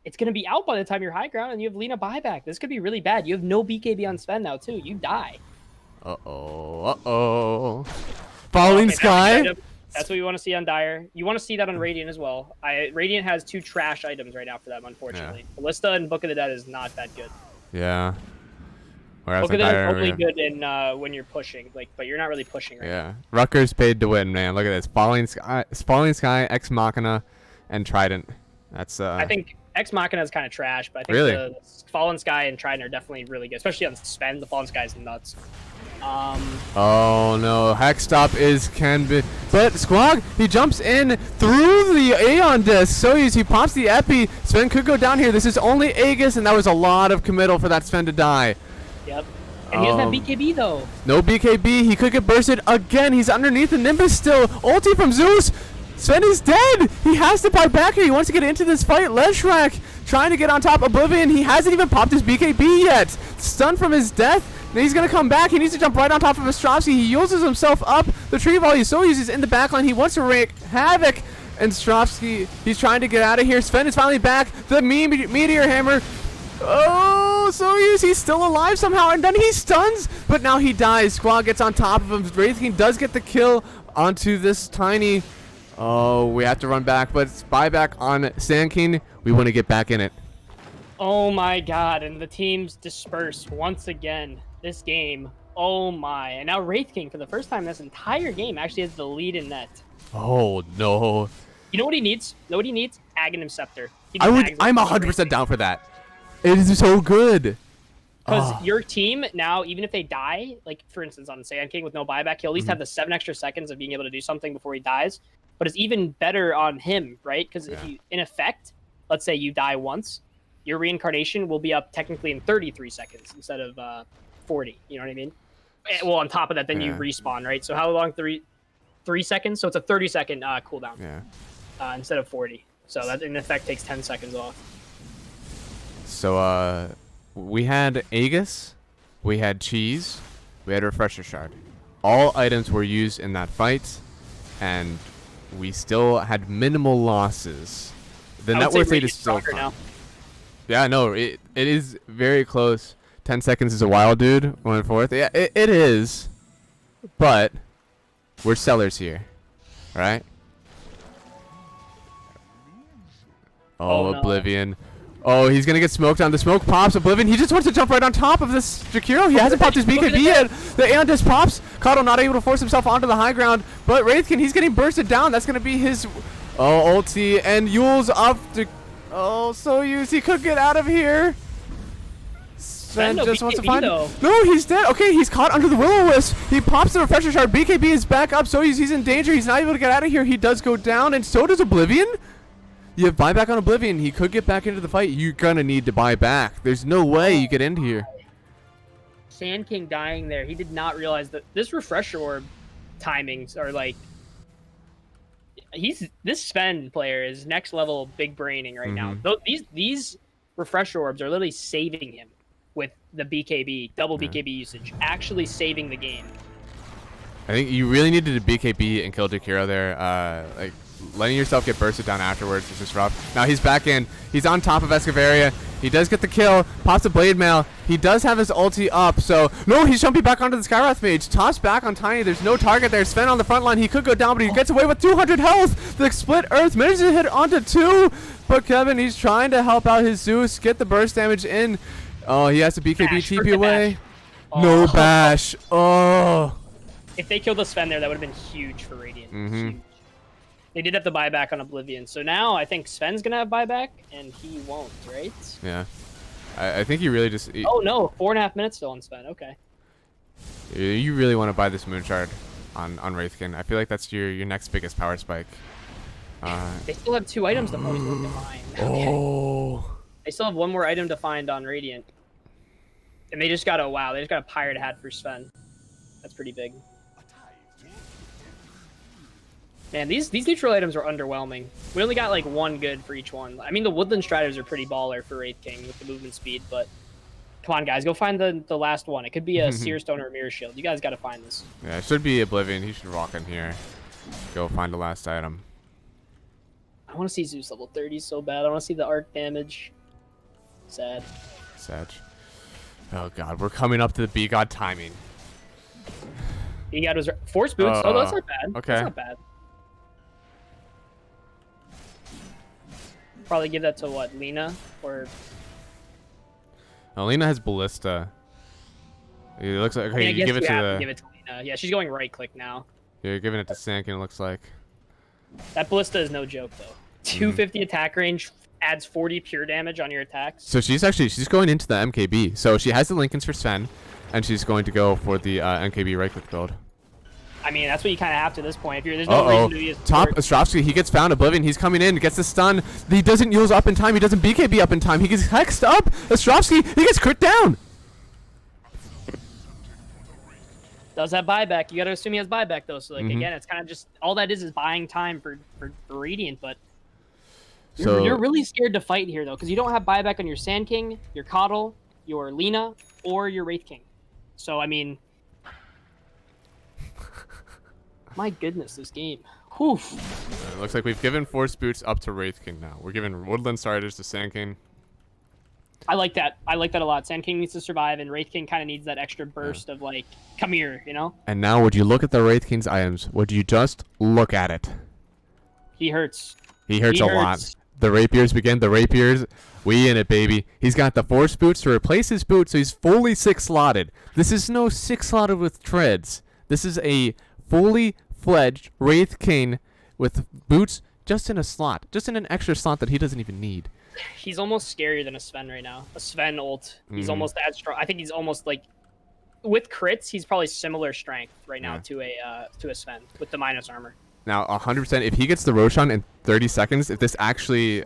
It's going to be out by the time you're high ground, and you have Lina buyback. This could be really bad. You have no BKB on Sven now, too. You die. uh-oh. Falling Okay, Sky? That's what you want to see on Dire. You want to see that on Radiant as well. Radiant has 2 trash items right now for them, unfortunately. Yeah. Ballista and Book of the Dead is not that good. Yeah. Whereas Book of the like Dead is only Dire, good in when you're pushing, but you're not really pushing right now. yeah. Rutgers paid to win, man. Look at this. Falling Sky, Ex Machina, and Trident. That's I think Ex Machina is kind of trash, but I think Really? the Fallen Sky and Trident are definitely really good, especially on Sven. The Fallen Sky is nuts. Oh no, Hextop can be, but Squawk, he jumps in through the Aeon disc. Soyuz, he pops the Epi. Sven could go down here. This is only Aegis, and that was a lot of committal for that Sven to die. Yep. And he doesn't have BKB though. No BKB. He could get bursted again. He's underneath the Nimbus still. Ulti from Zeus. Sven is dead. He has to buy back here. He wants to get into this fight. Leshrac trying to get on top. Oblivion, he hasn't even popped his BKB yet. Stunned from his death. Then he's going to come back. He needs to jump right on top of Ostrovsky. He uses himself up. The tree volley so uses in the backline. He wants to wreak havoc. And Ostrovsky, he's trying to get out of here. Sven is finally back. The meteor hammer. Oh, Soyuz, he's still alive somehow. And then he stuns. But now he dies. Squad gets on top of him. Wraith King does get the kill onto this tiny... Oh, we have to run back, but it's buyback on Sand King. We want to get back in it. Oh my god, and the teams disperse once again this game. Oh my. And now Wraith King, for the first time this entire game, actually has the lead in net. Oh, no. You know what he needs? Know what he needs? Aghanim Scepter. I'm 100% down for that. It is so good. Because your team now, even if they die, like for instance on Sand King with no buyback, he'll at least have the 7 extra seconds of being able to do something before he dies. But it's even better on him, right? Because if you, in effect, let's say you die once, your reincarnation will be up technically in 33 seconds instead of 40. You know what I mean? Well, on top of that, then you respawn, right? So how long? 3 seconds? So it's a 30-second cooldown. Yeah. Instead of 40. So that in effect takes 10 seconds off. So we had Aegis, we had Cheese, we had Refresher Shard. All items were used in that fight, and we still had minimal losses. The net worth rate is still now. Yeah, no, it is very close. 10 seconds is a while, dude. 1 and 4th. Yeah, it is. But we're sellers here, right? Oh, no. Oblivion. Oh, he's gonna get smoked on. The smoke pops. Oblivion, he just wants to jump right on top of this Jakiro. He hasn't popped his BKB yet. The Aeon Disc pops. Kato not able to force himself onto the high ground. But Wraithkin, he's getting bursted down. That's gonna be his ulti. And Yule's up to... Oh, Soyuz, he could get out of here. Sven just wants to find him. No, he's dead. Okay, he's caught under the Will-O-Wisp. He pops the Refresher Shard. BKB is back up. Soyuz, he's in danger. He's not able to get out of here. He does go down, and so does Oblivion. You have buyback on Oblivion. He could get back into the fight. You're gonna need to buy back. There's no way you get into here. Sand King dying there. He did not realize that this Refresher Orb timings are like... This Sven player is next level big braining right now. These Refresher Orbs are literally saving him with the BKB, double BKB usage. Actually saving the game. I think you really needed a BKB and kill Jakiro there. Like, letting yourself get bursted down afterwards is just rough. Now he's back in. He's on top of Escavaria. He does get the kill. Pops a Blade Mail. He does have his ulti up. So, no, he's jumping back onto the Skywrath Mage. Tossed back on Tiny. There's no target there. Sven on the front line. He could go down, but he gets away with 200 health. The Split Earth manages to hit onto 2. But Kevin, he's trying to help out his Zeus. Get the burst damage in. Oh, he has to BKB TP away. No bash. Oh. If they killed the Sven there, that would have been huge for Radiant. Huge. They did have the buyback on Oblivion. So now I think Sven's going to have buyback, and he won't, right? Yeah. I think you really just... Oh, no. 4.5 minutes still on Sven. Okay. You really want to buy this Moon Shard on Wraithkin. I feel like that's your next biggest power spike. They still have 2 items to find. Oh. They still have 1 more item to find on Radiant. And they just got a... Wow, they just got a Pirate Hat for Sven. That's pretty big. Man, these neutral items are underwhelming. We only got like 1 good for each one. I mean, the Woodland Striders are pretty baller for Wraith King with the movement speed, but come on, guys, go find the last one. It could be a Seer Stone or a Mirror Shield. You guys got to find this. Yeah, it should be Oblivion. He should walk in here. Go find the last item. I want to see Zeus level 30 so bad. I want to see the arc damage. Sad. Oh, God. We're coming up to the B-God timing. B-God was... Force Boots. Oh, that's not bad. Okay. That's not bad. Probably give that to what, Lena or Lena has Ballista. It looks like okay. You give it to Lena. Yeah, she's going right click now. You're giving it to Sankin. It looks like that Ballista is no joke though. 250 attack range adds 40 pure damage on your attacks. So she's going into the MKB. So she has the Lincolns for Sven, and she's going to go for the MKB right click build. I mean, that's what you kind of have to this point. If you're, there's no reason to use top Ostrovsky. He gets found. Oblivion. He's coming in. Gets the stun. He doesn't use up in time. He doesn't BKB up in time. He gets hexed up. Ostrovsky. He gets crit down. Does have buyback. You got to assume he has buyback though. So like Mhm. again, it's kind of just all that is buying time for Radiant. But So you're really scared to fight here though, because you don't have buyback on your Sand King, your Coddle, your Lina, or your Wraith King. So I mean, my goodness, this game. Whew. it looks like we've given Force Boots up to Wraith King now. We're giving Woodland Starters to Sand King. I like that. I like that a lot. Sand King needs to survive, and Wraith King kind of needs that extra burst of like, come here, you know? And now, would you look at the Wraith King's items? Would you just look at it? He hurts. He hurts a lot. hurts. The rapiers begin. The rapiers, we in it, baby. He's got the Force Boots to replace his boots, so he's fully 6-slotted. This is no 6-slotted with treads. This is a fully fledged Wraith King with boots just in a slot, just in an extra slot that he doesn't even need. He's almost scarier than a Sven right now. A Sven ult. He's Mhm. almost as strong. I think he's almost like, with crits, he's probably similar strength right now Yeah. to a Sven with the minus armor. Now, 100%, if he gets the Roshan in 30 seconds, if this actually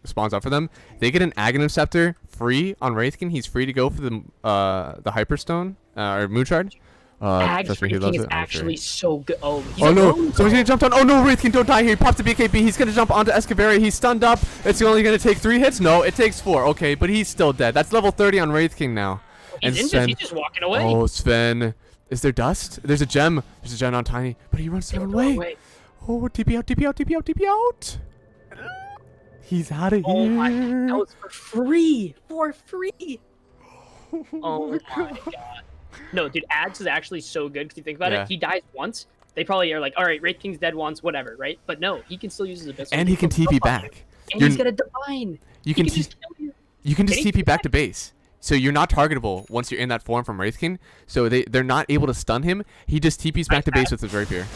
spawns up for them, they get an Aghanim Scepter free on Wraith King. He's free to go for the Hyperstone or Moonshard. Ags Trust me, he Wraith loves King is it. I'm actually sure. so good. Oh, he's Oh no! alone, Someone's though. gonna jump on. Oh no! Wraith King, don't die here. He pops the BKB. He's gonna jump onto Escaveri. He's stunned up. It's only gonna take 3 hits. No, it takes 4. Okay, but he's still dead. That's level 30 on Wraith King now. He's just walking away. Oh, Sven. Is there dust? There's a gem. There's a gem on Tiny, but he runs the wrong way. Oh, TP out, TP out, TP out, TP out. He's out of Oh here. my, that was for free. For free. Oh my god. No, dude, Ads is actually so good because you think about Yeah. it. He dies once. They probably are like, all right, Wraith King's dead once, whatever, right? But no, he can still use his abyss. And he can TP back. And You're- he's got a divine. You can just kill you. You can just Can he TP back to base. So you're not targetable once you're in that form from Wraith King. So they're not able to stun him. He just TPs back to base with his rapier.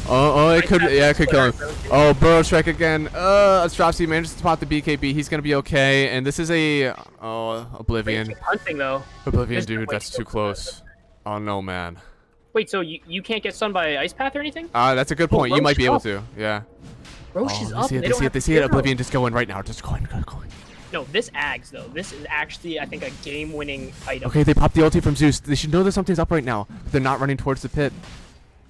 Oh, it could kill him. Oh, Burrow Strike again. Astropsy manages to pop the BKB. He's gonna be okay. And this is a Oblivion. Hunting though. Oblivion, There's no dude, way that's to too go close. Oh no, man. Wait, so you can't get stunned by Ice Path or anything? That's a good point. You Roche might be able up. to. Yeah. Roche is They up. see it. They They don't see it. have They to see it. go. Oblivion, just going right now. Just going. No, this Ags though. This is actually, I think, a game-winning item. Okay, they popped the ulti from Zeus. They should know that something's up right now. But they're not running towards the pit.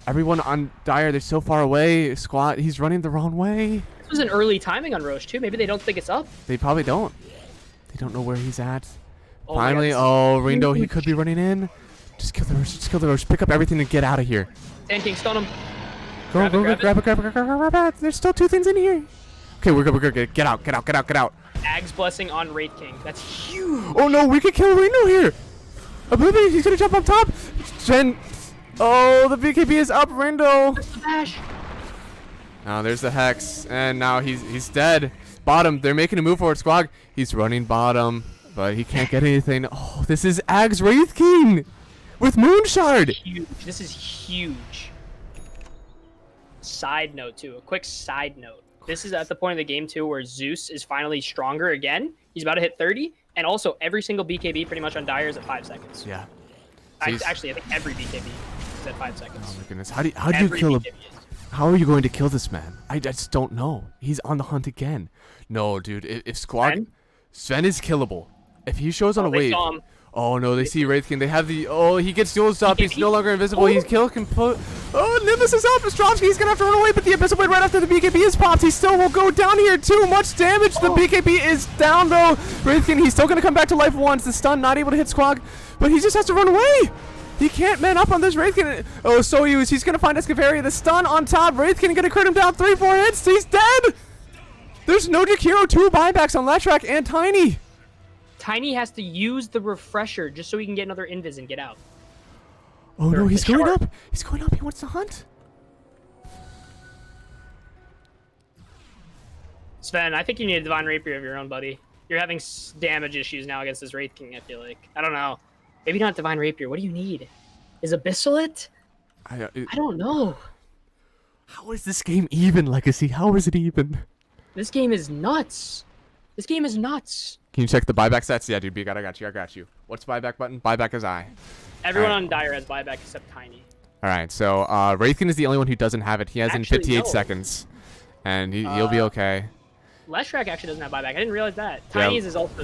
Everyone on Dire, they're so far away. Squat, he's running the wrong way. This was an early timing on Roche too. Maybe they don't think it's up. They probably don't. They don't know where he's at. Oh my Finally, God. Rindo, he could be running in. Just kill the Roche. Just kill the Roche. Pick up everything and get out of here. Sand King, stun him. Go, Grab it, grab it. There's still 2 things in here. Okay, we're good. Get out. Ags Blessing on Wraith King. That's huge. Oh no, we could kill Rindo here. Oblivion, he's gonna jump up top. Jen. Oh, the BKB is up, Rindo. That's the bash. Now there's the Hex, and now he's dead. Bottom, they're making a move forward, Squawk. He's running bottom, but he can't get anything. Oh, this is Ags Wraith King with Moonshard. Huge. This is huge. Side note too. A quick side note. This is at the point of the game too where Zeus is finally stronger again. He's about to hit 30, and also every single BKB pretty much on Dire is at 5 seconds. Yeah. Actually, I think every BKB is at 5 seconds. Oh my goodness. How do you Every kill him? BKB is. How are you going to kill this man? I just don't know. He's on the hunt again. No, dude. If Squawk, Sven is killable. If he shows on a They wave. saw him. Oh no, they see Wraith King. They have the. Oh, he gets dueled up. He's BKB. no longer invisible. He's kill can put. Oh, Nimbus is up. Astrovsky, he's gonna have to run away, but the Abyssal Blade right after the BKB is popped. He still will go down here. Too much damage. The BKB is down though. Wraith King, he's still gonna come back to life once. The stun not able to hit Squawk, but he just has to run away. He can't man up on this Wraith King. Oh, Soyuz, he's gonna find Escaveri. The stun on top. Wraith King gonna crit him down 3-4 hits. He's dead. There's no Jakiro. 2 buybacks on Leshrac and Tiny. Tiny has to use the refresher just so he can get another invis and get out. Oh no, Or he's the going shark. up. He's going up. He wants to hunt. Sven, I think you need a Divine Rapier of your own, buddy. You're having damage issues now against this Wraith King, I feel like. I don't know. Maybe not Divine Rapier. What do you need? Is Abyssal it? I don't know. How is this game even, Legacy? How is it even? This game is nuts. This game is nuts. Can you check the buyback stats? Yeah, dude, I got you. What's buyback button? Buyback is I. Everyone Alright. on Dire has buyback except Tiny. All right, so Wraith King is the only one who doesn't have it. He has Actually, in 58 no. seconds, and he'll be okay. Leshrac actually doesn't have buyback. I didn't realize that. Tiny's is also...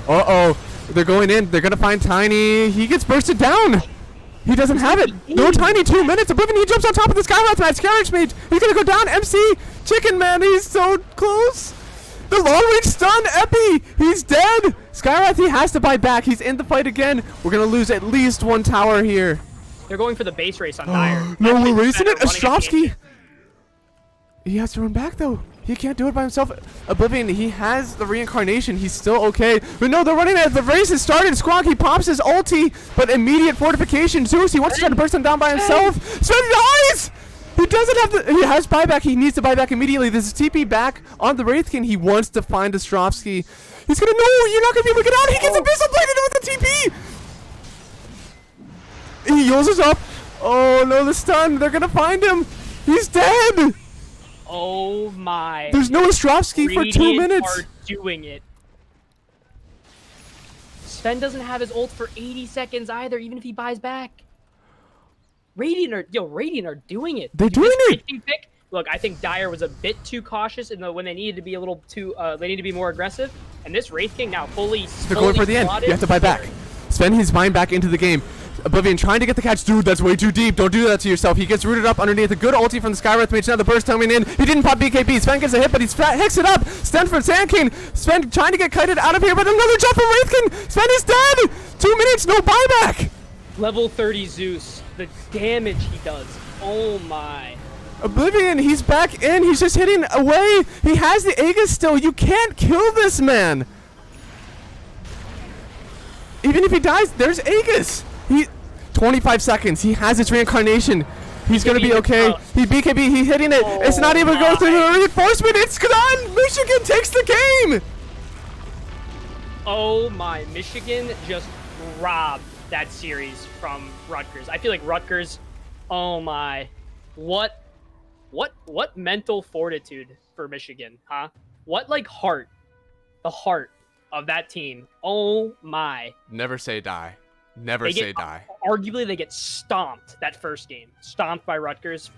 Uh-oh, they're going in. They're gonna find Tiny. He gets bursted down. He doesn't have it. No tiny 2 minutes. Oblivion, he jumps on top of the Skywrath match. Carriage Mage. He's going to go down. MC. Chicken Man. He's so close. The long range stun. Epi. He's dead. Skywrath, he has to buy back. He's in the fight again. We're going to lose at least 1 tower here. They're going for the base race on Dire. No, Actually, we're racing it. better running a game. Ostrovsky. He has to run back, though. He can't do it by himself. Oblivion, he has the reincarnation. He's still okay. But no, they're running it. The race has started. Squawk, he pops his ulti, but immediate fortification. Zeus, he wants to try to burst him down by himself. Sven dies! He doesn't have the... He has buyback. He needs to buy back immediately. This is TP back on the Wraith King. He wants to find Ostrovsky. He's gonna... No, you're not gonna be able to get out. He gets Abyssal Bladed with the TP. He uses up. Oh, no, the stun. They're gonna find him. He's dead. Oh my. There's no Ostrovsky for 2 minutes. Are doing it. Sven doesn't have his ult for 80 seconds either, even if he buys back. Radiant are doing it. They're doing it. Pick? Look, I think Dire was a bit too cautious when they needed to be a little too. They need to be more aggressive. And this Wraith King now fully. They're going for the end. You have to buy back. Sven, he's buying back into the game. Oblivion trying to get the catch. Dude, that's way too deep. Don't do that to yourself. He gets rooted up underneath a good ulti from the Skywrath Mage. Now the burst coming in. He didn't pop BKB. Sven gets a hit, but he's hicks it up. Stanford Sand King. Sven trying to get kited out of here, but another jump from Wraith King. Sven is dead. 2 minutes, no buyback. Level 30 Zeus. The damage he does. Oh my. Oblivion, he's back in. He's just hitting away. He has the Aegis still. You can't kill this man. Even if he dies, there's Aegis. 25 seconds. He has his reincarnation. He's gonna be okay. He BKB. He's hitting it. Oh it's not even going through the reinforcement. It's done. Michigan takes the game. Oh my. Michigan just robbed that series from Rutgers. I feel like Rutgers. Oh my. What mental fortitude for Michigan, huh? What like heart? The heart of that team. Oh my. Never say die. Never say die. Arguably, they get stomped that first game. Stomped by Rutgers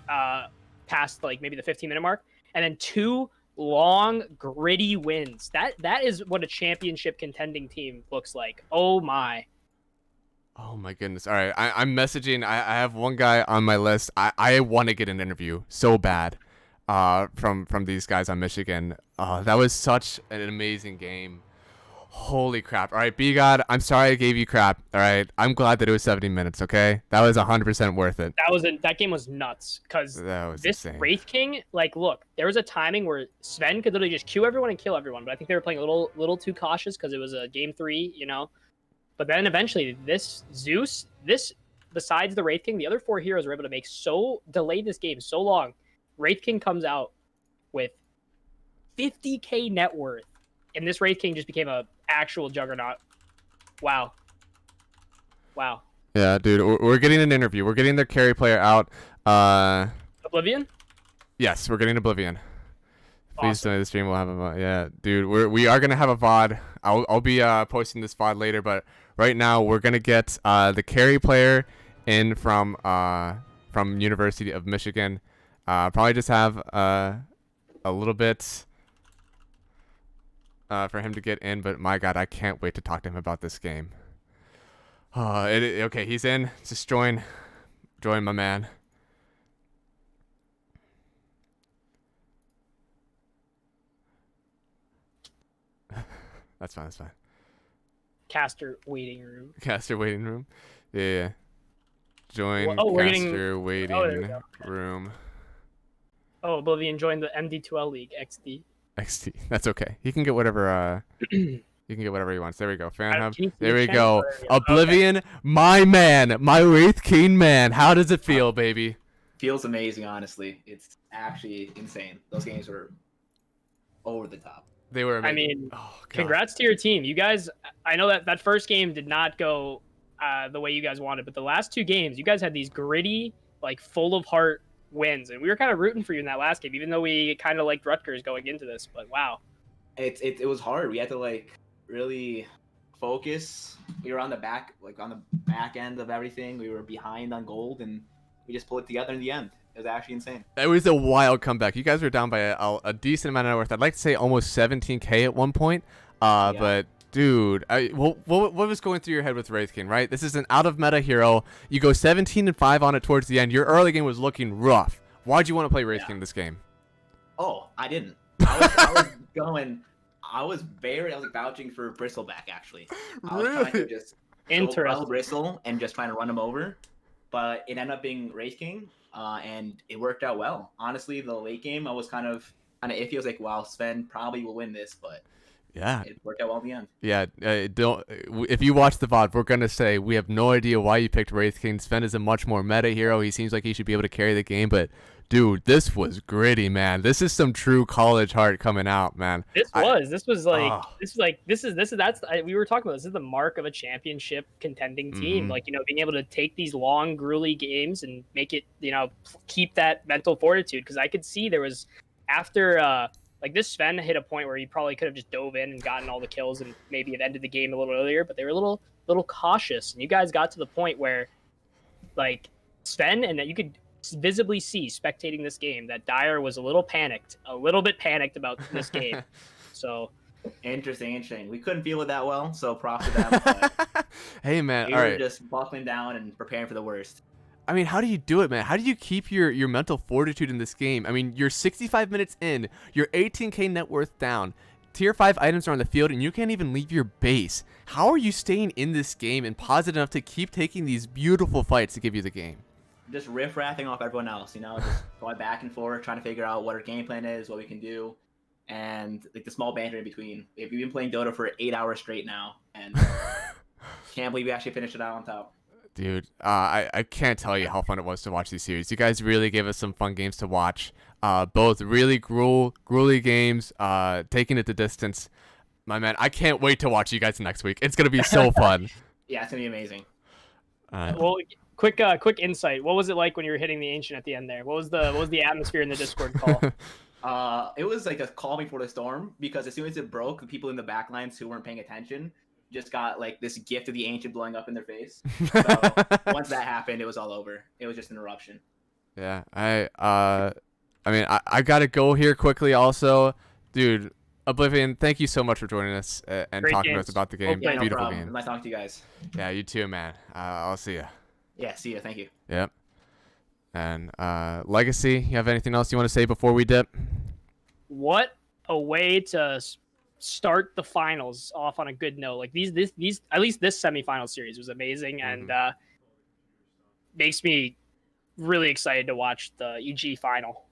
past like maybe the 15-minute mark. And then 2 long, gritty wins. That is what a championship contending team looks like. Oh my. Oh my goodness. All right. I'm messaging. I have one guy on my list. I want to get an interview so bad from these guys on Michigan. That was such an amazing game. Holy crap. All right, B-God, I'm sorry I gave you crap. All right, I'm glad that it was 70 minutes, okay? That was 100% worth it. That game was nuts because this insane. Wraith King, like, look, there was a timing where Sven could literally just Q everyone and kill everyone, but I think they were playing a little too cautious because it was a game 3, you know? But then eventually, this Zeus, besides the Wraith King, the other 4 heroes were able to delay this game so long. Wraith King comes out with 50k net worth, and this Wraith King just became a actual juggernaut. Wow. Yeah, dude, we're getting an interview. We're getting their carry player out. Oblivion? Yes, we're getting Oblivion. Please Awesome. donate the stream. We'll have a yeah, dude. We are gonna have a VOD. I'll be posting this VOD later, but right now we're gonna get the carry player in from University of Michigan. Probably just have a little bit for him to get in, but my God, I can't wait to talk to him about this game. Okay, he's in. Just join my man. That's fine. Caster waiting room. Caster waiting room. Yeah. Join Oh, we're caster waiting room. Oh, Oblivion joined the MD2L League XD. XT. That's okay. He can get whatever. He can get whatever he wants. There we go. Fan hub. Can you see There the we chat? go. Oh, there we go. Oblivion, my man, my Wraith King man. How does it feel, baby? Feels amazing, honestly. It's actually insane. Those games were over the top. They were amazing. I mean, oh, God. Congrats to your team. You guys, I know that first game did not go the way you guys wanted, but the last 2 games, you guys had these gritty, like full of heart wins, and we were kind of rooting for you in that last game, even though we kind of liked Rutgers going into this. But wow, It was hard. We had to like really focus. We were on the back end of everything. We were behind on gold, and we just pulled it together in the end. It was actually insane. It was a wild comeback. You guys were down by a decent amount of net worth. I'd like to say almost 17k at one point. Yeah. But Dude, what was going through your head with Wraith King, right? This is an out-of-meta hero. You go 17-5 on it towards the end. Your early game was looking rough. Why'd you want to play Wraith King this game? Oh, I didn't. I was going. I was like vouching for Bristleback actually. I was trying to just Interesting. Bristle and just trying to run him over, but it ended up being Wraith King, and it worked out well. Honestly, the late game I was kind of iffy. I was like, wow, Sven probably will win this, but Yeah. it worked out well in the end. Yeah, if you watch the VOD, we're going to say we have no idea why you picked Wraith King. Sven is a much more meta hero. He seems like he should be able to carry the game, but dude, this was gritty, man. This is some true college heart coming out, man. We were talking about this is the mark of a championship contending team. Mhm. Like, being able to take these long, grueling games and make it, keep that mental fortitude. Because I could see there was after this Sven hit a point where he probably could have just dove in and gotten all the kills and maybe have ended the game a little earlier, but they were a little cautious. And you guys got to the point where like Sven, and that you could visibly see spectating this game that Dyer was a little bit panicked about this game. So Interesting. We couldn't feel it that well, so props to them. But hey, man. we All were right. just buckling down and preparing for the worst. I mean, how do you do it, man? How do you keep your mental fortitude in this game? I mean, you're 65 minutes in, you're 18k net worth down, tier 5 items are on the field, and you can't even leave your base. How are you staying in this game and positive enough to keep taking these beautiful fights to give you the game? Just riff-raffing off everyone else, just going back and forth, trying to figure out what our game plan is, what we can do, and like the small banter in between. We've been playing Dota for 8 hours straight now, and can't believe we actually finished it out on top. Dude, I can't tell you how fun it was to watch these series. You guys really gave us some fun games to watch. Both really gruely games, taking it the distance. My man, I can't wait to watch you guys next week. It's going to be so fun. Yeah, it's going to be amazing. Well, quick insight. What was it like when you were hitting the Ancient at the end there? What was the atmosphere in the Discord call? It was like a calm before the storm, because as soon as it broke, the people in the back lines who weren't paying attention just got like this gift of the Ancient blowing up in their face. So once that happened, it was all over. It was just an eruption. Yeah, I mean, I gotta go here quickly. Also, dude, Oblivion, thank you so much for joining us and Great talking to games. us about the game. Okay, No Beautiful problem. game. Nice talking to you guys. Yeah, you too, man. I'll see ya. Yeah, see you. Thank you. Yep. And Legacy, you have anything else you want to say before we dip? What a way to start the finals off on a good note. Like these at least this semifinal series was amazing, and makes me really excited to watch the EG final.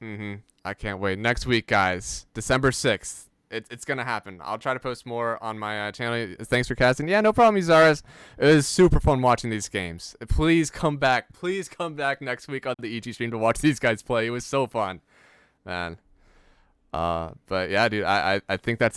I can't wait. Next week, guys, December 6th. It's gonna happen. I'll try to post more on my channel. Thanks for casting. Yeah, no problem, Zaras. It was super fun watching these games. Please come back. Please come back next week on the EG stream to watch these guys play. It was so fun, man. But yeah, dude, I think that's it.